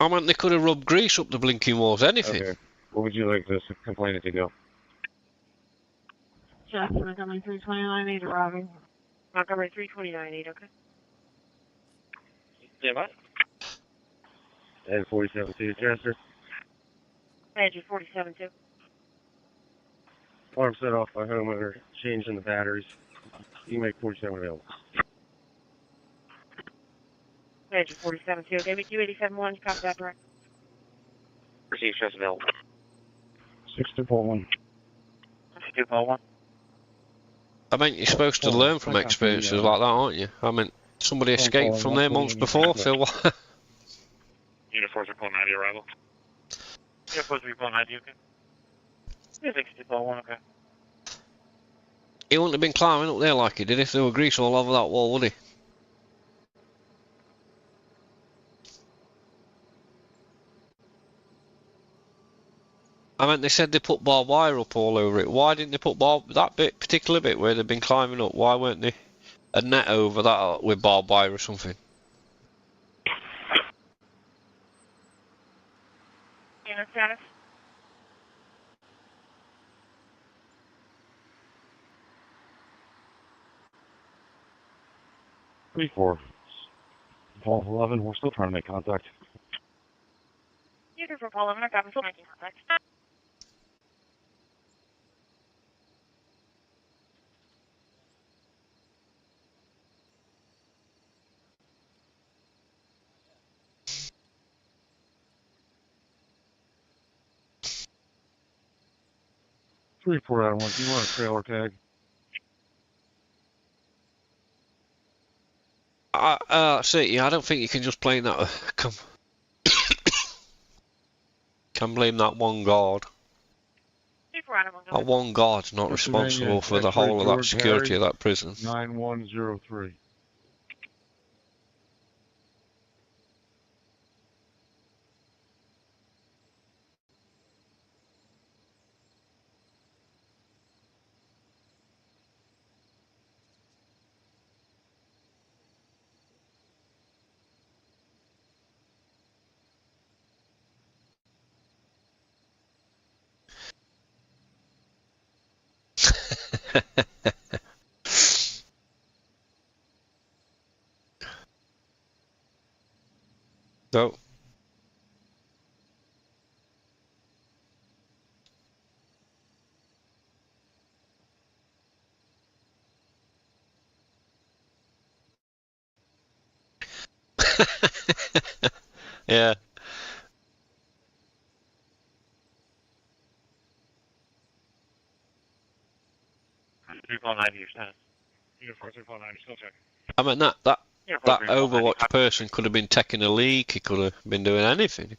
C: I mean, they could have rubbed grease up the blinking walls, anything.
L: Okay. What would you like this complainant to do?
P: Justin, Montgomery 329, arriving. Montgomery 329, okay?
O: Stand by.
L: And 47-2 transfer.
P: Badger 47-2.
L: Alarm set off by homeowner. Changing the batteries. You make 47 available.
P: Badger 47-2. David Q87-1, copy that direct.
B: Receive stress available.
Q: 6241.
B: 6241.
C: I mean, you're supposed to learn from experiences like that, aren't you? I mean, somebody escaped from there months before, so what?
B: Unit 4390 arrival. Unit 4390, okay? Unit 6241, okay.
C: He wouldn't have been climbing up there like he did if there were grease all over that wall, would he? I mean, they said they put barbed wire up all over it. Why didn't they put that particular bit where they've been climbing up? Why weren't they a net over that with barbed wire or something?
P: Unit status.
R: 3-4. Paul 11, we're still trying to make contact.
P: Unit for Paul 11, I'm still making contact.
R: 3-4 Adam 1, do you want a trailer tag?
C: See, I don't think you can just blame that. Can blame that one guard. That one guard's not responsible for the whole of that security of that prison.
R: 9103.
C: No. Yeah.
E: Three-four 90, your status. Unit 4, 349, still checking.
C: I mean, that Overwatch person could have been taking a leak, he could have been doing anything.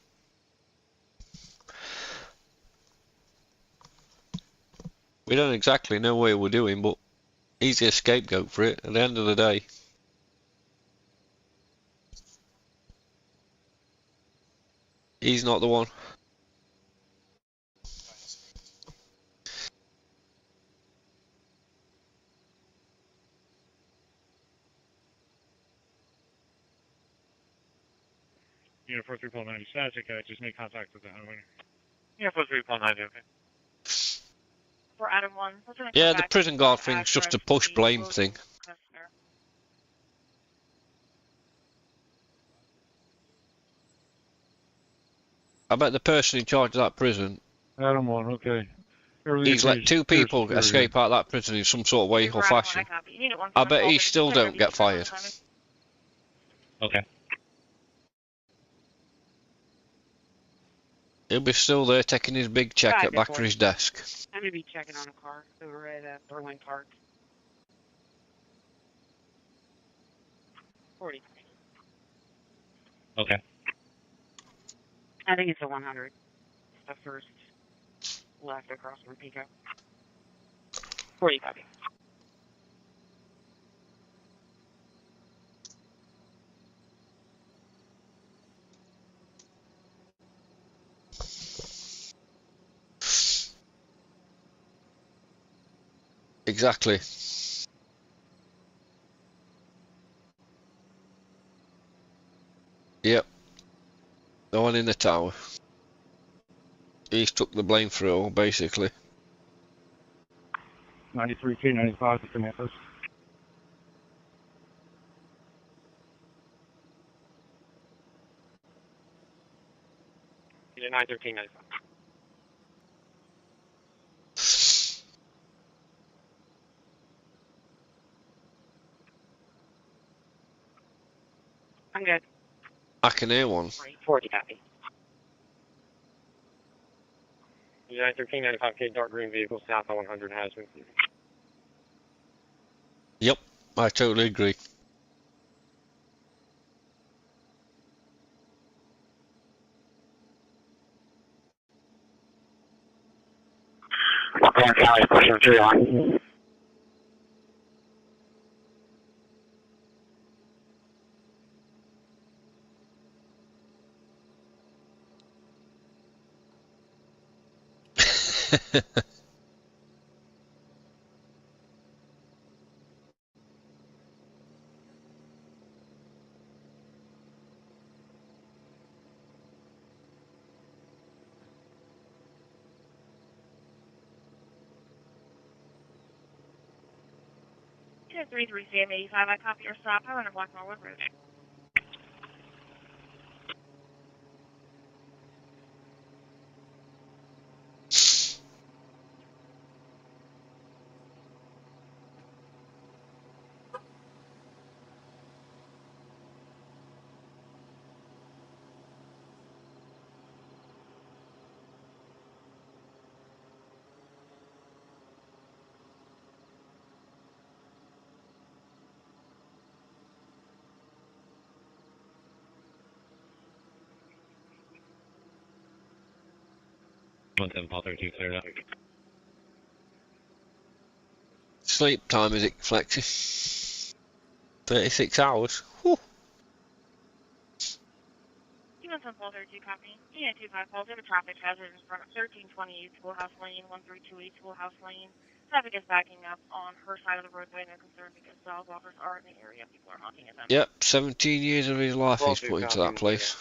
C: We don't exactly know what we're doing, but he's the scapegoat for it at the end of the day. He's not the one.
E: Unit 4, 390, status, okay, just make contact with the highway. Unit 4, 390, okay.
P: For Adam 1,
C: Yeah, the prison guard thing's just a push blame thing. I bet the person in charge of that prison,
R: Adam 1, okay.
C: He's let two people escape out of that prison in some sort of way or fashion. I bet he still don't get fired.
E: Okay.
C: He'll be still there taking his big check at back to his desk.
P: I'm going to be checking on a car over at Berlin Park. 40.
E: Okay.
P: I think it's a 100. The first left across from Pico. 40 copy.
C: Exactly. Yep. The one in the tower. He's took the blame for it all, basically.
R: 93K, 95 to Tomatoes.
E: Unit 913, 95.
P: I'm good.
C: I can hear one.
P: 40 copy.
E: Unit 913, 95K, dark green vehicle, south on 100 has been cleared.
C: Yep, I totally agree.
M: County, pushing 3 on.
D: Two 33 CM85, I copy your stop. I'm under Blackmore Wood Road.
L: Paul 32 cleared up.
C: Sleep time, is it, Flexi? 36 hours. Whew.
D: Even some Paul 32 copy. EN25 Paul, there's a traffic hazard in front of 1320 East Schoolhouse Lane, 132 East Schoolhouse Lane. Traffic is backing up on her side of the roadway, no concern because dog walkers are in the area. People are honking at them.
C: Yep, 17 years of his life he's put into that place.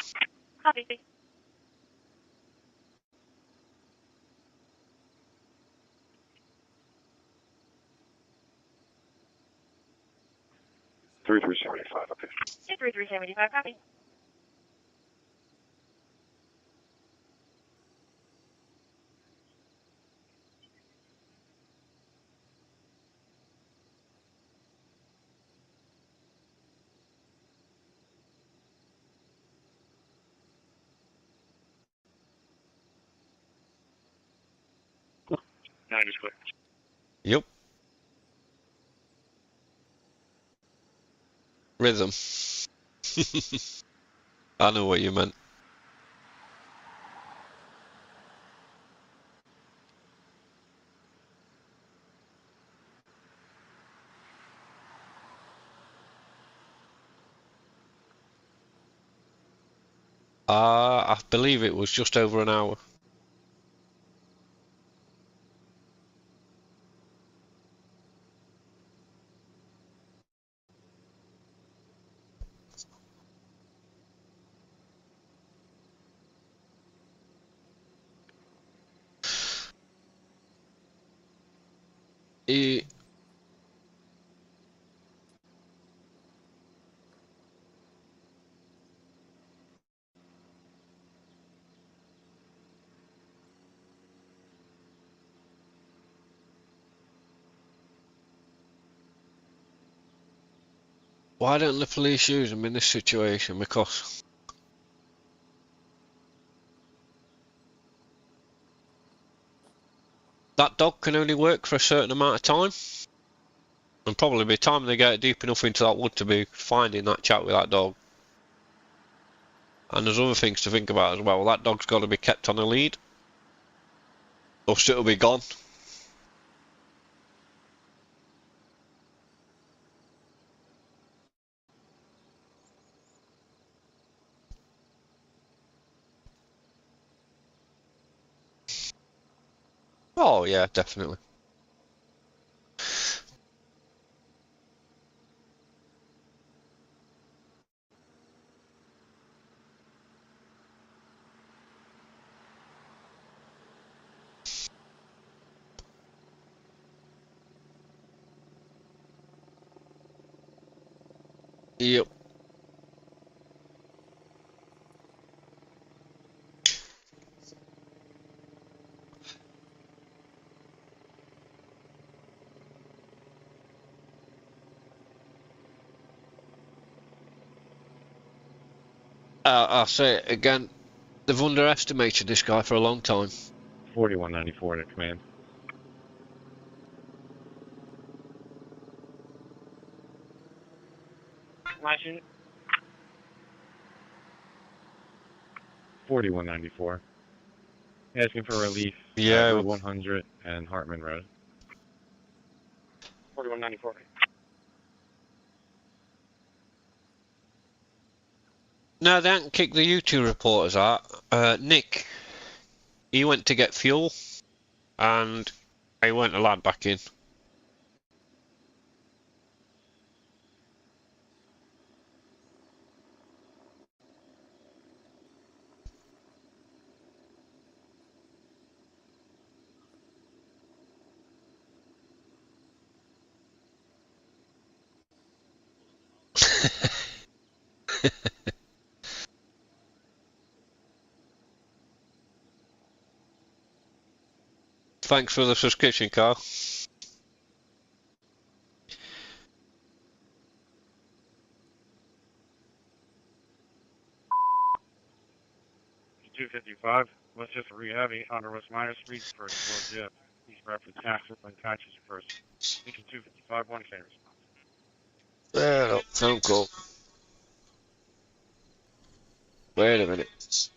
D: Copy.
L: 3375, okay.
D: 3375, copy.
L: Now just clear.
C: Yep. Rhythm. I know what you meant. I believe it was just over an hour. Why don't the police use them in this situation? Because that dog can only work for a certain amount of time. And probably by the time they get deep enough into that wood to be finding that chat with that dog. And there's other things to think about as well. That dog's got to be kept on a lead, or it'll be gone. Oh yeah, definitely. Yep. I'll say it again. They've underestimated this guy for a long time.
L: 4194 to command.
O: Last unit.
L: 4194. Asking for relief.
C: Yeah.
L: Road 100 and Hartman Road.
O: 4194.
C: No, they haven't kicked the U2 reporters out. Nick, he went to get fuel, And I went the lad back in. Thanks for the subscription, Carl.
E: $255. Westchester Rehab, 800 West Minor Street, first floor jet. He's reference taxes and catches first. Station 255, one favors.
C: Well, phone call. Wait a minute.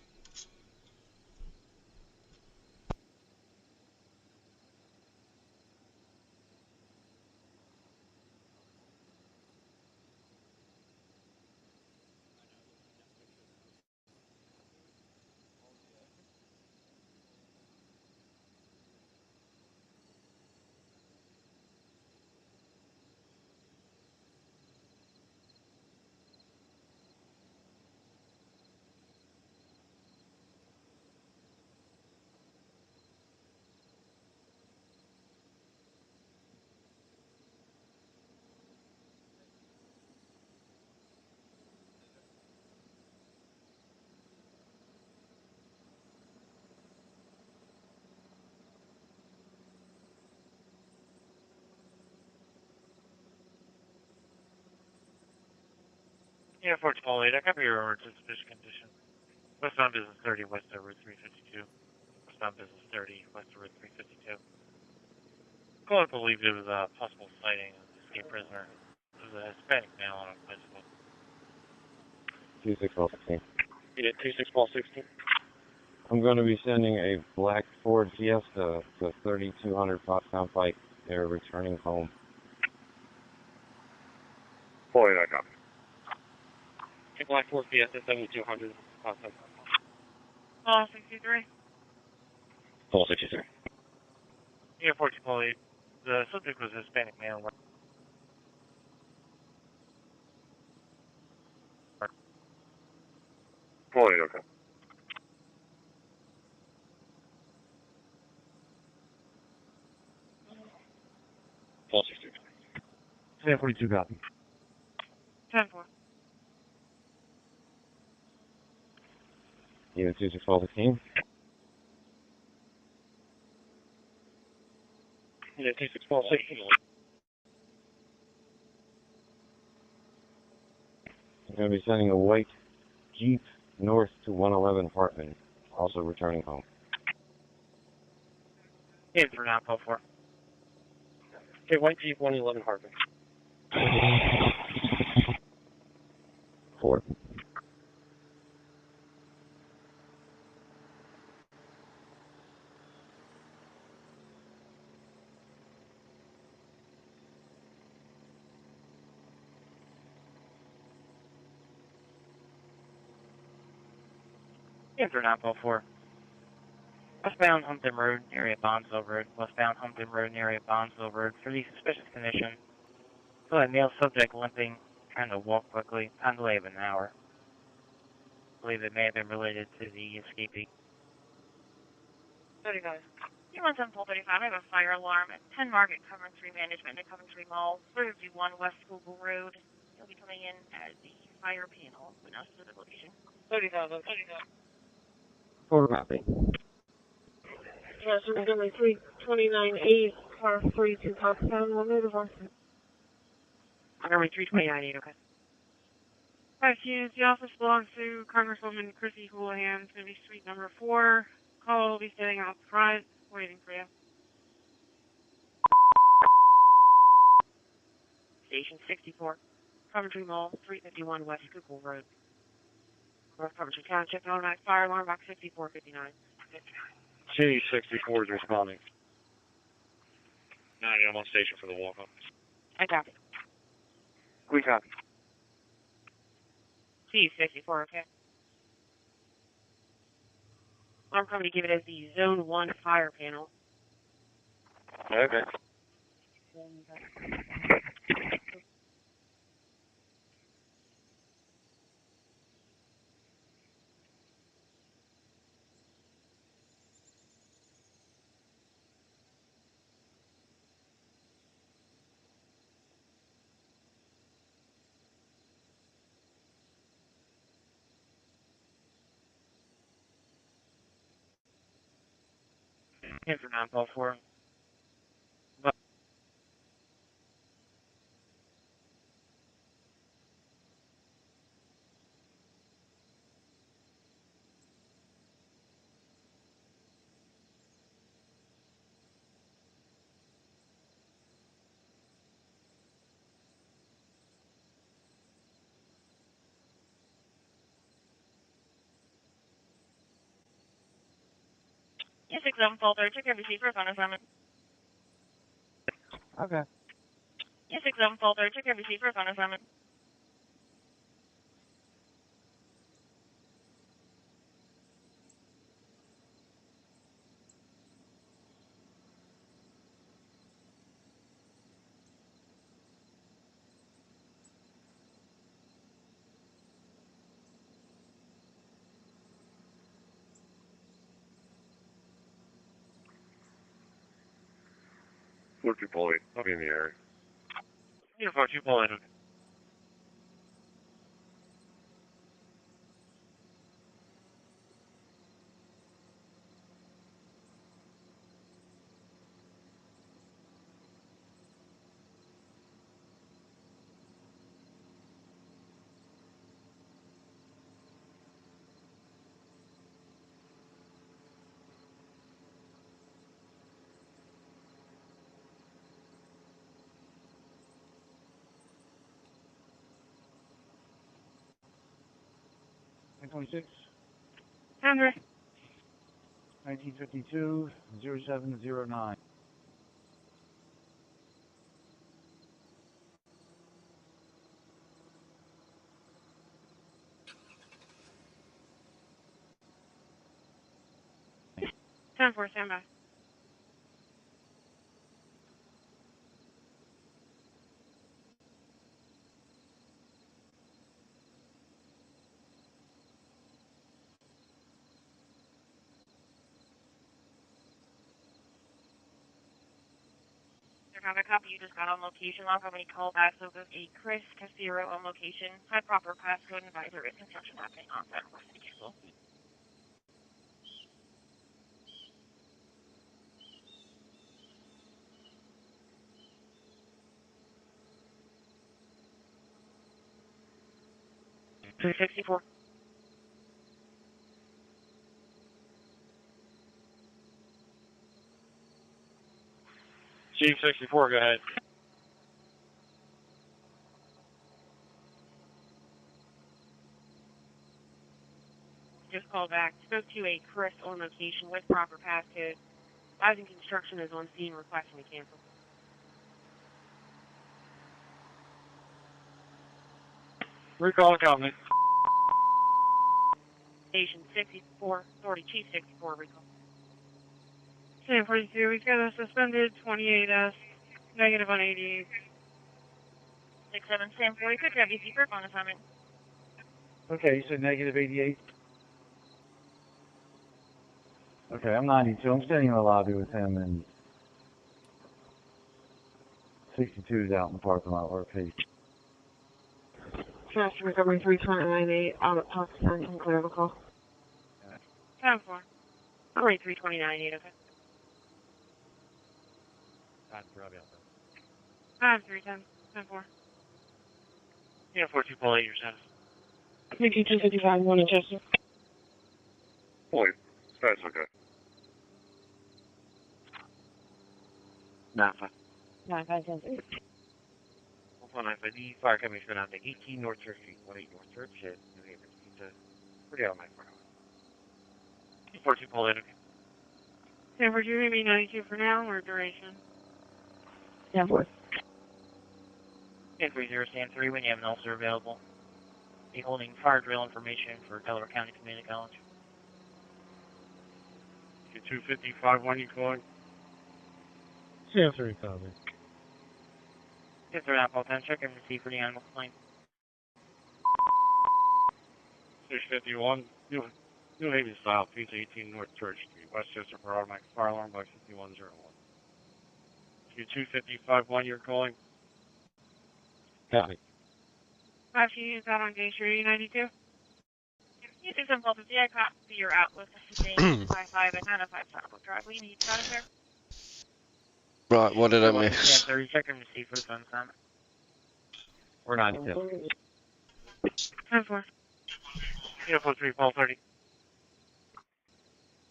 E: Yeah, 428, I copy your order to sufficient condition. Westbound Business 30, West over 352. Westbound Business 30, West over 352. Caller believed it was a possible sighting of the escaped prisoner. It was a Hispanic male on a bicycle.
L: 2616.
O: Yeah, 2616.
L: I'm going to be sending a black Ford Fiesta to 3200 Pottstown Pike. They're returning home.
O: Fully that copy. Black Ford Fiesta 7200.
D: 63.
O: Full 63.
E: Yeah, 428. The subject was a Hispanic male.
O: Fully okay. Full 63.
R: 1042 copy.
D: 10-4.
L: Unit 2616.
O: Yeah, 2616.
L: I'm going to be sending a white Jeep north to 111 Hartman, also returning home.
E: Yeah, for now, 4.
O: Okay, white Jeep 111 Hartman.
L: 4.
E: Yeah, for now, 4. Westbound Humpton Road, area Bondsville Road. Westbound Humpton Road, area Bondsville Road. For the suspicious condition, saw a male subject limping, trying to walk quickly, on delay of an hour. I believe it may have been related to the escapee.
D: 35. You want 10-35. I have a fire alarm at 10 Market, Coventry Management, at Coventry Mall, 31 West Google Road. You'll be coming in as the fire panel, but not to the location.
K: 30,000.
L: 4 copy.
K: Yes, we're going to 329A, car 42 Pottstown, one minute of our
D: Runway 329, okay. Alright, students, the office belongs to Congresswoman Chrissy Houlihan. It's going to be suite number 4. Call will be sitting out front, waiting for you. Station 64, Coventry Mall, 351 West Schuylkill Road. North Coventry Township, automatic fire alarm, box 5459.
O: C64 is responding. Now I'm on station for the walk-up.
D: I copy.
O: We copy.
D: C64, okay. I'm going to give it as the Zone 1 fire panel.
B: Okay.
E: Here for 944.
D: Yes, 67 Fall 3, check every seat for a phone assignment.
Q: Okay.
D: Yes, 67 Fall 3, check every seat for a phone assignment.
L: Look at Polly. I'll be in the area.
B: Here for 2 Polly.
Q: $926.
D: 100.
Q: 1952, 0709.
D: Time for standby. Have a copy. You just got on location. Log how many callbacks of a Chris Casiro on location. Had proper passcode and advisor is construction happening on that course to cancel. $364.
B: Chief 64, go ahead.
D: Just called back. Spoke to a Chris on location with proper passcode. Advising construction is on scene requesting to cancel.
B: Recall accountant.
D: Station 64, sorry, Chief 64, recall. 1042, we've got a suspended 28S, negative on 88. 67 Sam 40, could have you see for phone assignment.
Q: Okay, you said negative 88? Okay, I'm 92. I'm standing in the lobby with him, and 62's out in the parking lot or page.
D: Fast recovery 329.8, out of Pakistan, and clear the call. 10-4. I'll rate 329.8, okay. 5-3-10, 10-4.
B: Yeah, 42 Polly, your status.
D: 5255, 1 in Chester.
L: Polly, that's okay.
B: 9-5.
D: 9-5-10-3.
B: 1-9-5-D, fire company is going out to 18 North Church Street, 18 North Church, New Haven, Pizza, 40 out of my front. 42 Polly, okay.
D: San Francisco, maybe 92 for now, or duration?
K: 10-4.
E: And 30 Stand 3 when you have an officer available. Be holding fire drill information for Delaware County Community College.
N: 255, when you calling? CF3 copy.
E: Yes, sir, Apple 10, check and receive for the animal plane.
B: 651, New Haven Style, Pizza 18 North Church Street, Westchester, for automatic fire alarm by 5101. Q255-1, you're calling?
L: Copy.
D: 5 units out on Gay Street 92. You do some voltage. I copy your outlook. Sustained 55 and 905 Southwood Drive. We need to there.
C: Right, what did I miss?
E: 30, check and receive for the sun summit.
L: We're 92.
D: 10-4.
E: Beautiful 3, Paul 30.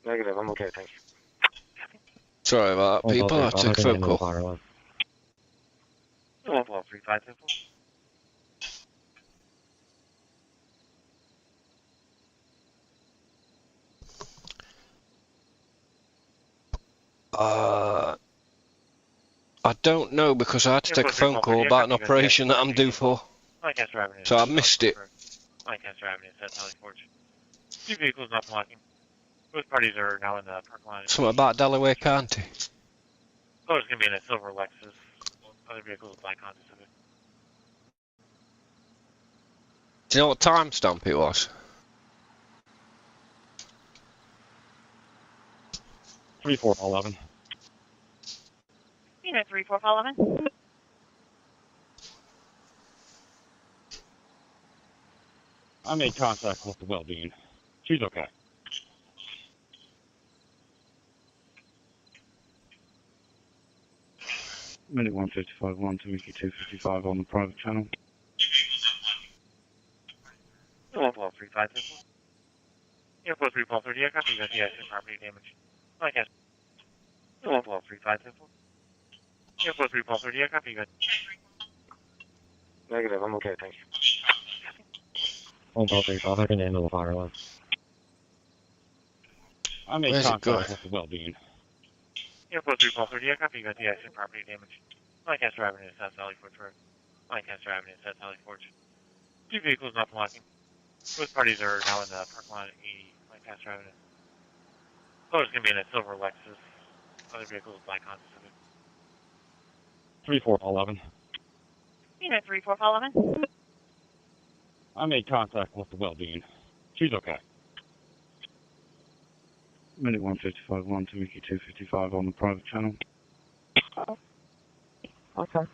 L: Negative, I'm okay, thanks.
C: Sorry about that, people. I took a phone call.
E: 1-4-3-5, 10-4.
C: I don't know because I had to take a phone call about an operation that I'm due for. So I missed it.
E: Lancaster Avenue, South Valley Forge. 2 vehicles not blocking. Both parties are now in the parking lot.
C: Something about Delaware County.
E: Oh, it's going to be in a silver Lexus. Other vehicles with black Honda Civic.
C: Do you know what timestamp it was?
L: 3411.
D: Unit 3411.
L: I made contact with the well-being. She's okay.
R: Minute 155.1 to Mickey 255 on the private channel.
E: 1-4-3-5, 10-4. Airport 3, Paul 30, I copy you got the accident property damage. Lancaster. 1-4-3-5, 10-4. Airport 3, Paul 30, I copy you got.
L: Negative, I'm okay, thank you. 1-4-3-5, I can handle the fire alarm. I made contact with the well-being.
E: Airport 3, Paul 30, I copy you got the accident property damage. Lancaster Avenue, South Valley Forge Road. Lancaster Avenue, South Valley Forge. 2 vehicles not blocking. Both parties are now in the parking lot at 80 Lancaster Avenue. Oh, it's going to be in a silver Lexus. Other vehicles with black Honda Civic.
L: 3411.
D: Unit 3411.
L: I made contact with the well-being. She's okay.
R: Minute 155.1 to Mickey 255 on the private channel.
L: Okay.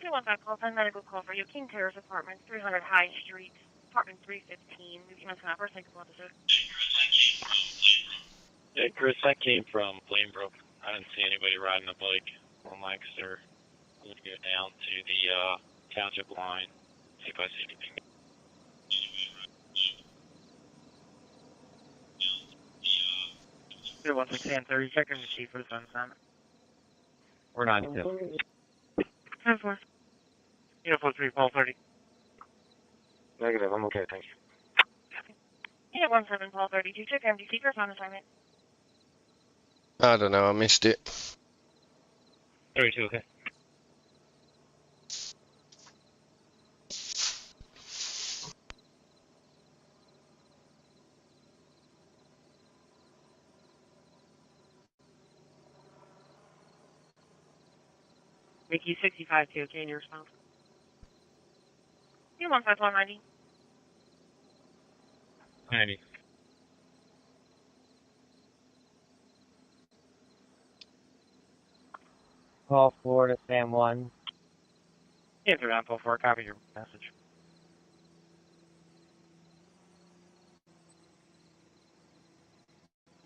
D: 215 call sign medical call for you. King Terrace Apartment, 300 High Street, Apartment 315. Moving on to first single episode.
F: Yeah, Chris, I came from Plainbrook. I didn't see anybody riding a bike on Lancaster. I'm going to go down to the township line, see if I see anything.
E: Here, 1-6-10-30, check and receive for the sun summit.
L: We're 92.
D: 10-4.
E: Beautiful 3, Paul 30.
L: Negative, I'm okay, thank you.
D: Unit 17 Paul 32, check MDC for on assignment.
C: I don't know, I missed it.
F: 32, okay.
P: Mickey 65 to okay in your response.
D: You 15190.
F: 90.
K: Call Florida Sam 1.
E: Answer down, Paul 4, copy your message.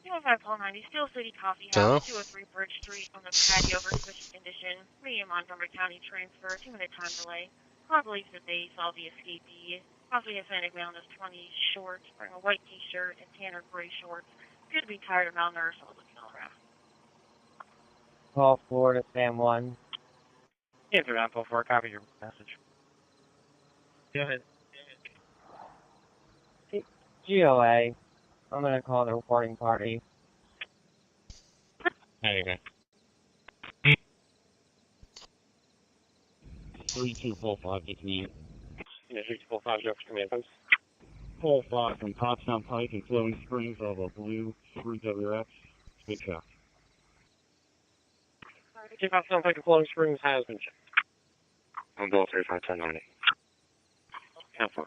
D: You 15190, Steel City Coffee House, 203 Bridge Street on the patio for suspicious condition. Medium Montgomery County transfer, 2-minute time delay. Car believes that they saw the escapee. Possibly Hispanic male in his 20s, shorts, wearing a white t-shirt and tan or gray shorts. Appeared to be tired or malnourished while looking all around.
K: Call Florida Sam 1.
E: Answer down, Paul 4, copy your message.
F: Go ahead.
K: GOA. I'm going to call the reporting party.
F: There you go. 3245, get me.
L: Yeah, 3245, Jefferson Command Post.
R: Pole 5 from Pottstown Pike and Flowing Springs of a blue 3WX. Big shot.
O: Kickoff sounds like a Flowing Springs has been checked.
L: I'm Bill 351090. Count 4.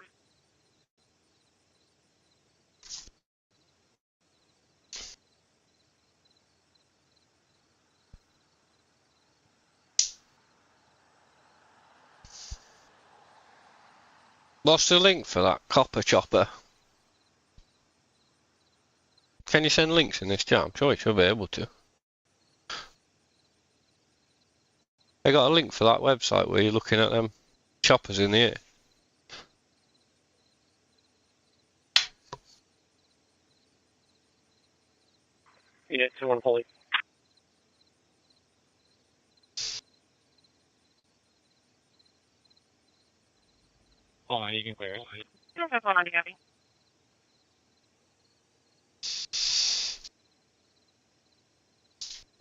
C: What's the link for that copper chopper? Can you send links in this chat? I'm sure you should be able to. I got a link for that website where you're looking at them choppers in the air.
O: Yeah, 2-1 police.
L: Hold on, you can clear it.
P: Don't have one on you, Abby.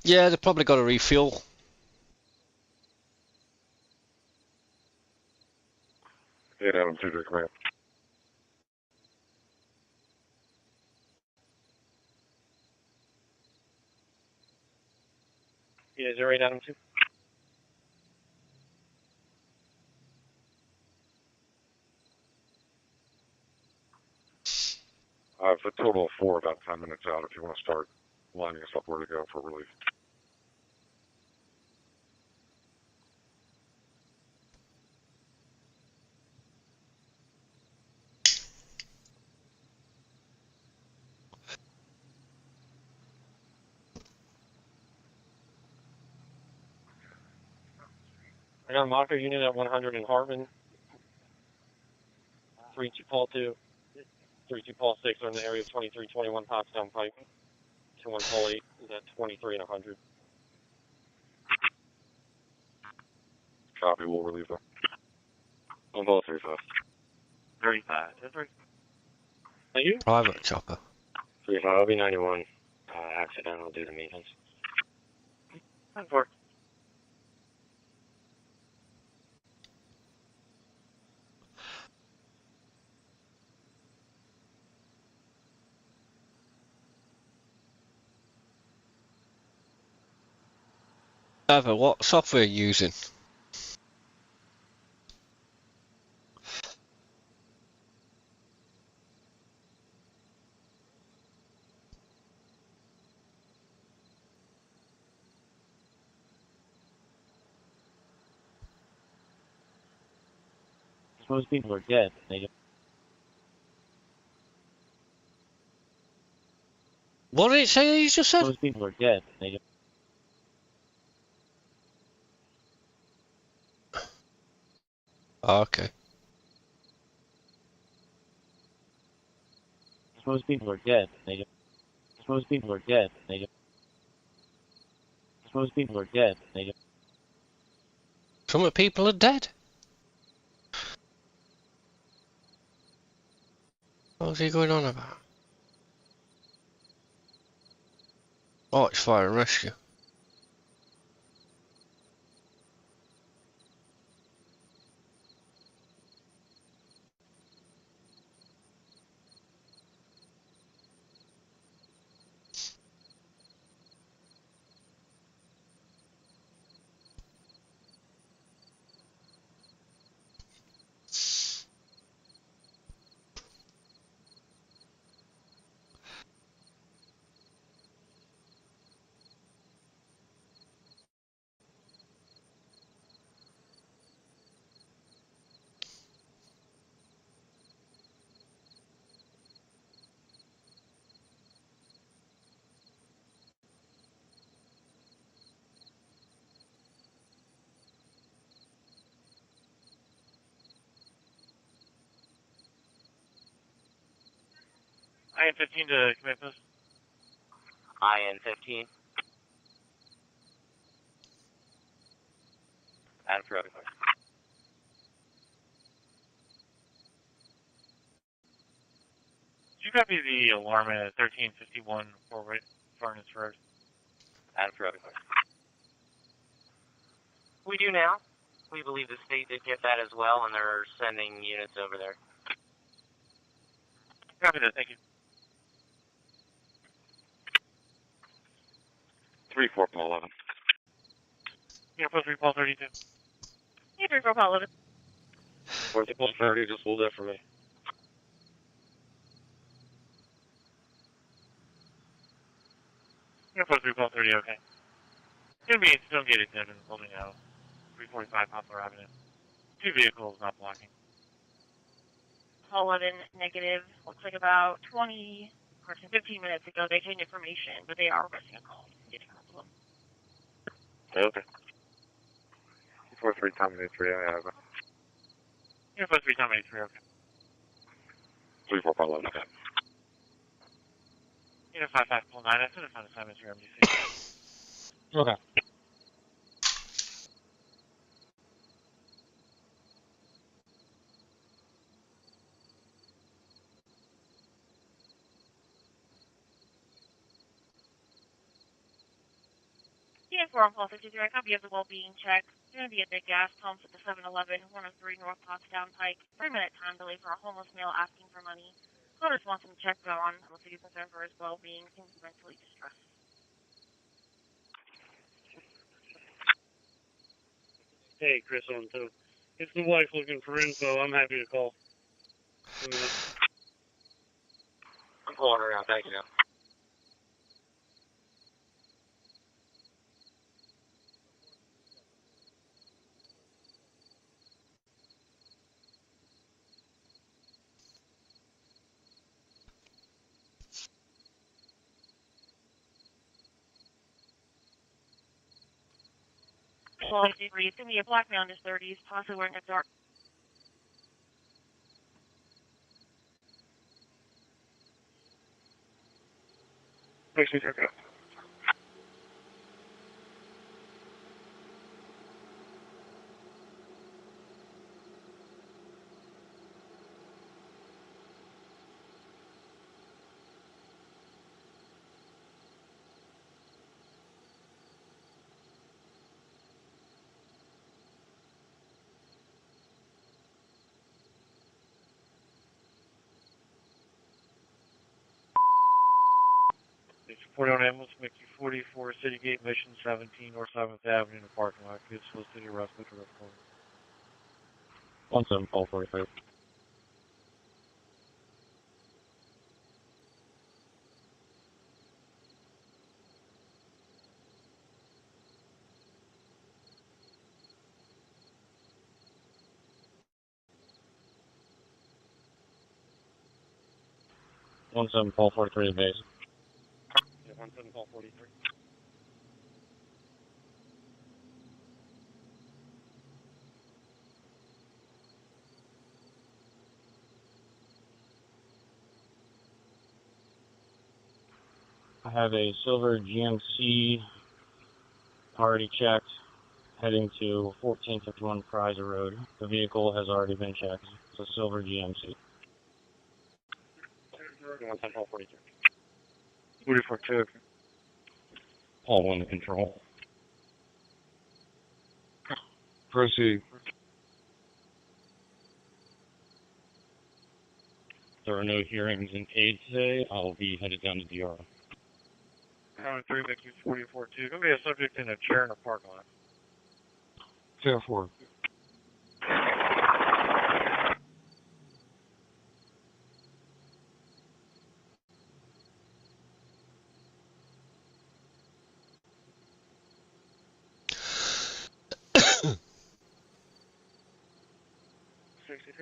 C: Yeah, they've probably got a refuel.
L: Yeah, Adam 2 to command.
O: Yeah, 08 Adam 2.
L: For a total of 4, about 10 minutes out if you want to start lining us up where to go for relief.
O: I got a Mocker unit at 100 in Harmon. 3-2 Paul 2. 3-2 Paul 6 are in the area of 2321 Pottstown Pike. 2-1 Paul 8 is at 23 and 100.
L: Copy, we'll relieve them. On both 35.
O: 35. That's right. Thank you.
C: Private chopper.
L: 35, I'll be 91. Accidental due to maintenance.
O: 4.
C: Ever, what software are you using?
Q: Most people are dead. They don't.
C: What did it say you just said?
Q: Most people are dead. They don't.
C: Oh, okay.
Q: Most people are dead. They don't. Most people are dead. They don't. Most people are dead. They don't.
C: Some people are dead. What's he going on about? Oh, it's fire and rescue.
E: IN-15 to commit post.
S: IN-15. Adam for other question.
E: Did you copy the alarm at 1351 Furnace Road?
S: Adam for other question. We do now. We believe the state did get that as well, and they're sending units over there.
E: Copy that, thank you.
L: 3-4 Paul 11.
E: Yeah, post 3 Paul 32.
D: Yeah, 3 4 Paul loaded.
L: 4 Paul 30, just hold that for me.
E: Yeah, post 3 Paul 30, okay. It's gonna be still gated dead and holding out. 345 Poplar Avenue. 2 vehicles not blocking.
D: Paul 11 negative. Looks like about 20 or 15 minutes ago they changed information, but they are requesting a call. Getting a hold of them.
L: Okay. 43 Tom 83, I have it.
E: Yeah, post 3 Tom 83, okay.
L: 3 4 Paul 11, okay.
E: Yeah, 5 5 Paul 9, I should have found assignments here, MDC.
L: Okay.
D: Yeah, 4 on Paul 53. I copy of the well-being check. It's going to be at the gas pumps at the 7-Eleven, 103 North Pottstown Pike. 3-minute time delay for a homeless male asking for money. Caller just wants him to check on. Looks like he's concerned for his well-being. Seems mentally distressed.
N: Hey, Chris on too. It's the wife looking for info. I'm happy to call.
L: I'm pulling her out, thank you.
D: Paul 53. It's going to be a black male in his 30s, possibly wearing a dark.
L: Makes me check it.
E: It's 41 ambulance, Mickey 44, City Gate, Mission 17, North 7th Avenue in the parking lot. Kids solicited arrest with the report.
L: 17 Paul 43. One 7 Paul 43 at base.
E: Yeah, 17 Paul 43.
L: I have a silver GMC already checked, heading to 1451 Prizer Road. The vehicle has already been checked. It's a silver GMC. 17 Paul 43.
E: 44 2.
L: Paul 1 to control. Proceed. There are no hearings in aid today. I'll be headed down to DR.
E: County 3, Mickey 44 2. Gonna be a subject in a chair in a parking lot.
L: 204.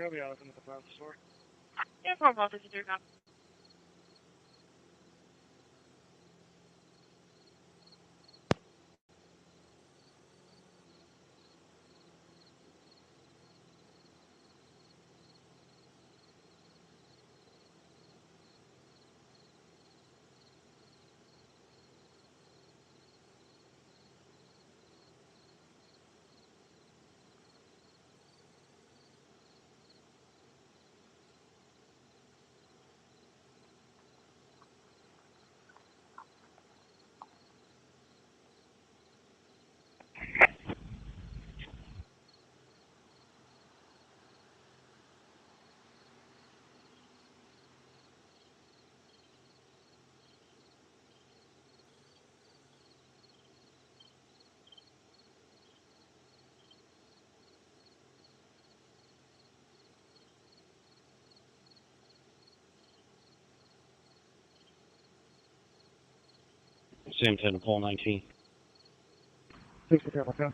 N: I'll be honest in the front store.
D: Yeah, 4 on Paul 53. Copy.
Q: Sam 10 to Paul 19.
J: 6 to cavalcante.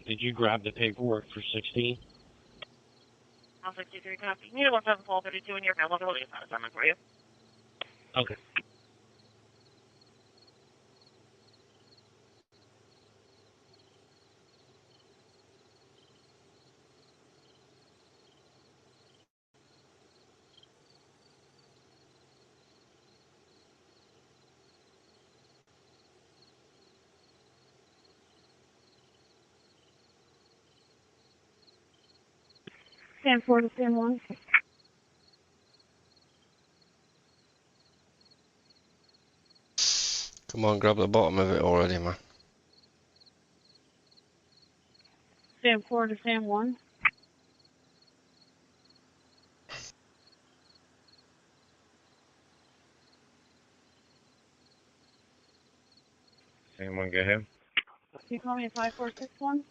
Q: Did you grab the paperwork for 16?
D: I'll 63 copy. Unit 17 Paul 32 in your availability is not assignment for you.
Q: Okay.
D: Sam 4 to Sam 1.
C: Come on, grab the bottom of it already, man.
D: Sam 4 to Sam 1.
L: Sam 1, go ahead.
D: Can you call me at 5461?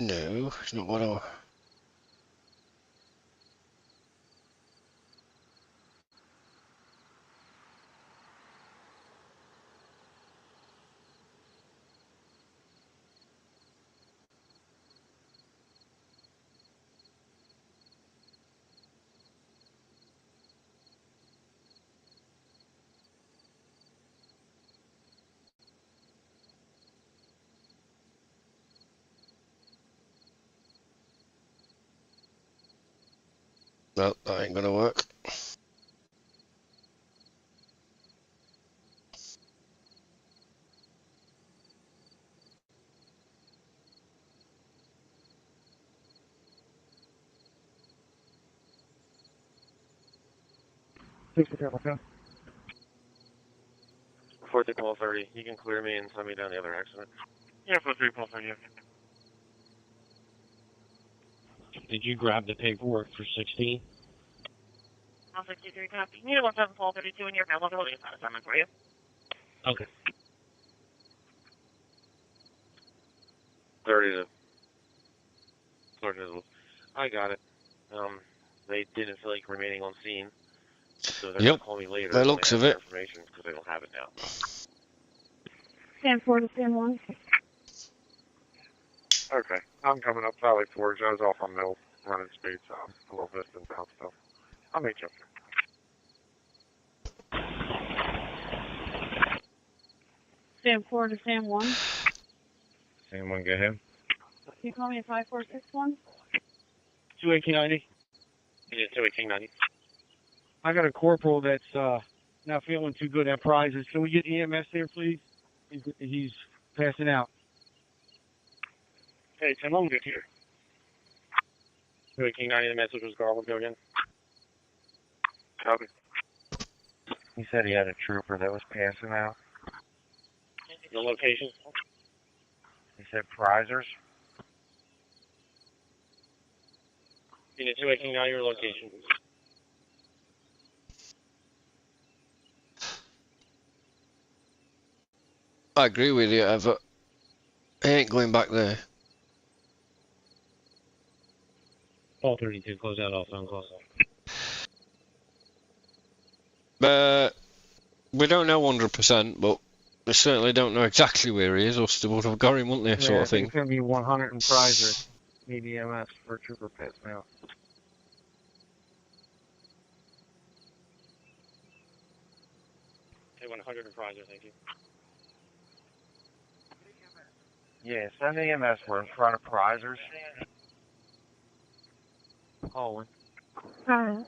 C: No, it's not what I... No, that ain't gonna work.
J: Six to cavalcante.
L: 43 Paul 30, you can clear me and send me down the other accident.
E: Yeah, 43 Paul 30.
Q: Did you grab the paperwork for 16?
D: I'll 63 copy. Unit 17 Paul 32 in your availability is not assignment for you.
Q: Okay.
L: 30 to... I got it. They didn't feel like remaining on scene, so they're
C: Yep.
L: going to call me later.
C: By looks of it.
L: Information because they don't have it now.
D: Sam 4 to Sam 1.
M: Okay, I'm coming up Valley Forge. I was off on Mill running speed, so I'm a little distant out still. I'll meet you up there.
D: Sam 4 to Sam 1.
L: Sam 1, go ahead.
D: Can you call me at 5461?
Q: 21890.
L: Yeah, 21890.
Q: I got a corporal that's not feeling too good at prizes. Can we get EMS there, please? He's passing out.
L: Hey, Tim, I'm good here. 21890, the message was garbled. Go again.
M: Copy.
L: He said he had a trooper that was passing out. The location? He said prizers. Unit 21890, your location.
C: I agree with you, but I ain't going back there.
Q: Paul 32, close out all phone calls.
C: We don't know 100%, but we certainly don't know exactly where he is, or they would have got him, wouldn't they, sort of thing.
Q: It's going to be 100 in prizer. Need EMS for trooper passing out.
L: Okay, 100 in prizer, thank you.
M: Yeah, send EMS. We're in front of prizers.
L: Calling.
D: Hi.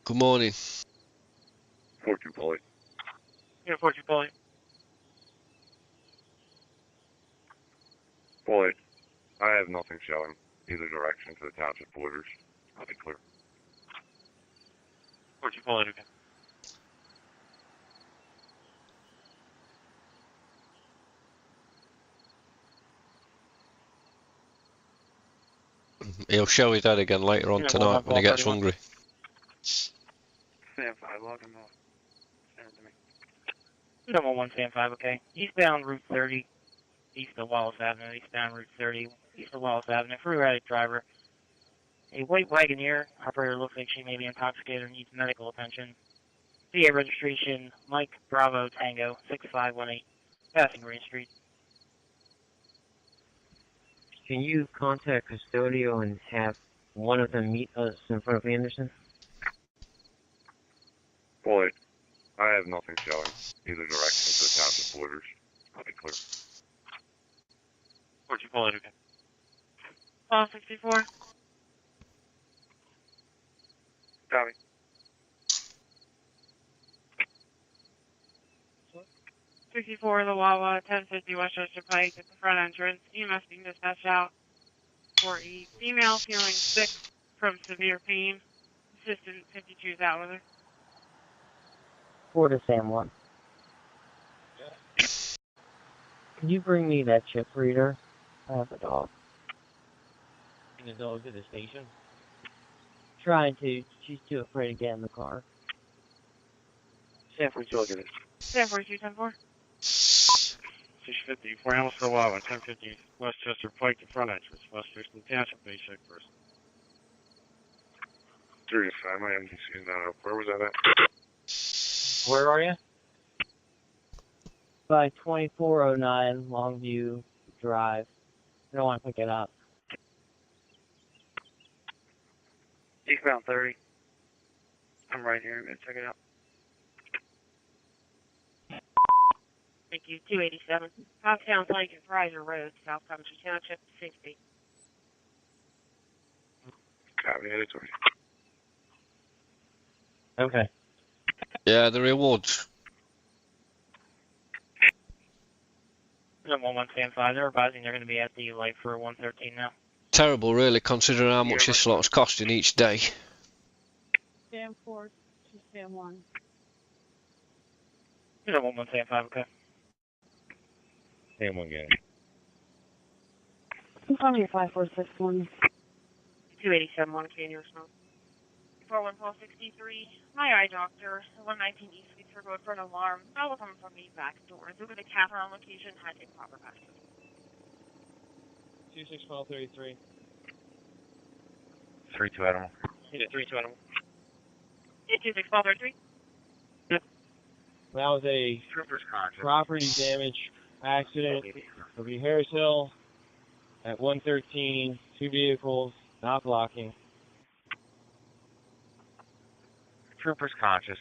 C: Good morning.
L: 42 Polly.
E: Yeah, 42 Polly.
M: Boy, I have nothing showing either direction to the township borders. I'll be clear.
E: 42 Polly, okay.
C: He'll show his head again later on tonight when he gets hungry.
E: Stand 5, log him off. Send it to me. Number 1, stand 5, okay. Eastbound Route 30, east of Wallace Avenue, eastbound Route 30, east of Wallace Avenue, free-riding driver. A white Wagoneer, operator looks like she may be intoxicated and needs medical attention. VA registration, Mike Bravo Tango, 6518, passing Green Street.
T: Can you contact custodial and have one of them meet us in front of Anderson?
L: Boy, I have nothing showing. Either direction to the township borders. I'll be clear.
E: Where'd you pull it again?
D: 64.
E: Copy.
D: The Wawa, 1050 Westchester Pike at the front entrance. EMS being dispatched out for a female feeling sick from severe pain. Assistant 52 is out with her.
T: For the same one. Can you bring me that chip reader? I have a dog.
K: And the dog's at the station?
T: Trying to. She's too afraid to get in the car.
E: San Francisco, get it.
D: San Francisco, 10-4.
E: 650, 4 Hamilton for Wawa, 1050 Westchester Pike, the front entrance. Westchester Township, basic first.
L: 35, my MDC is not up. Where was that at?
T: Where are you? By 2409 Longview Drive. I don't want to pick it up.
E: Eastbound 30. I'm right here. I'm going to check it out.
D: Thank you, 287. Hoptown Pike and Fraser Road, South Country Township, 60.
L: Copy, headed towards
T: you. Okay.
C: Yeah, the rewards.
E: Number 1, stand 5. They're advising they're going to be at the light for 113 now.
C: Terrible, really, considering how much this lot's costing each day.
D: Stand 4 to stand 1.
E: Number 1, stand 5, okay.
L: Stand 1 again.
D: Call me at 5461. 287, 1 can you respond? 4163. My eye doctor, 119 East Sweetser Road for an alarm. That was coming from the back door. Look at the camera on location, had improper passcode.
K: 261233.
L: 32 animal.
E: Yeah, 32 animal.
D: Yeah, 261233.
K: That was a property damage accident over Harris Hill at 113. 2 vehicles not blocking.
B: Trooper's conscious.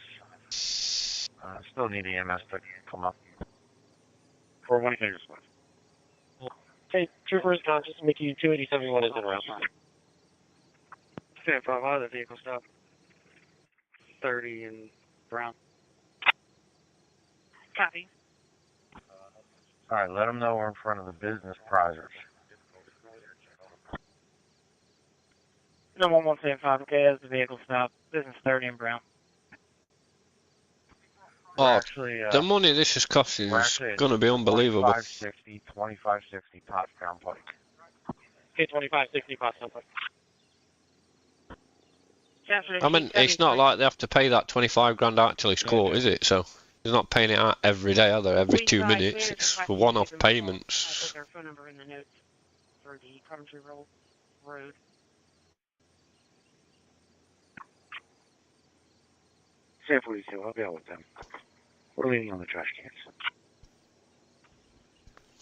B: Still need EMS to come up.
E: For 1 fingers left. Okay, Trooper's conscious. Mickey 2871 is in route. Stand 5 out of the vehicle stop. 30 in brown.
D: Copy.
B: Alright, let them know we're in front of the business prizers.
E: Number 1, stand 5, okay, as the vehicle stop. Business 30 in brown.
C: Oh,
B: actually,
C: the money this is costing is going to be unbelievable.
B: 2560 Pottstown Pike.
E: Okay, 2560 Pottstown Pike.
C: I mean, it's not like they have to pay that 25 grand out till it's caught, is it? So they're not paying it out every day, are they? Every 2 minutes. It's for one-off payments.
D: I put their phone number in the notes for the Country Road.
B: San 42, I'll be out with them. We're leaning on the trash cans.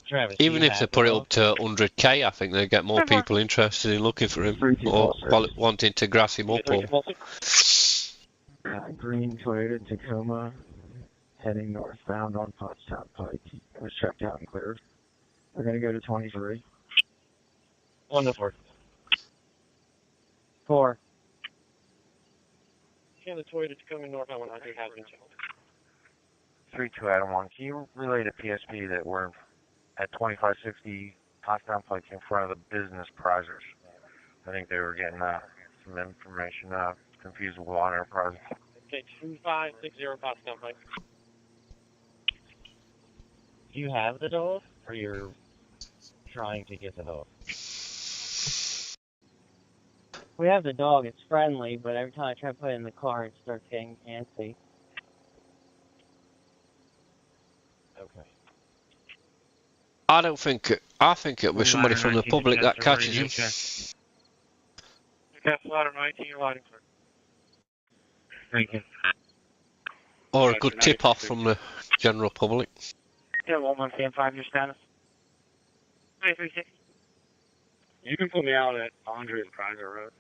T: Travis,
C: even if they put it up to 100k, I think they get more people interested in looking for him or wanting to grass him up. Or...
T: green Toyota Tacoma heading northbound on Pottstown Pike. Was checked out and cleared. We're going to go to 23.
E: On the 4.
T: 4.
E: Yeah, the Toyota Tacoma northbound 100 has been checked.
B: 32 Adam 1, can you relay to PSP that we're at 2560 Pottstown Pike in front of the business prizers? I think they were getting some information confused with Law Enterprise.
E: Okay, 2560 Pottstown Pike.
T: Do you have the dog, or you're trying to get the dog?
K: We have the dog, it's friendly, but every time I try to put it in the car, it starts getting antsy.
L: Okay.
C: I think it'll be somebody from the public that catches him.
E: Cat Slaughter 19, you're lighting, sir. Thank you.
C: Or a good tip off from the general public.
K: Yeah, 11 your status.
E: 2360.
O: You can put me out at 100 Private Road.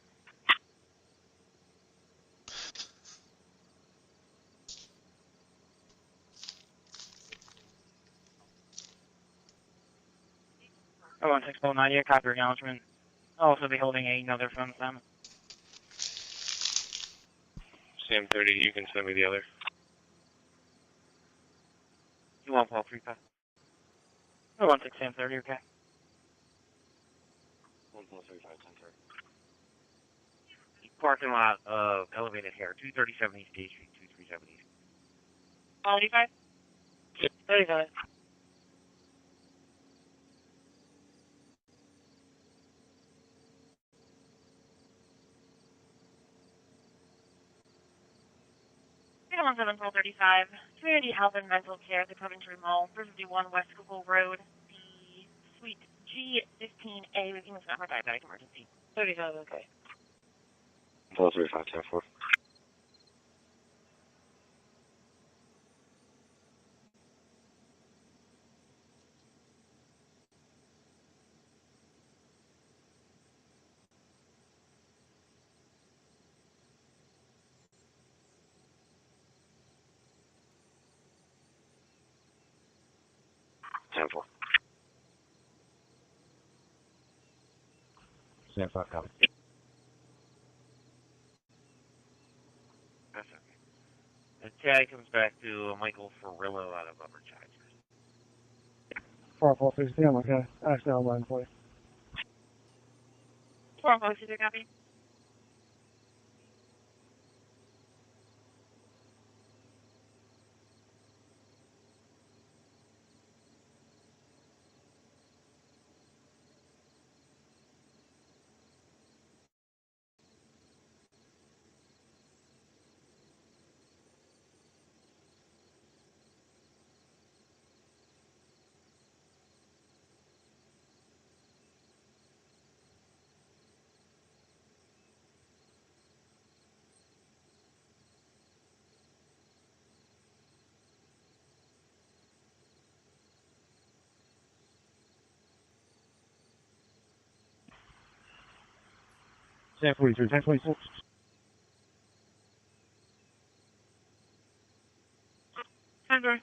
K: Oh, 1609, copy acknowledgement. I'll also be holding another phone assignment.
O: Sam 30, you can send me the other.
K: You want Paul 3 pass? Oh, 16 Sam 30, okay.
O: 1.35, 10
S: Parking lot of elevated hair, 237 East State Street, 237 East.
K: 25? 35. Peter 171235, Community Health and Mental Care at the Coventry Mall, 351 West Google Road, the Suite G15A with English Member Diabetic Emergency. 35, okay.
L: 1235, 10-4. Sam 4. Sam 5, copy.
S: That's okay. And tag comes back to Michael Ferrillo out of Upper China.
Q: 4460, I'm okay. Actually, I'll line for you.
K: 4460, copy.
Q: Sam 43, 1026.
K: 10-4.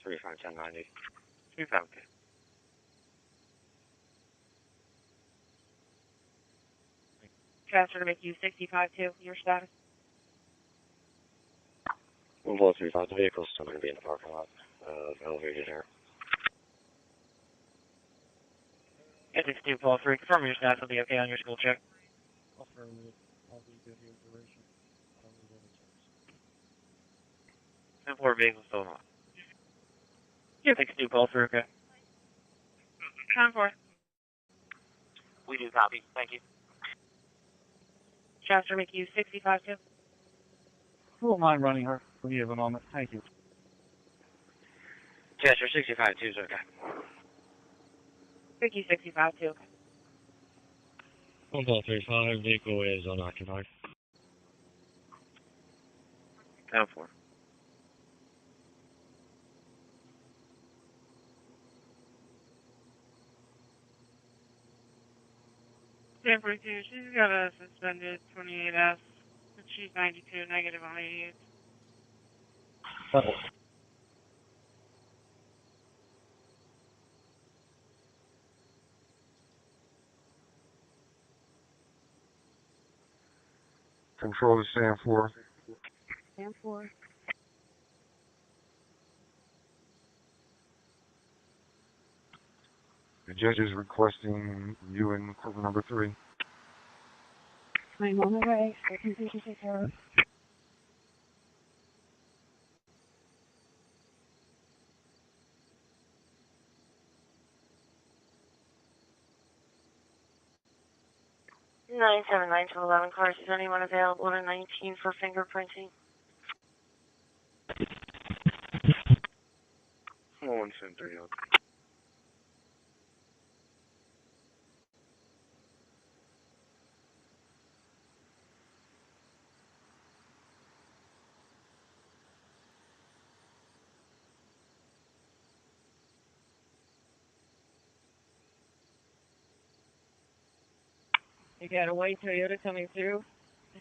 L: 35, 1090.
S: 2,000.
K: Transfer to make you 65-2, your status.
L: 1435, the vehicle's still going to be in the parking lot of elevated air.
K: Get 62, Paul 3, confirm your status will be okay on your school check.
Q: Affirmative. I'll be good here duration. I don't need any service.
S: 10-4 vehicle still on.
K: Get 62, Paul 3, okay. 10-4.
S: We do copy. Thank you.
K: Transfer make you 65-2.
Q: Who don't mind running her when you have a moment? Thank you.
S: Chester 65-2 is okay.
K: Make you 65-2, okay.
L: 1435, vehicle is unoccupied.
S: 10-4.
P: San 42, she's got a suspended 28S, but she's 92, negative on 88.
M: Control to Sam 4.
P: Sam 4.
M: The judge is requesting you in court number 3.
P: I'm on the way. I can take care of.
D: 979 to 11 cars. Is anyone available to 19 for fingerprinting?
B: 173.
K: You got a white Toyota coming through.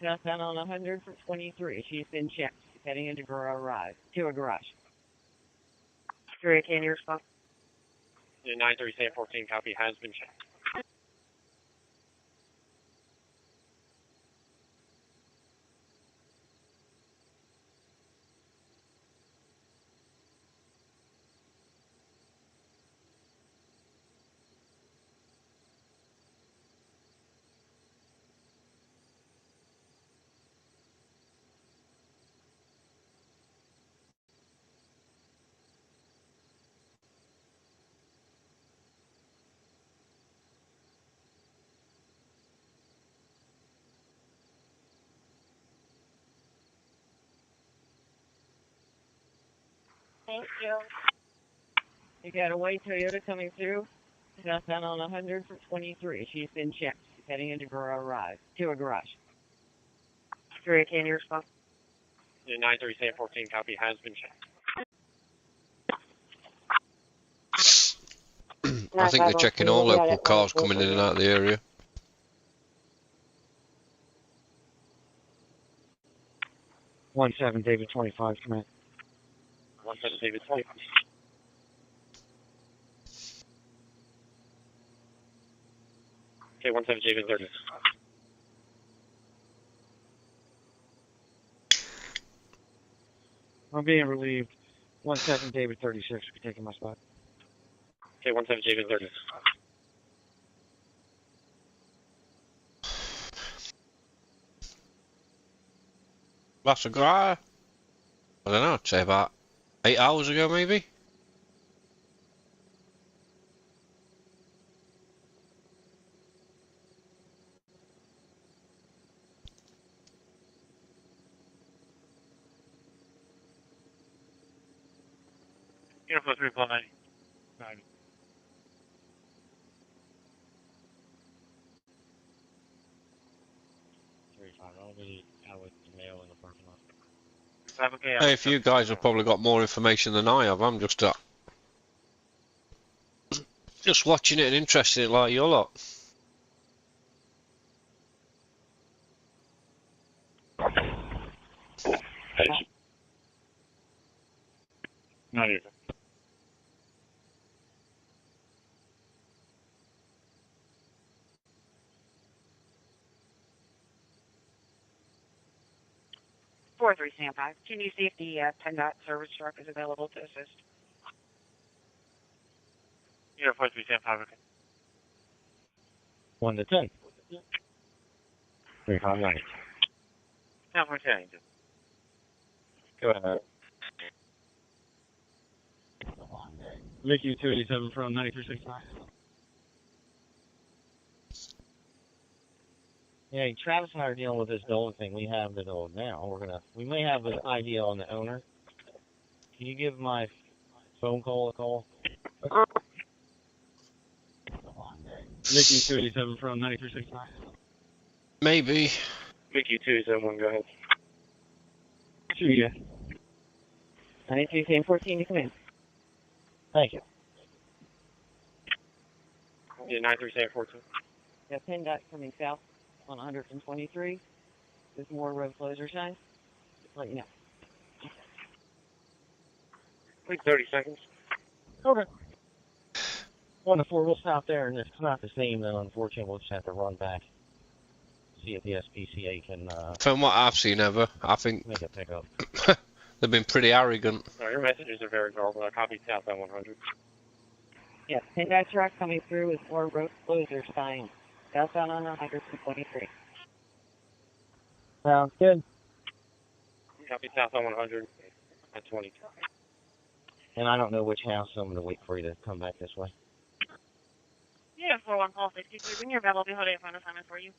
K: Southbound on 100 for 23. She's been checked. She's heading into to a garage.
D: 3, can you respond?
S: 93714 copy has been checked.
D: Thank you.
K: You got a white Toyota coming through. Southbound on 100 for 23. She's been checked. She's heading into to a garage.
D: 3, can you respond?
S: 93714 copy has been checked.
C: I think they're checking all local cars coming in and out of the area.
T: One seven David 25 command.
S: 17 David 25. Okay, 17 David 30.
T: I'm being relieved. 17 David 36 for taking my spot.
S: Okay, 17 David 30.
C: That's a guy. I don't know, I'd say about 8 hours ago maybe.
E: Uniform 3.90. 9.
L: I'll be out with the mail in the parking lot.
C: Hey, if you guys have probably got more information than I have, I'm just watching it and interested in it like you lot.
L: Not here.
P: Four three standby. Can you see if the PennDOT service truck is available to assist?
E: Uniform 3.5. Okay.
L: 1 to 10. 359.
E: Now for 10.
L: Go ahead. Mickey 287 from 9365. Yeah, Travis and I are dealing with this Dolan thing. We have the Dolan now. We may have an idea on the owner. Can you give my phone call a call? Mickey 287 from 9365.
C: Maybe.
S: Mickey 271, go ahead.
T: Sure, yeah.
K: 9314 to come in.
T: Thank you.
S: Yeah, 93714.
K: Got PennDOT coming south on 123. There's more road closure signs. Just let you know.
S: Wait 30 seconds.
T: Okay. On the 4, we'll stop there, and if it's not the same, then unfortunately we'll just have to run back. See if the SPCA can
C: From what I've seen ever, I think
T: make a pickup.
C: they've been pretty arrogant.
S: Your messages are very garbled. Copy southbound 100.
K: Yeah, PennDOT truck coming through with more road closure signs. Southbound on 123.
T: Sounds good.
S: Copy southbound 100 at 22.
T: And I don't know which house, so I'm going to wait for you to come back this way.
D: Yeah, 41 call 63. When you're available, I'll be holding a phone assignment for you.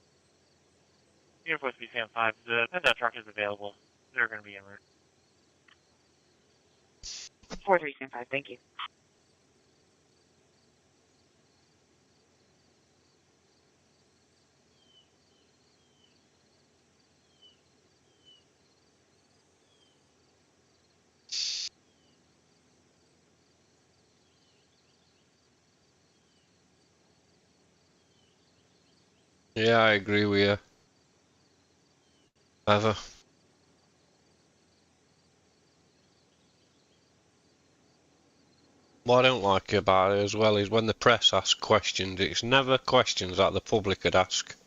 B: You're supposed to be Sam 5. The pickup truck is available. They're going to be en route.
P: 4-3 Sam 5, thank you.
C: Yeah, I agree with you. Ever. What I don't like about it as well is when the press asks questions, it's never questions that the public would ask.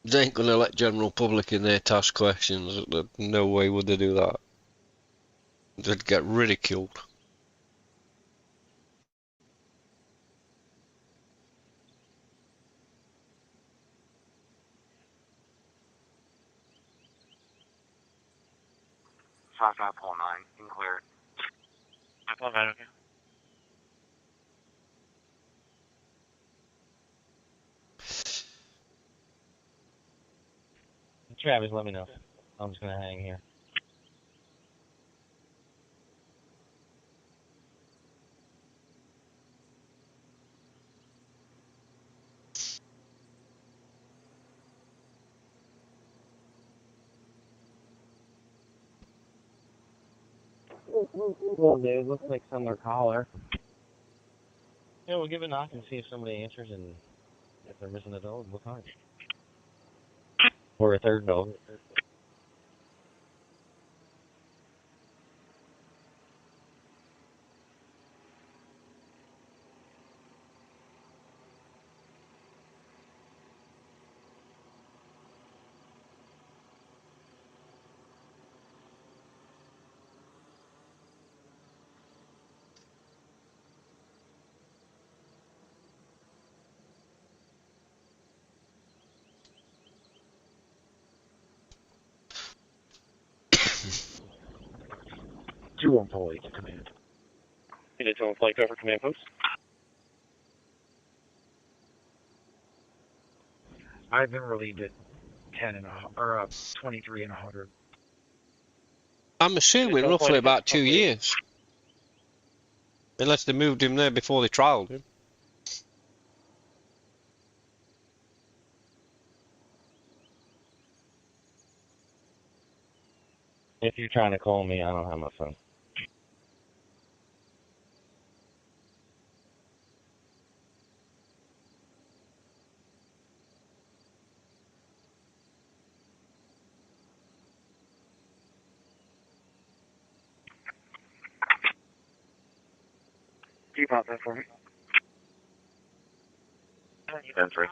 C: They ain't gonna let general public in there to ask questions. No way would they do that. They'd get ridiculed.
S: Paul 9, in clear.
B: Paul 9, okay.
T: Travis, let me know. I'm just gonna hang here. Well, dude, looks like some are caller. Yeah, we'll give it a knock and see if somebody answers, and if they're missing a dog, we'll find it. Or a third dog. 214 to command.
B: Unit 2 flight cover command post.
Q: I've been relieved at 23 and 100.
C: I'm assuming roughly about 2 years. Unless they moved him there before they trialled him.
T: If you're trying to call me, I don't have my phone.
S: Can you pop that for me?
B: That's right.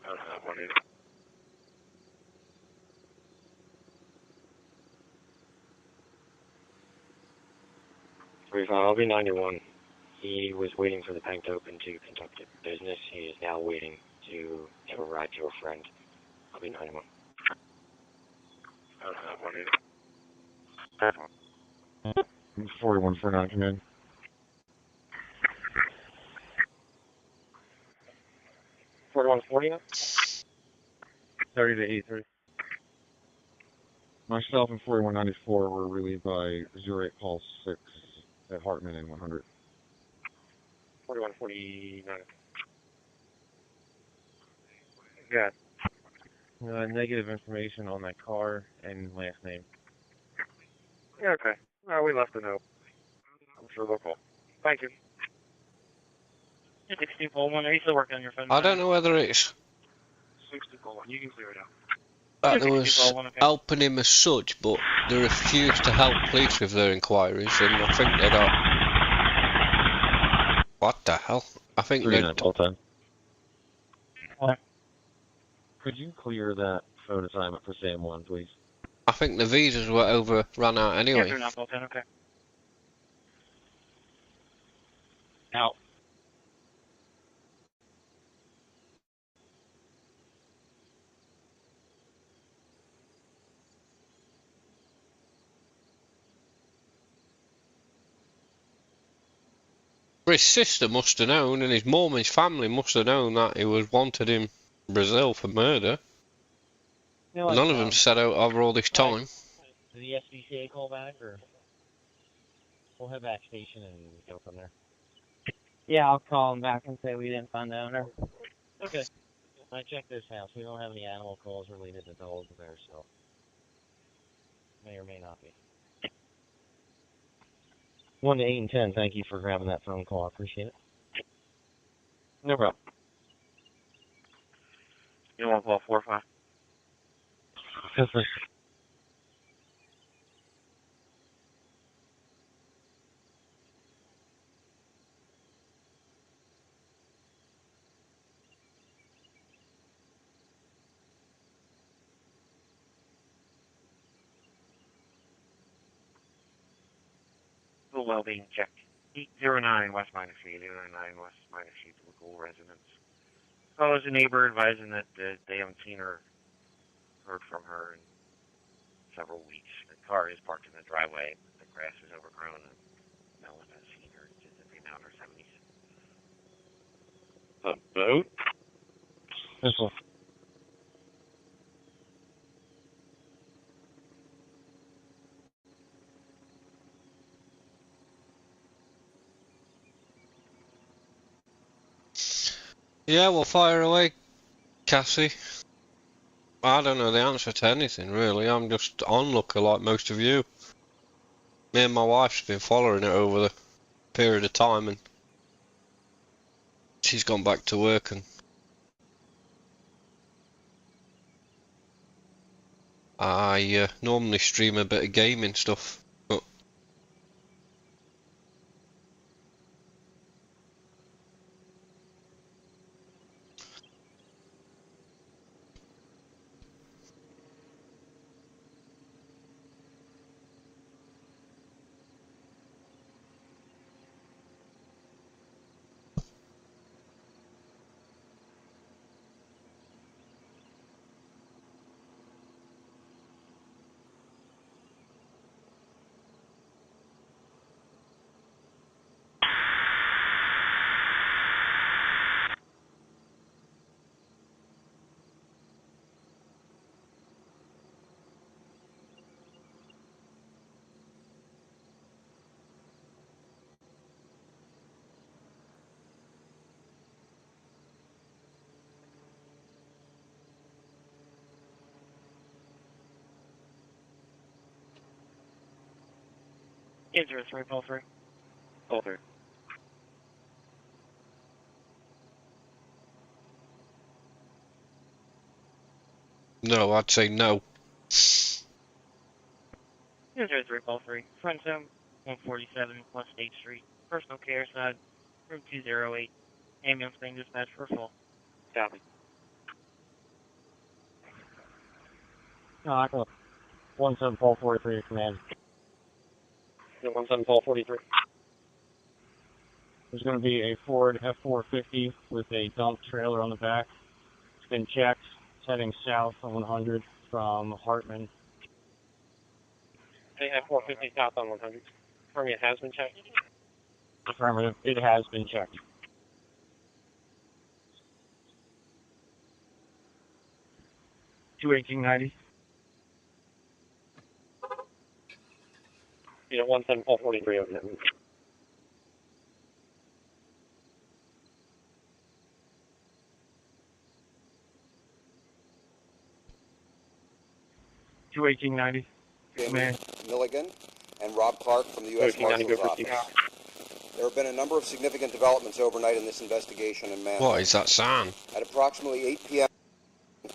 B: I don't have one either.
L: I'll be 91. He was waiting for the bank to open to conduct business. He is now waiting to have a ride to a friend. I'll be 91.
B: I don't have one either.
R: 4149, come in.
L: 4140 now?
R: 30 to 83. Myself and 4194 were relieved by 08 Pulse 6 at Hartman and 100.
L: 4149.
T: Got negative information on that car and last name.
B: Yeah, okay. We left a note. I'm sure they'll call. Thank you.
E: 60-1. Are you still working on your phone?
C: I don't know whether it's
E: 60-1. You can clear it out.
C: that there was
E: 60-1, okay.
C: helping him as such, but they refused to help police with their inquiries, and I think they don't. What the hell? I think they.
L: Could you clear that phone assignment for Sam 1, please?
C: I think the visas were ran out anyway.
E: Yes, not Bolton, okay.
L: Out.
C: His sister must have known, and his mum, his family must have known that he was wanted in Brazil for murder.
K: You know what,
C: None of them set out over all this time.
K: Did the SBCA call back, or we'll head back station and go from there? Yeah, I'll call them back and say we didn't find the owner. Okay. I checked this house. We don't have any animal calls related to dogs there, so may or may not be. 1 to 8 and 10. Thank you for grabbing that phone call. I appreciate it.
L: No problem.
B: You want to call 4-5?
L: Feel free.
B: Full well-being check. 809 West Minor Street, 809 West Minor Street, local residents. Call is a neighbor advising that they haven't seen or heard from her in several weeks. The car is parked in the driveway, but the grass is overgrown and no one has seen her since they now in her 70s.
L: A boat? This one.
C: Yeah, well, fire away, Cassie. I don't know the answer to anything, really. I'm just onlooker like most of you. Me and my wife's been following it over the period of time, and she's gone back to work, and I normally stream a bit of gaming stuff, but
E: Answer 3, call 3.
B: Call 3.
C: no, I'd say no.
E: Answer 3, call 3. Front zone, 147 West 8th Street. Personal care side, room 208. Ambulance being dispatched for full.
B: Copy.
T: No, I can 17443 to command.
L: 17443.
T: There's going to be a Ford F450 with a dump trailer on the back. It's been checked. It's heading south on 100 from Hartman.
L: They have 450 south on 100. For me, it has been checked.
T: Affirmative. It has been checked. To 1890.
L: Yeah, 17443 over there.
T: To 1890.
A: Milligan and Rob Clark from the U.S. Marshal's Office.
U: There have been a number of significant developments overnight in this investigation in Manhunt.
C: What is that sound?
U: At approximately 8 p.m.,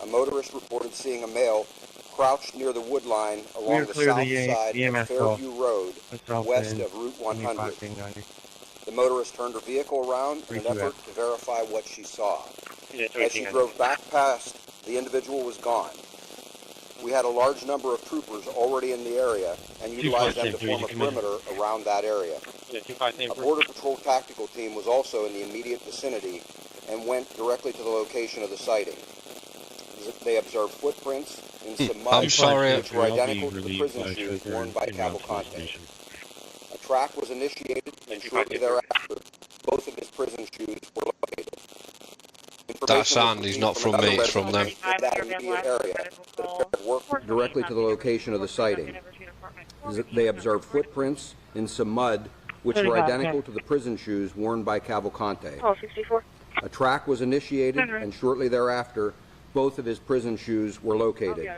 U: a motorist reported seeing a male crouched near the wood line along the south side of Fairview Road, west of Route 100. The motorist turned her vehicle around in an effort to verify what she saw. As she drove back past, the individual was gone. We had a large number of troopers already in the area and utilized them to form a perimeter around that area. A Border Patrol tactical team was also in the immediate vicinity and went directly to the location of the sighting. They observed footprints in some mud which were identical to the prison shoes worn by Cavalcante. A track was initiated, and shortly thereafter, both of his prison shoes were located.
C: That sound is not from me, it's from them.
U: Worked directly to the location of the sighting. They observed footprints in some mud which were identical to the prison shoes worn by Cavalcante. A track was initiated, and shortly thereafter, both of his prison shoes were located.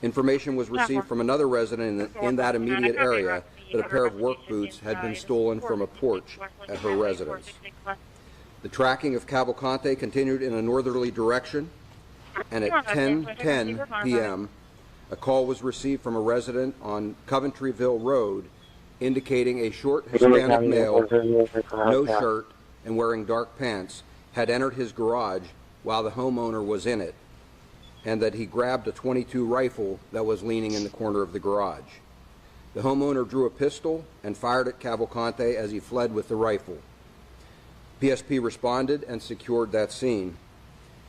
U: Information was received from another resident in that immediate area that a pair of work boots had been stolen from a porch at her residence. The tracking of Cavalcante continued in a northerly direction, and at 10:10 p.m., a call was received from a resident on Coventryville Road indicating a short Hispanic male, no shirt, and wearing dark pants, had entered his garage while the homeowner was in it, and that he grabbed a .22 rifle that was leaning in the corner of the garage. The homeowner drew a pistol and fired at Cavalcante as he fled with the rifle. PSP responded and secured that scene.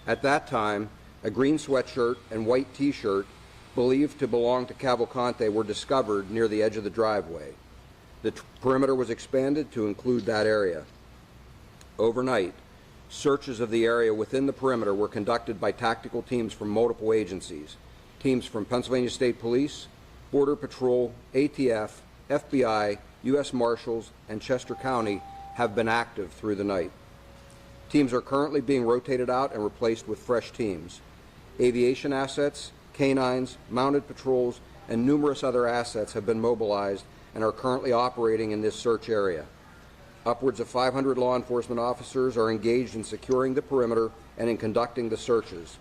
U: At that time, a green sweatshirt and white t-shirt believed to belong to Cavalcante were discovered near the edge of the driveway. The perimeter was expanded to include that area. Overnight, searches of the area within the perimeter were conducted by tactical teams from multiple agencies. Teams from Pennsylvania State Police, Border Patrol, ATF, FBI, U.S. Marshals, and Chester County have been active through the night. Teams are currently being rotated out and replaced with fresh teams. Aviation assets, canines, mounted patrols, and numerous other assets have been mobilized and are currently operating in this search area. Upwards of 500 law enforcement officers are engaged in securing the perimeter and in conducting the searches.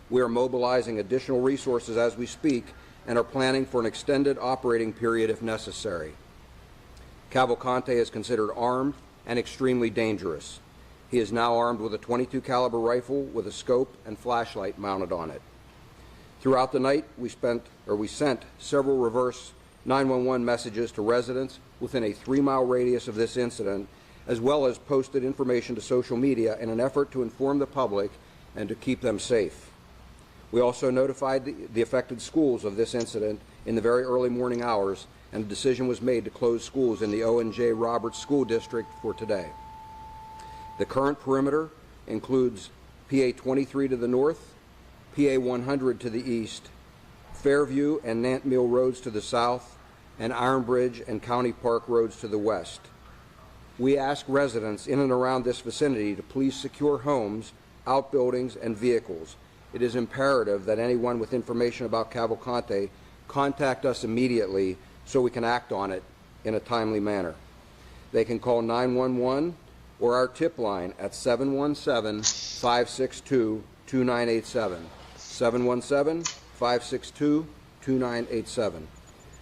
U: We are mobilizing additional resources as we speak and are planning for an extended operating period if necessary. Cavalcante is considered armed and extremely dangerous. He is now armed with a .22 caliber rifle with a scope and flashlight mounted on it. Throughout the night, we sent several reverse 911 messages to residents within a 3-mile radius of this incident, as well as posted information to social media in an effort to inform the public and to keep them safe. We also notified the affected schools of this incident in the very early morning hours, and a decision was made to close schools in the O&J Roberts School District for today. The current perimeter includes PA 23 to the north, PA 100 to the east, Fairview and Nant Mill roads to the south, and Iron Bridge and County Park roads to the west. We ask residents in and around this vicinity to please secure homes, outbuildings, and vehicles. It is imperative that anyone with information about Cavalcante contact us immediately so we can act on it in a timely manner. They can call 911 or our tip line at 717-562-2987. 717-562-2987.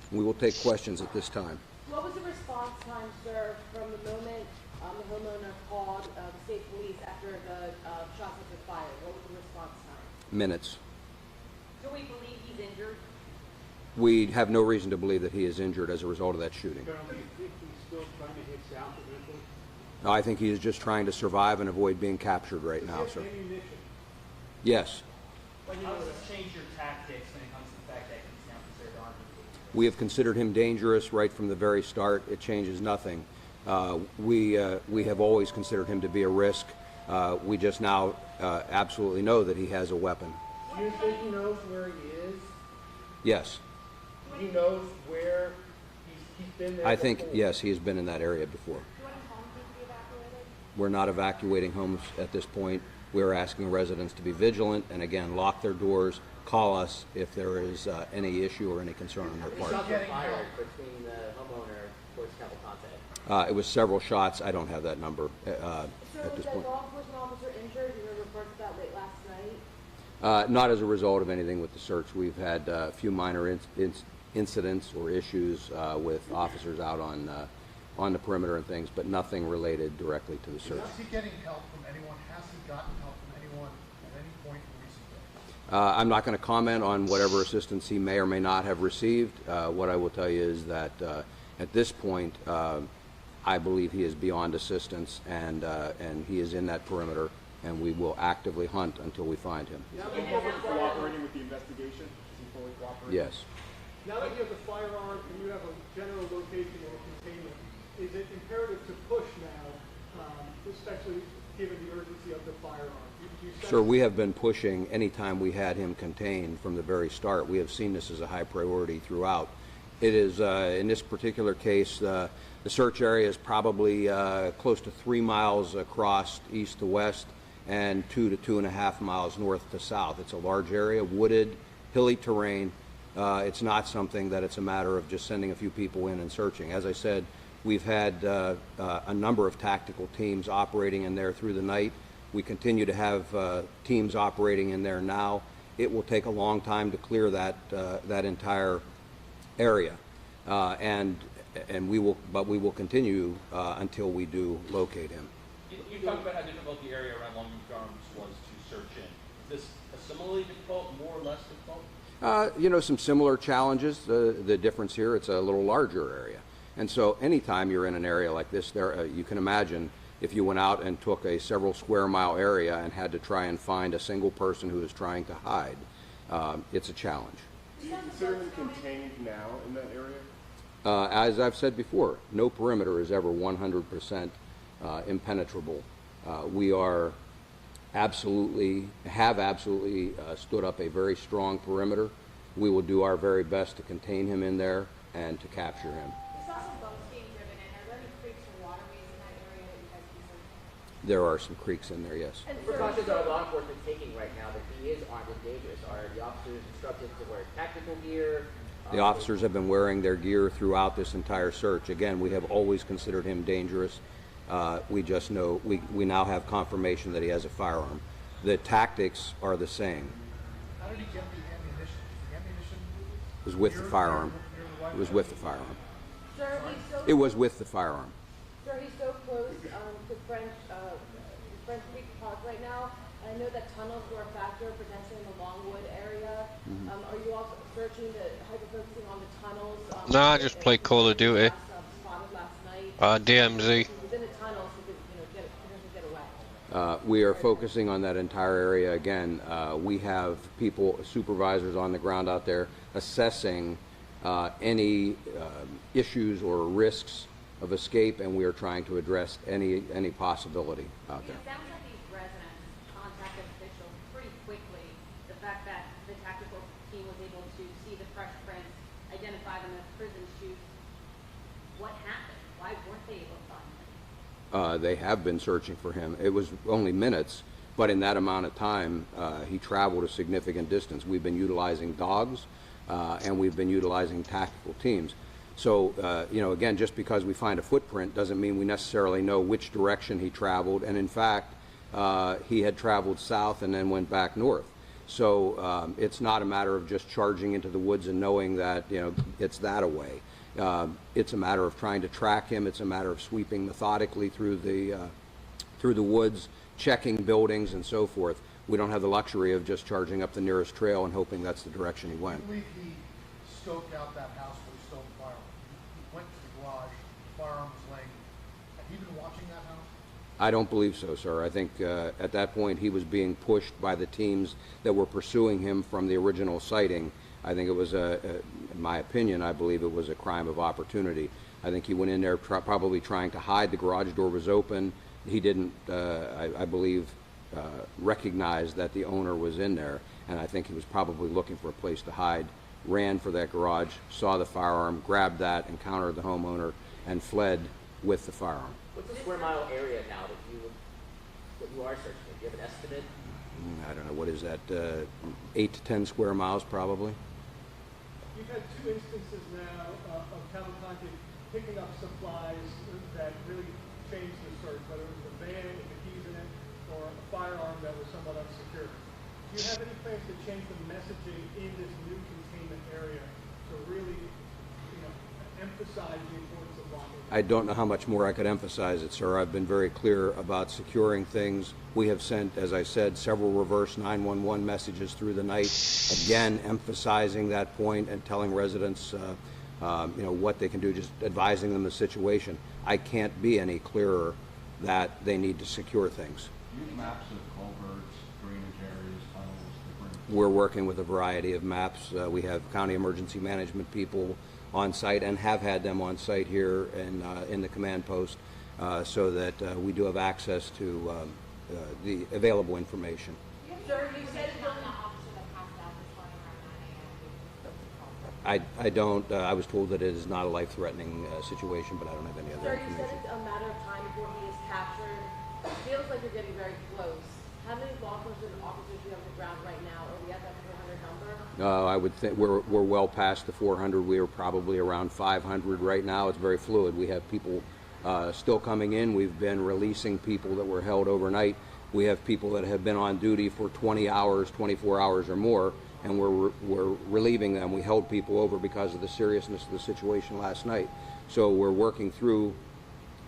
U: We will take questions at this time.
V: What was the response time, sir, from the moment the homeowner called the state police after the shots had been fired? What was the response time?
U: Minutes.
V: Do we believe he's injured?
U: We have no reason to believe that he is injured as a result of that shooting.
I: Do you think he's still trying to hit south eventually?
U: I think he is just trying to survive and avoid being captured right now, sir. Yes.
W: How does this change your tactics when it comes to the fact that he's now considered armed?
U: We have considered him dangerous right from the very start. It changes nothing. We have always considered him to be a risk. We just now absolutely know that he has a weapon.
I: Do you think he knows where he is?
U: Yes.
I: He knows where he's been there
U: I think,
I: before?
U: yes, he has been in that area before. We're not evacuating homes at this point. We're asking residents to be vigilant and, again, lock their doors, call us if there is any issue or any concern on their part.
T: Shots were fired between the homeowner
W: towards Cavalcante?
U: It was several shots. I don't have that number
V: Sir,
U: at
V: was
U: this
V: that
U: point.
V: law enforcement officer injured? You were reported that late last night.
U: Not as a result of anything with the search. We've had a few minor incidents or issues with officers out on the perimeter and things, but nothing related directly to the search.
I: Is he getting help from anyone? Has he gotten help from anyone at any point in recent days?
U: I'm not going to comment on whatever assistance he may or may not have received. What I will tell you is that at this point, I believe he is beyond assistance, and he is in that perimeter, and we will actively hunt until we find him.
F: Now that you have cooperating with the investigation, is he fully cooperating?
U: Yes.
F: Now that you have the firearm and you have a general location or containment, is it imperative to push now, especially given the urgency of the firearm?
U: Sir, we have been pushing anytime we had him contained from the very start. We have seen this as a high priority throughout. It is, in this particular case, the search area is probably close to 3 miles across east to west and 2 to 2.5 miles north to south. It's a large area, wooded, hilly terrain. It's not something that it's a matter of just sending a few people in and searching. As I said, we've had a number of tactical teams operating in there through the night. We continue to have teams operating in there now. It will take a long time to clear that entire area, and we will continue until we do locate him.
W: You talked about how difficult the area around Longview Farms was to search in. Is this a similarly difficult, more or less difficult?
U: You know, some similar challenges. The difference here, it's a little larger area. And so anytime you're in an area like this, you can imagine if you went out and took a several square mile area and had to try and find a single person who is trying to hide, it's a challenge.
F: Do you consider him contained now in that area?
U: As I've said before, no perimeter is ever 100% impenetrable. We have absolutely stood up a very strong perimeter. We will do our very best to contain him in there and to capture him. There are some creeks in there, yes.
W: What precautions are law enforcement taking right now that he is armed and dangerous? Are the officers instructed to wear tactical gear?
U: The officers have been wearing their gear throughout this entire search. Again, we have always considered him dangerous. We just know, we now have confirmation that he has a firearm. The tactics are the same.
I: How did he get the ammunition? The ammunition
U: It was with the firearm. It was with the firearm.
V: Sir,
U: It was with the firearm.
V: Sir, he's so close to French Creek Park right now. And I know that tunnels were a factor potentially in the Longwood area. Are you also searching hyper-focusing on the tunnels?
C: No, I just play Call of Duty.
V: Spotted last night.
C: DMZ.
V: Within the tunnels, you could potentially get away.
U: We are focusing on that entire area. Again, we have people, supervisors on the ground out there assessing any issues or risks of escape, and we are trying to address any possibility out there.
V: It sounds like these residents contacted officials pretty quickly. The fact that the tactical team was able to see the fresh prints, identify them as prison shoes. What happened? Why weren't they able to find him?
U: They have been searching for him. It was only minutes, but in that amount of time, he traveled a significant distance. We've been utilizing dogs, and we've been utilizing tactical teams. So, you know, again, just because we find a footprint doesn't mean we necessarily know which direction he traveled. And in fact, he had traveled south and then went back north. So it's not a matter of just charging into the woods and knowing that, you know, it's that away. It's a matter of trying to track him. It's a matter of sweeping methodically through the woods, checking buildings and so forth. We don't have the luxury of just charging up the nearest trail and hoping that's the direction he went.
I: I believe he scoped out that house where he stole the firearm. He went to the garage, the firearm was laying. Have you been watching that house?
U: I don't believe so, sir. I think at that point he was being pushed by the teams that were pursuing him from the original sighting. I think it was, in my opinion, I believe it was a crime of opportunity. I think he went in there probably trying to hide. The garage door was open. He didn't, I believe, recognize that the owner was in there, and I think he was probably looking for a place to hide, ran for that garage, saw the firearm, grabbed that, encountered the homeowner, and fled with the firearm.
W: What's the square mile area now that you are searching? Do you have an estimate?
U: I don't know, what is that, 8 to 10 square miles probably?
F: You've had two instances now of Cavalcante picking up supplies that really changed the search, whether it was the van with the keys in it or a firearm that was somewhat unsecured. Do you have any plans to change the messaging in this new containment area to really, emphasize the importance of locking?
U: I don't know how much more I could emphasize it, sir. I've been very clear about securing things. We have sent, as I said, several reverse 911 messages through the night, again emphasizing that point and telling residents what they can do, just advising them the situation. I can't be any clearer that they need to secure things.
W: Use maps of culverts, drainage areas, tunnels, different.
U: We're working with a variety of maps. We have county emergency management people on site and have had them on site here in the command post so that we do have access to the available information.
V: Sir, you said
U: I don't, I was told that it is not a life-threatening situation, but I don't have any other
V: Sir, you
U: information.
V: said it's a matter of time before he is captured. It feels like you're getting very close. How many law enforcement officers do you have on the ground right now? Are we at that 400 number?
U: I would think we're well past the 400. We are probably around 500 right now. It's very fluid. We have people still coming in. We've been releasing people that were held overnight. We have people that have been on duty for 20 hours, 24 hours or more, and we're relieving them. We held people over because of the seriousness of the situation last night. So we're working through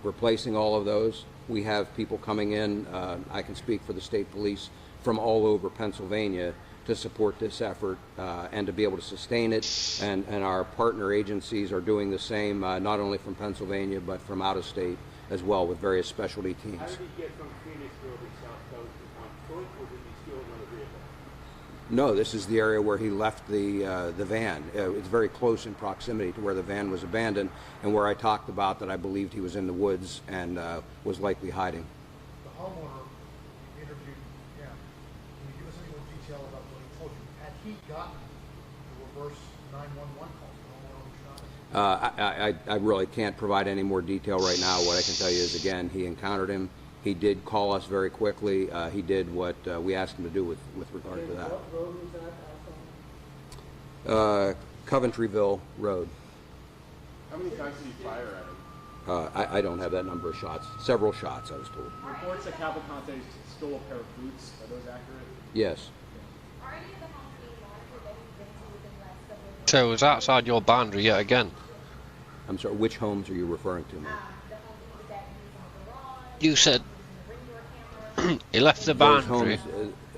U: replacing all of those. We have people coming in, I can speak for the state police, from all over Pennsylvania to support this effort and to be able to sustain it. And our partner agencies are doing the same, not only from Pennsylvania, but from out of state as well, with various specialty teams.
G: How did he get from Phoenixville to South Coast on foot, or did he steal another vehicle?
U: No, this is the area where he left the van. It's very close in proximity to where the van was abandoned and where I talked about that I believed he was in the woods and was likely hiding.
I: The homeowner interviewed him. Can you give us any more detail about what he told you? Had he gotten the reverse 911 call?
U: I really can't provide any more detail right now. What I can tell you is, again, he encountered him. He did call us very quickly. He did what we asked him to do with regard to that.
F: What road was that?
U: Coventryville Road.
G: How many times did he fire at him?
U: I don't have that number of shots. Several shots, I was told.
G: Reports that Cavalcante stole a pair of boots. Are those accurate?
U: Yes.
C: So it was outside your boundary yet again.
U: I'm sorry, which homes are you referring to now?
C: You said he left the boundary.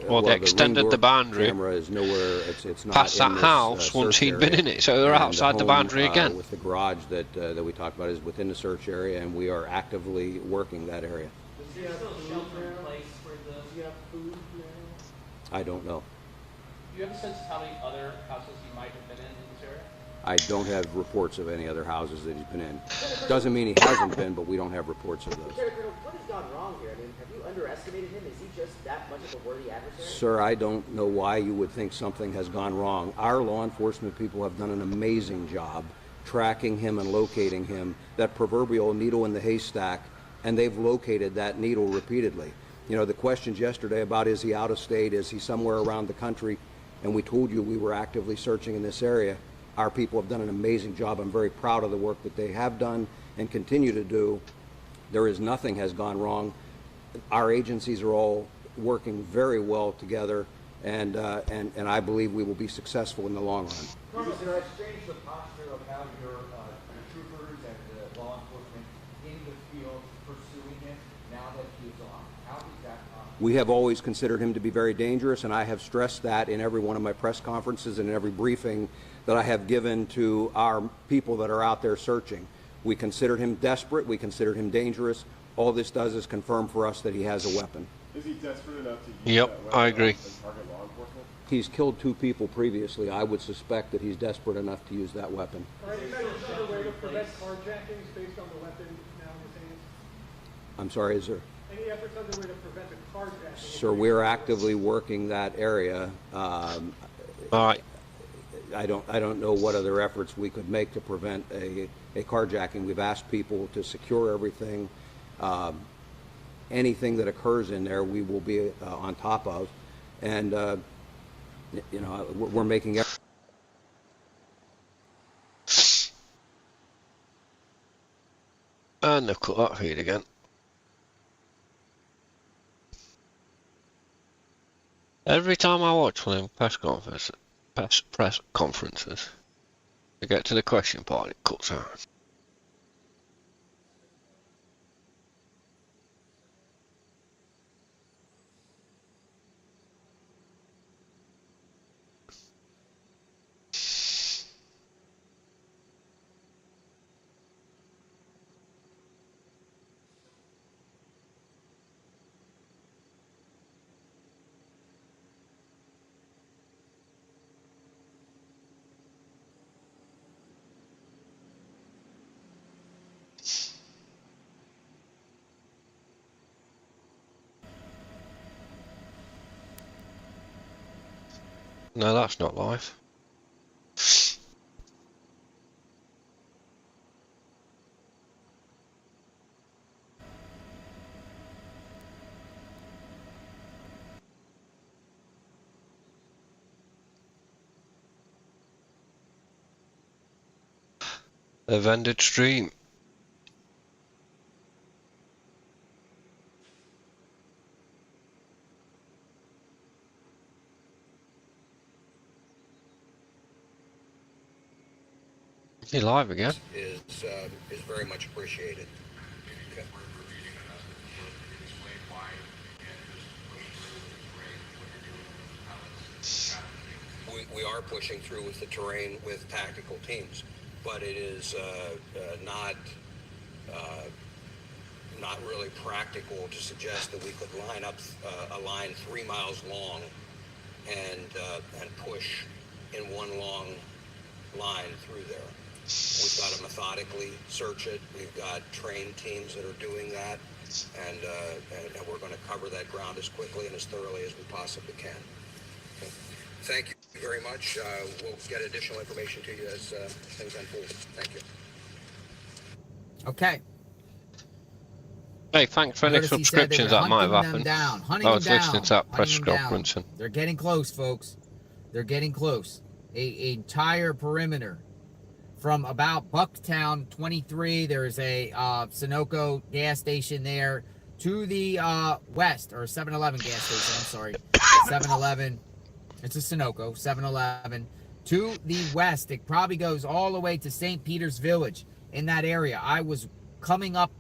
U: Well,
C: they extended the boundary
U: camera is nowhere. It's not
C: past that
U: in this,
C: house once he'd been in it, so they're outside the boundary again.
U: With the garage that we talked about is within the search area, and we are actively working that area.
W: Does there still shelter in place for the?
F: Do you have food now?
U: I don't know.
W: Do you have a sense of how many other houses he might have been in this area?
U: I don't have reports of any other houses that he's been in. Doesn't mean he hasn't been, but we don't have reports of those.
H: Lieutenant Colonel, what has gone wrong here? I mean, have you underestimated him? Is he just that much of a worthy adversary?
U: Sir, I don't know why you would think something has gone wrong. Our law enforcement people have done an amazing job tracking him and locating him, that proverbial needle in the haystack, and they've located that needle repeatedly. You know, the questions yesterday about is he out of state, is he somewhere around the country, and we told you we were actively searching in this area. Our people have done an amazing job. I'm very proud of the work that they have done and continue to do. There is nothing has gone wrong. Our agencies are all working very well together, and I believe we will be successful in the long run.
H: Colonel, can I change the posture of how your troopers and law enforcement in the field pursuing him now that he is on? How is that possible?
U: We have always considered him to be very dangerous, and I have stressed that in every one of my press conferences and in every briefing that I have given to our people that are out there searching. We considered him desperate. We considered him dangerous. All this does is confirm for us that he has a weapon.
G: Is he desperate enough to use
C: Yep,
G: that weapon
C: I agree.
G: to target law enforcement?
U: He's killed 2 people previously. I would suspect that he's desperate enough to use that weapon.
F: Are any measures underway to prevent carjackings based on the weapon now in his hands?
U: I'm sorry, is there?
F: Any efforts underway to prevent a carjacking?
U: Sir, we're actively working that area.
C: All right.
U: I don't know what other efforts we could make to prevent a carjacking. We've asked people to secure everything. Anything that occurs in there, we will be on top of, and you know, we're making.
C: And they've cut that feed again. Every time I watch one of them press conferences, they get to the question part, it cuts out. No, that's not live. A vended stream. Is he live again?
U: Is very much appreciated. Okay. We are pushing through with the terrain with tactical teams, but it is not really practical to suggest that we could line up a line 3 miles long and push in one long line through there. We've got to methodically search it. We've got trained teams that are doing that, and we're going to cover that ground as quickly and as thoroughly as we possibly can. Okay. Thank you very much. We'll get additional information to you as things unfold. Thank you.
J: Okay.
C: Hey, thanks for any subscriptions. That might have happened. I was listening to that press conference.
J: They're getting close, folks. They're getting close. An entire perimeter from about Bucktown 23. There's a Sunoco gas station there to the west, or 7-Eleven gas station. I'm sorry, 7-Eleven. It's a Sunoco 7-Eleven to the west. It probably goes all the way to St. Peter's Village in that area. I was coming up.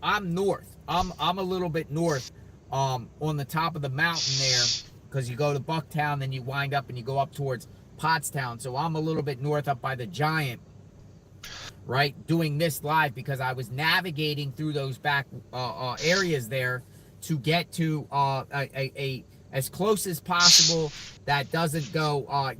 J: I'm north. I'm a little bit north, on the top of the mountain there, because you go to Bucktown, then you wind up and you go up towards Pottstown. So I'm a little bit north up by the Giant, right, doing this live because I was navigating through those back areas there to get to a as close as possible that doesn't go,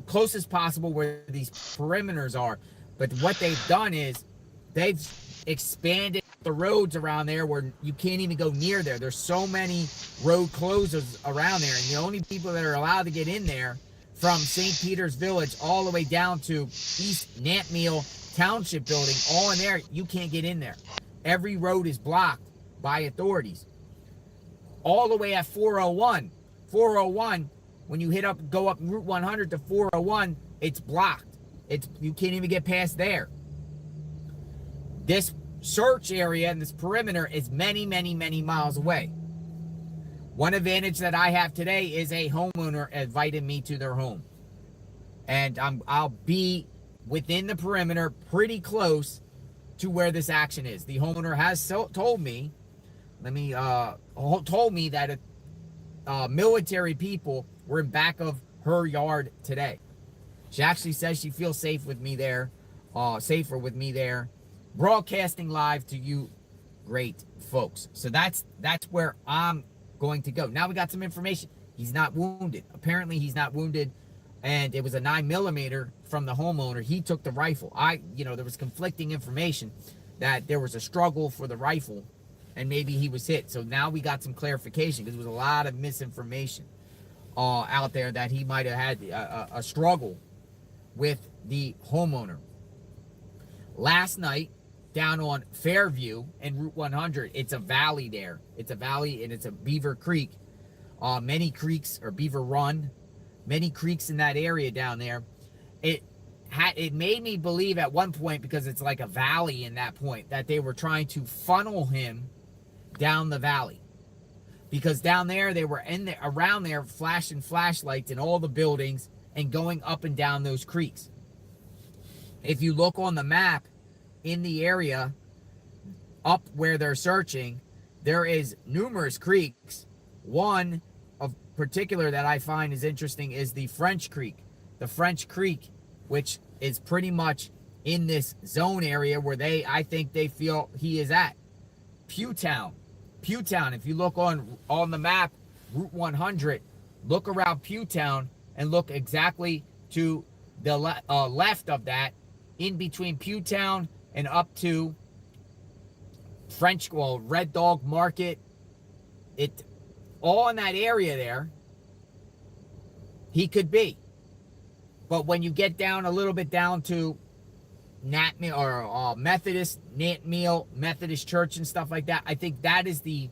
J: close as possible where these perimeters are. But what they've done is they've expanded the roads around there where you can't even go near there. There's so many road closures around there, and the only people that are allowed to get in there from St. Peter's Village all the way down to East Nantmeal Township Building, all in there, you can't get in there. Every road is blocked by authorities. All the way at 401. 401, when you go up Route 100 to 401, it's blocked. You can't even get past there. This search area and this perimeter is many, many, many miles away. One advantage that I have today is a homeowner invited me to their home. And I'll be within the perimeter pretty close to where this action is. The homeowner has told me that military people were in back of her yard today. She actually says she feels safe with me there, safer with me there, broadcasting live to you great folks. So that's where I'm going to go. Now we got some information. He's not wounded. Apparently he's not wounded, and it was a 9mm from the homeowner. He took the rifle. There was conflicting information that there was a struggle for the rifle and maybe he was hit. So now we got some clarification, because there was a lot of misinformation out there that he might have had a struggle with the homeowner. Last night, down on Fairview and Route 100, it's a valley there. It's a valley, and it's a Beaver Creek. Many creeks, or Beaver Run, many creeks in that area down there. it made me believe at one point, because it's like a valley in that point, that they were trying to funnel him down the valley. Because down there, they were around there flashing flashlights in all the buildings and going up and down those creeks. If you look on the map in the area up where they're searching, there is numerous creeks. One of particular that I find is interesting is the French Creek. The French Creek, which is pretty much in this zone area where I think they feel he is at. Pewtown, if you look on the map, Route 100, look around Pewtown and look exactly to the left of that, in between Pewtown and up to Red Dog Market. It all in that area there, he could be. But when you get down a little bit down to Methodist Church and stuff like that, I think that is the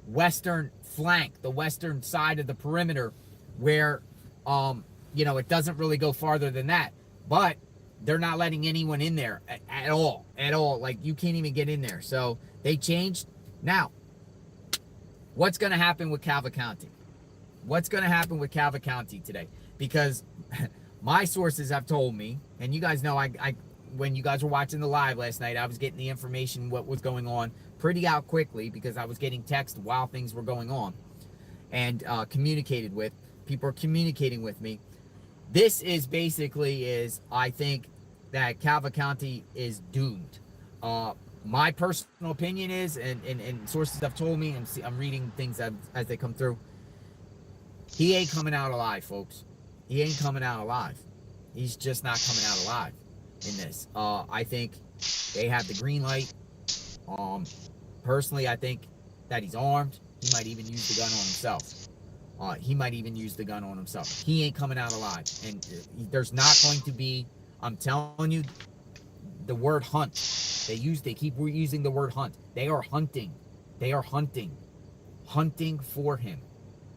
J: western flank, the western side of the perimeter, where it doesn't really go farther than that. But they're not letting anyone in there at all. Like, you can't even get in there. So they changed. Now, what's going to happen with Cavalcante? What's going to happen with Cavalcante today? Because my sources have told me, and you guys know, I when you guys were watching the live last night, I was getting the information what was going on pretty out quickly, because I was getting text while things were going on, and communicated with. People are communicating with me. This is basically I think that Cavalcante is doomed. My personal opinion is, and sources have told me, and I'm reading things as they come through, he ain't coming out alive, folks. He ain't coming out alive. He's just not coming out alive in this. I think they have the green light. Personally, I think that he's armed. He might even use the gun on himself. He ain't coming out alive. And there's not going to be, I'm telling you, the word hunt. They keep using the word hunt. They are hunting. Hunting for him.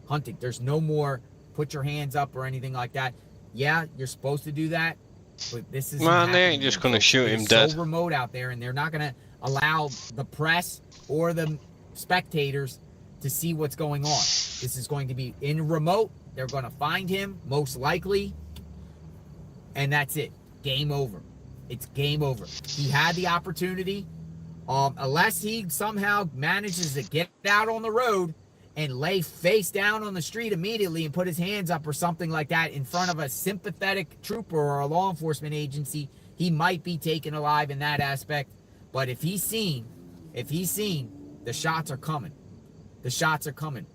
J: Hunting. There's no more put your hands up or anything like that. Yeah, you're supposed to do that, but this is
C: man, they ain't just gonna shoot him dead.
J: It's so remote out there, and they're not gonna allow the press or the spectators to see what's going on. This is going to be in remote. They're going to find him, most likely, and that's it. Game over. It's game over. He had the opportunity, unless he somehow manages to get out on the road and lay face down on the street immediately and put his hands up or something like that in front of a sympathetic trooper or a law enforcement agency, he might be taken alive in that aspect. But if he's seen, the shots are coming. The shots are coming.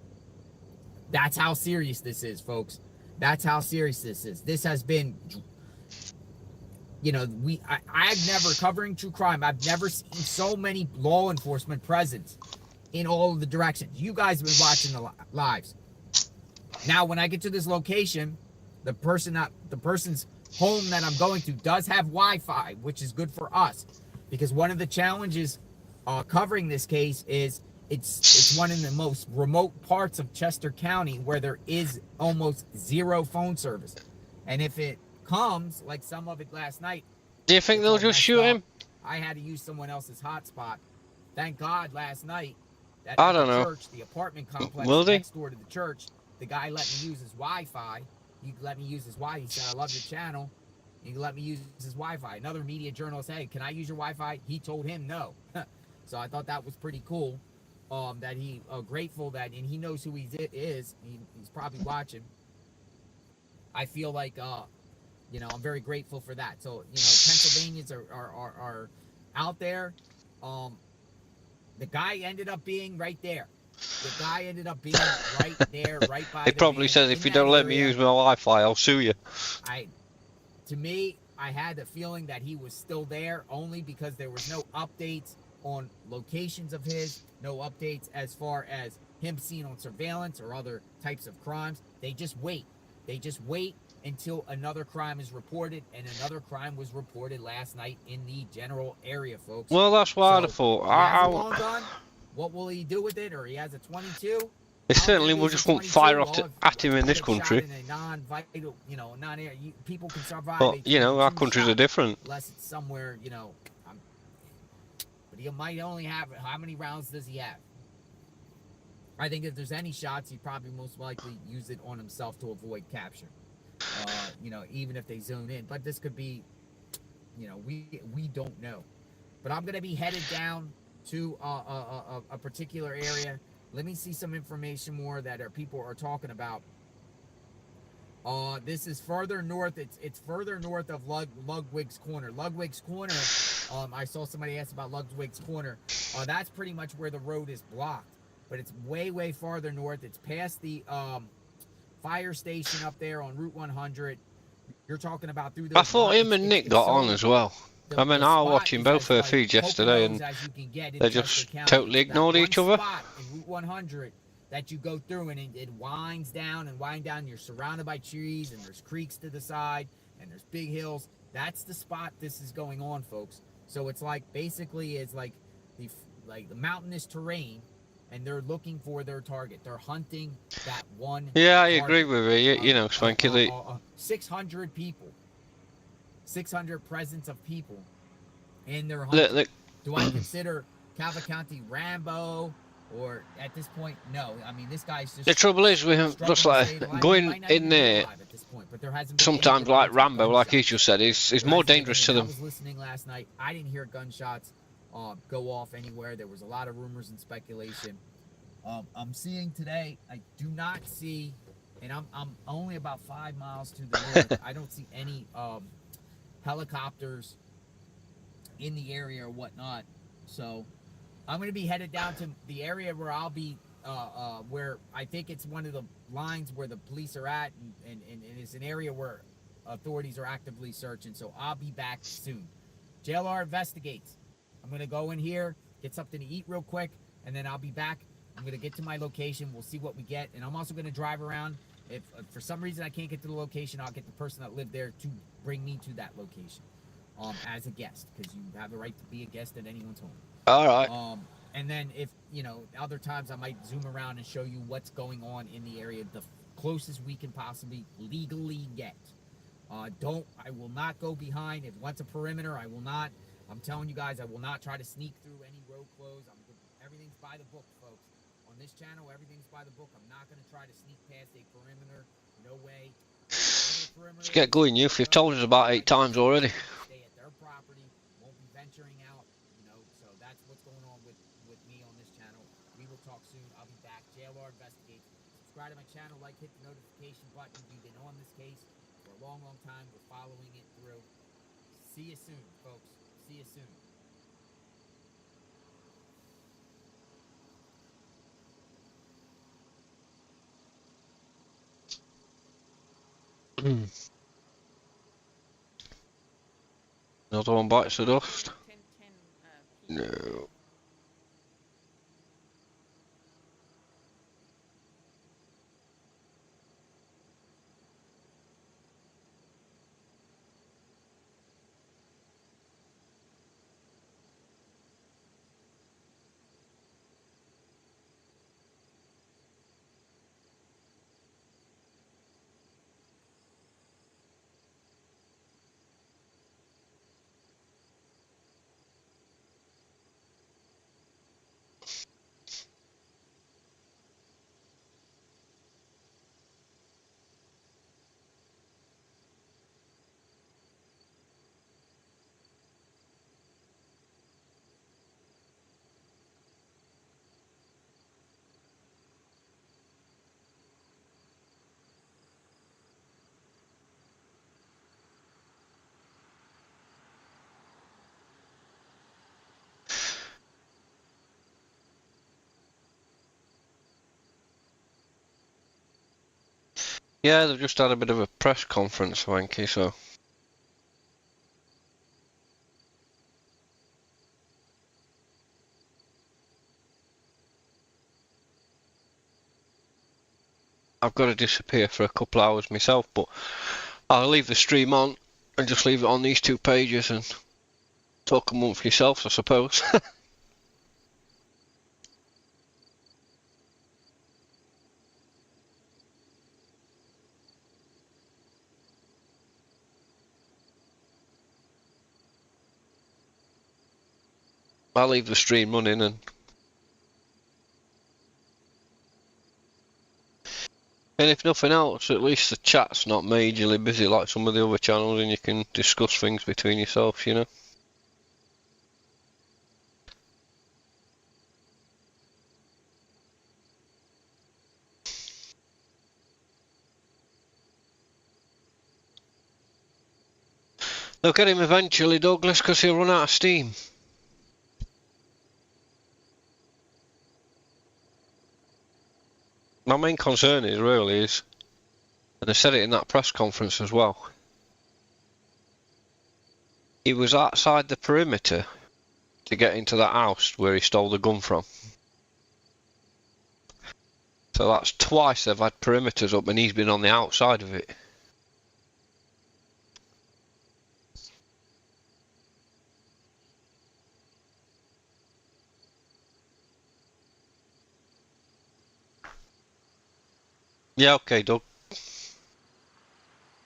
J: That's how serious this is, folks. That's how serious this is. This has been, I've never, covering true crime, I've never seen so many law enforcement present in all of the directions. You guys have been watching the lives. Now, when I get to this location, the person's home that I'm going to does have Wi-Fi, which is good for us, because one of the challenges covering this case is it's one of the most remote parts of Chester County where there is almost zero phone service. And if it comes, like some of it last night,
C: do you think they'll just shoot him?
J: I had to use someone else's hotspot. Thank God last night, that
C: I don't know.
J: Church, the apartment complex next door to the church, the guy let me use his Wi-Fi. He let me use his Wi-Fi. He said, I love your channel. He let me use his Wi-Fi. Another media journalist, hey, can I use your Wi-Fi? He told him no. So I thought that was pretty cool. That he grateful that, and he knows who he is. He's probably watching. I feel like I'm very grateful for that. So Pennsylvanians are out there. The guy ended up being right there. Right by.
C: He probably says, if you don't let me use my Wi-Fi, I'll sue you.
J: To me, I had the feeling that he was still there, only because there was no updates on locations of his, no updates as far as him seen on surveillance or other types of crimes. They just wait until another crime is reported, and another crime was reported last night in the general area, folks.
C: Well, that's what I thought.
J: What will he do with it? Or he has a 22?
C: They certainly will just won't fire off at him in this country.
J: In a non-vital, you know, people can survive.
C: But, you know, our countries are different.
J: Unless it's somewhere, you know. But he might only have, how many rounds does he have? I think if there's any shots, he'd probably most likely use it on himself to avoid capture. You know, even if they zone in. But this could be, you know, we don't know. But I'm going to be headed down to a particular area. Let me see some information more that people are talking about. This is further north. It's further north of Ludwig's Corner. Ludwig's Corner, I saw somebody ask about Ludwig's Corner. That's pretty much where the road is blocked. But it's way, way farther north. It's past the fire station up there on Route 100. You're talking about through the...
C: I thought him and Nick got on as well. I mean, I was watching both their feeds yesterday, and they just totally ignored each other.
J: In Route 100 that you go through, and it winds down and winds down. You're surrounded by trees, and there's creeks to the side, and there's big hills. That's the spot this is going on, folks. So it's like, basically, it's like the mountainous terrain, and they're looking for their target. They're hunting that one.
C: Yeah, I agree with you. You know, Swanky.
J: 600 people. 600 presence of people. And they're hunting. Do I consider Cavalcante Rambo? Or at this point, no. I mean, this guy's just...
C: The trouble is with him, just like going in there, sometimes like Rambo, like he just said, is more dangerous to them.
J: I was listening last night. I didn't hear gunshots go off anywhere. There was a lot of rumors and speculation. I'm seeing today, I do not see, and I'm only about 5 miles to the north. I don't see any helicopters in the area or whatnot. So I'm going to be headed down to the area where I'll be, where I think it's one of the lines where the police are at, and it's an area where authorities are actively searching. So I'll be back soon. JLR investigates. I'm going to go in here, get something to eat real quick, and then I'll be back. I'm going to get to my location. We'll see what we get. And I'm also going to drive around. If for some reason I can't get to the location, I'll get the person that lived there to bring me to that location as a guest, because you have the right to be a guest at anyone's home.
C: All right.
J: And then if, you know, other times I might zoom around and show you what's going on in the area, the closest we can possibly legally get. I will not go behind. If once a perimeter, I will not. I'm telling you guys, I will not try to sneak through any road closed. Everything's by the book, folks. On this channel, everything's by the book. I'm not going to try to sneak past a perimeter. No way.
C: Let's get going, youth. You've told us about 8 times already.
J: Stay at their property. Won't be venturing out. You know, so that's what's going on with me on this channel. We will talk soon. I'll be back. JLR Investigates. Subscribe to my channel. Like, hit the notification button. We've been on this case for a long, long time. We're following it through. See you soon, folks. See you soon.
C: Another one bites the dust. No. Yeah, they've just had a bit of a press conference, Wanky, so... I've got to disappear for a couple hours myself, but I'll leave the stream on and just leave it on these 2 pages and talk amongst yourselves, I suppose. I'll leave the stream running, and if nothing else, at least the chat's not majorly busy like some of the other channels, and you can discuss things between yourselves, you know. They'll get him eventually, Douglas, because he'll run out of steam. My main concern is, and I said it in that press conference as well, he was outside the perimeter to get into that house where he stole the gun from. So that's twice they've had perimeters up and he's been on the outside of it. Yeah, okay, Doug.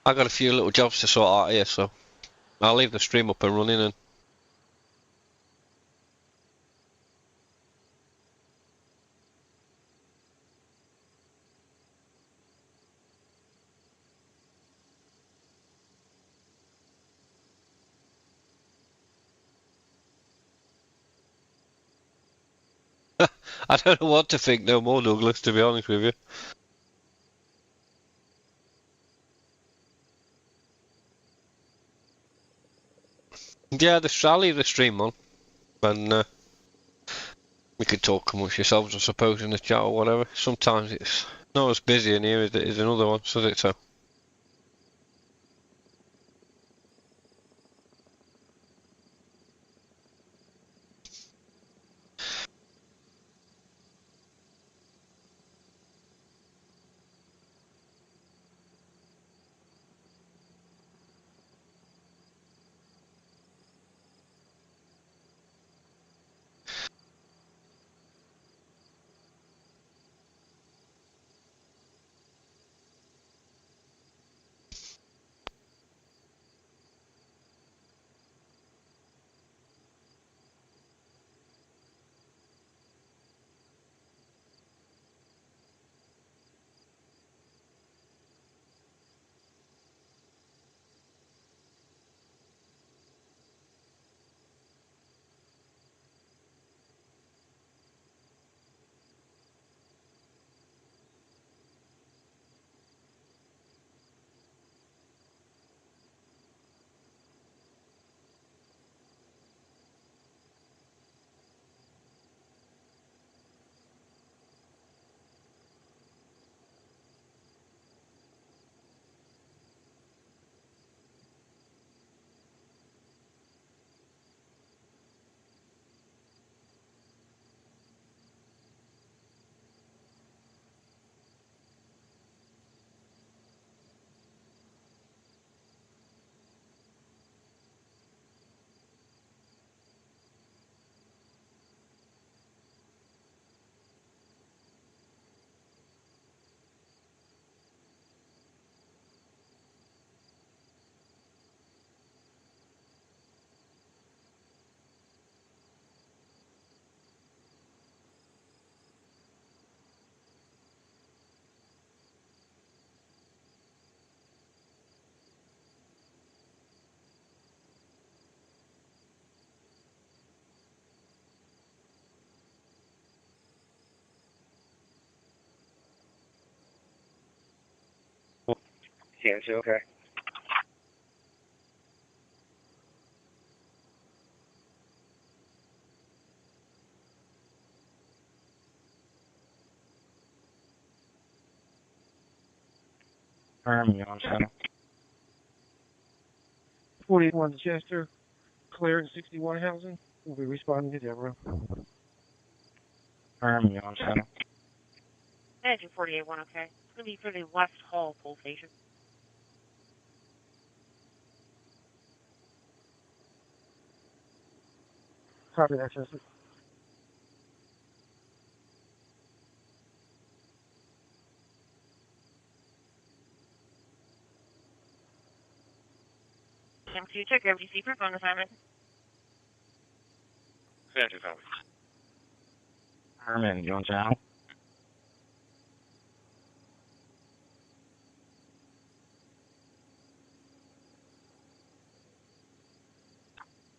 C: I got a few little jobs to sort out here, so I'll leave the stream up and running, and I don't know what to think no more, Douglas, to be honest with you. Yeah, I'll leave the stream on, and we could talk amongst yourselves, I suppose, in the chat or whatever. Sometimes it's not as busy in here as it is in other ones, is it? So.
B: Yeah, it's okay.
Q: Army on center. 41 Chester, clear at 61 housing. We'll be responding to Deborah. Army on center.
D: 1948-1, okay. It's going to be for the West Hall Pole Station.
Q: Copy that, Chester.
D: M2 check, everybody see proof on assignment.
B: Yeah, 2 copies.
T: Herman, you on channel?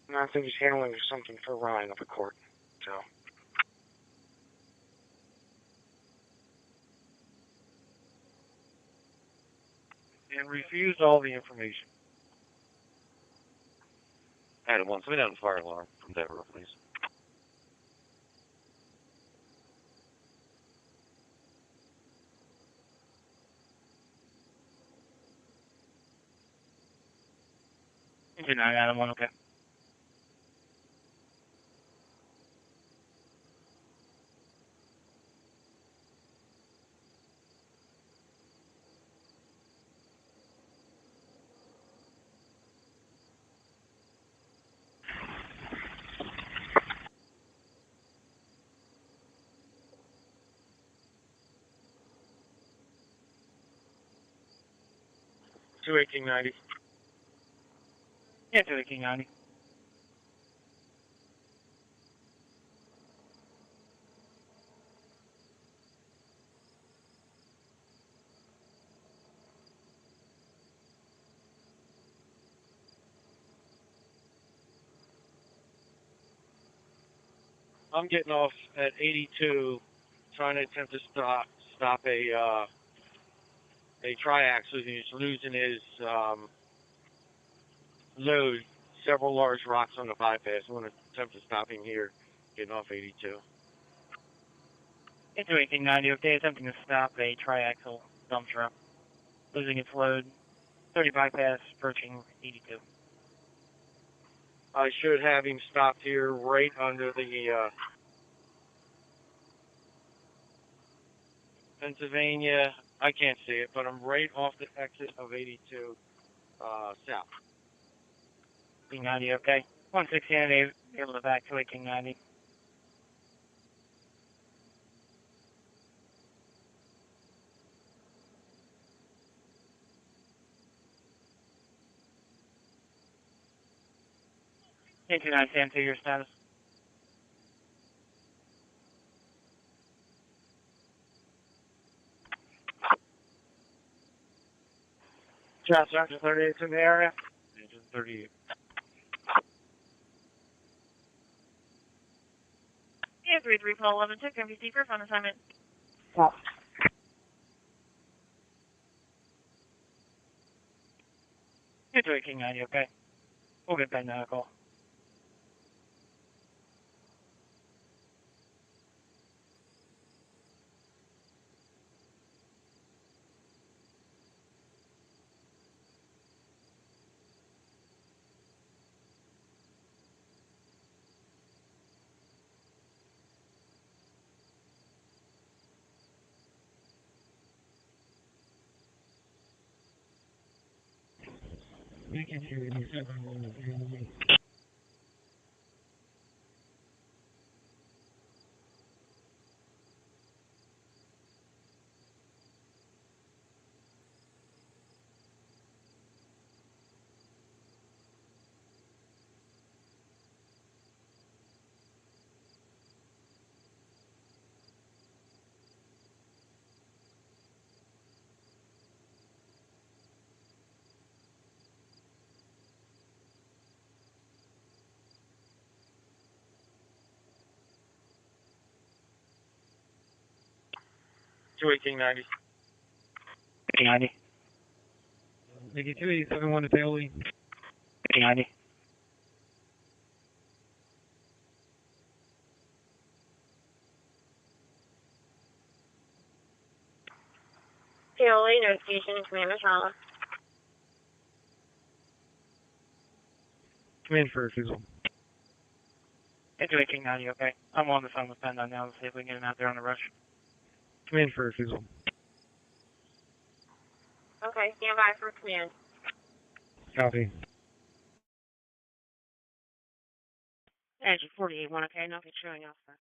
E: No, I think he's handling something for Ryan up at court. So. And refused all the information.
T: Adam 1, somebody on fire alarm from Deborah, please.
E: Good night, Adam 1, okay. To 1890. Yeah, to 1890. I'm getting off at 82, trying to attempt to stop a triaxle. He's losing his load. Several large rocks on the bypass. I'm going to attempt to stop him here, getting off 82. Into 1890, okay, attempting to stop a triaxle dump truck. Losing its load. 30 bypass, approaching 82. I should have him stopped here right under the Pennsylvania. I can't see it, but I'm right off the exit of 82 south. 1890, okay. 160, able to back to 1890. Stand to your status. Shot Sergeant 38 in the area. Agent 38. Yeah, 33 Paul 11 2, can be deeper on assignment. Stop. You're to 1890, okay. We'll get that now call. You can hear me. 1890. 1890. 82, 87, 1 to Paoli. 1890. Paoli, notification, Commander Charlotte. Come in for a refusal. Into 1890, okay. I'm on the phone with PennDOT now to see if we can get him out there on the rush. Come in for a refusal. Okay, stand by for command. Copy. Engine 48, 1, okay, nothing showing off there.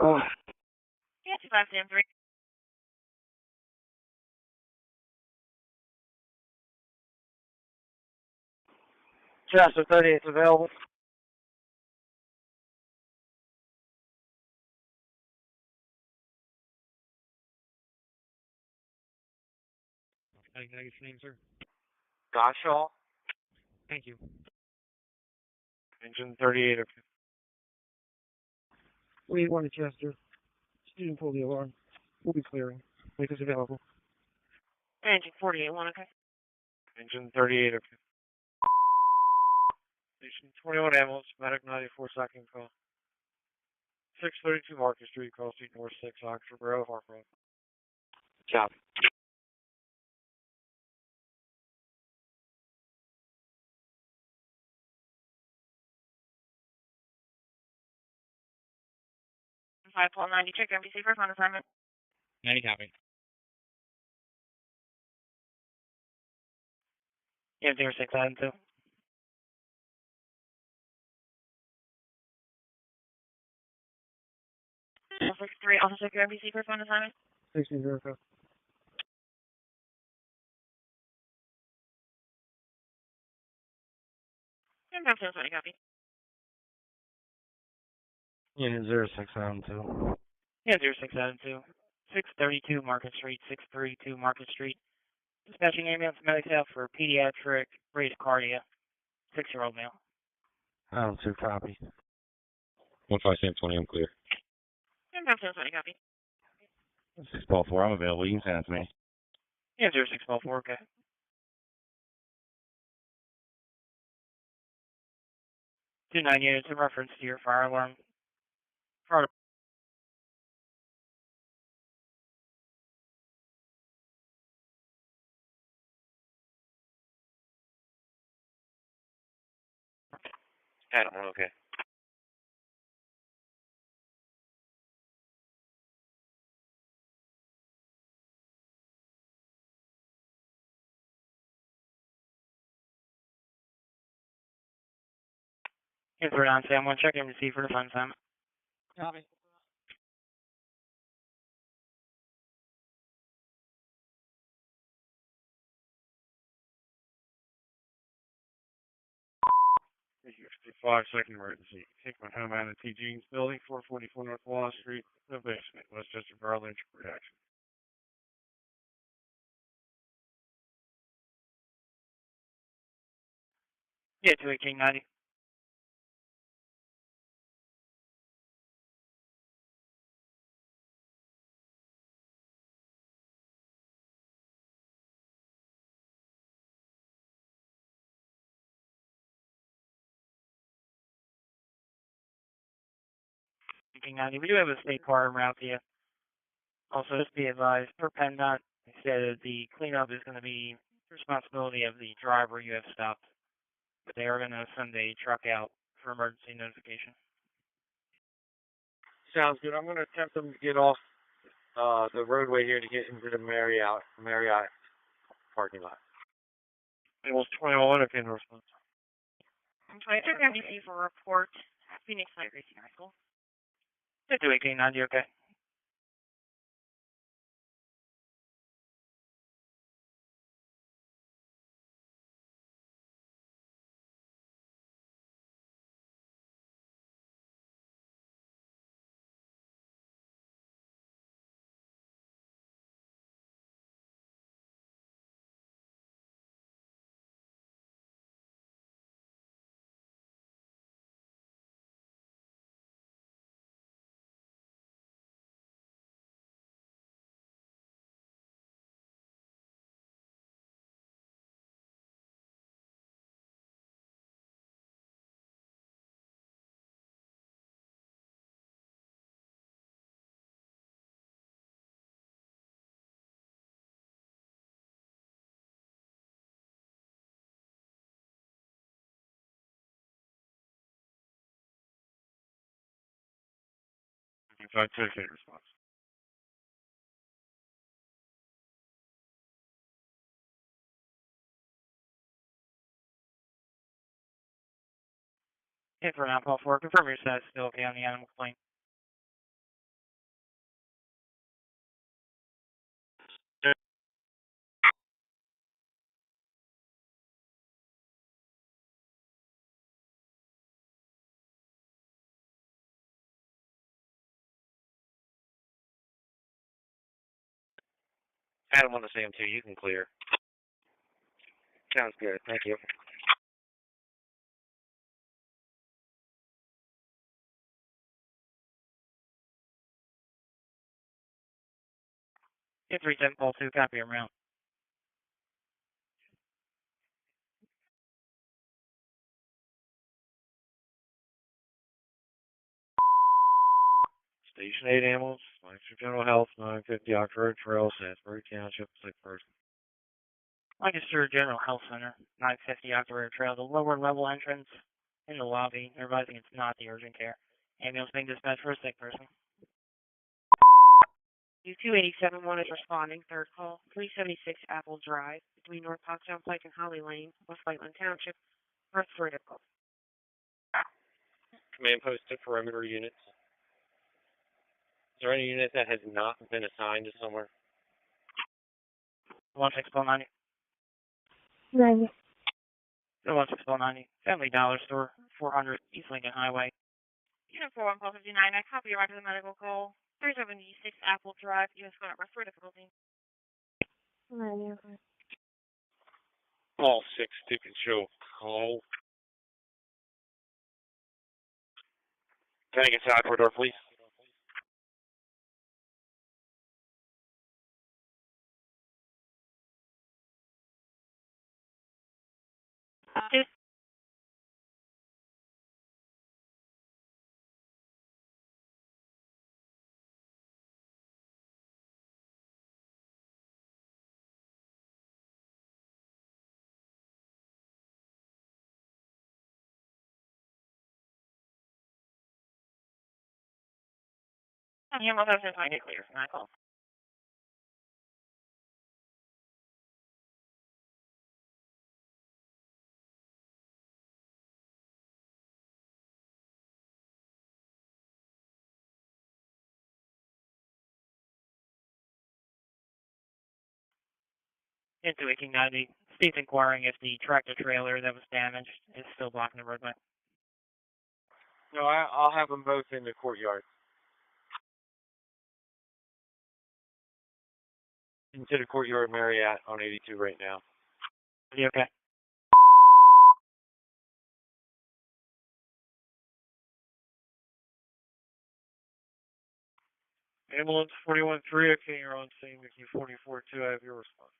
D: Yeah, 2573.
Q: Chester 38 is available.
E: Can I get your name, sir?
B: Goshall.
E: Thank you.
B: Engine 38.
Q: We want to Chester. Student pull the alarm. We'll be clearing. Make us available.
D: Engine 48-1, okay.
B: Engine 38.
E: Station 21 ambulance, medic 94 second call. 632 Market Street, call Street North 6, Oxford, Harp Road.
B: Copy.
D: Five Paul 90, check MBC for phone assignment.
B: 90 copy.
D: Yeah, 0692. 63, also check your MBC for phone assignment.
Q: 60-0.
D: And that's 20 copy.
Q: Unit 0672.
D: Yeah, 0672. 632 Market Street, 632 Market Street. Dispatching ambulance medic out for pediatric bradycardia. 6-year-old male.
Q: Item 2 copy.
L: 1520, I'm clear.
D: And that's 20 copy.
L: 644, I'm available. You can send it to me.
D: Yeah, 0644, okay. 29 units in reference to your fire alarm. Fire
B: Adam, okay.
D: Here's where on Sam 1, check in to see for the fun time.
Q: Copy.
E: Thank you. 5-second emergency. Take my home out of T. Jeans Building, 444 North Wall Street, no basement, Westchester, Maryland, reaction.
D: Yeah, 21890. We do have a state car en route to you. Also, just be advised, per PennDOT, they said the cleanup is going to be the responsibility of the driver you have stopped. But they are going to send a truck out for emergency notification.
B: Sounds good. I'm going to attempt them to get off the roadway here to get into the Marriott parking lot.
E: It was 21 if in response.
D: I'm sorry, check MDC for a report at Phoenix Light Racing High School. 21890, okay.
E: So I took a response.
D: Hit for now, call 4. Confirm your status still okay on the animal complaint.
B: Adam on the same 2, you can clear. Sounds good, thank you.
E: Hit 310, call 2, copy your mount.
B: Station 8 ambulance, Lancaster General Health, 950 Ox Road Trail, Salisbury Township, sick person.
E: Lancaster General Health Center, 950 Road Trail, the lower level entrance in the lobby. Advising it's not the urgent care. Ambulance being dispatched for a sick person. U-287-1 is responding, third call, 376 Apple Drive, between North Pottstown Pike and Holly Lane, West Whiteland Township, North Florida.
B: Command post to perimeter units. Is there any unit that has not been assigned to somewhere?
E: 1690.
D: 90.
E: 1690. Family Dollar Store, 400 East Lincoln Highway.
D: Unit 41, call 59. I copy you right to the medical call. 376 Apple Drive, U.S. Got respiratory difficulty. 90.
B: All 6 to control call. Can I get side corridor, please?
D: Yeah, well, that's just I get clear from that call.
E: Into 1890. State's inquiring if the tractor trailer that was damaged is still blocking the roadway.
B: No, I'll have them both in the courtyard. Into the courtyard Marriott on 82 right now.
E: Are you okay?
B: Ambulance 41-3, okay, you're on scene. McHugh 44-2, I have your response.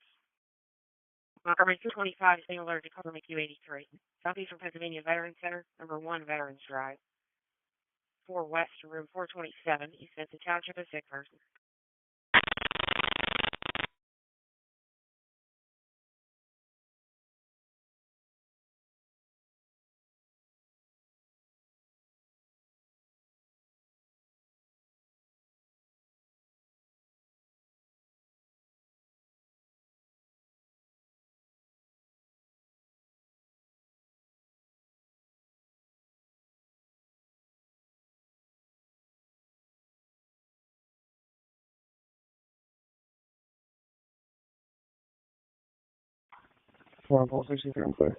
D: Montgomery 225, stay alert to cover McHugh 83. Southeastern Pennsylvania Veterans Center, number 1 Veterans Drive. 4 West, room 427, East Benson Township, a sick person.
Q: Four, 63, I'm clear.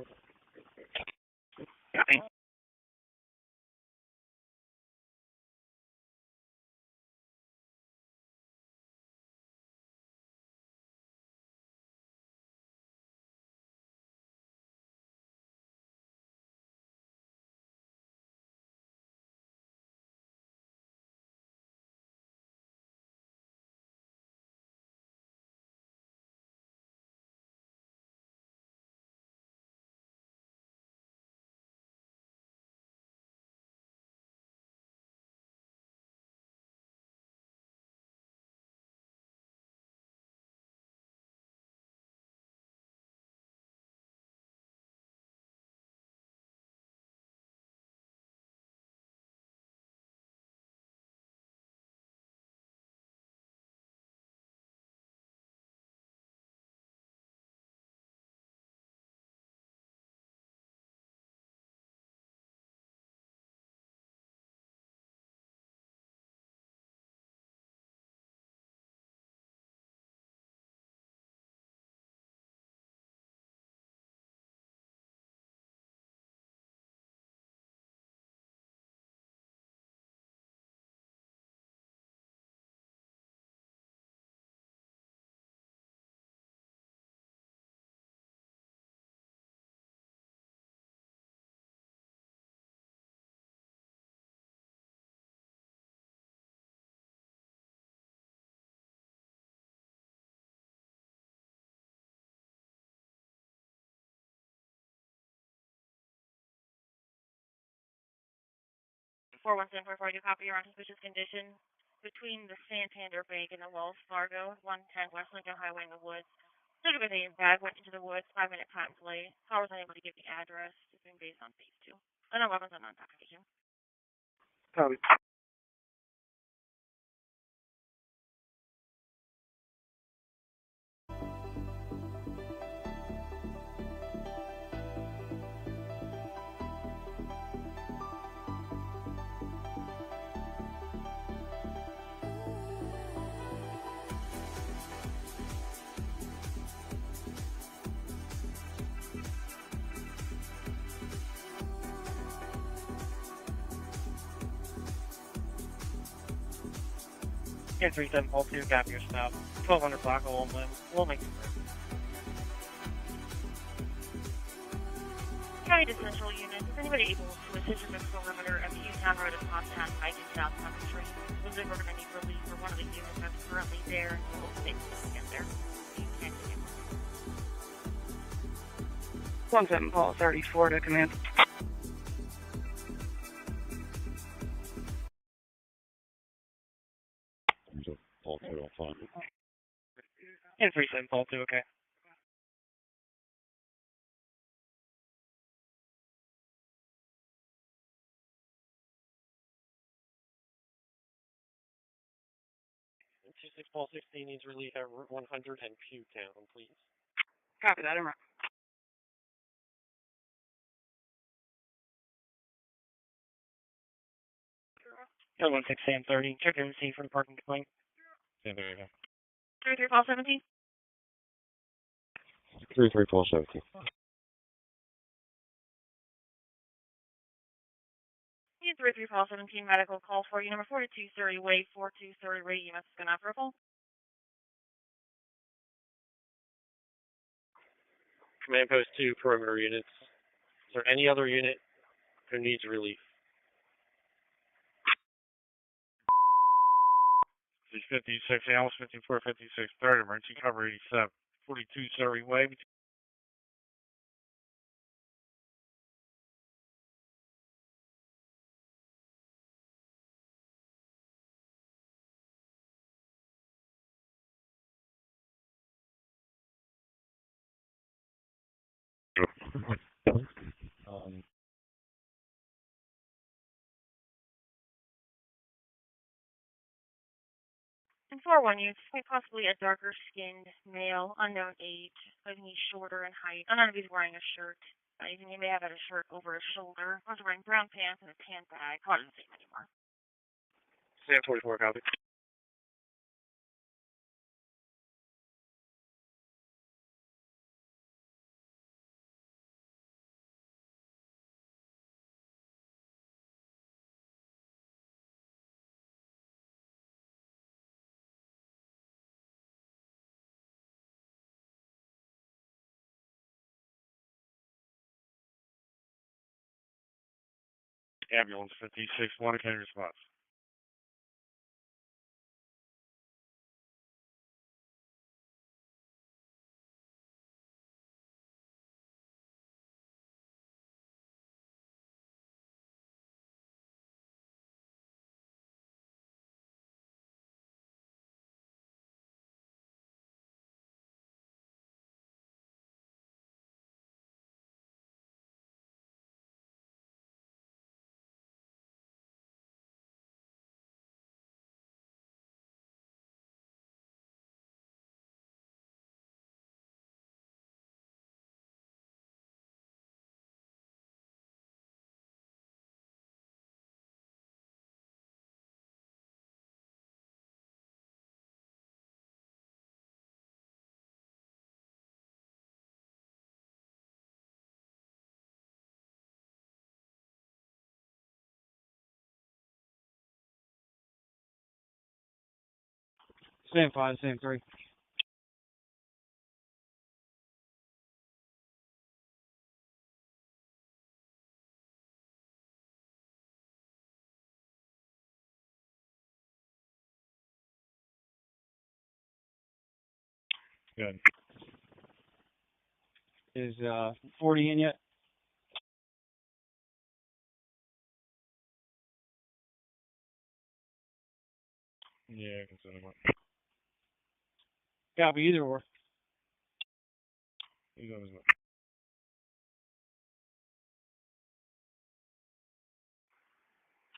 D: 41744, you copy, you're on suspicious condition between the Santander Bank and the Wells Fargo, 110 West Lincoln Highway in the woods. Such a name bag went into the woods, 5-minute time delay. Caller was unable to give the address. It's been based on phase 2. And no weapons on non-application.
E: Copy. Again, 3742, copy your stop. 1200 block of Wilmington.
D: County Central Unit, is anybody able to assist in the perimeter of Hughes Road and Pottstown Pike in South Country? Looks like we're going to need relief for one of the units that's currently there, and we'll take to get there. You can't get
P: 17 Paul 34 to command.
R: Paul 205.
E: And 37 Paul 2, okay. Two 6 Paul 16 needs relief at Route 100 and Pewtown, please.
P: Copy that, I'm right.
E: Got 16 Sam 30. Check in and see for the parking complaint.
R: Sam 30.
D: 33 Paul 17.
R: 33 Paul 17.
D: Need 33 Paul 17 medical call for you. Number 42 Surrey Way, 42 Surrey Way, EMS is going to purple.
E: Command Post 2, perimeter units. Is there any other unit who needs relief? 56, Alice 54, 56, 3rd, emergency cover 87, 42 Surrey Way.
D: And 4-1 units, possibly a darker skinned male, unknown age. I think he's shorter in height. I don't know if he's wearing a shirt. Even he may have had a shirt over his shoulder. I was wearing brown pants and a tan bag. I didn't see him anymore.
E: Sam 44, copy. Ambulance 56, 1 attendant response.
Q: Sam 5, Sam 3.
E: Good.
Q: Is 40 in yet?
B: Yeah, I can send him up.
E: Copy, either or.
B: He's on his way.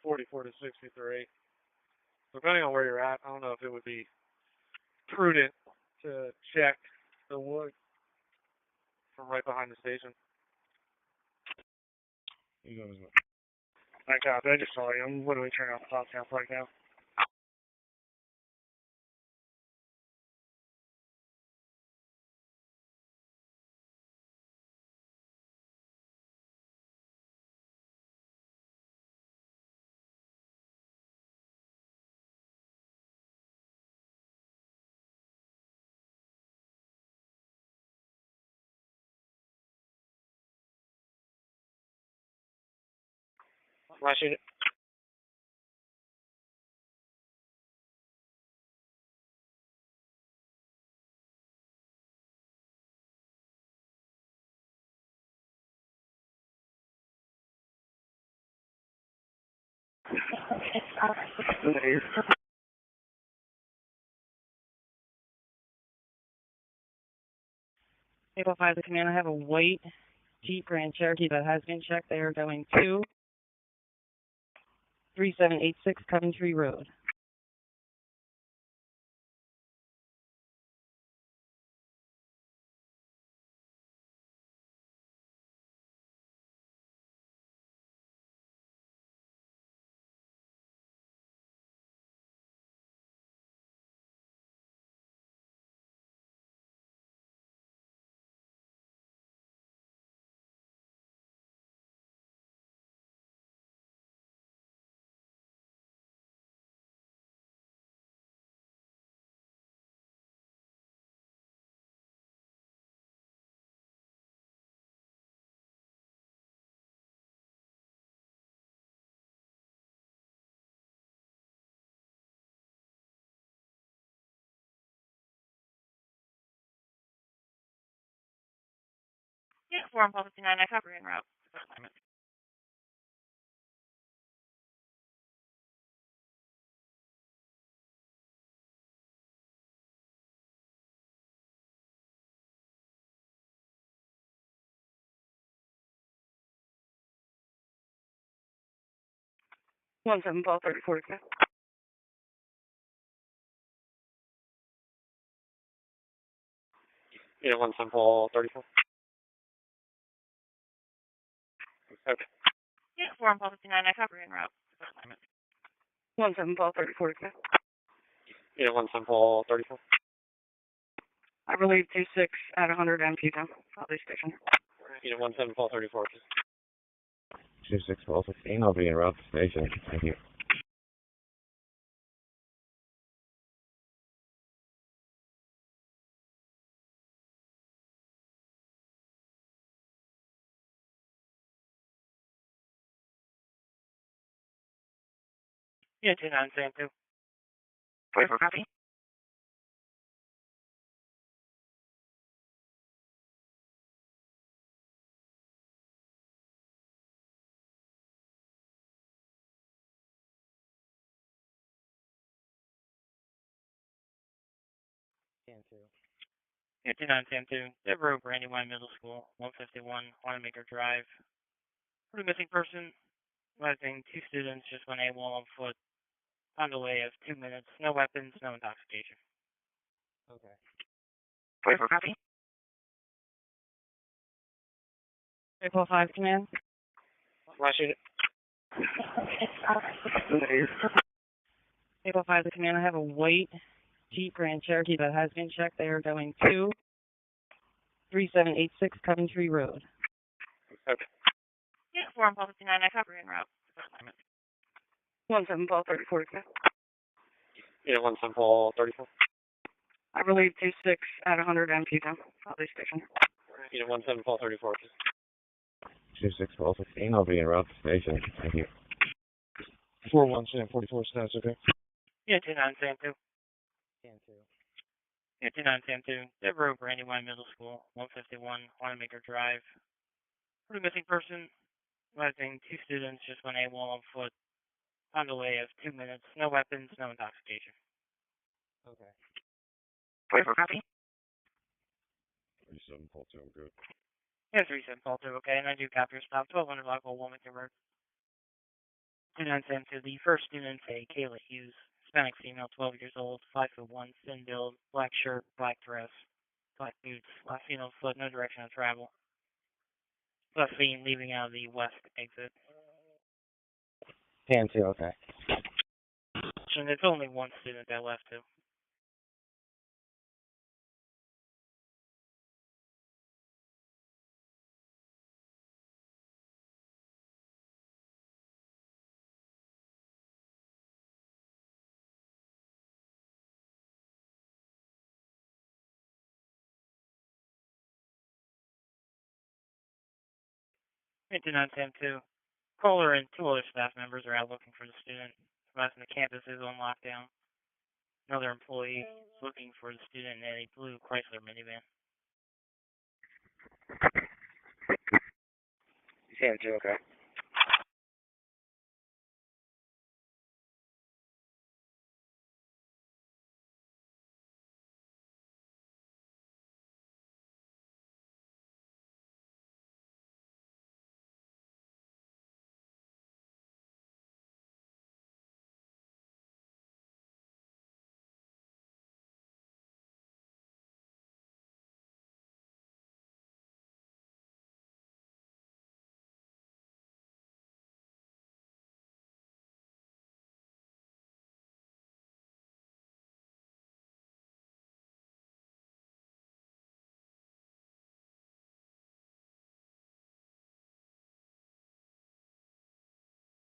E: $44 to $63. Depending on where you're at, I don't know if it would be prudent to check the wood from right behind the station.
B: He's on his way.
E: I copy. I just saw you. I'm literally turning off the podcast right now. Flash it. April 5 to command. I have a white Jeep Grand Cherokee that has been checked. They are going to 3786 Coventry Road. Yeah, 459, I cover en route. One 7 Paul 34.
Q: Yeah, 1 Paul 34. Okay.
D: Yeah, 459, I cover en route.
E: 1 7 Paul 34.
Q: Yeah, 1 Paul 34.
E: I believe 26 at 100 MP down. Probably station.
Q: Yeah, 1 Paul 34.
L: 26 Paul 16, I'll be en route to station. Thank you.
E: Yeah, 29 Sam 2. Wait for copy.
T: Can too.
E: Yeah, 29 Sam 2. Devereaux Brandywine Middle School, 151 Wanamaker Drive. For the missing person, rising 2 students just went AWOL on foot. On delay of 2 minutes. No weapons, no intoxication.
T: Okay.
E: Wait for copy. April 5 command. Flash it. April 5 to command. I have a white Jeep Grand Cherokee that has been checked. They are going to 3786 Coventry Road.
Q: Okay.
D: Yeah, 4 Paul 59, I cover en route.
E: 1 7 Paul 34.
Q: Yeah, 1 Paul 34.
E: I believe 26 at 100 MP down. Probably station.
Q: Yeah, 1 Paul 34.
L: 26 Paul 16, I'll be en route to station. Thank you.
Q: 41 Sam 44 status, okay?
E: Yeah, 29 Sam 2.
T: Can too.
E: Yeah, 29 Sam 2. Devereaux Brandywine Middle School, 151 Wanamaker Drive. For the missing person, rising 2 students just went AWOL on foot. On delay of 2 minutes. No weapons, no intoxication.
T: Okay.
E: Wait for copy.
R: 37 call 2, I'm good.
E: Yeah, 37 call 2, okay, and I do copy your stop. 1200 local Wilmington Road. 2910 to the first student, a Kayla Hughes, Hispanic female, 12 years old, 5'1", thin build, black shirt, black dress, black boots, left female foot, no direction of travel. Left feet leaving out of the west exit.
T: Can too, okay.
E: And it's only one student that left too. Into 910-2. Caller and two other staff members are out looking for the student. Advising the campus is on lockdown. Another employee is looking for the student in a blue Chrysler minivan.
T: 10-2, okay.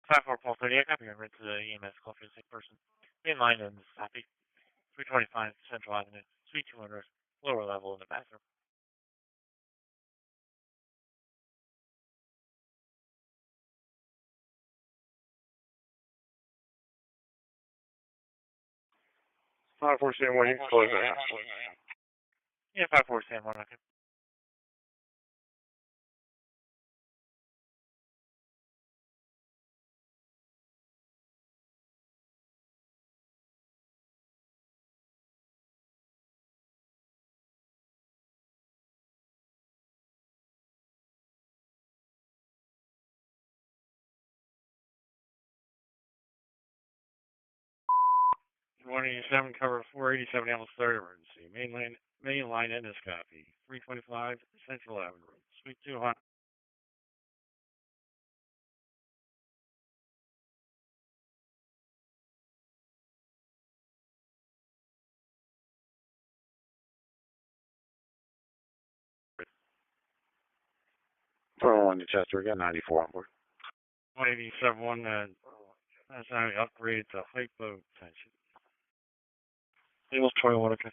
E: Platform 430, I copy over to the EMS call for the sick person. Main line in Mississippi, 325 Central Avenue, Suite 200, lower level in the bathroom.
B: Five four seven one. You can close that.
E: Yeah, 5471. Okay. Morning 7 cover 487 Hamels 3rd emergency. Main line endoscopy. 325 Central Avenue. Suite 200.
B: Throw on the Chester. We got 94 on board.
E: 187 that's how we upgrade to hypo tension. Hamels 21. Okay.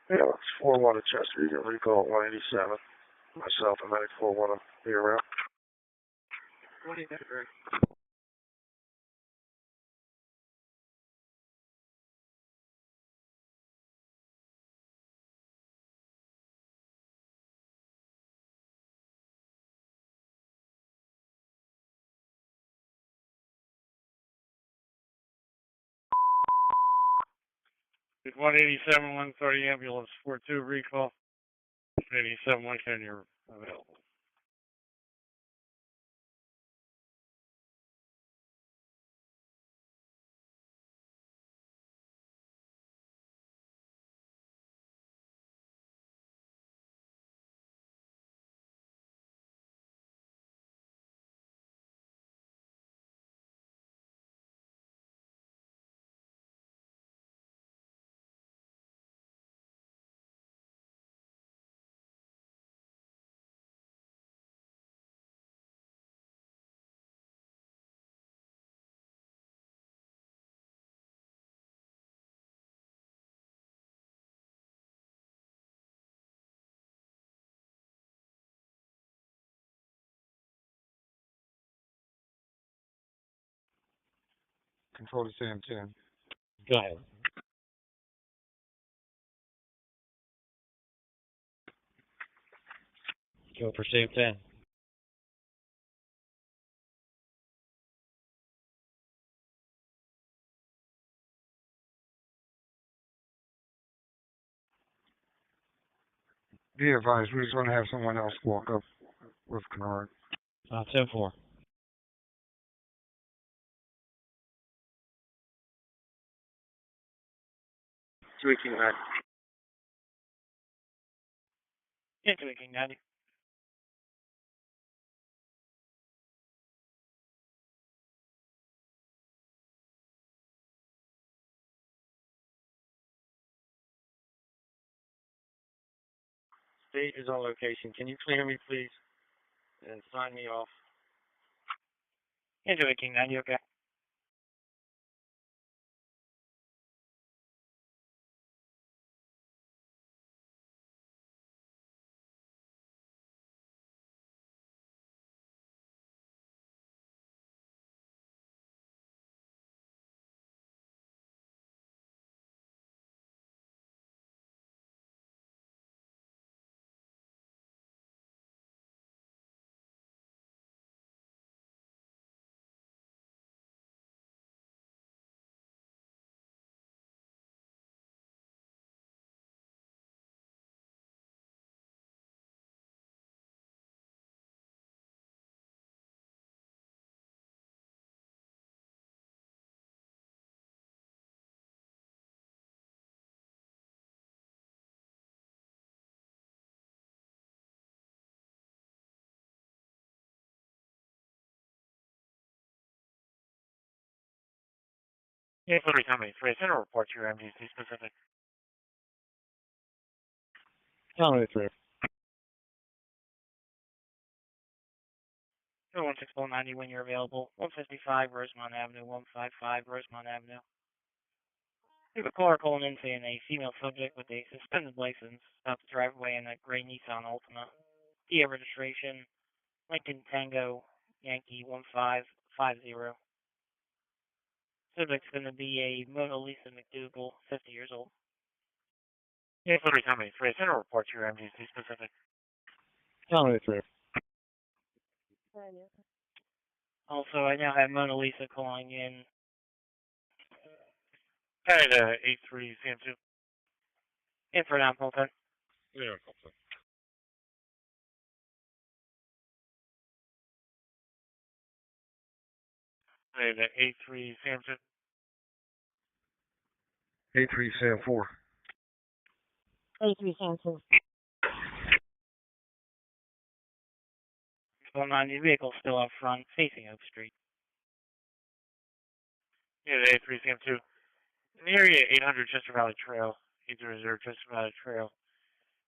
B: Yeah, it's 4-1 at Chester. You can recall at 187. Myself and medic 4-1 will be around.
E: What is that, Greg? It's 187 130 ambulance 42 recall. 187 110 you're available.
R: Control to Sam 10.
T: Go ahead. Go for Sam 10.
R: Be advised, we're just going to have someone else walk up with Kennard.
T: 10-4.
E: Tweaking that. Yeah, tweaking that.
Q: State is on location. Can you clear me, please? And sign me off.
E: Yeah, tweaking that. You okay? Yeah, Flitter Company 3. Send a report to your MGC specific.
Q: Tell me the truth.
E: 16190 when you're available. 155 Rosemont Avenue, 155 Rosemont Avenue. We have a caller calling in saying a female subject with a suspended license stopped the driveway in a gray Nissan Altima. DA registration, Lincoln Tango Yankee 1550. Subject's going to be a Mona Lisa McDougal, 50 years old. Yeah, Flitter Company 3. Send a report to your MGC specific.
Q: Tell me the truth.
E: Also, I now have Mona Lisa calling in. Carry the 83 CM2. In for now, Colton.
R: Yeah, Colton.
E: Carry the 83 CM2.
R: A3 Sam 4.
K: 83 Samson.
E: 190 vehicle still up front, facing Oak Street. Yeah, the A3 CM2. In the area 800 Chester Valley Trail, 800 Chester Valley Trail.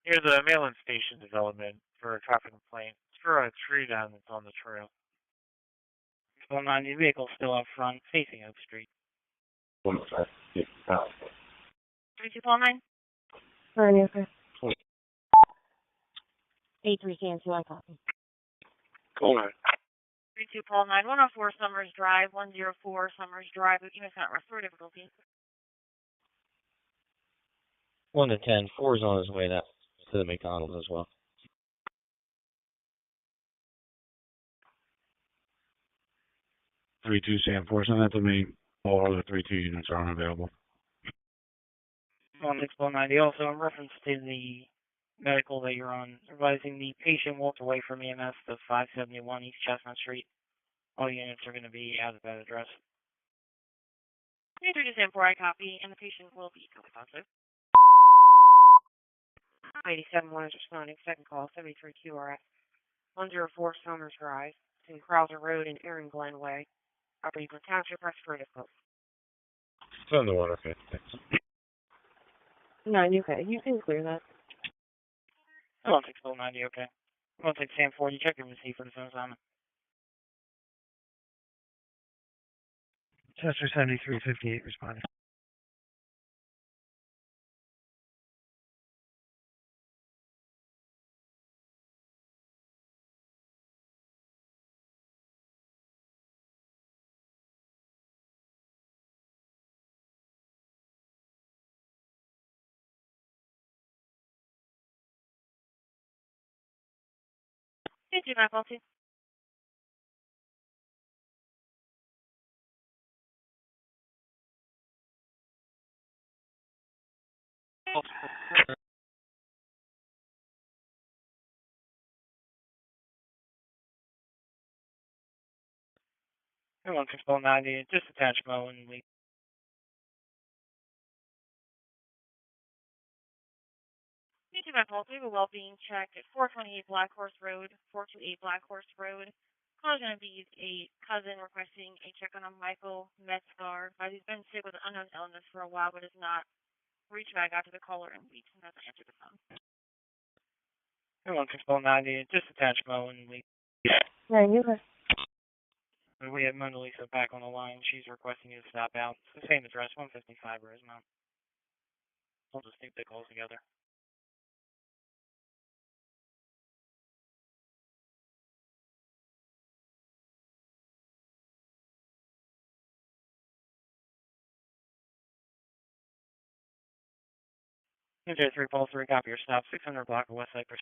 E: Near the mail-in station development for a traffic complaint. It's for a tree down that's on the trail. 190 vehicle still up front, facing Oak Street. 3249?
K: Sorry, okay. 83 Samson, I copy.
E: Call 3249, 104 Summers Drive, 104 Summers Drive. You must not refer difficulty.
T: 1 to 10. 4 is on his way to the McDonald's as well.
R: Three two Sam 4. Send that to me. All other 3-2 units are unavailable.
E: 16190. Also, in reference to the medical that you're on, advising the patient walked away from EMS to 571 East Chestnut Street. All units are going to be out of that address. Introduce M4I copy, and the patient will be positive. 871 is responding. Second call, 73 QRS. 104 Summers Drive, between Crowser Road and Aaron Glen Way. Property for Township Restorative Post.
R: Send the one, okay. Thanks.
K: No, okay. You can clear that.
E: 16090, okay. 16 Sam 4, you check your receipt for the phone assignment. Chester 7358 responding.
D: do not call 2.
E: Everyone control 90, just attach Mo and we.
D: You do not call 2, a well-being check at 428 Black Horse Road, 428 Black Horse Road. Call is going to be a cousin requesting a check on a Michael Metzgar. He's been sick with an unknown illness for a while, but has not reached back out to the caller in weeks and hasn't answered the phone.
E: Everyone control 90, just attach Mo and we.
D: Yeah, you guys.
E: We have Mona Lisa back on the line. She's requesting you to stop out. It's the same address, 155 Rosemount. I'll just think they calls together. Okay, 3 Pulse 3, copy your stop, 600 block of West Cypress.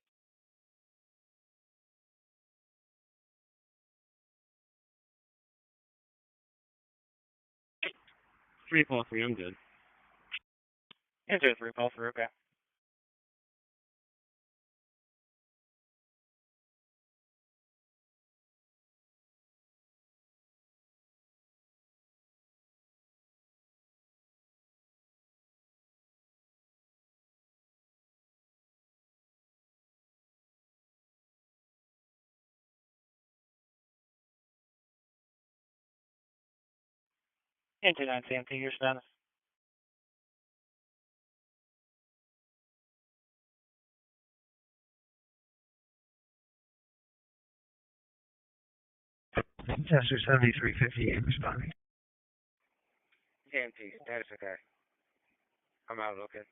E: 3 Pulse 3, I'm good. Enter 3 Pulse 3, okay. Enter 9 CMT, your status.
Q: Tester 7358 responding.
B: CMT, status okay. I'm out, okay.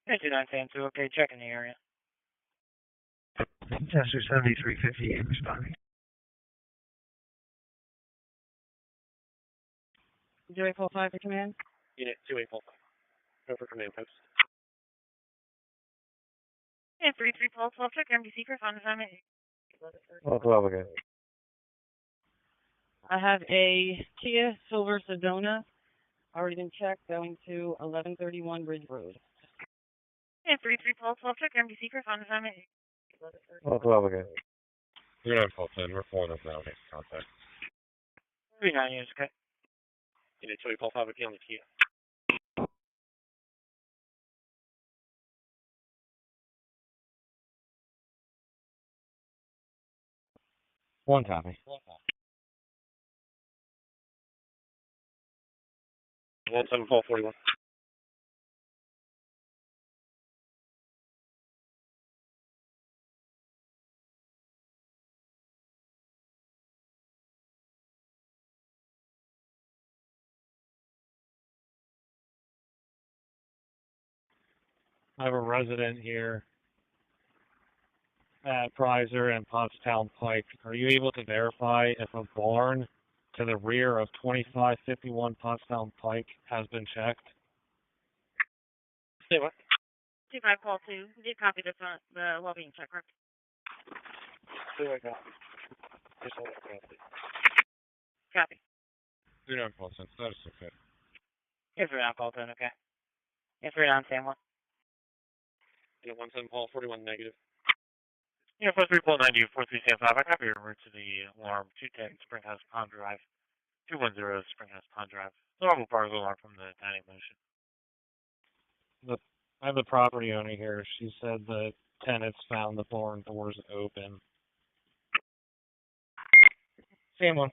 E: Enter 9 CMT, okay, check in the area.
Q: Tester 7358 responding.
K: 2845 for command.
B: Unit 2845. Go for command post.
D: And 33 Pulse 12, check MD Secret on assignment.
T: 12 again.
K: I have a Kia Silver Sedona, already been checked, going to 1131 Ridge Road.
D: And 33 Pulse 12, check MD Secret on assignment.
T: 12 again.
R: You're not fault 10, we're pulling up now, make contact.
E: 39 units, okay.
B: Unit 2845, okay on the Kia.
T: One copy.
B: 17441.
Q: I have a resident here at Prizer and Pottstown Pike. Are you able to verify if a barn to the rear of 2551 Pottstown Pike has been checked?
E: Say what?
D: 25 Pulse 2, you did copy the well-being check, correct?
E: Say what copy. Just hold it, copy.
D: Copy.
R: You're not fault 10, status okay.
E: If you're not called in, okay. If you're not San Juan.
B: Unit 17 Paul 41 negative.
E: Unit 43 Paul 90, 4375. I copy your route to the alarm 210 Springhouse Pond Drive. 210 Springhouse Pond Drive. Normal part of the alarm from the dining motion.
Q: I have the property owner here. She said the tenants found the barn doors open.
E: San Juan.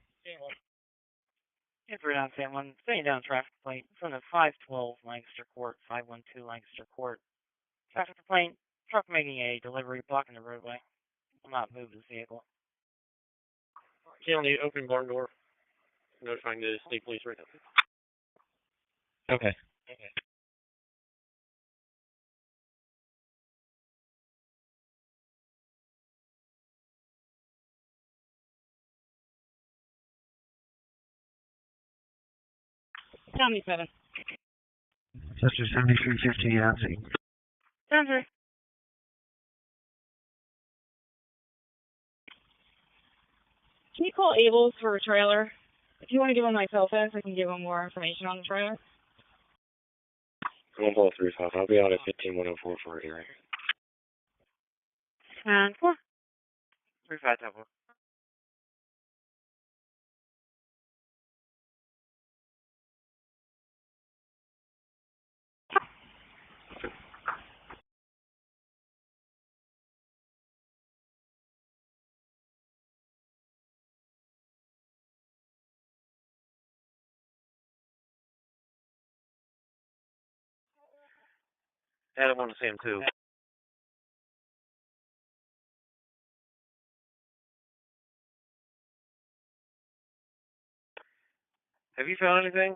E: If you're not San Juan, staying down traffic complaint from the 512 Lancaster Court, 512 Lancaster Court. Traffic complaint, truck making a delivery blocking the roadway. Will not move this vehicle.
B: Okay, on the open barn door. Notifying the state police right now.
Q: Okay.
K: Tell me, 7.
Q: Tester 7350 Yancy.
D: Sounds right. Can you call Abel's for a trailer? If you want to give him my cell phone, so I can give him more information on the trailer.
L: 135. I'll be out at 15104 for a hearing.
D: And 4.
B: 35 Temple.
T: Adam on the same too.
B: Have you found anything?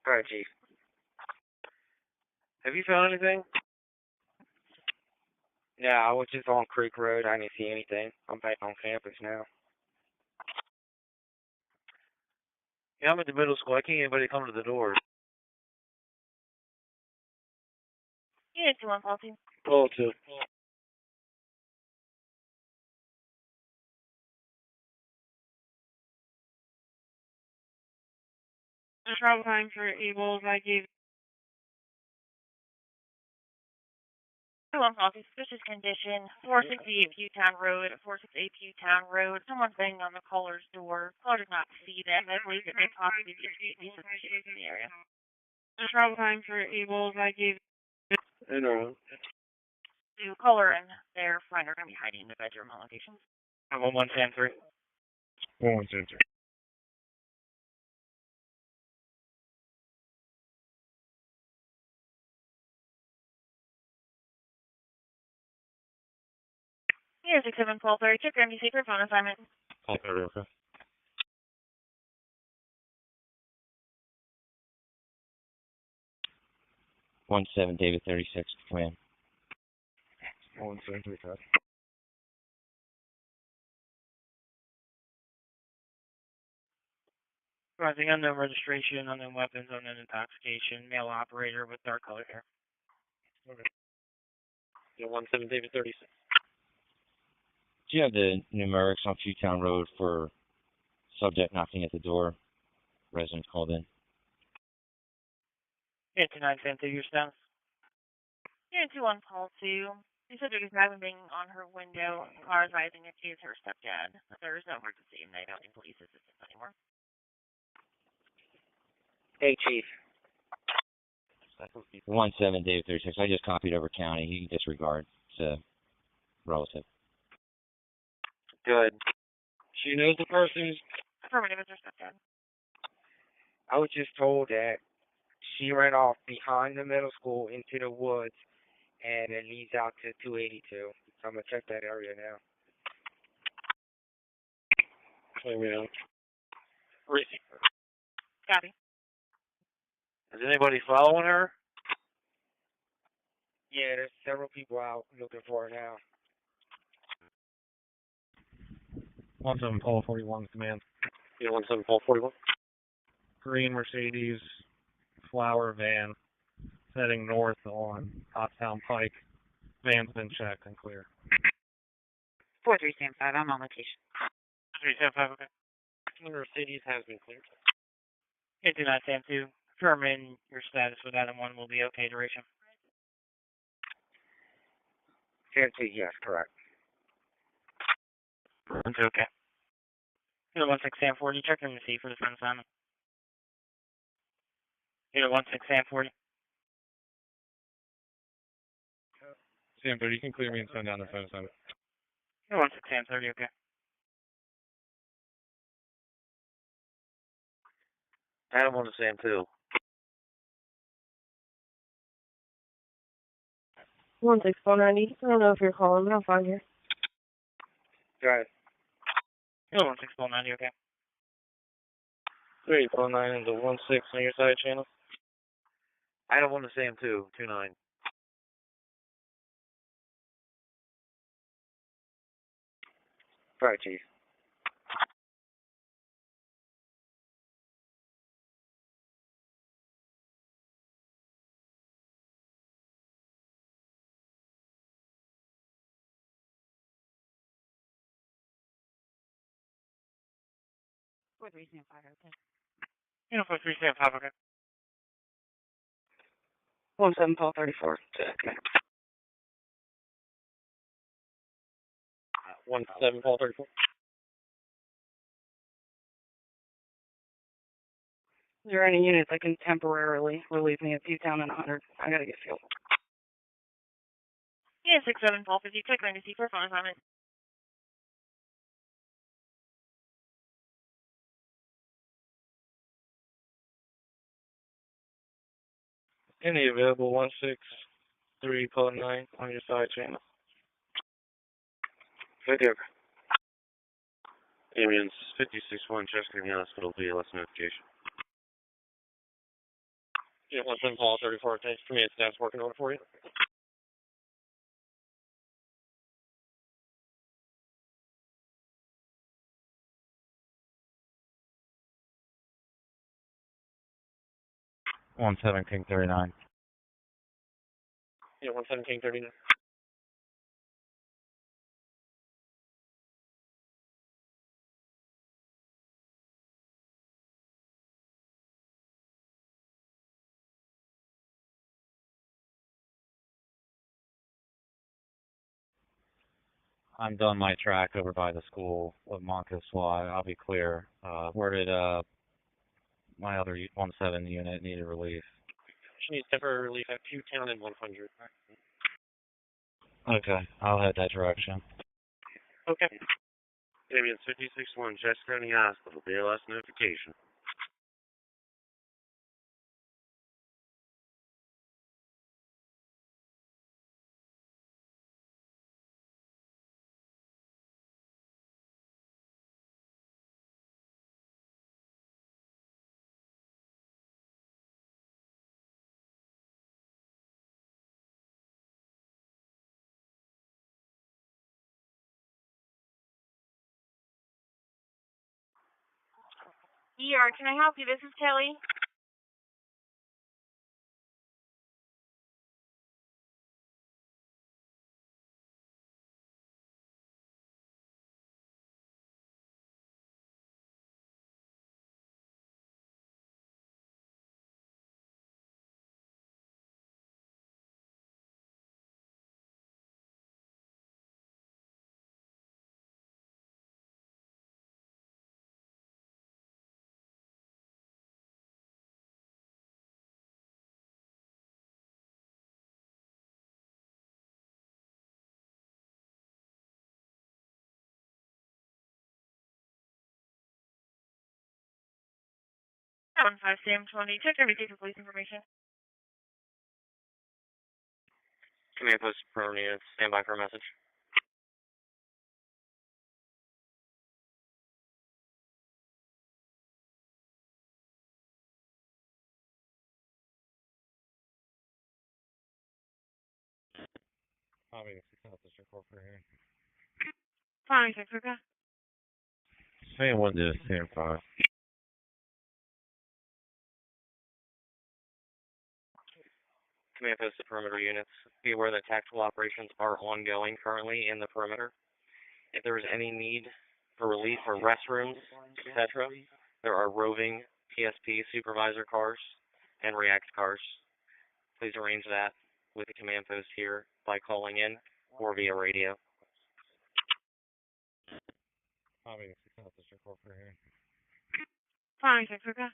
T: Alright, Chief.
B: Have you found anything?
T: Yeah, I was just on Creek Road. I didn't see anything. I'm back on campus now.
B: Yeah, I'm at the middle school. I can't get anybody to come to the door.
D: Yeah, 2-1 policy.
B: Oh, two.
D: The travel time for Abel's, I gave 2-1 policy. Suspicious condition. 468 Pewtown Road. 468 Pewtown Road. Someone's banging on the caller's door. Caller does not see them. I believe it may possibly be suspicious in the area. The travel time for Abel's, I gave to caller and their friend are going to be hiding in the bedroom on locations.
B: I'm on 110-3.
L: 110-3.
D: Yeah, 67-12-30. Check your MD secret phone assignment.
L: Okay, okay.
T: 17 David 36, command.
L: 1735.
D: Rising unknown registration, unknown weapons, unknown intoxication, male operator with dark color hair.
L: Okay.
T: Yeah, 17 David 36. Do you have the numerics on Pewtown Road for subject knocking at the door? Residents called in.
D: Yeah, 2910 to your status. Yeah, 21 call 2. The subject is having banging on her window. Car advising it is her stepdad. There is no emergency and they don't need police assistance anymore.
T: Hey, Chief. 17 David 36. I just copied over county. You can disregard. It's a relative.
B: Good. She knows the person.
D: Affirmative, it's her stepdad.
T: I was just told that she ran off behind the middle school into the woods, and it leads out to 282. So I'm going to check that area now.
B: Let me know.
D: Copy.
B: Is anybody following her?
T: Yeah, there's several people out looking for her now.
E: 17 Paul 41 command.
L: Yeah, 17 Paul 41.
E: Green Mercedes flower van heading north on Hoptown Pike. Van's been checked and clear.
P: 4375, I'm on location.
B: 375, okay.
T: Mercedes has been cleared.
D: 2910 Confirming your status with Adam 1 will be okay duration.
T: Guarantee, yes, correct.
B: It's okay.
D: 16 Sam 40, check in to see for the front assignment. 16 Sam 40.
L: Sam 30, you can clear me and send down the phone assignment.
D: 16 Sam 30, okay.
T: Adam on the same too.
D: 16490. I don't know if you're calling, but I'll find you.
T: Go ahead.
D: 16490, okay.
T: 349 into 16 on your side channel. Adam on the same too. 29. All right, Chief.
P: 43 stand 5, okay.
E: Unit 43 stand 5, okay.
P: 17 Paul 34. Okay.
T: 17 Paul 34.
P: Is there any units that can temporarily relieve me of P-Town and 100? I gotta get fuel.
D: Yeah, 67 Paul 50, click 90 for phone assignment.
Q: Any available 163 code 9 on your side channel.
L: Right there. Ambulance 56-1, Chester in the hospital, BLS notification.
T: Unit 17 Paul 34, thanks. Command staff's working on it for you.
L: Unit 117-39.
T: Unit 117-39.
L: I'm done my track over by the school of Monco SWAT. I'll be clear. Where did my other 17 unit need relief?
T: She needs temporary relief at P-Town and 100.
L: Okay, I'll head that direction.
T: Okay.
L: Ambulance 56-1, Chester in the hospital, BLS notification.
D: ER, can I help you? This is Kelly. One 5 Sam 20. Check everything for police information.
T: Command post per unit, stand by for a message.
L: Probably 6 South District Court for here.
D: Fine, thanks, okay.
L: Same 1 to Sam 5.
T: Command post to perimeter units. Be aware that tactical operations are ongoing currently in the perimeter. If there is any need for relief for restrooms, etc., there are roving PSP supervisor cars and react cars. Please arrange that with the command post here by calling in or via radio.
L: Probably 6 South District Court for here.
D: Fine, thanks, okay.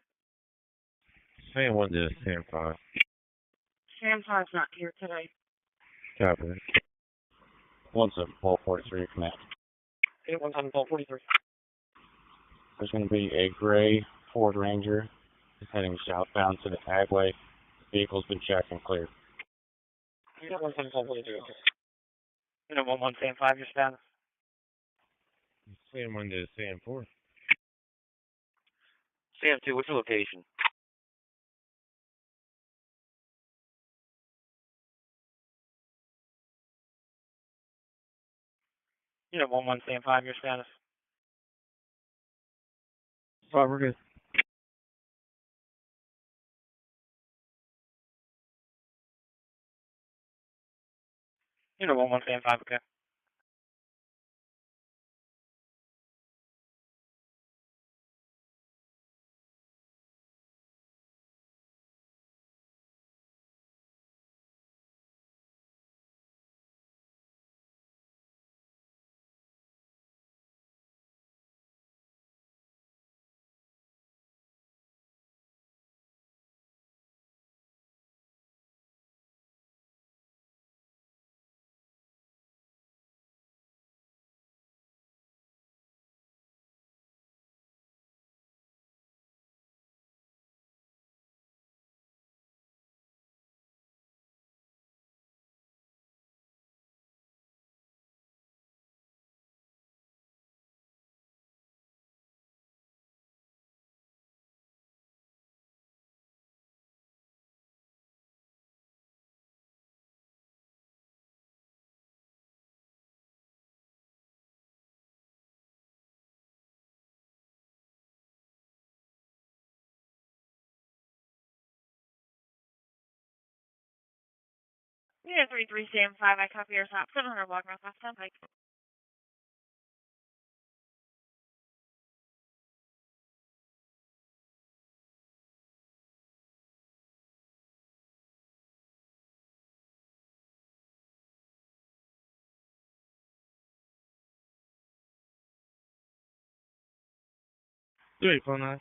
L: Same 1 to Sam 5.
D: Sam 5's not here today.
L: Copy. 17 Paul 43 command.
T: 17 Paul 43.
L: There's going to be a gray Ford Ranger heading southbound to the Agway. Vehicle's been checked and cleared.
T: Unit 17 Paul 43.
E: Unit 11 Sam 5, your status.
L: Sam 1 to Sam 4.
T: Sam 2, what's your location?
E: Unit 11 Sam 5, your status.
L: Right, we're good.
E: Unit 11 Sam 5, okay.
D: Yeah, 33 Sam 5, I copy your stop. 700 block north off 10 Pike.
E: Three, phone 9.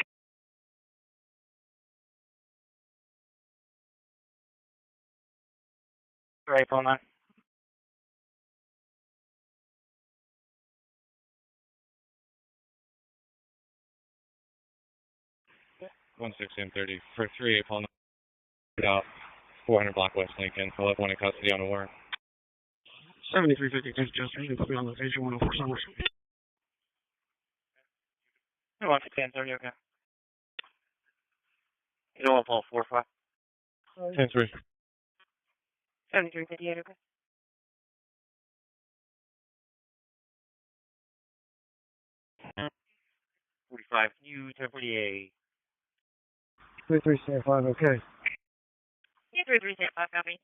S: Right, phone 9.
B: One 6 for 3 phone 9. 400 block West Lincoln. I'll have one in custody on a warrant.
E: 7356 Chester, you can put me on location 104 Summers.
S: 1630, okay. You don't want to pull 45.
B: 10-3.
D: 7358, okay.
S: $45, you 1048.
Q: 33 Sam 5, okay.
D: Yeah, 33 Sam 5, copy.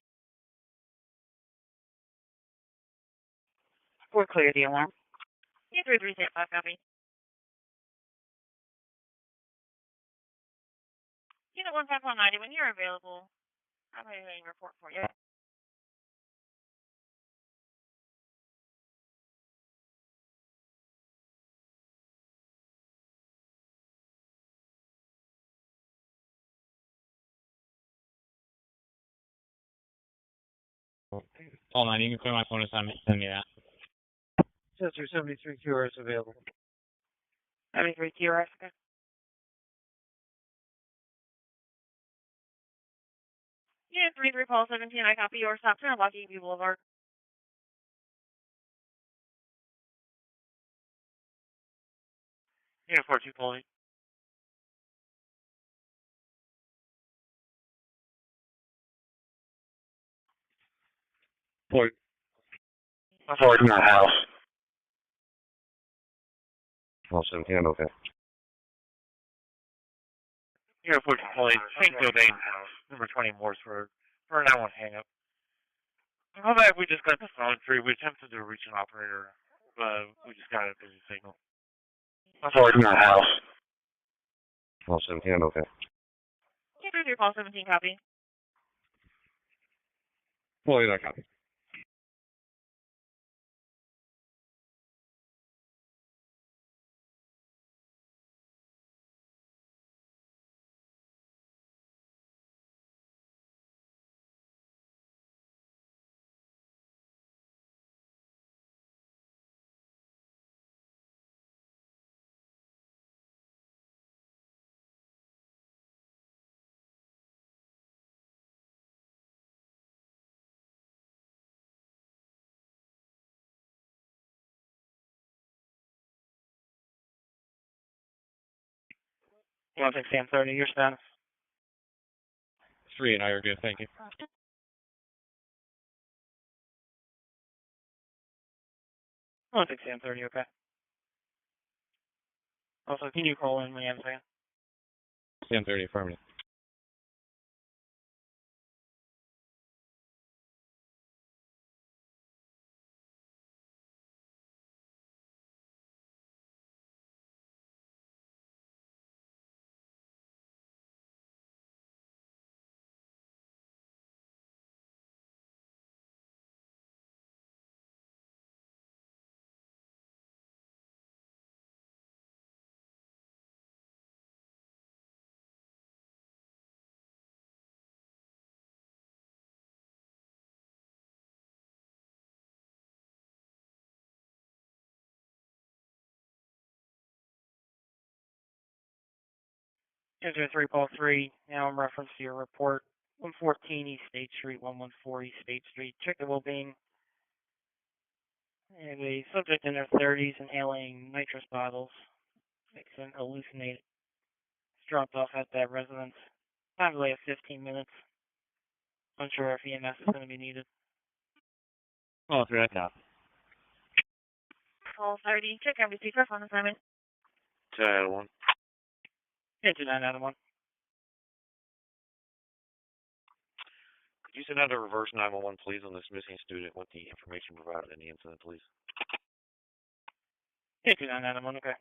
P: We're clear, the alarm.
D: Yeah, 33 Sam 5, copy. Unit 15190, when you're available, I'm going to report for you.
B: Phone 9, you can clear my phone assignment. Send me that.
E: Chester, 73 QRS available.
D: 73 QRS, okay. Yeah, 33 Paul 17, I copy your stop. 10 block EB Boulevard.
S: Yeah, 42 Paul 8.
B: Ford.
S: Ford in the house.
L: All 17, okay.
S: Yeah, 42 Paul 8. Same building. Number 20 Morse for an hour hang up. How about we just got the phone free? We attempted to reach an operator, but we just got a busy signal. Ford in the house.
L: All 17, okay.
D: Yeah, 33 Paul 17, copy.
B: Fully that copy.
S: You want to take Sam 30, your status?
B: 3 and I are good, thank you.
S: I want to take Sam 30, okay. Also, can you call in Leanne Sam?
B: Sam 30, affirmative.
S: Enter 3 Paul 3, now in reference to your report. 114 East State Street, 114 East State Street. Check the well-being. And a subject in their 30s inhaling nitrous bottles. Makes them hallucinate. It's dropped off at that residence. Time delay of 15 minutes. Unsure if EMS is going to be needed.
B: Oh, 3 that copy.
D: Paul 30, check MDC press on assignment.
S: 2 out of 1. Yeah, 2 out of 1.
L: You send out a reverse 911, please, on this missing student with the information provided in the incident, please.
E: 22991, okay.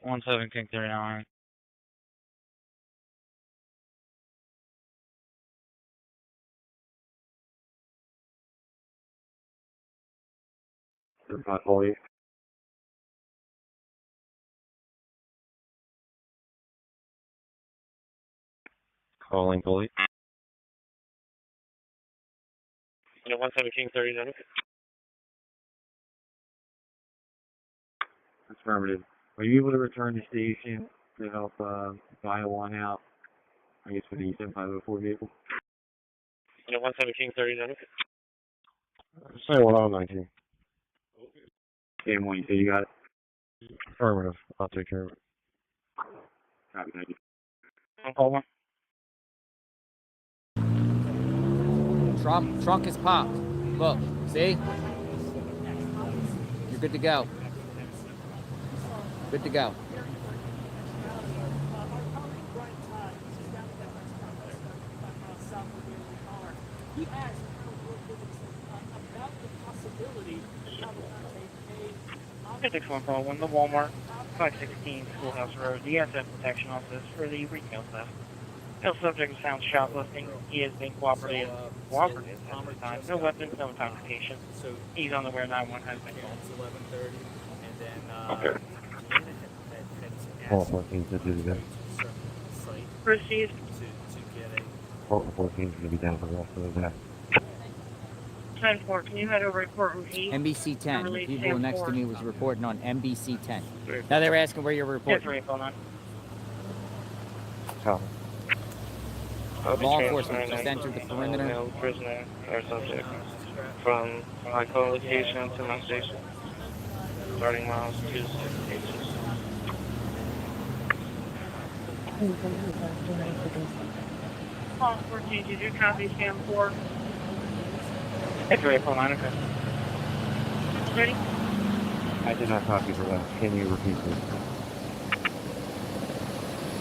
E: One 7 King 39.
L: Not police. Calling police. 17 King 39. Affirmative. Are you able to return to station to help file one out? I guess for the 7504 vehicle. 17 39. Say 1019. Same one. You say you got it? Affirmative. I'll take care of it. Copy. Thank you.
E: I'll call one.
J: Trunk is popped. Look, see? You're good to go. Good to go.
E: He asked about the possibility of a 6141, the Walmart, 516 Schoolhouse Road, the Asset Protection Office for the retail theft. No subject was found shoplifting. He is being cooperative at this time. No weapons, no intoxication. He's unaware 911 has been called. It's 11:30, and then
L: Okay. 14 to do that.
E: Received.
L: 14 is going to be down for the rest of the day.
E: 10-4, can you head over to courtroom 8?
J: NBC 10. The
E: Release
J: people
E: Sam
J: next to
E: 4.
J: me was reporting on NBC 10. Now they're asking where you're reporting.
E: 10-3,
J: Law enforcement just entered the perimeter.
S: Prisoner or subject from my co-location to my station. Starting miles 268.
E: Law 14, did you copy Sam 4? 10-3, okay. Ready?
L: I did not copy for that. Can you repeat this?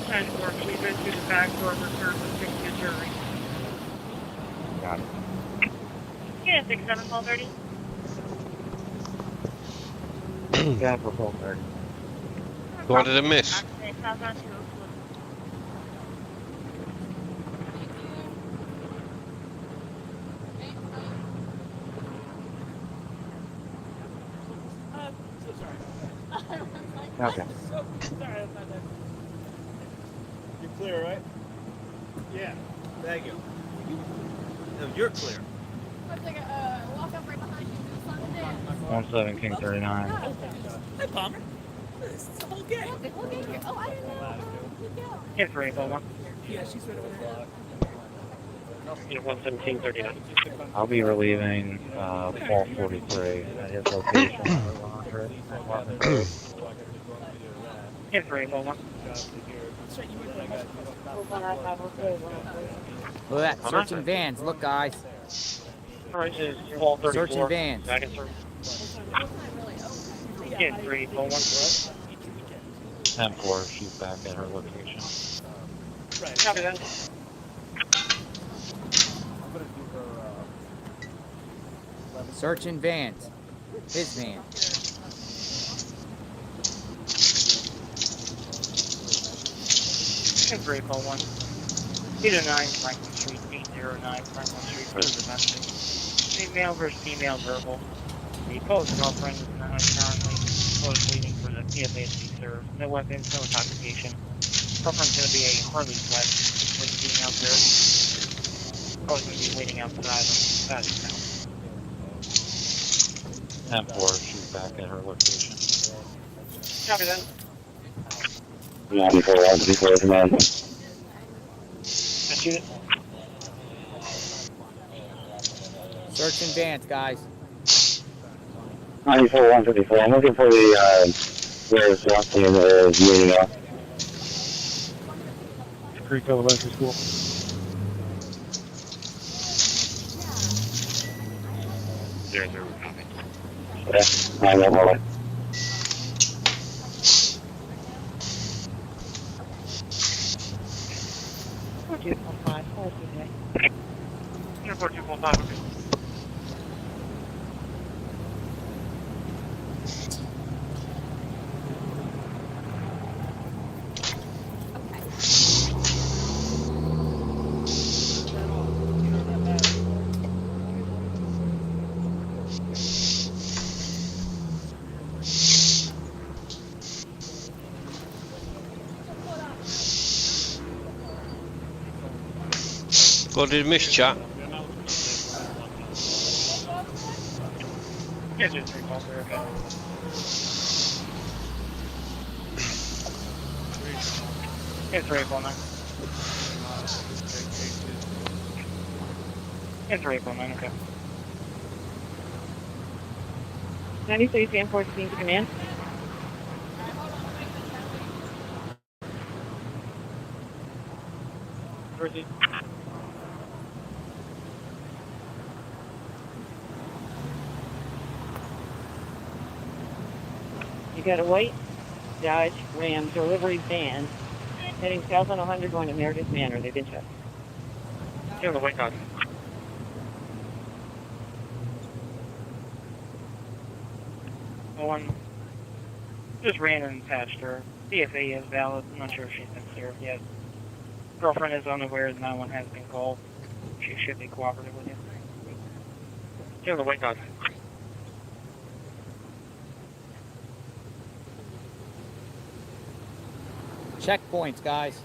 E: 10-4, can you go through the back door and return the 60 jury?
L: Got it.
E: Yeah, 6-7, call 30.
L: Down for 12:30.
C: What did I miss?
F: So sorry.
L: Okay.
F: Sorry about that. You're clear, right? Yeah. Thank you. No, you're clear.
M: Walk up right behind you.
E: 17 King 39.
F: Hi, Palmer. This is the whole gang.
M: The whole gang here. Oh, I didn't know.
E: Hit 3, call 1.
F: Yeah, she's right over there.
S: 17 39.
B: I'll be relieving 1243 at his location.
E: Hit 3, call 1.
J: Look at that. Searching vans. Look, guys.
E: Alright, this is 1234.
J: Searching vans.
E: Back in service. Hit 3, call 1.
B: 10-4, she's back at her location.
E: Copy that.
J: Searching vans. His van.
E: Hit 3, call 1. 809 Franklin Street, 809 Franklin Street for the domestic. Female versus female verbal. The post girlfriend is not currently close waiting for the PFA to be served. No weapons, no intoxication. Girlfriend's going to be a Harley flight with the female served. Probably going to be waiting outside on that account.
B: 10-4, she's back at her location.
E: Copy that.
S: Yeah, before command.
E: I shoot it.
J: Search in vans, guys.
L: 94-154. I'm looking for the where the SWAT team is meeting up.
Q: Creek Elementary School.
B: There's a copy.
L: Yeah, I know about it.
B: Airport 245, okay.
C: What did miss, chat?
E: Yeah, just 3 calls there, okay. Yeah, 349. Yeah, 349, okay.
K: 93 San 14 to command.
E: Jersey.
K: You got a white Dodge Ram delivery van heading south on 100 going to Meredith Manor. They've been checked.
E: Yeah, the white Dodge. One just ran and patched her. CFA is valid. I'm not sure if she's been served yet. Girlfriend is unaware that 911 has been called. She should be cooperative with you. Yeah, the white Dodge.
J: Checkpoints, guys.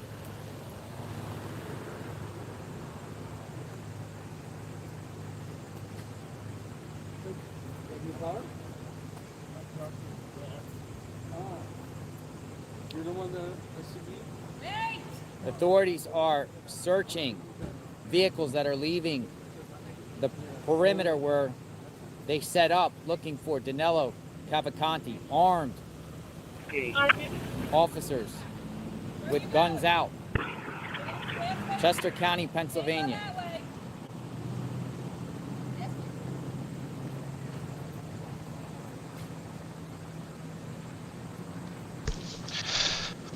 G: You're the one that SUV?
J: Authorities are searching vehicles that are leaving the perimeter where they set up, looking for Danelo, Cavalcante, armed officers with guns out. Chester County, Pennsylvania.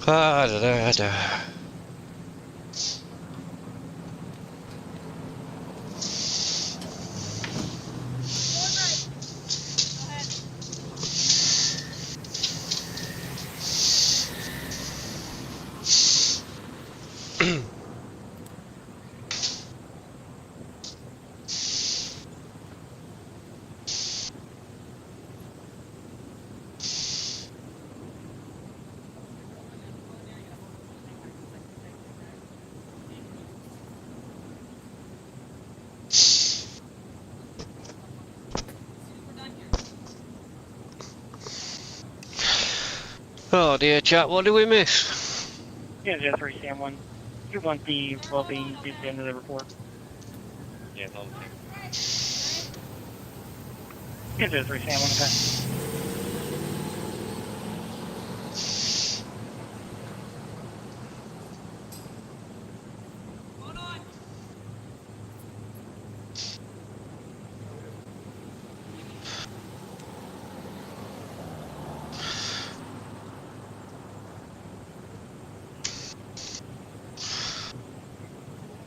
C: Ah, da, da, da. Oh dear, chat, what did we miss?
E: Yeah, just 3 Sam 1. You want the, well, the end of the report.
B: Yeah, it's all the same.
E: Yeah, just 3 Sam 1, okay.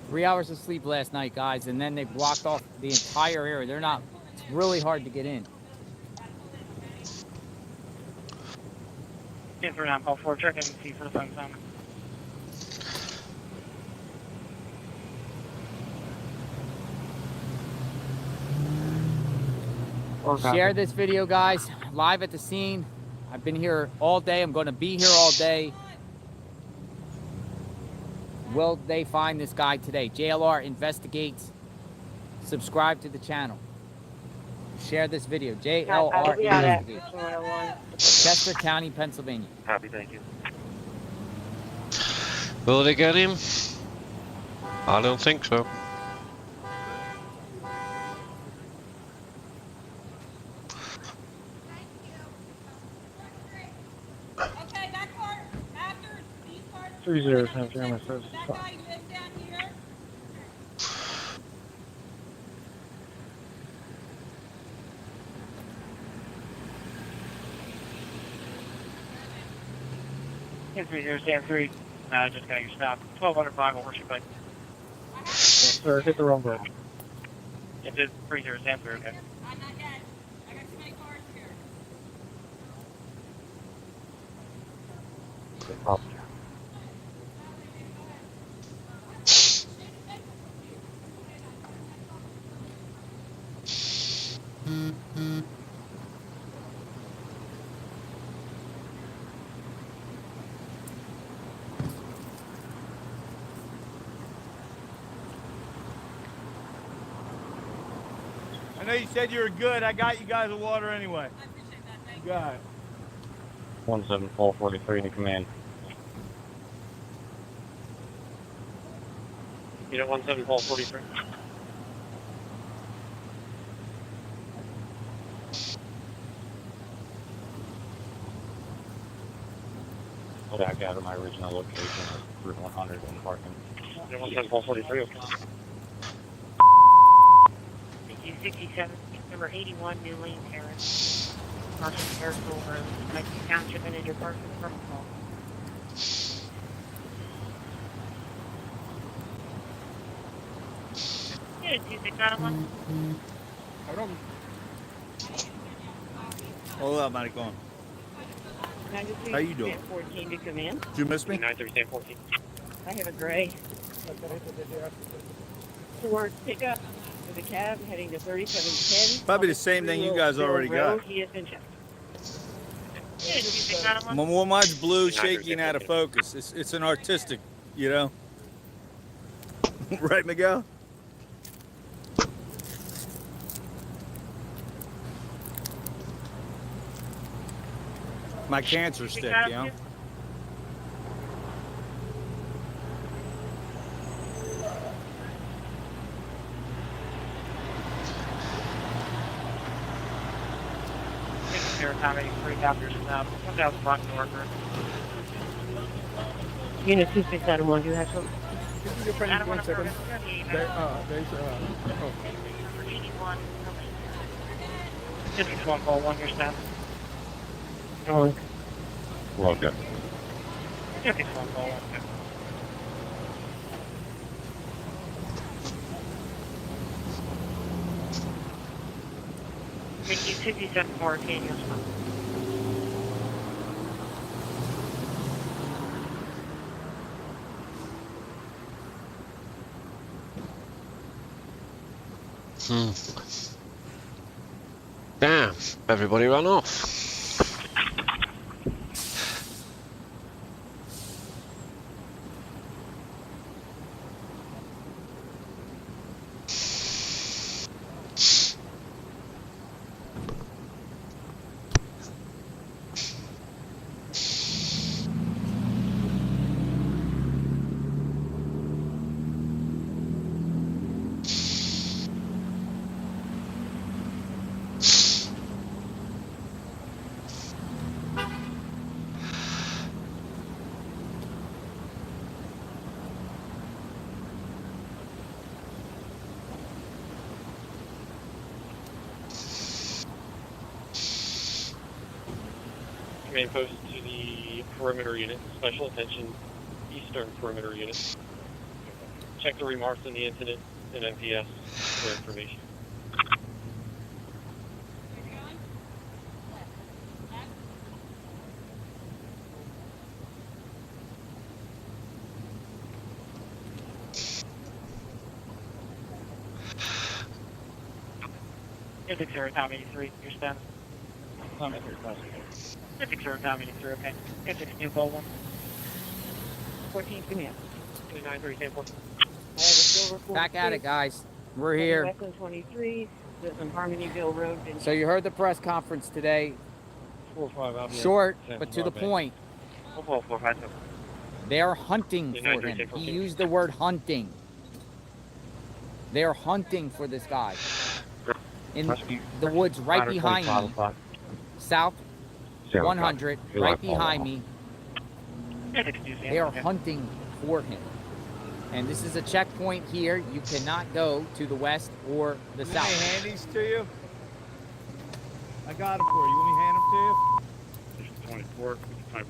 J: Three hours of sleep last night, guys, and then they blocked off the entire area. They're not, it's really hard to get in.
E: Yeah, 39 call 4, check and see for the phone time.
J: Share this video, guys. Live at the scene. I've been here all day. I'm going to be here all day. Will they find this guy today? JLR investigates. Subscribe to the channel. Share this video. JLR investigates. Chester County, Pennsylvania.
B: Copy, thank you.
C: Will they get him? I don't think so.
Q: 3073, I'm going to service the spot.
E: Yeah, 3073, just got your stop. 1205 will worship bike.
Q: Yes, sir, hit the wrong button.
E: It's at 3073, okay.
L: Up.
A: I know you said you were good. I got you guys the water anyway. I appreciate that. Thank you. Got it.
L: 17443 to command.
E: Unit 17443.
L: Back out of my original location of Route 100 in parking.
E: Unit 17443, okay.
D: Thank you, 67, number 81, New Lane Terrace. Marshall Airfield Road, Mikey Township, and your parking from call. Yeah, 2691.
A: Hold up, Maricon. How you doing?
D: 14 to command.
A: Did you miss me?
E: 93714.
D: I have a gray Ford pickup with a cab heading to 3710.
A: Probably the same thing you guys already got.
D: He has been checked.
A: Mine's blue, shaky, and out of focus. It's an artistic, you know? Right, Miguel? My cancer stick, you know?
E: Accommodating 3 copiers now. 1000 blocks to worker.
D: Unit 2691, do you have something?
F: Your friend, 1 second. There's, oh.
E: 51 call 1, your staff.
D: Oh.
L: Well, good.
E: 51 call 1, okay.
D: Thank you, 5714, your spot.
C: Damn, everybody ran off.
T: Command post to the perimeter unit, special attention, eastern perimeter unit. Check the remarks on the incident and NPS for information.
E: Civic Zero, Tom 83, your status. Tom 83, Civic Zero, Tom 83, okay. Civic New Call 1.
D: 14 command.
E: 293714.
J: Back at it, guys. We're here.
D: Westland 23, this is Harmonyville Road.
J: So you heard the press conference today. Short, but to the point. They're hunting for him. He used the word hunting. They're hunting for this guy. In the woods right behind me. South 100, right behind me. They are hunting for him. And this is a checkpoint here. You cannot go to the west or the
A: Let me
J: south.
A: hand these to you. I got them for you. You want me to hand them to you?
B: 24,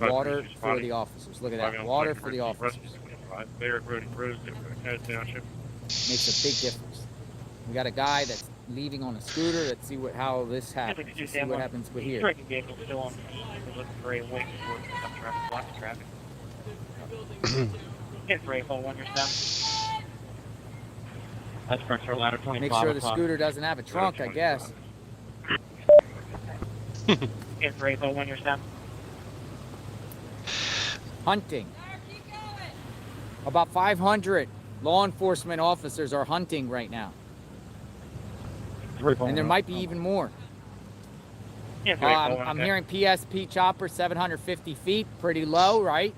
J: Water for the officers. Look at that. Water for the officers.
B: Barrett Road, Township.
J: Makes a big difference. We got a guy that's leaving on a scooter. Let's see how this happens. Let's see what happens with here.
E: Striking vehicle still on scene. We're looking for a wing towards some traffic, block of traffic. Hit for 841 your step. That's Frontier Ladder 25.
J: Make sure the scooter doesn't have a trunk, I guess.
E: Hit for 841 your step.
J: Hunting. About 500 law enforcement officers are hunting right now. And there might be even more. I'm hearing PSP chopper 750 feet. Pretty low, right?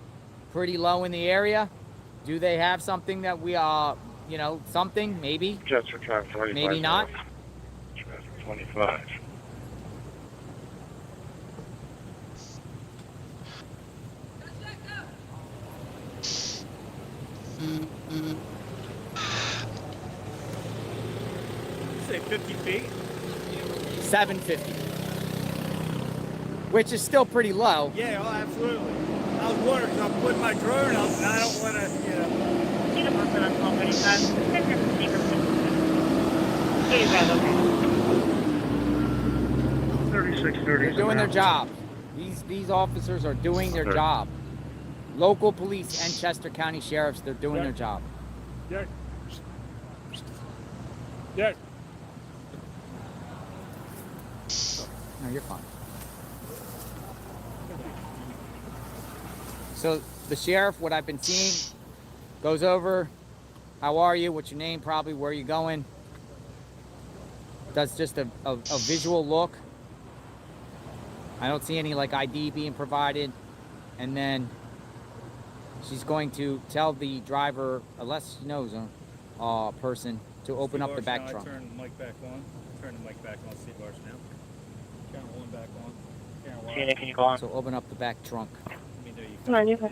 J: Pretty low in the area. Do they have something that we, you know, something, maybe?
B: Jets for traffic 25.
J: Maybe not.
B: Traffic 25.
A: Say 50 feet?
J: 750. Which is still pretty low.
A: Yeah, oh, absolutely. I was wondering, because I'm putting my drone up and I don't want to, you know.
B: 3630.
J: They're doing their job. These officers are doing their job. Local police and Chester County sheriffs, they're doing their job.
A: Yes. Yes.
J: No, you're fine. So the sheriff, what I've been seeing, goes over, how are you, what's your name, probably where are you going, does just a visual look. I don't see any like ID being provided, and then she's going to tell the driver, unless she knows a person, to open up the back trunk.
A: Turn the mic back on. Turn the mic back on. See bars now. Turn one back on.
E: Gina, can you go on?
J: So open up the back trunk.
D: Come on, you can.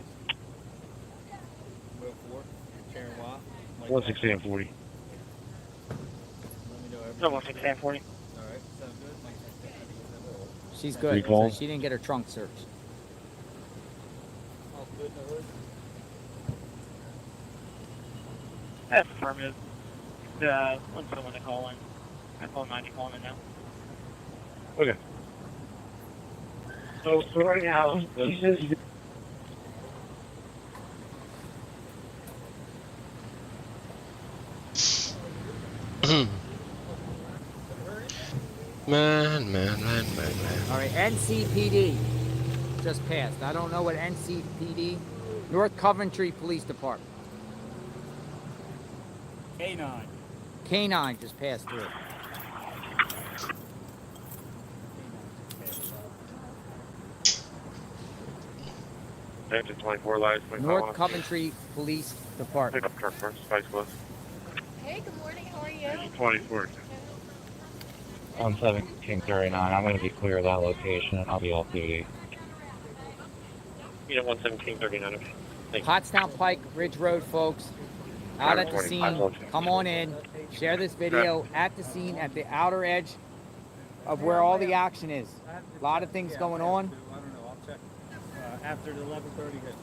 A: Will 4. Karen Watt.
B: 160 and 40.
E: No, 160 and 40.
A: Alright, sounds good.
J: She's good.
B: Recall.
J: So she didn't get her trunk searched.
A: All good in the hood?
E: That's affirmative. Want someone to call in. I call 90 calling in now.
B: Okay.
E: So right now, this is...
C: Man.
J: All right, NCPD just passed. I don't know what NCPD, North Coventry Police Department.
A: K9.
J: K9 just passed through.
B: Engine 24 lights.
J: North Coventry Police Department.
B: Pickup truck first, Spice Plus.
M: Hey, good morning. How are you?
B: Engine 24.
L: On 1739, I'm going to be clear of that location and I'll be off duty.
T: Unit 11739, okay. Thank you.
J: Pottstown Pike, Ridge Road, folks. Out at the scene. Come on in. Share this video at the scene, at the outer edge of where all the action is. A lot of things going on.
A: I don't know. I'll check after the 11:30 hit.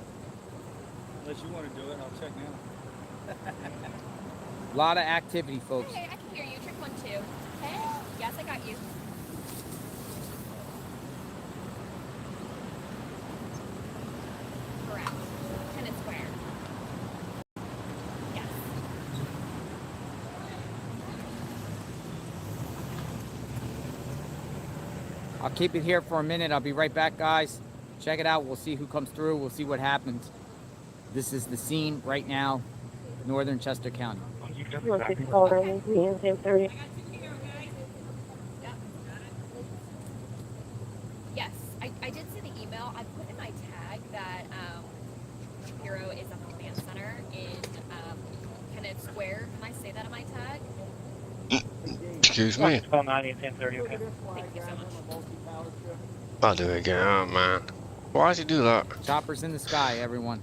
A: Unless you want to do it, I'll check now.
J: A lot of activity, folks.
M: Hey, I can hear you. Trick 1 2. Hey. Yes, I got you. Correct. Tennis Square. Yes.
J: I'll keep it here for a minute. I'll be right back, guys. Check it out. We'll see who comes through. We'll see what happens. This is the scene right now, northern Chester County.
D: 16 caller, 1030.
M: Yes, I did see the email. I put in my tag that Hero is at the command center in Kenneth Square. Can I say that in my tag?
C: Excuse me.
E: Call 90 and 1030, okay.
M: Thank you so much.
C: I'll do it again. Oh, man. Why does he do that?
J: Choppers in the sky, everyone.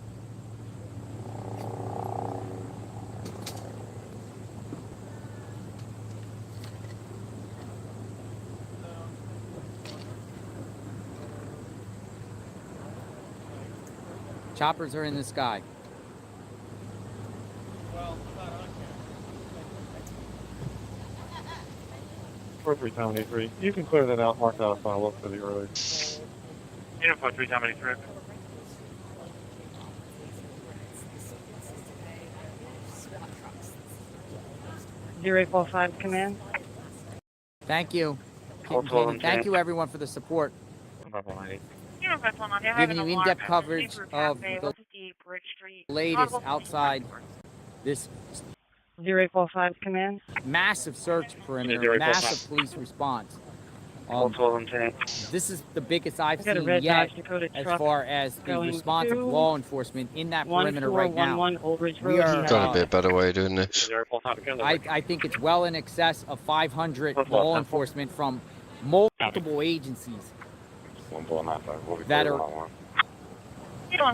J: Choppers are in the sky.
F: Well, not on
Q: Or 373. You can clear that out, mark out a file up for the early.
S: Info 373.
P: 0845 command.
J: Thank you.
T: Hold
J: Keaton,
T: 12
J: thank you, everyone, for the support. Giving you in-depth coverage of the latest outside this
P: 0845 command.
J: massive search perimeter, massive police response. This is the biggest I've
P: got a
J: seen
P: red
J: yet
P: Dodge Dakota
J: as
P: truck
J: far as the
P: going
J: response of
P: to
J: law enforcement in that perimeter right now.
P: 1411 Old Ridge
J: We
P: Road.
J: are,
C: Gotta be a better way of doing this.
J: I think it's well in excess of 500 law enforcement from multiple agencies that are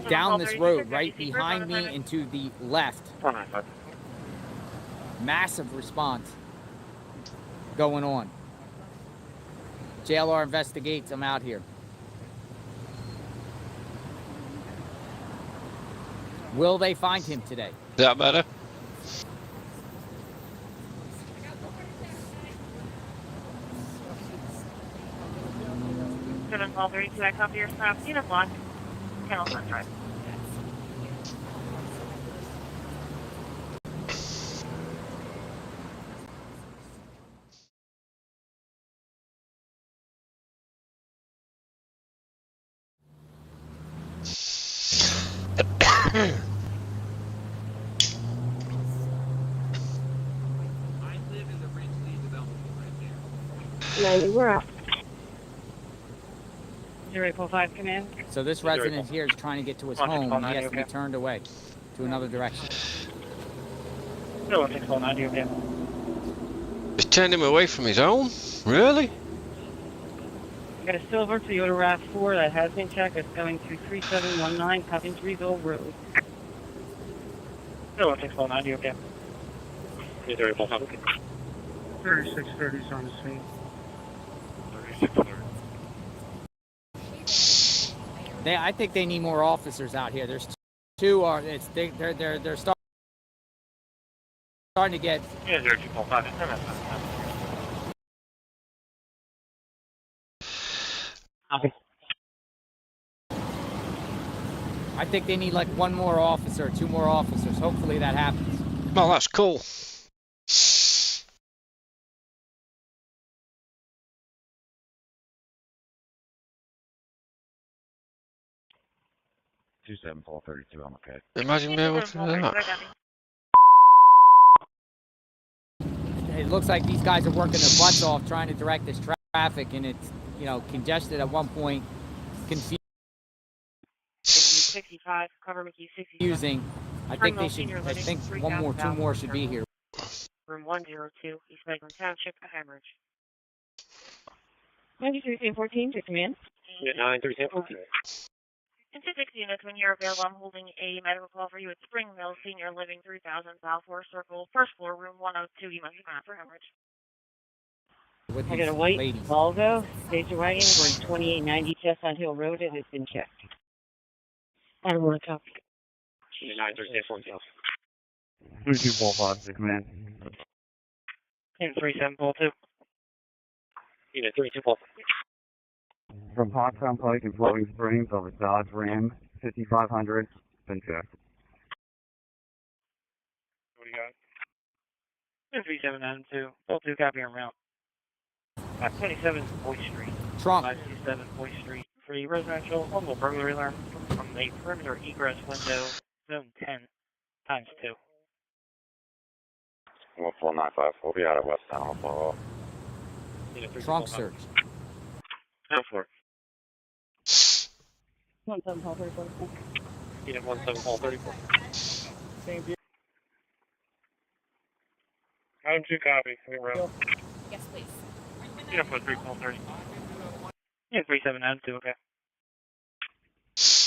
J: down this road right behind me and to the left. Massive response going on. JLR investigates. I'm out here. Will they find him today?
C: Is that better?
D: Seven call 32, I copy your stop. Unit block. Kennel Drive.
P: We're out. 0845 command.
J: So this resident here is trying to get to his home, and he has to be turned away to another direction.
E: No, 619, okay.
C: They turned him away from his home? Really?
P: I got a silver Toyota RAV4 that has been checked. It's going to 3719 Coventryville Road.
E: No, 619, okay.
Q: 3630 is on the scene.
E: 3630.
J: I think they need more officers out here. There's two. They're starting to get.
S: Yeah, 0245.
P: Okay.
J: I think they need like one more officer, two more officers. Hopefully that happens.
C: Oh, that's cool.
L: 27432, I'm okay.
C: Imagine being able to do that.
J: It looks like these guys are working their butts off trying to direct this traffic, and it's, you know, congested at one point,
D: 65, cover McKee 65.
J: confusing. I think they should. I think one more, two more should be here.
D: Room 102, East Lakeland Township, Hemorrhage.
P: 9314 to command.
T: Yeah, 9314.
D: Into 6 units, when you're available, I'm holding a medical call for you at Spring Mill Senior Living 3000 South 4th Circle, first floor, room 102. You must be bound for hemorrhage.
P: I got a white Volvo station wagon going 2890 Chestnut Hill Road. It has been checked. I don't want to copy.
T: 9314.
Q: 3245 to command.
E: 3742.
T: Unit 3245.
Q: From Hawktown Pike and Floating Springs over Dodge Ram 5500, been checked.
E: What do you got? 3792. Full 2 copy on route. 27 Boyd Street.
J: Trump.
E: 527 Boyd Street. For the residential mobile burglary alarm from a perimeter egress window, zone 10 times 2.
L: 1495, we'll be out at West Town, I'll follow up.
J: Trunk search.
E: Go for it.
P: 17 call 34.
T: Unit 17 call 34.
F: Same deal.
E: 2 copy.
M: Yes, please.
E: Unit 3 call 30. Unit 3792, okay.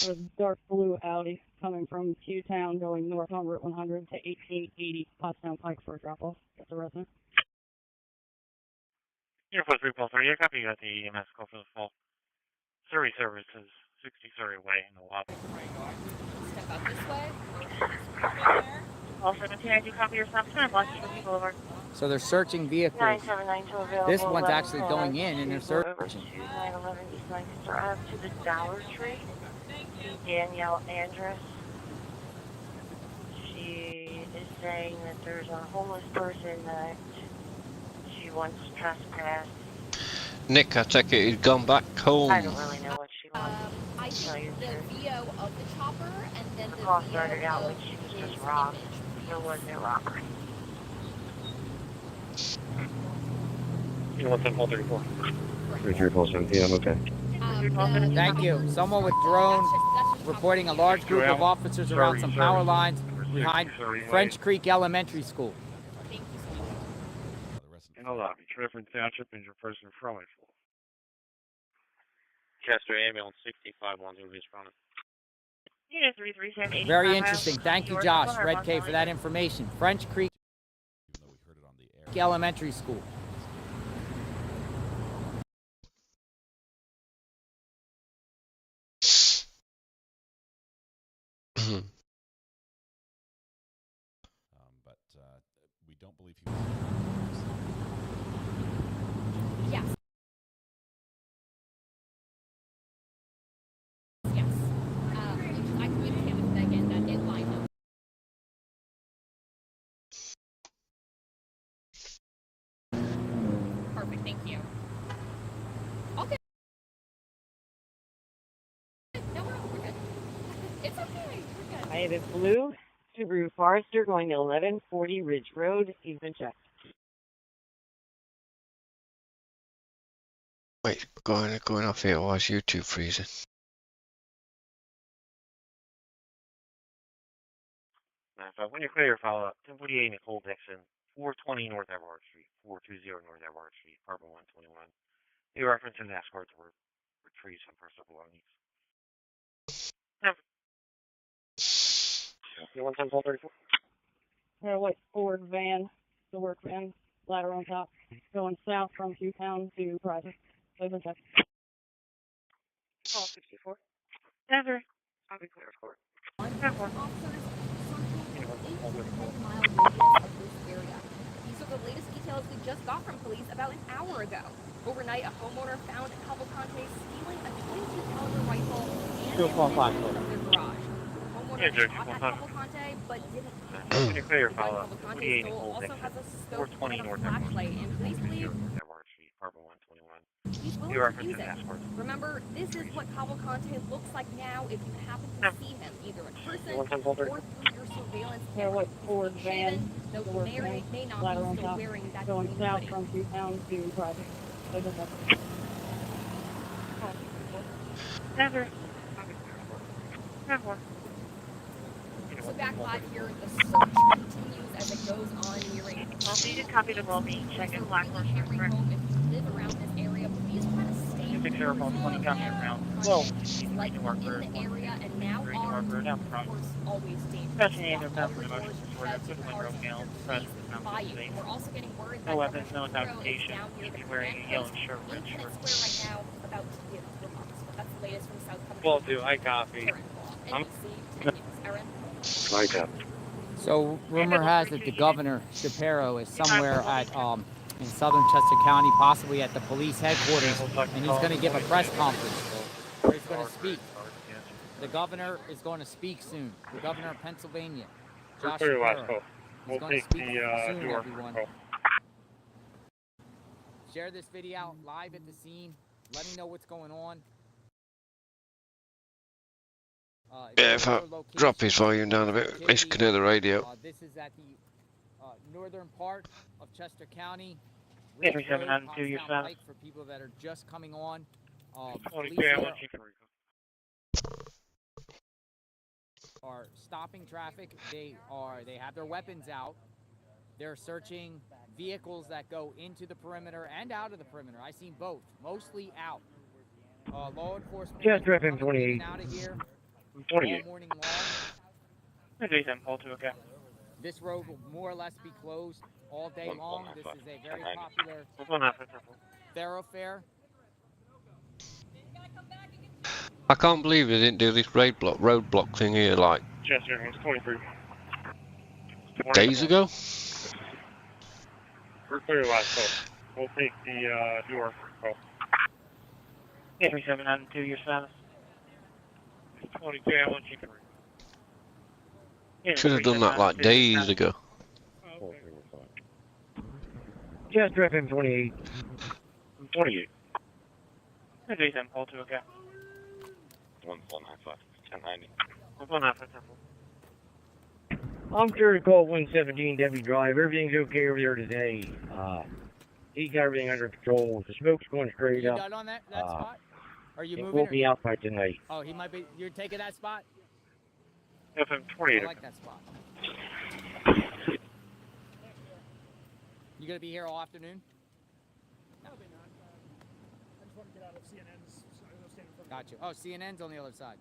N: A dark blue Audi coming from Q-Town going north on Route 100 to 1880 Pottstown Pike for a drop-off. That's a resident.
S: Uniform 3 yeah, copy. You got the EMS call for the fall. Surrey services, 60 Surrey Way in the lobby.
M: Step out this way.
D: All 17, I do copy your stop sign, Washington Boulevard.
J: So they're searching vehicles.
D: 979 available.
J: This one's actually going in and they're
D: Over
J: searching.
D: to 911 East Lancaster Ave to the Dollar Tree. Danielle Andrus. She is saying that there's a homeless person that she wants trespassed.
C: Nick, I take it he's gone back home.
D: I don't really know what she wants.
M: I think the VO of the chopper and then the
D: call
M: VO
D: started out
M: of
D: like she was
M: his
D: just robbed.
M: image.
D: There was no robbery.
T: You want 10-34?
L: 3-3-4-17, I'm okay.
J: Thank you. Someone with drone reporting a large group of officers around some power lines behind French Creek Elementary School.
B: In the lobby, Trevor Township and your person from it.
T: Chester ambulance 6510 is running.
D: Unit 337
J: Very interesting. Thank you, Josh, Red K, for that information. French Creek Elementary School.
O: But we don't believe he was.
M: Yes. Yes. I communicated with Megan that it lined up. Perfect, thank you. Okay. No, we're good. It's okay. We're good.
P: I have a blue Subaru Forester going to 1140 Ridge Road. He's been checked.
C: Wait, going off here. Why is YouTube freezing?
S: When you clear your follow-up, 1048 Nicole Dixon, 420 North Everard Street, 420 North Everard Street, apartment 121. You reference an escort to retrieve some personal belongings.
T: You want 10-34?
N: White Ford van, the work van, ladder on top, going south from Q-Town to Private. They've been checked.
D: Call 64. Denver. I'll be clear, of course.
M: These are the latest details we just got from police about an hour ago. Overnight, a homeowner found Cavalcante stealing a .22 caliber rifle and ammunition from their garage. Homeowner shot at Cavalcante, but didn't.
S: When you clear your follow-up,
M: Cavalcante
S: 1048 Nicole
M: also
S: Dixon,
M: has a scope
S: 420
M: and a
S: North Everard
M: flashlight,
S: Street,
M: and police believe
S: 420 North Everard Street, apartment 121.
M: he's willing
S: You
M: to
S: reference
M: use
S: an
M: it.
S: escort.
M: Remember, this is what Cavalcante looks like now if you happen to see him, either in person or through your surveillance camera.
N: White Ford van,
M: Though
N: the
M: he
N: work
M: may or
N: van,
M: may not
N: ladder
M: be
N: on
M: still
N: top,
M: wearing that
N: going
M: green
N: south
M: hoodie.
N: from Q-Town to Private. They've been checked.
D: Denver. Denver.
M: So back live here, the search continues as it goes on nearing.
D: Well, so you just copied the well-being check in Black Horse.
M: Every home, if you live around this area, please try to stay
S: You take care of all 20 counties around.
M: well, like in the area and now armed, of course, always dangerous.
E: Especially in the mountain emotions where they're putting the road down, press the
M: By
E: mountain
M: you.
E: space.
M: We're also getting word
E: No
M: that
E: weapons, no
M: Governor Shapiro is
E: intoxication.
M: down near
E: You'd
M: the
E: be wearing a yellow
M: Command
E: shirt,
M: Post
E: red
M: in
E: short.
M: Kennett Square right now, about to give remarks. But that's the latest from South Carolina.
E: Will do, I copy.
M: NBC 10 News. Erin?
L: I got.
J: So rumor has it the Governor Shapiro is somewhere at in southern Chester County, possibly at the police headquarters, and he's going to give a press conference where he's going to speak. The governor is going to speak soon. The governor of Pennsylvania, Josh Shapiro. He's going to speak soon, everyone. Share this video out live at the scene. Let me know what's going on.
C: Yeah, if I drop his volume down a bit, Miss can hear the radio.
J: This is at the northern part of Chester County.
E: Every 702, you're south.
J: For people that are just coming on.
E: Police
J: are stopping traffic. They have their weapons out. They're searching vehicles that go into the perimeter and out of the perimeter. I've seen both, mostly out. Law enforcement
Q: Just driven 28.
J: out of here. all
E: 28.
J: morning long.
E: Okay, 10, call 2, okay.
J: This road will more or less be closed all day long. This is a very
E: 1090.
J: popular
E: One half, 10.
J: thoroughfare.
C: I can't believe they didn't do this roadblock thing here like
E: Chester, it's 23.
C: days ago.
E: We're clear last call. We'll take the door call. Yeah, 3792, your status. 22, I want you free. Yeah,
C: Should have done that like
E: 3792, your
C: days
E: status.
C: ago.
Q: Chester FM 28.
E: 28. Okay, 10, call 2, okay.
L: 1495, 1090.
E: 1 half, 10.
Q: I'm sure to call 117 Debbie Drive. Everything's okay over there today. He's got everything under control. The smoke's going straight
J: You
Q: up.
J: done on that spot? Are you
Q: It
J: moving?
Q: won't be out by tonight.
J: Oh, he might be. You're taking that spot?
E: FM 28.
J: I like that spot. You gonna be here all afternoon?
F: Probably not. I just want to get out of CNN's. So I don't stand in front of
J: Got you. Oh, CNN's on the other side.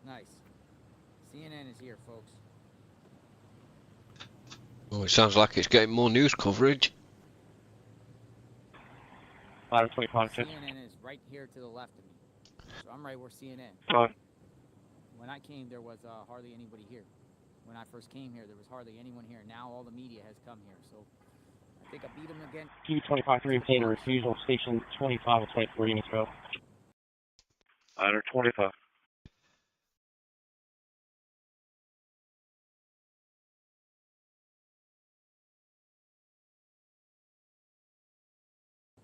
J: Nice. CNN is here, folks.
C: Oh, it sounds like it's getting more news coverage.
E: 525.
J: CNN is right here to the left of me. So I'm right where CNN. When I came, there was hardly anybody here. When I first came here, there was hardly anyone here. Now all the media has come here, so I think I beat them again.
Q: Q25-3 obtained a refusal. Station 25 and 24 units go.
E: Under 25.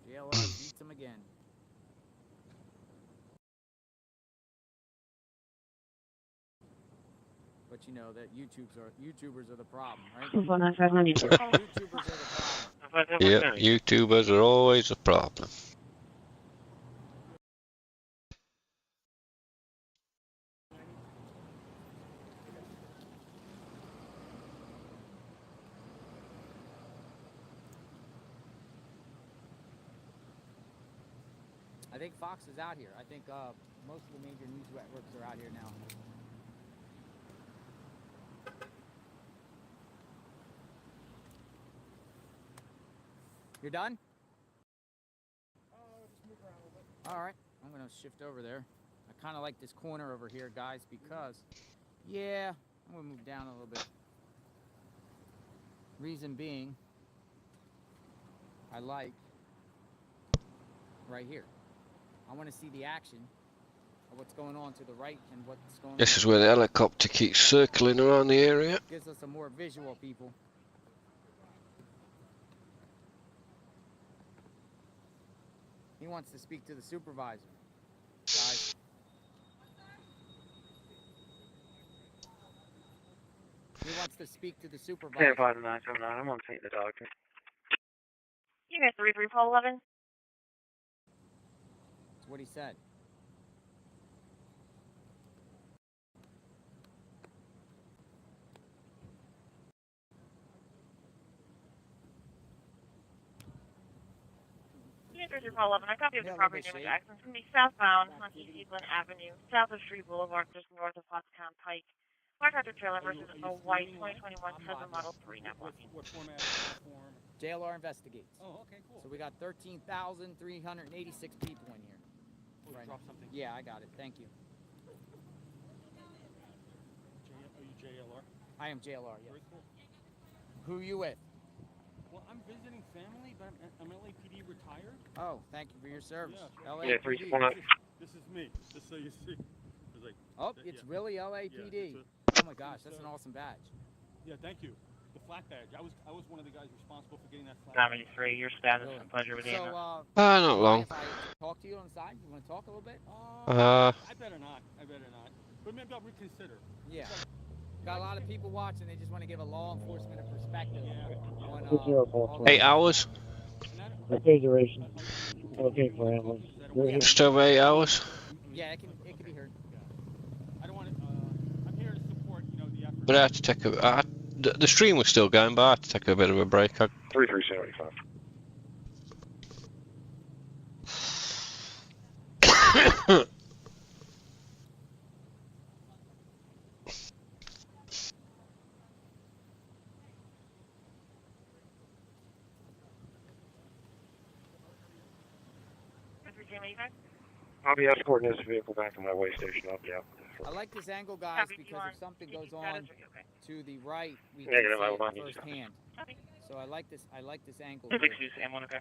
J: JLR beats them again. But you know that YouTubers are the problem, right? YouTubers are the problem.
C: Yep, YouTubers are always a problem.
J: I think Fox is out here. I think most of the major news networks are out here now. You're done?
F: just move around a little bit.
J: All right, I'm gonna shift over there. I kind of like this corner over here, guys, because, yeah, I'm gonna move down a little bit. Reason being, I like right here. I want to see the action of what's going on to the right and what's going on.
C: This is where the helicopter keeps circling around the area.
J: Gives us a more visual, people. He wants to speak to the supervisor, guys. He wants to speak to the supervisor.
E: 105979, I'm going to take the doctor.
D: You got 33 Paul 11.
J: That's what he said.
D: You got 33 Paul 11. I copy of the property damage accident. It's going to be southbound on East Eastland Avenue, south of Street Boulevard, just north of Pottstown Pike. Fire tractor trailer versus a white 2021 Tesla Model 3 now blocking.
A: What format? Form?
J: JLR investigates.
A: Oh, okay, cool.
J: So we got 13,386 people in here.
A: Right. Drop something.
J: Yeah, I got it. Thank you.
A: Are you JLR?
J: I am JLR, yes.
A: Very cool.
J: Who are you with?
A: Well, I'm visiting family, but I'm LAPD retired.
J: Oh, thank you for your service.
A: Yeah, sure.
J: LAPD.
E: 349.
A: This is me, just so you see. It's like,
J: Oh, it's really LAPD.
A: Yeah,
J: oh my gosh, that's an awesome badge.
A: Yeah, thank you. The flat badge. I was one of the guys responsible for getting that flat.
E: 93, your status and pleasure with you.
J: So,
C: not long.
J: If I talk to you on the side, you want to talk a little bit?
A: I better not. But maybe I'll reconsider.
J: Yeah. Got a lot of people watching. They just want to give a law enforcement perspective on
C: 8 hours.
Q: Okay, duration. Okay, for ambulance.
C: Just over 8 hours.
J: Yeah, it can be heard.
A: I don't want to. I'm here to support, the effort.
C: But I had to take the stream was still going, but I had to take a bit of a break.
E: 3375.
B: I'll be escorting this vehicle back to my way station. I'll be out.
J: I like this angle, guys, because if something goes on to the right, we can
B: Negative,
J: see
B: I will
J: it
B: not need to
J: firsthand. So I like this angle.
E: Six
J: Here.
E: two Sam one okay.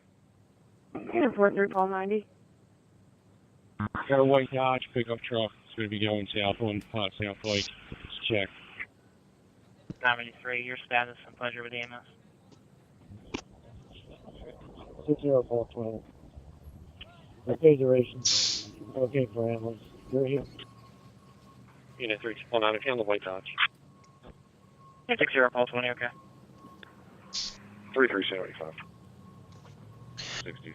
N: Airport 390.
Q: Got a white Dodge pickup truck. It's going to be going southbound, South Lake. Let's check.
E: 93, your status and pleasure with EMS.
Q: 60420. Okay, duration. Okay for ambulance. You're here.
B: Unit 319, if you're on the white Dodge.
E: 60-20, okay.
B: 3375.
C: 60.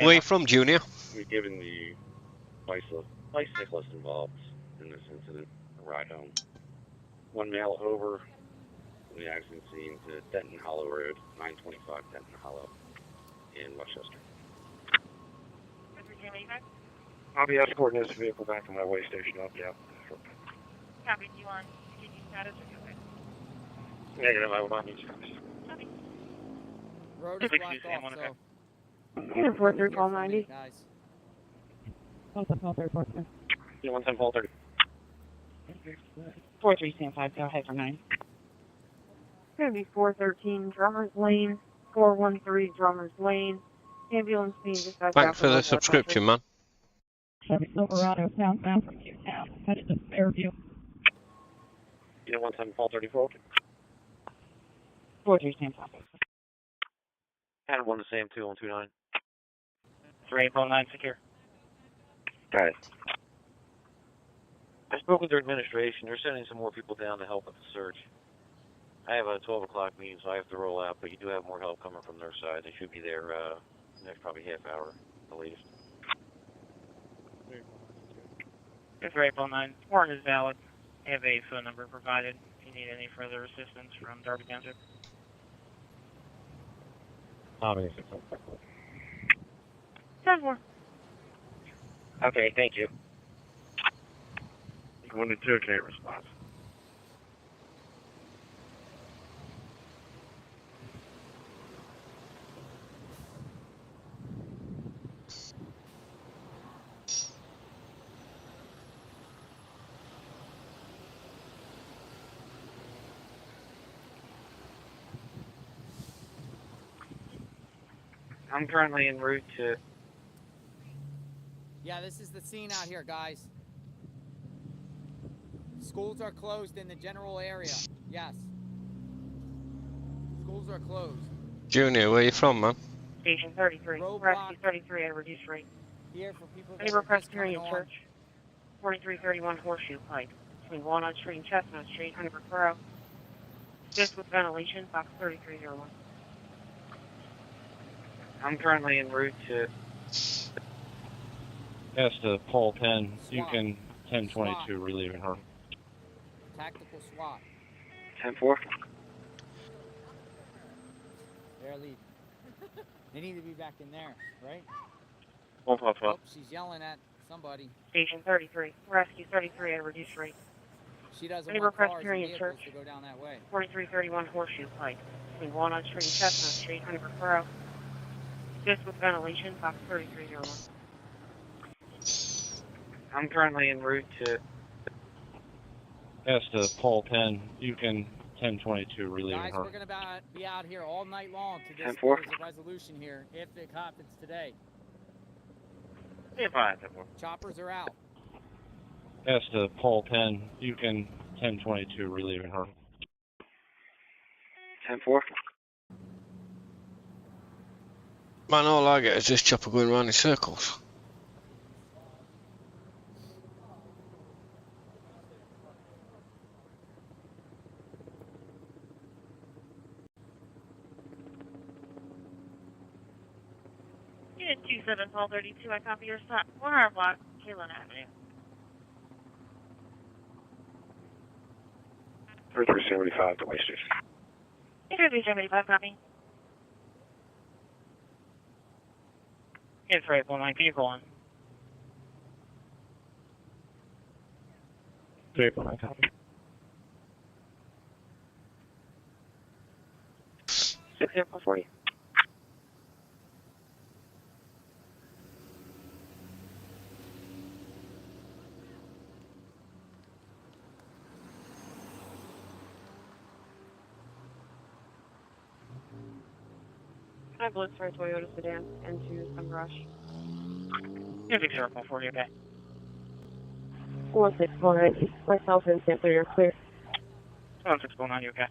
C: Where you from, Junior?
L: We've given the bicyclist involved in this incident a ride home. One male over from the accident scene to Denton Hollow Road, 925 Denton Hollow in Westchester.
B: I'll be escorting this vehicle back to my way station. I'll be out.
D: Copy, do you want continued status or okay?
B: Negative, I will not need to.
J: Road is blocked off, so...
N: Airport 390.
J: Guys.
B: Yeah, 110 Paul 30.
P: 4375, go ahead for 9.
D: It's going to be 413 Drummers Lane, 413 Drummers Lane. Ambulance being dispatched.
C: Thanks for the subscription, man.
N: Silverado southbound from Newtown, headed to Fairview.
B: Yeah, 110 Paul 34.
P: 4375.
B: And 1 the same, 2129.
E: 3809 secure.
B: Got it. I spoke with their administration. They're sending some more people down to help with the search. I have a 12 o'clock meeting, so I have to roll out, but you do have more help coming from their side. They should be there next probably half hour at the latest.
E: It's April 9. Warrant is valid. I have a phone number provided if you need any further assistance from Darby Township.
Q: Tommy.
D: 10-4.
B: Okay, thank you. 1 to 2 can't respond.
T: I'm currently en route to...
J: Yeah, this is the scene out here, guys. Schools are closed in the general area. Yes. Schools are closed.
C: Junior, where you from, man?
D: Station 33. Rescue 33 at a reduced rate.
J: Here for people that
D: Any
J: are
D: request
J: just
D: hearing
J: coming
D: in
J: on.
D: church? 4331 Horseshoe Pike. Between Walnut Street and Chestnut Street, 100 per hour. Assist with ventilation, box 3301.
T: I'm currently en route to...
Q: That's the Paul 10. You can 1022 relieving her.
J: Tactical SWAT.
T: 10-4.
J: They're leaving. They need to be back in there, right?
B: 155.
J: Oh, she's yelling at somebody.
D: Station 33. Rescue 33 at a reduced rate.
J: She doesn't
D: Any
J: want
D: request
J: cars
D: hearing
J: and
D: in
J: vehicles
D: church?
J: to go down that way.
D: 4331 Horseshoe Pike. Between Walnut Street and Chestnut Street, 100 per hour. Assist with ventilation, box 3301.
T: I'm currently en route to...
Q: That's the Paul 10. You can 1022 relieving
J: Guys,
Q: her.
J: we're going to be out here all night long to this.
T: 10-4.
J: There's a resolution here if it happens today. Choppers are out.
Q: That's the Paul 10. You can 1022 relieving her.
T: 10-4.
C: Man, all I get is this chopper going round in circles.
D: Unit 27, Paul 32, I copy your stop. 1 hour block, Kalen Avenue.
B: 3375 to way station.
D: 3375, copy.
E: It's April 9, vehicle on.
Q: April 9, copy.
T: 6-0 40.
P: I blitzed for a Toyota sedan into some brush.
E: Yeah, 6040, okay.
P: 1649. Myself and Sampler, you're clear.
E: 1649, you okay?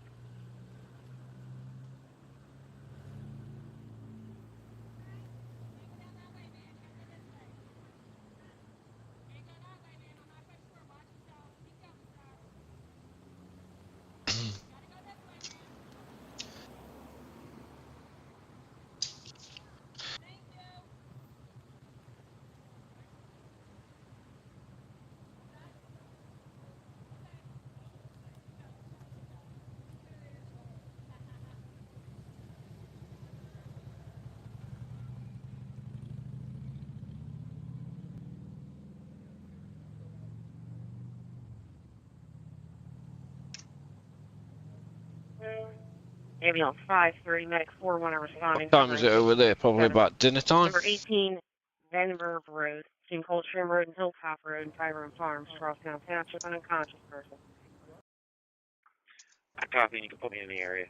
P: Ambulance 530, medic 41 are responding.
C: What time is it over there? Probably about dinner time?
P: Number 18, Vandenberg Road, between Coldstream Road and Hilltop Road and Tyrone Farms, Crosstown Township, an unconscious person.
T: I copy, you can put me in the area.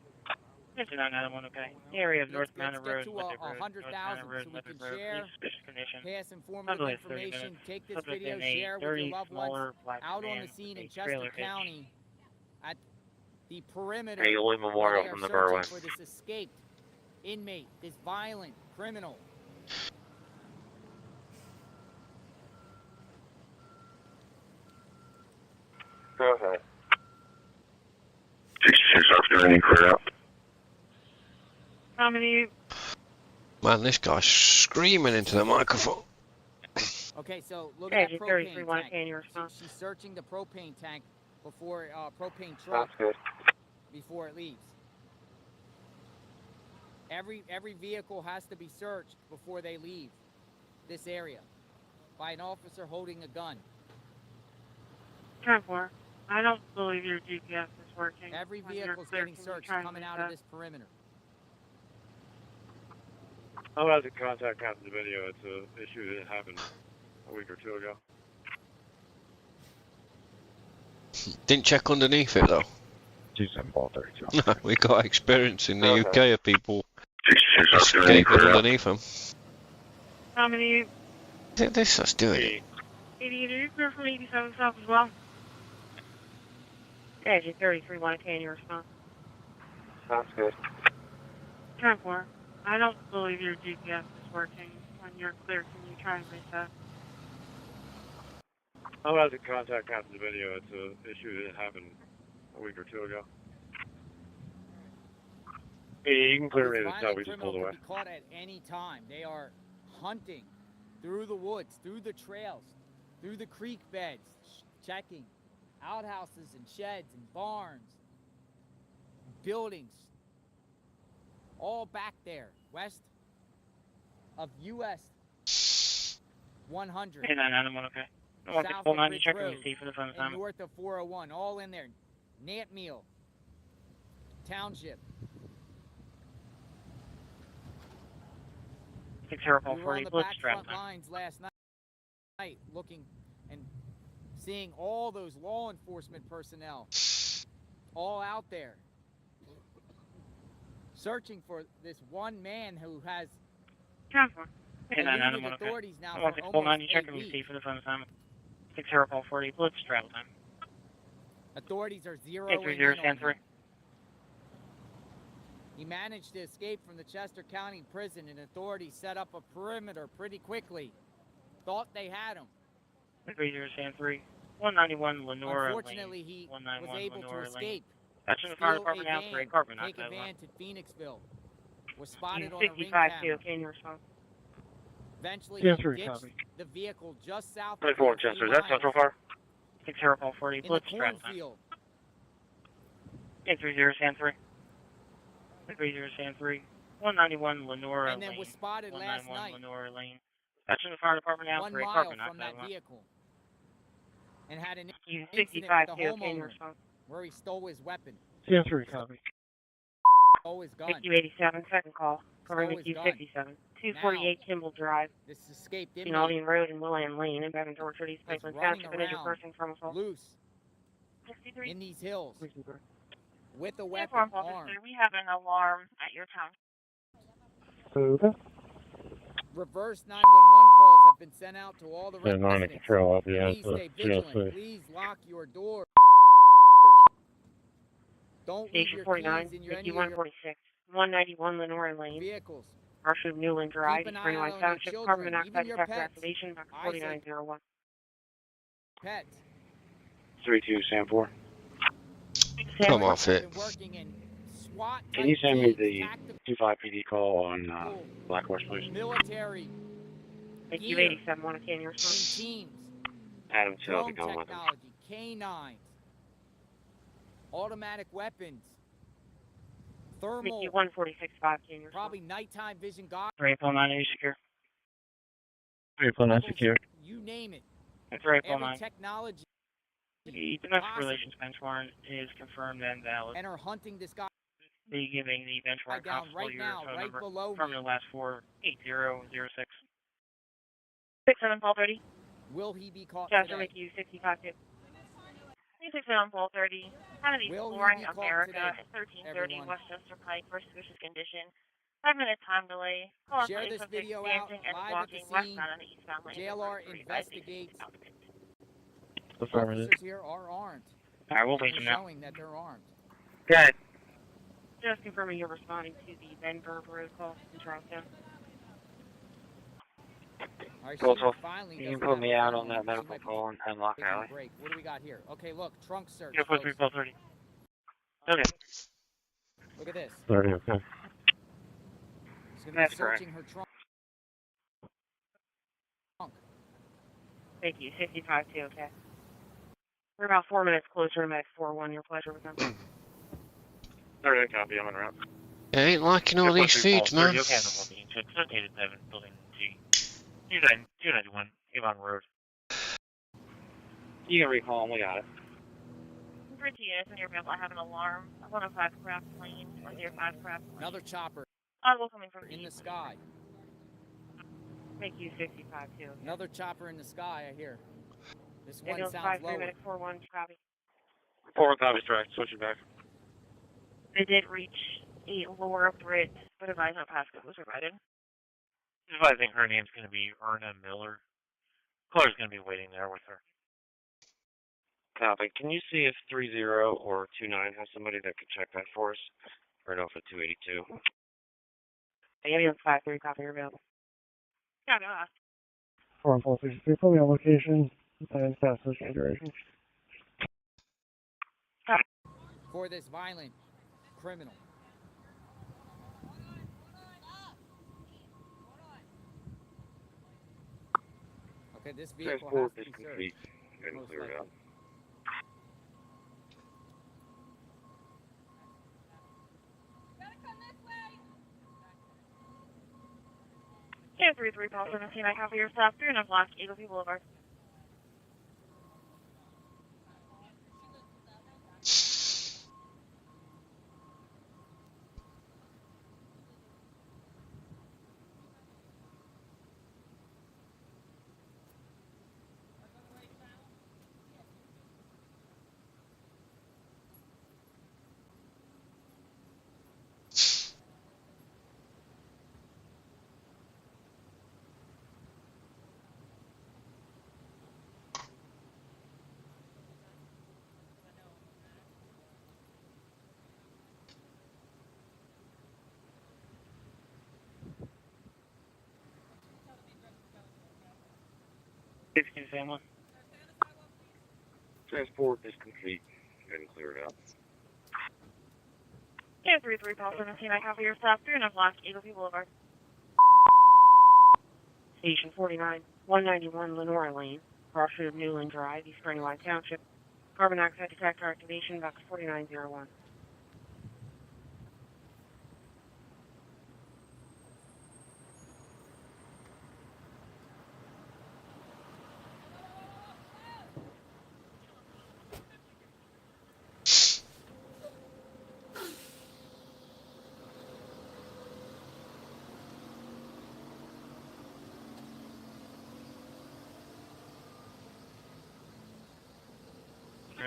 E: 5991, okay.
J: The
E: Area of North
J: let's
E: Manor
J: get
E: Road,
J: to
E: Muddy Road,
J: 100,000
E: Road,
J: so we
E: Muddy
J: can
E: Road,
J: share,
E: suspicious condition.
J: pass informative
E: Probably 30
J: information,
E: minutes.
J: take this
E: Subject
J: video,
E: in a
J: share with
E: dirty,
J: your loved ones
E: smaller black
J: out on
E: van
J: the scene
E: with
J: in
E: a
J: Chester
E: trailer hitch.
J: County at the perimeter
T: Hey, Lloyd
J: where
T: Memorial
J: they are
T: from the
J: searching
T: Berwyn.
J: for this escaped inmate, this violent criminal.
T: Go ahead.
B: 66 afternoon, clear out.
P: How many?
C: Man, this guy's screaming into the microphone.
J: Okay, so look at that propane
P: 33
J: tank. She's searching the propane tank before propane
T: That's
J: truck
T: good.
J: before it leaves. Every vehicle has to be searched before they leave this area by an officer holding a gun.
P: 10-4. I don't believe your GPS is working.
J: Every
P: When you're
J: vehicle's
P: clear,
J: getting
P: can you
J: searched
P: try and
J: coming
P: reset?
J: out of this perimeter.
L: I'll have to contact Captain Video. It's an issue that happened a week or two ago.
C: Didn't check underneath it though.
L: 27 ball 32.
C: No, we got experience in the UK of people
B: 66 afternoon,
C: escaping
B: clear out.
C: underneath them.
P: How many?
C: Look at this, that's doing it.
P: 88, are you clear from 87 South as well? Yeah, 33, 110, your response.
T: Sounds good.
P: 10-4. I don't believe your GPS is working. When you're clear, can you try and reset?
L: I'll have to contact Captain Video. It's an issue that happened a week or two ago. Hey, you can clear me
J: This
L: this
J: violent
L: out. We just
J: criminal
L: pulled away.
J: could be caught at any time. They are hunting through the woods, through the trails, through the creek beds, checking outhouses and sheds and barns, buildings, all back there, west of US 100.
E: 8991, okay.
J: South of
E: 1649, you
J: Ridge
E: checking
J: Road,
E: your seat for the phone
J: and
E: time.
J: north of 401, all in there. Nantmeal Township.
E: 6040,
J: We were on the
E: blitz
J: back
E: strap
J: front
E: time.
J: lines last night, looking and seeing all those law enforcement personnel all out there searching for this one man who has eluded authorities now for
E: 1649,
J: almost
E: you
J: 8
E: checking your
J: weeks.
E: seat for the phone time. 6040, blitz strap time.
J: Authorities are zeroing in
E: 830,
J: on
E: stand 3.
J: him. He managed to escape from the Chester County prison, and authorities set up a perimeter pretty quickly. Thought they had him.
E: 830, stand 3. 191 Lenora
J: Unfortunately, he
E: Lane.
J: was
E: 191
J: able to
E: Lenora
J: escape.
E: Lane. That's in the fire
J: Steal
E: department
J: a
E: now
J: van,
E: for a carbon
J: take a
E: monoxide
J: van
E: line.
J: to Phoenixville. Was spotted on a ring
P: 65
J: camera.
P: to in your response.
J: Eventually,
L: Yeah,
J: he
L: three,
J: ditched
L: copy.
J: the vehicle just south of
T: 24
J: here,
T: Chester,
J: 3
T: is that
J: miles,
T: Central Fire?
E: 6040,
J: in the
E: blitz strap time.
J: cornfield.
E: 830, stand 3. 830, stand 3. 191 Lenora
J: And then
E: Lane.
J: was spotted last
E: 191
J: night,
E: Lenora Lane. That's in the fire department now
J: 1
E: for a
J: mile
E: carbon
J: from
E: monoxide
J: that
E: line.
J: vehicle, and had an
P: You
J: incident
P: 65
J: with
P: to
J: a
P: in your
J: homeowner
P: response.
J: where he stole his weapon,
L: Yeah, 3, copy.
J: stole his gun.
P: AQ87, second call. Covering
J: Stole his gun.
P: AQ57. 248 Kimball Drive.
J: This escaped
P: Between
J: inmate
P: Aldian Road and William Lane in Bevan Torture East
J: is
P: Pipeline
J: running
P: Township. An injured
J: around
P: person from assault.
J: loose
P: 63.
J: in these hills with a
P: Uniform
J: weapon
P: officer,
J: armed.
P: we have an alarm at your town.
Q: Okay.
J: Reverse 911 calls have been sent out to all the
L: Send on the
J: residents.
L: control up the
J: Please
L: answer.
J: stay vigilant.
L: GLC.
J: Please lock your doors. Don't leave
P: Station
J: your
P: 49,
J: keys in your any of
P: 5146, 191 Lenore Lane.
J: vehicles.
P: Marshall Newland Drive,
J: Keep an
P: East
J: eye out
P: Brandywine
J: on your
P: Township,
J: children,
P: carbon
J: even
P: monoxide
J: your
P: detector
J: pets.
P: activation, box
J: I say
P: 4901.
J: pets.
L: 32 Sam 4.
C: Come off it.
J: SWAT
L: Can you
J: type
L: send me
J: teams,
L: the
J: tactical
L: 25 PD call on Black Horse, please?
J: military
P: Thank you,
J: gear
P: 87, want to can your
J: in
P: response?
J: teams,
L: Adam 2, I'll be
J: drone
L: going with him.
J: technology, canines, automatic weapons,
P: Thank you,
J: thermal,
P: 146.5, can your
J: probably nighttime vision goggles.
E: Rainfall 9, are you secure?
L: Rainfall 9 secure.
J: You name it.
E: That's Rainfall
J: Every
E: 9.
J: technology
E: The domestic
J: possible.
E: relations bench warrant is confirmed and valid.
J: And are hunting this guy
E: Be giving the bench warrant
J: down
E: constable
J: right
E: your
J: now,
E: phone
J: right
E: number.
J: below
E: From
J: me.
E: the last 4 8006.
P: 67 Paul 30.
J: Will he be caught
P: Chester,
J: today?
P: make you 65 2. 67 Paul 30. Kennedy
J: Will he
P: Flooring
J: be caught
P: America
J: today,
P: at 1330
J: everyone?
P: Westchester Pike for suspicious condition. 5-minute time delay. Call
J: Share
P: us
J: this
P: subject
J: video out
P: dancing and
J: live at the
P: walking
J: scene.
P: westbound on the eastbound lane.
J: JLR investigates.
L: Affirmative.
J: Officers here are armed.
E: Alright, we'll
J: And
E: wait
J: they're
E: them now.
J: showing that they're armed.
E: Good.
P: Just confirming you're responding to the Ben Verb Road call in Charlestown.
J: All right,
L: Cool,
J: she
L: cool.
J: finally
L: You can
J: doesn't
L: put
J: have
L: me
J: her
L: out
J: phone
L: on that
J: She
L: medical
J: might be
L: call and Lock
J: taking a
L: Alley.
J: break. What do we got here? Okay, look, trunk search.
E: Yeah,
J: folks.
E: 430. Okay.
J: Look at this.
L: 30, okay.
J: She's going to
E: That's
J: be searching her trunk.
P: Thank you, 65 2, okay. We're about 4 minutes closer to Med 4-1. Your pleasure with them.
L: 30, copy. I'm en route.
C: I ain't liking all these feeds, man.
S: Okay, it's located 7, building G. 291, Avon Road.
T: You can recall him, we got it.
P: For 2 units in your vehicle, I have an alarm. 105 Craft Lane, 105 Craft Lane.
J: Another chopper
P: Audible coming from
J: in the sky.
P: Thank you, 65 2. Okay.
J: Another chopper in the sky, I hear. This one
P: Ambulance
J: sounds
P: 5
J: lower.
P: Medic 4-1, copy.
L: 4 copy strike. Switch it back.
P: They did reach a lower bridge, but advise no passcode was provided.
S: I think her name's going to be Erna Miller. Claire's going to be waiting there with her.
T: Copy. Can you see if 30 or 29 has somebody that could check that for us? Right off at 282.
P: Ambulance 5-3, copy, you're available. Yeah, go ahead.
Q: 463, put me on location and fast search duration.
J: For this violent criminal. Okay, this vehicle
L: Transport
J: has
L: is
J: to be
L: complete
J: searched.
L: and
J: Most
L: cleared
J: likely.
L: out.
P: Yeah, 33 Paul 17, I copy your staff. 3 enough block, Eagle View Boulevard.
E: Family.
L: Transport is complete and cleared out.
P: Yeah, 33 Paul 17, I copy your staff. 3 enough block, Eagle View Boulevard. Station 49, 191 Lenore Lane, cross road Newland Drive, East Brandywine Township. Carbon monoxide detector activation, box 4901.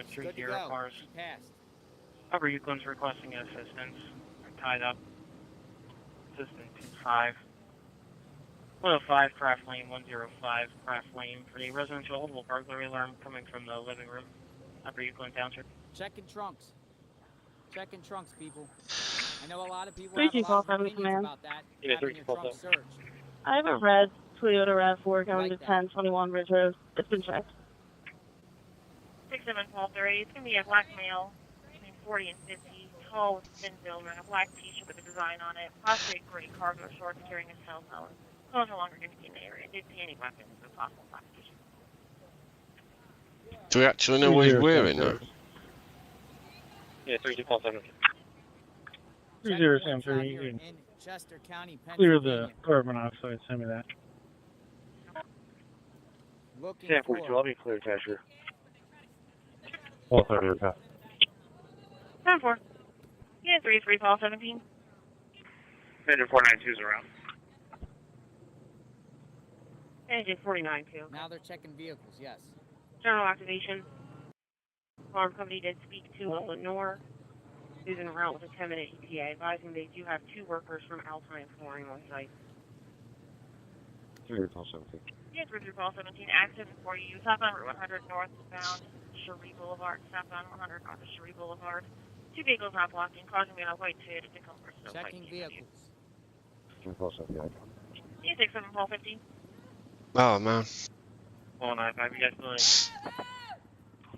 E: Three
J: Good to
E: zero
J: go.
E: cars.
J: She passed.
E: Upper Euclid's requesting assistance. They're tied up. System 25. 105 Craft Lane, 105 Craft Lane for the residential audible burglary alarm coming from the living room. Upper Euclid Township.
I: Checking trunks. Checking trunks, people. I know a lot of people have a
N: 32
I: lot of
N: Falls
I: opinions
N: Command.
I: about that,
E: Yeah,
I: having your
E: 32
I: trunk
E: Falls.
I: searched.
N: I have a red Toyota RAV4 going
I: Like
N: to
I: that.
N: 1021 Ridge Road. It's been checked.
D: 67 Paul 30. It's going to be a black male between 40 and 50, tall with a thin build, wearing a black t-shirt with a design on it, possibly a gray cargo shorts, carrying a cell phone. Clothes no longer going to be in the area. Did see any weapons or possible prosecution.
C: Do we actually know what he's wearing though?
E: Yeah, 32 Paul 7.
Q: 3073, you can
I: In Chester County,
Q: clear the
I: Pennsylvania.
Q: carbon monoxide, send me that.
I: Looking
E: 1042, I'll be clear, Cashier.
Q: All 30 okay.
D: 10-4. Yeah, 33 Paul 17.
E: Major 492's around.
D: Engine 49 too.
I: Now they're checking vehicles, yes.
D: General activation. Farm company did speak to Lenore, who's en route with a 10-minute ETA, advising they do have 2 workers from Alpine Flooring on site.
L: 3 call 17.
D: Yeah, 33 Paul 17, active for you. Southbound Route 100 northbound Cherie Boulevard. Southbound 100 north of Cherie Boulevard. 2 vehicles not blocking, causing me a white Toyota Tacoma.
I: Checking vehicles.
L: 3 call 17.
D: Yeah, 67 Paul 15.
C: Oh man.
E: 195, you guys still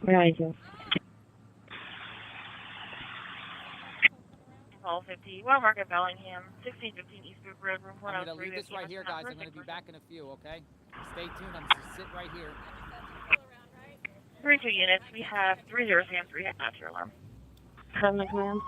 N: Where are you?
D: Paul 50. Well, Market Bellingham. 1615 Eastbrook Road, room 403.
I: I'm going to leave this right here, guys. I'm going to be back in a few, okay? Stay tuned. I'm just sit right here.
D: 32 units. We have 30 Sam 3 head master alarm.
N: Command command.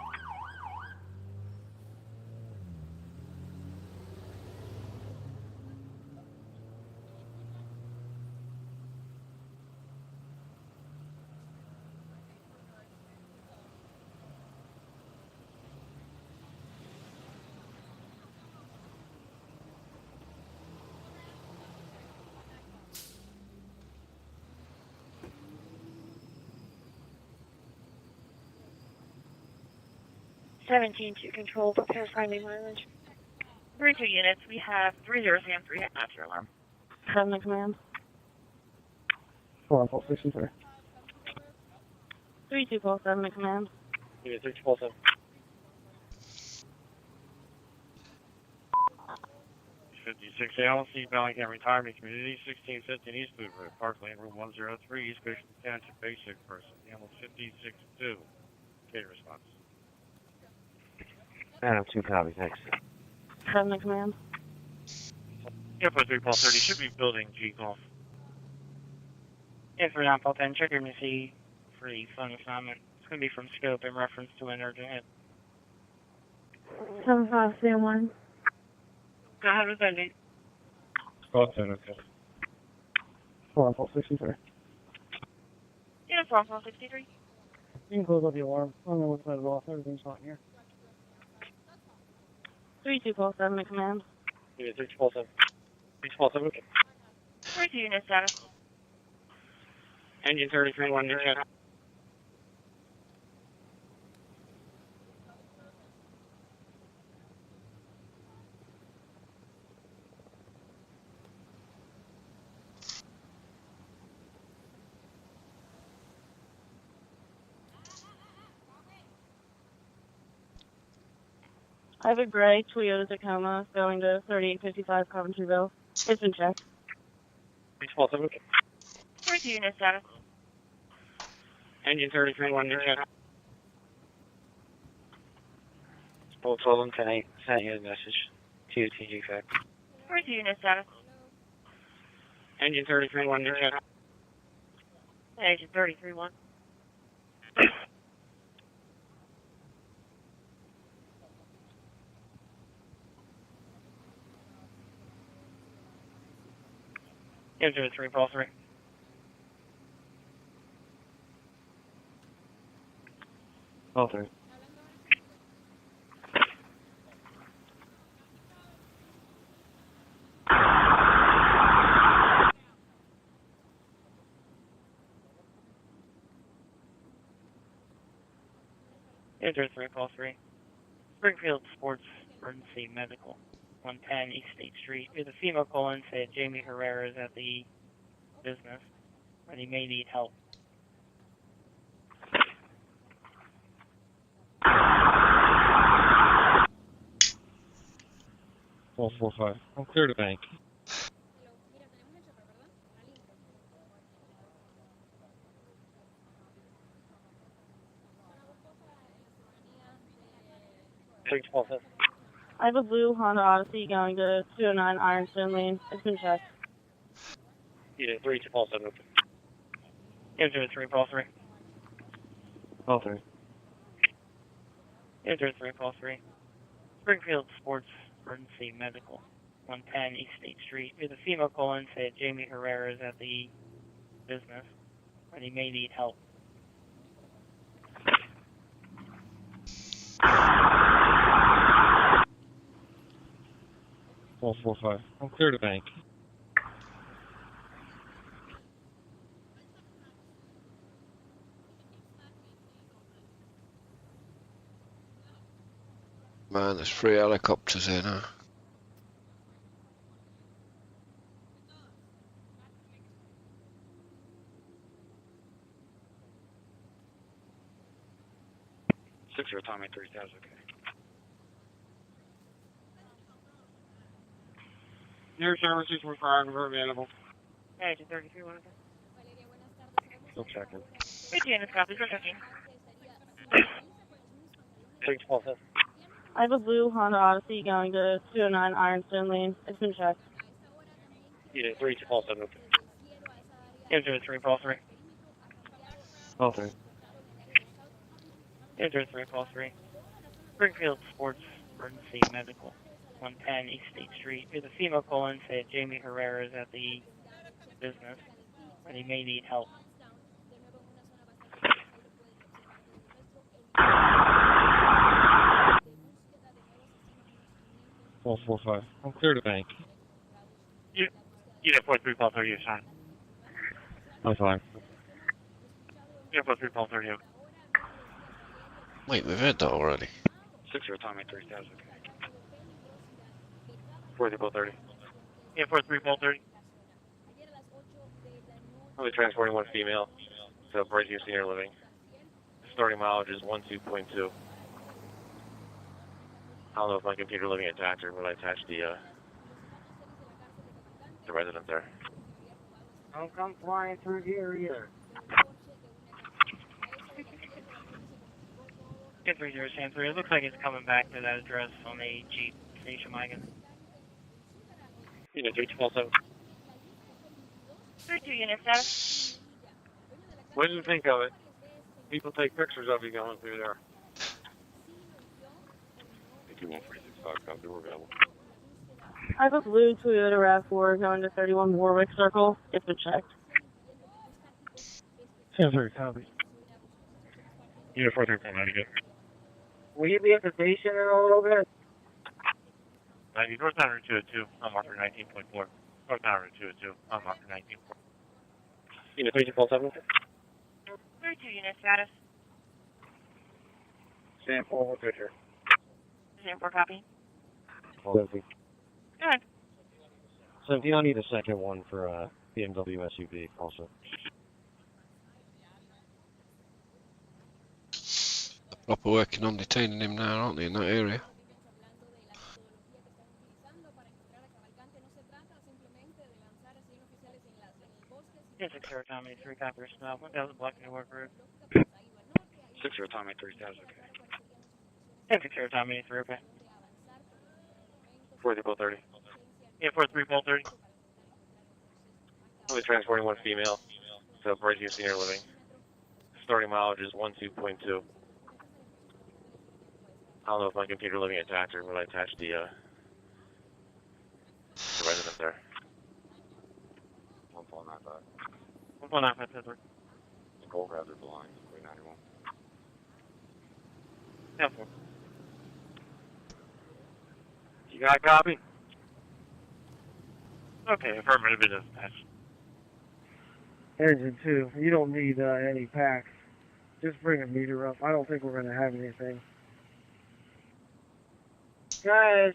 D: Seventeen to control, prepare finding mileage. 32 units, we have 30 Sam 3 head master alarm.
N: Command command.
Q: 4 Paul 63.
N: 32 Paul 7 command.
E: Yeah, 32 Paul 7. 56 LC, Bellingham Retirement Community, 1615 East Boot Road, Park Lane, room 103, East Goshen Township Basic Person, Animal 5062. Okay, response.
L: Adam 2 copy, thanks.
N: Command command.
E: Yeah, for 3 Paul 30, should be building G Golf.
P: Yeah, for 9 Paul 10, check your MSC for the phone assignment. It's going to be from scope in reference to an urgent hit.
N: 7531.
P: Go ahead with that, Nate.
Q: Call 10, okay. 4 Paul 63.
D: Yeah, 4 Paul 63.
Q: You can close up the alarm. I'm going to let it off. Everything's fine here.
N: 32 Paul 7 command.
E: Yeah, 32 Paul 7. 32 Paul 7, okay.
D: 32 unit status.
P: Engine 33-1, near check.
N: I have a gray Toyota Tacoma going to 3855 Coventryville. It's been checked.
E: 32 Paul 7, okay.
D: 32 unit status.
P: Engine 33-1, near check.
T: Both of them tonight sent you a message to TG Fact.
D: 32 unit status.
P: Engine 33-1, near check.
D: Agent 33-1.
P: Engine 3 Paul 3.
T: Paul 3.
P: Engine 3 Paul 3. Springfield Sports
E: emergency medical. 110 East State Street. The female call-in said Jamie Herrera is at the business, and he may need help.
L: 1245. I'm clear to bank.
N: I have a blue Honda Odyssey going to 209 Ironstone Lane. It's been checked.
T: Unit 3 to Paul 7.
E: Unit 3, Paul 3.
L: Paul 3.
E: Unit 3, Paul 3. Springfield Sports Emergency Medical. 110 East State Street. The female call-in said Jamie Herrera is at the business, and he may need help.
L: 1245. I'm clear to bank.
C: Man, there's 3 helicopters here now.
T: Six or Tommy 3000. Okay.
E: Your services required are available. Hey, 233, what is it?
L: Still checking.
E: Hey, Janice, copy, protection.
T: 312.
N: I have a blue Honda Odyssey going to 209 Ironstone Lane. It's been checked.
T: Unit 3 to Paul 7.
E: Unit 3, Paul 3.
L: Paul 3.
E: Unit 3, Paul 3. Springfield Sports Emergency Medical. 110 East State Street. The female call-in said Jamie Herrera is at the business, and he may need help.
L: 1245. I'm clear to bank.
S: Unit 43, Paul 30, you're signed.
L: I'm fine.
S: Unit 43, Paul 30.
C: Wait, we've heard that already.
T: 6 or Tommy 3000. 40 Paul 30.
S: Unit 43, Paul 30.
T: I'll be transporting one female to Brazil Senior Living. Starting mileage is 12.2. I don't know if my computer living attached or will I attach the resident there.
E: Don't come flying through here either. Get 3073. It looks like it's coming back to that address on the Jeep station wagon.
T: Unit 312.
D: 32 unit status.
L: What did you think of it? People take pictures of you going through there.
T: 21365, we're available.
N: I have a blue Toyota RAV4 going to 31 Warwick Circle. It's been checked.
L: 10-3, copy.
S: Unit 43, Paul 90, good.
E: Will you be at the station in a little bit?
S: 90, North Bound Route 202, on marker 19.4. North Bound Route 202, on marker 19.4.
T: Unit 3247.
D: 32 unit status.
L: Stand forward picture.
D: Stand for copy.
L: 12.
D: Good.
L: 17, I'll need a second one for BMW SUV also.
C: They're proper working on detaining him now, aren't they, in that area?
E: Yes, 6 or Tommy 3, copy your stop. 1000 block New York Road.
T: 6 or Tommy 3000.
E: Yes, 6 or Tommy 3, okay.
T: 40 Paul 30.
E: Yeah, 43 Paul 30.
T: I'll be transporting one female to Brazil Senior Living. Starting mileage is 12.2. I don't know if my computer living attached or will I attach the resident there.
L: 1495.
E: 11953.
L: The gold rather blind. 391.
E: Yeah, 4.
S: You got a copy?
E: Okay, affirmative, it is attached.
Q: Engine 2, you don't need any packs. Just bring a meter up. I don't think we're going to have anything. Guys,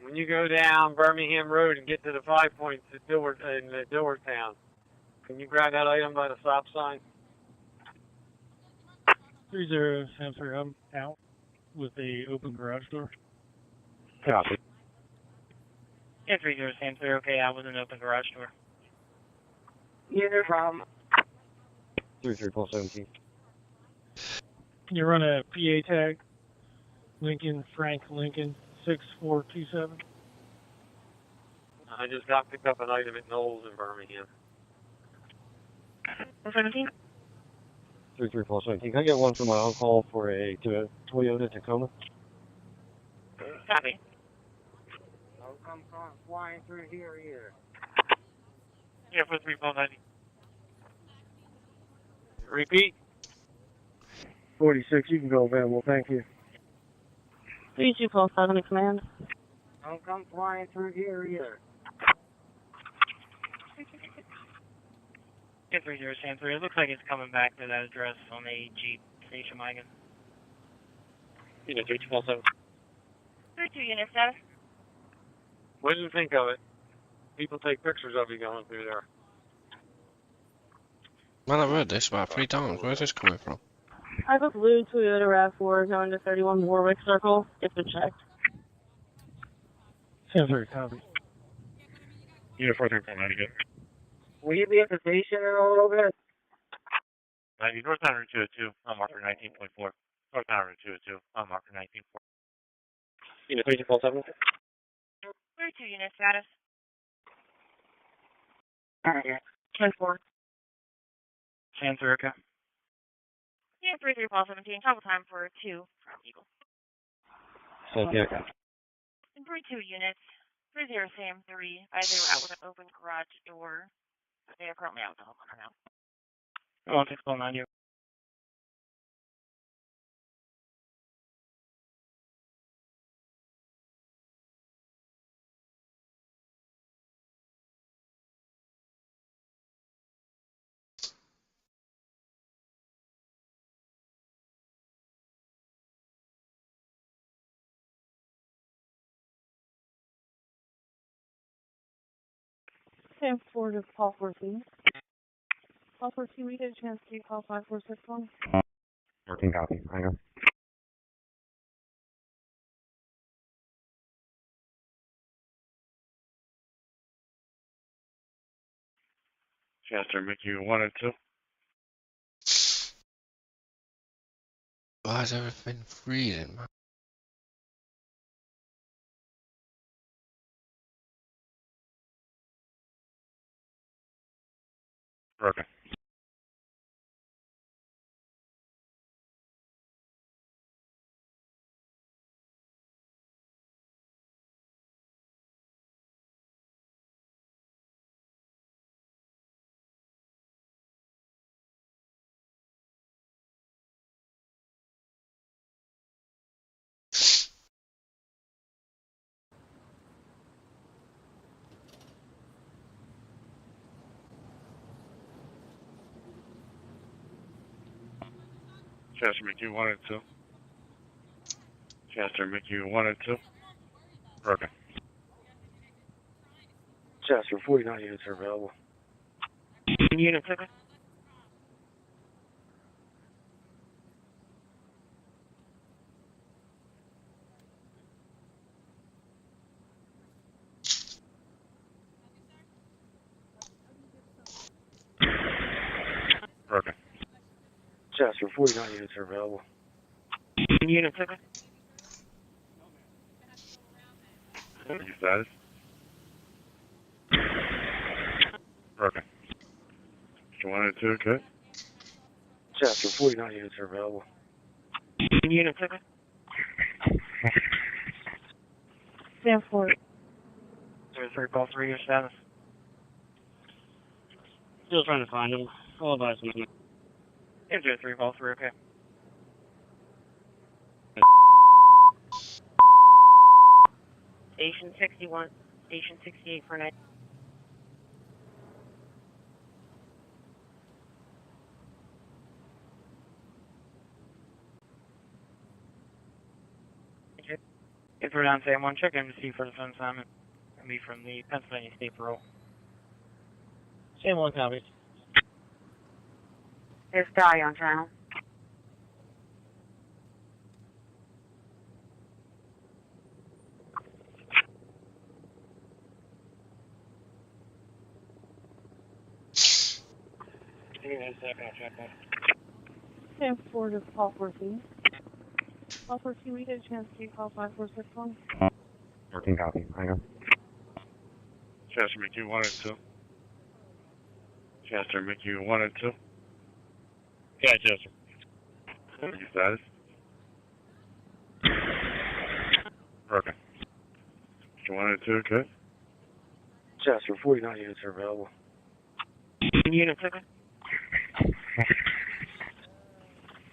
Q: when you go down Birmingham Road and get to the 5 points in Dilworthtown, can you grab that item by the stop sign? 3073, I'm out with the open garage door.
L: Copy.
E: Yeah, 3073, okay, out with an open garage door.
K: Yeah, no problem.
L: 33-17.
Q: Can you run a PA tag? Lincoln, Frank Lincoln, 6427. I just got picked up an item at Knowles in Birmingham.
E: 17?
L: 33-17. Can I get one for my on-call for a Toyota Tacoma?
E: Copy.
Q: I'll come flying through here either.
E: Yeah, for 3490.
Q: Repeat. 46, you can go available, thank you.
K: 3247 to command.
Q: Don't come flying through here either.
E: Yeah, 3073, it looks like it's coming back to that address on a Jeep station wagon.
T: Unit 3247.
D: 32 unit status.
Q: What did you think of it? People take pictures of you going through there.
C: Man, I've heard this about 3 times. Where's this coming from?
N: I have a blue Toyota RAV4 going to 31 Warwick Circle. It's been checked.
Q: Sounds very copy.
B: Unit 43.90 good.
Q: Will you be at the station in a little bit?
B: 90 northbound route 202 on marker 19.4. Northbound route 202 on marker 19.4.
T: Unit 3247.
D: 32 unit status.
K: Alright,
D: 10-4.
E: Answer, okay.
D: Unit 3317, travel time for 2 from Eagle.
L: Thank you.
D: And 32 units, 30 Sam 3, either out with an open garage door. They are currently out with the homeowner now.
E: Oh, 690.
N: Sam 4 to call 14. Call 14, we get a chance to call 5461.
L: 14 copy. Hang on.
B: Chester, Mickey 1 and 2.
C: Why is everything freezing, man?
B: Broken. Chester, Mickey 1 and 2. Chester, Mickey 1 and 2. Broken.
Q: Chester, 49 units are available.
E: Unit 7.
B: Broken.
Q: Chester, 49 units are available.
E: Unit 7.
B: You status? Broken. Mr. 1 and 2, good.
Q: Chester, 49 units are available.
E: Unit 7.
N: Sam 4.
E: 03, call 3, your status.
Q: Still trying to find him. I'll advise him.
E: Yeah, 03, call 3, okay.
D: Station 61, station 68 for night.
E: If we're down San Juan, check embassy for the phone assignment. It'll be from the Pennsylvania State Patrol.
K: San Juan copies.
P: It's Di on channel.
E: Give me 1 second, I'll check that.
N: Sam Ford is call 14. Call 14, we get a chance to call 5461.
L: 14 copy. Hang on.
S: Chester McHugh 1 and 2. Chester McHugh 1 and 2.
E: Yeah, Chester.
S: Your status? Okay. 1 and 2, good.
L: Chester, 49 units are available.
E: Unit 7.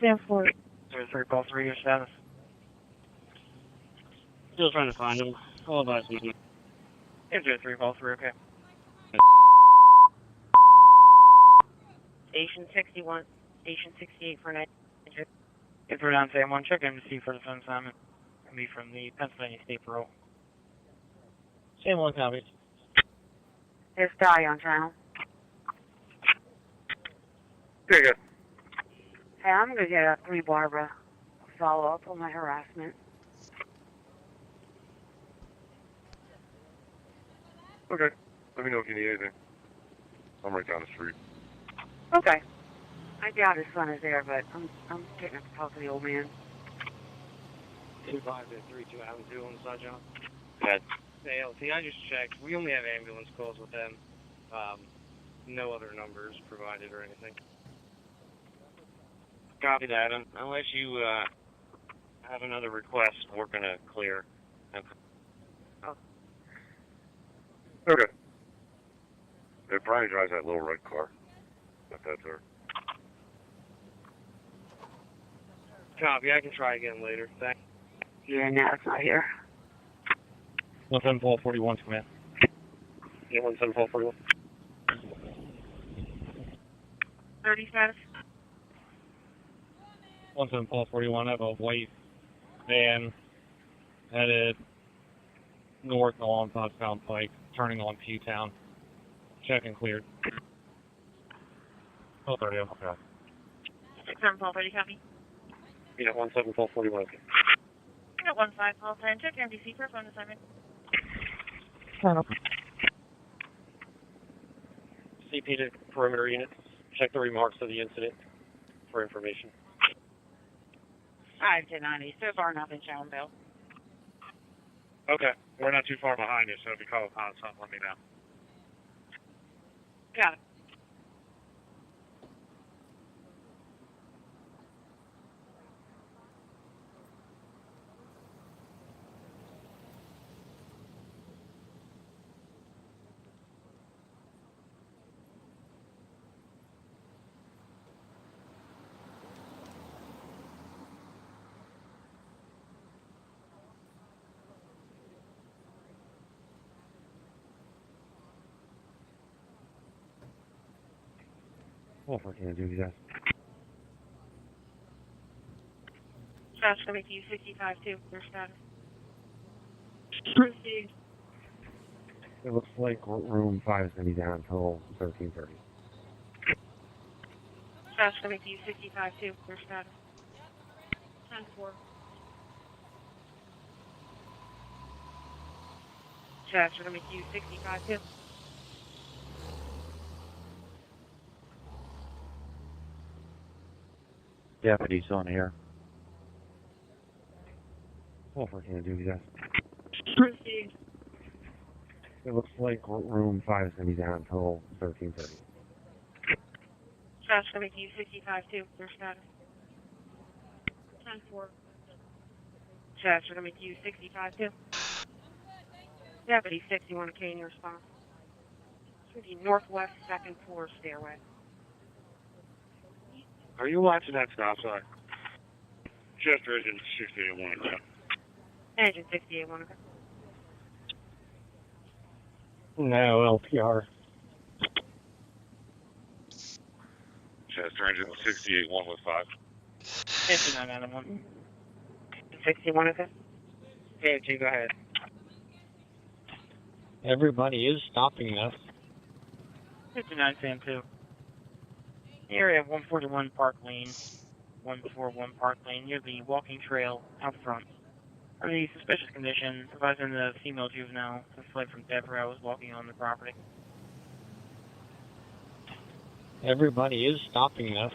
N: Sam Ford.
E: 03, call 3, your status.
Q: Still trying to find him. All advise me.
E: 03, call 3, okay.
P: Station 61, Station 68 for night.
E: If we're down San Juan, check embassy for the phone assignment. It'll be from the Pennsylvania State Patrol.
K: San Juan copies.
P: It's Di on channel.
S: Very good.
P: Hey, I'm going to get a 3 Barbara follow up on my harassment.
S: Okay. Let me know if you need anything. I'm right down the street.
P: Okay. I doubt his son is there, but I'm getting up to talk to the old man.
E: 25-32 Avenue on side, John.
T: Good.
E: Hey, LT, I just checked. We only have ambulance calls with them. No other numbers provided or anything.
T: Copy that. Unless you have another request, we're going to clear.
S: Okay. It probably drives that little red car. But that's her.
E: Copy, I can try again later. Thanks.
P: Yeah, no, it's not here.
Q: 17441 command.
E: Yeah, 17441.
P: 30 status.
Q: 17441, I have a white van headed north along Pottstown Pike, turning on Pewtown. Check and cleared.
S: 30, okay.
P: 67430, copy.
E: Yeah, 17441, okay.
P: Unit 1510, check MDC for phone assignment.
E: CP to perimeter units. Check the remarks of the incident for information.
P: 5-90, so far nothing showing, Bill.
E: Okay, we're not too far behind you, so if you call upon something, let me know.
P: Got it.
L: What for can I do that?
P: Status coming to you 65-2, your status. Proceed.
L: It looks like room 5 is going to be down until 13:30.
P: Status coming to you 65-2, your status. 10-4. Status coming to you 65-2.
L: Deputy's on here. What for can I do that?
P: Proceed.
L: It looks like room 5 is going to be down until 13:30.
P: Status coming to you 65-2, your status. 10-4. Status coming to you 65-2. Deputy 61K in your response. It's going to be northwest second floor stairway.
S: Are you watching that stop sign? Chester Engine 68-1, yeah.
P: Engine 68-1, okay.
Q: No, LPR.
S: Chester Engine 68-1 with 5.
E: Engine 991.
P: 61, okay. KFG, go ahead.
Q: Everybody is stopping us.
P: 59 Sam 2. Area 141 Park Lane. 141 Park Lane, near the walking trail out front. Under the suspicious condition, advising the female juvenile who fled from Deborah was walking on the property.
Q: Everybody is stopping us.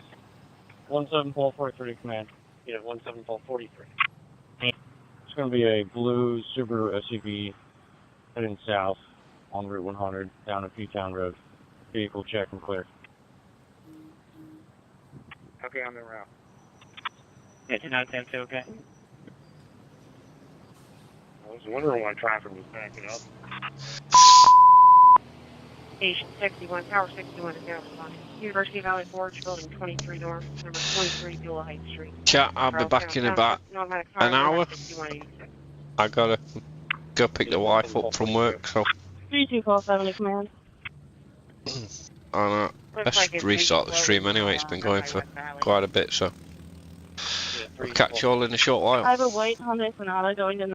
Q: 17443 command. Yeah, 17443. It's going to be a blue Subaru SUV heading south on Route 100 down a P-Town Road. Vehicle check and clear.
P: Okay, on the route. Yeah, 29 2, okay.
B: I was wondering why traffic was backing up.
P: Station 61, Tower 61 is now responding. University Valley Forge, Building 23 North, number 23 Beulah Heights Street.
C: Chat, I'll be back in about an hour. I gotta go pick the wife up from work, so
N: 3247 command.
C: I let's restart the stream anyway. It's been going for quite a bit, so I'll catch you all in a short while.
N: I have a white Hyundai Sonata going to